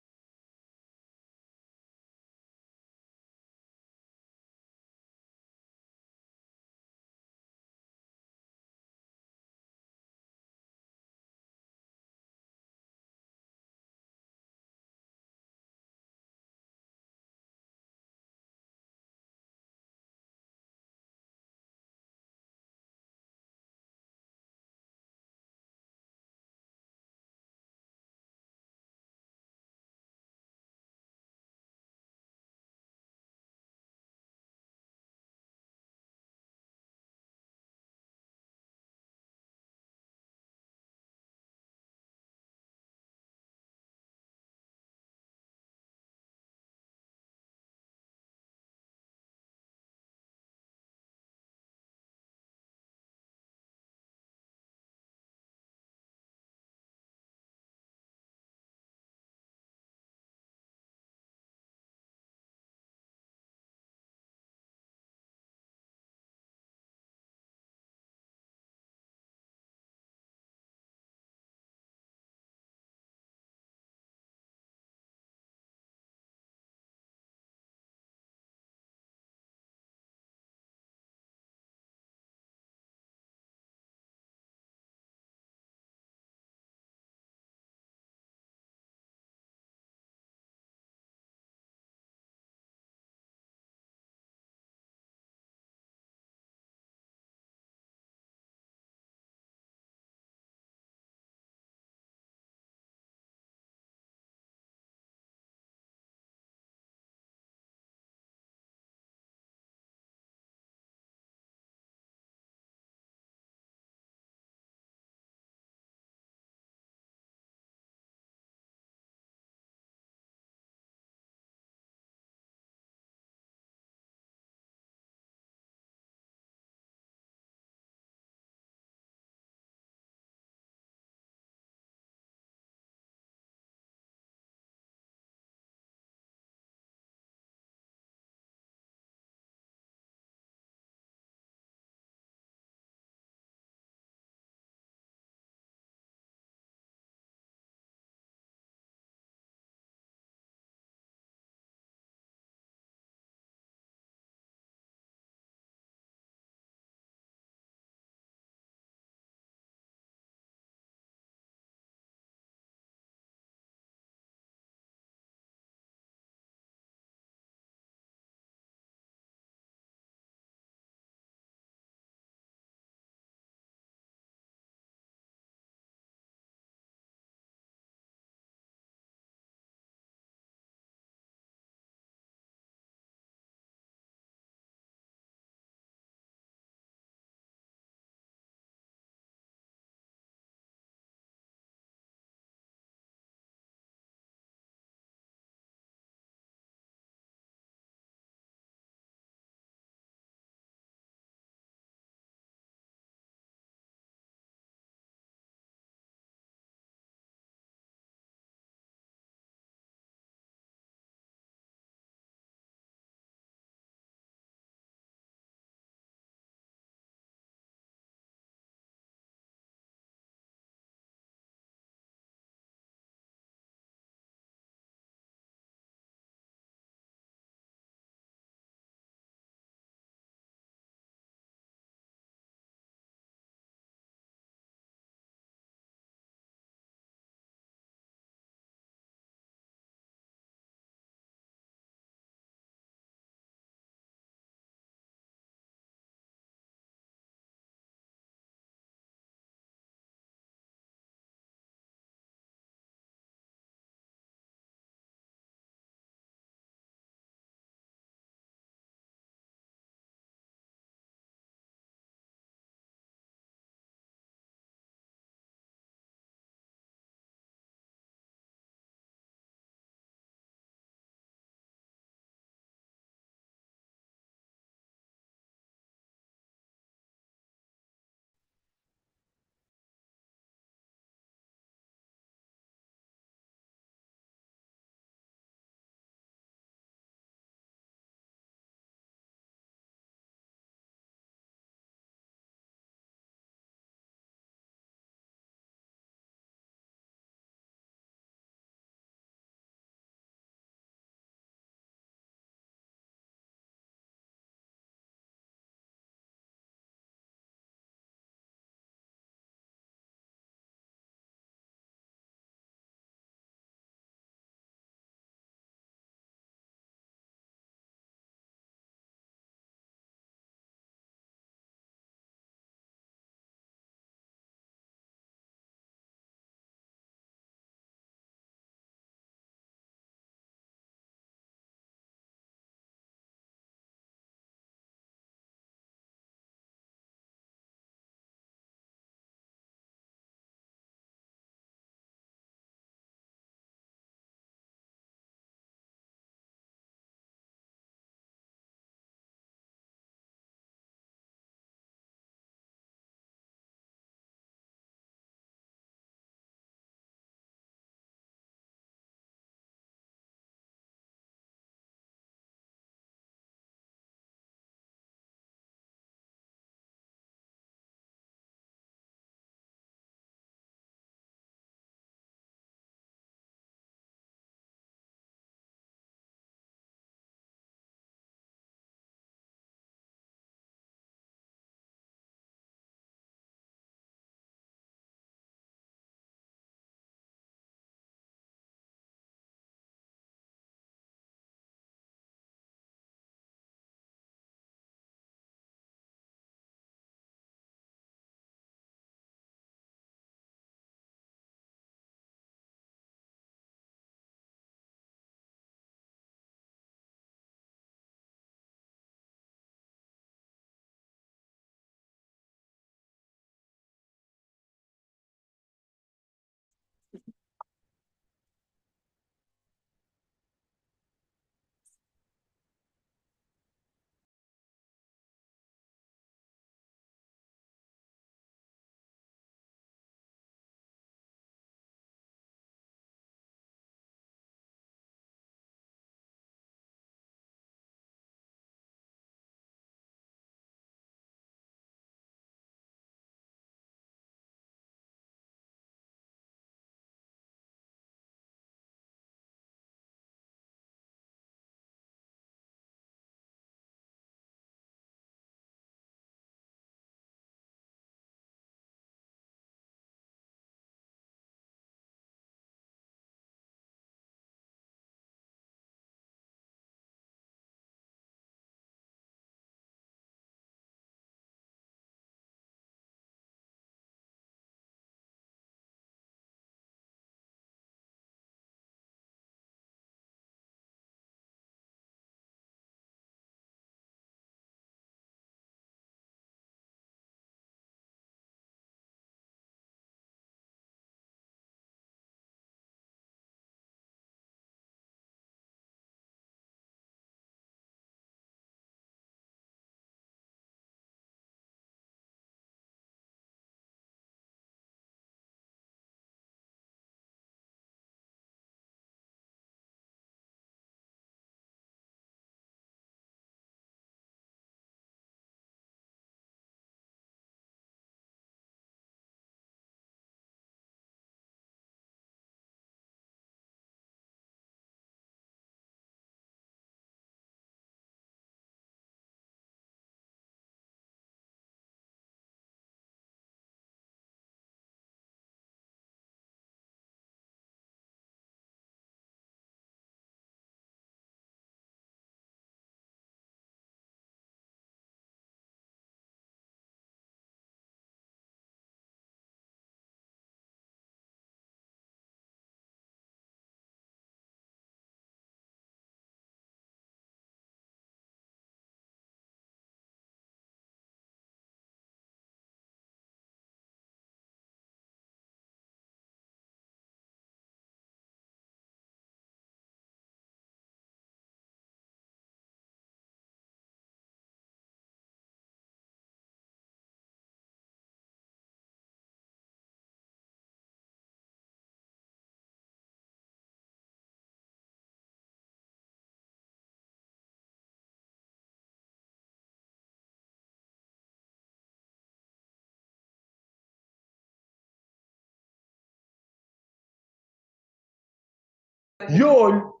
Yo!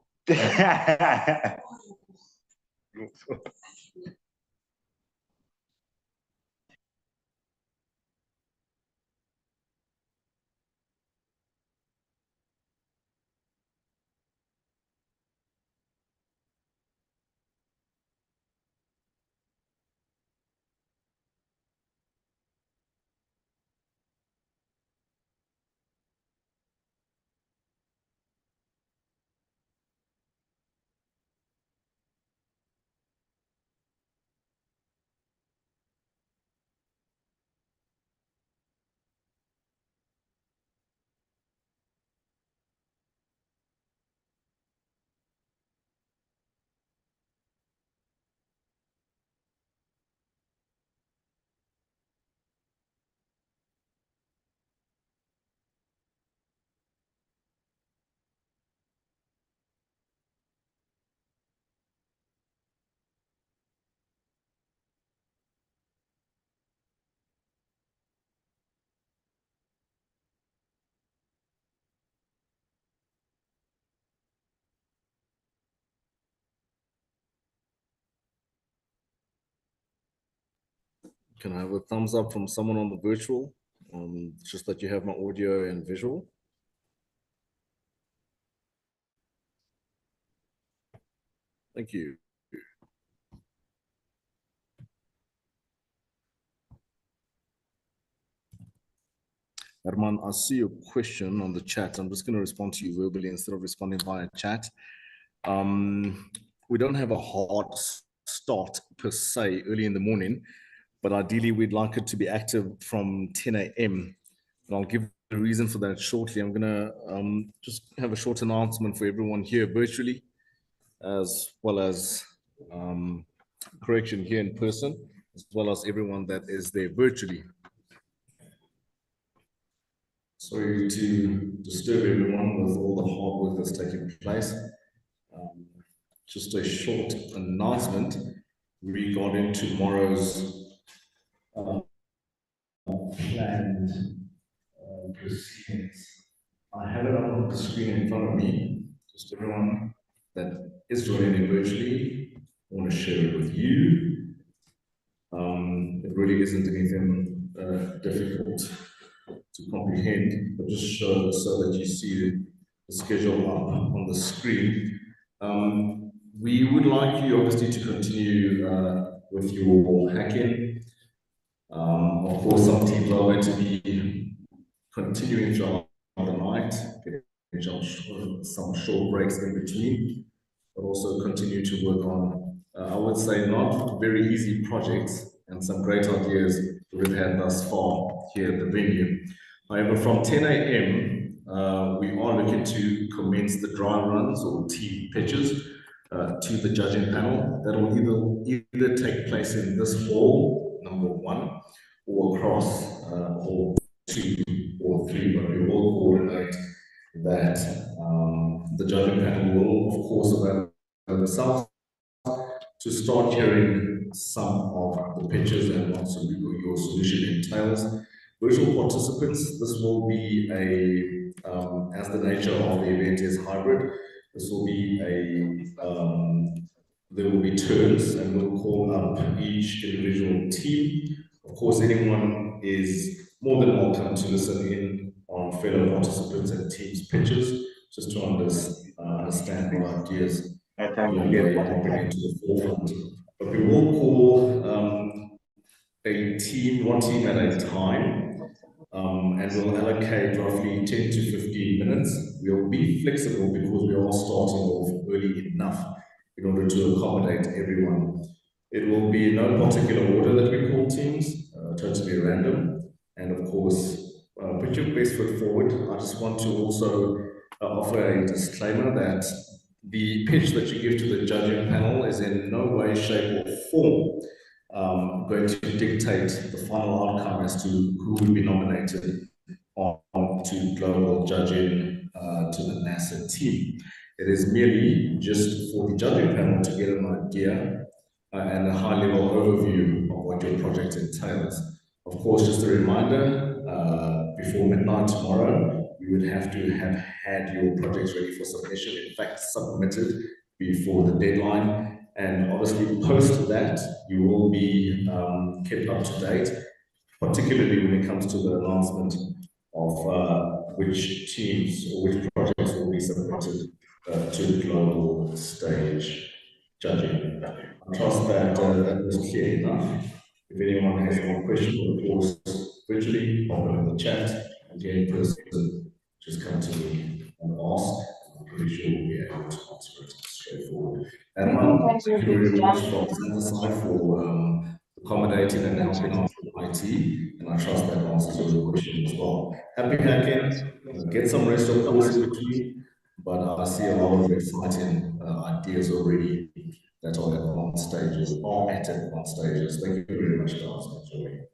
Can I have a thumbs up from someone on the virtual? Just that you have my audio and visual. Thank you. Herman, I see your question on the chat. I'm just going to respond to you verbally instead of responding via chat. We don't have a hard start per se early in the morning, but ideally we'd like it to be active from 10 a.m. And I'll give the reason for that shortly. I'm going to just have a short announcement for everyone here virtually, as well as correction here in person, as well as everyone that is there virtually. Sorry to disturb everyone with all the hard work that's taking place. Just a short announcement regarding tomorrow's planned proceedings. I have it on the screen in front of me. Just everyone that is joining me virtually, I want to share it with you. It really isn't anything difficult to comprehend, but just show so that you see the schedule up on the screen. We would like you obviously to continue with your hacking. Of course, some teams are going to be continuing throughout the night, getting some short breaks in between, but also continue to work on, I would say, not very easy projects and some great ideas we've had thus far here at the venue. However, from 10 a.m., we are looking to commence the dry runs or team pitches to the judging panel. That will either take place in this hall, number 1, or across hall 2 or 3, but we will coordinate that. The judging panel will, of course, avail themselves to start hearing some of the pitches and what your solution entails. Virtual participants, this will be as the nature of the event is hybrid, this will be there will be turns and we'll call up each individual team. Of course, anyone is more than welcome to listen in on fellow participants and teams' pitches, just to understand what ideas they are bringing to the forefront. But we will call one team at a time, and we'll allocate roughly 10 to 15 minutes. We'll be flexible because we are starting off early enough in order to accommodate everyone. It will be no particular order that we call teams, totally random. And of course, put your best foot forward. I just want to also offer a disclaimer that the pitch that you give to the judging panel is in no way, shape, or form going to dictate the final outcome as to who will be nominated on to global judging to the NASA team. It is merely just for the judging panel to get an idea and a high-level overview of what your project entails. Of course, just a reminder, before midnight tomorrow, we you would have to have had your projects ready for submission, in fact, submitted before the deadline. And obviously, post that, you will be kept up to date, particularly when it comes to the announcement of which teams or which projects will be submitted to the global stage judging. I trust that that was clear enough. If anyone has any questions, of course, virtually, pop it in the chat, and here in person, just come to me and ask. I'm pretty sure we'll be able to answer it straightforward. And thank you very much from the side for accommodating and helping out with IT, and I trust that answers your question as well. Happy hacking, get some rest of course in between, but I see a lot of exciting ideas already that are at advanced stages, or at advanced stages. Thank you very much, guys. Enjoy.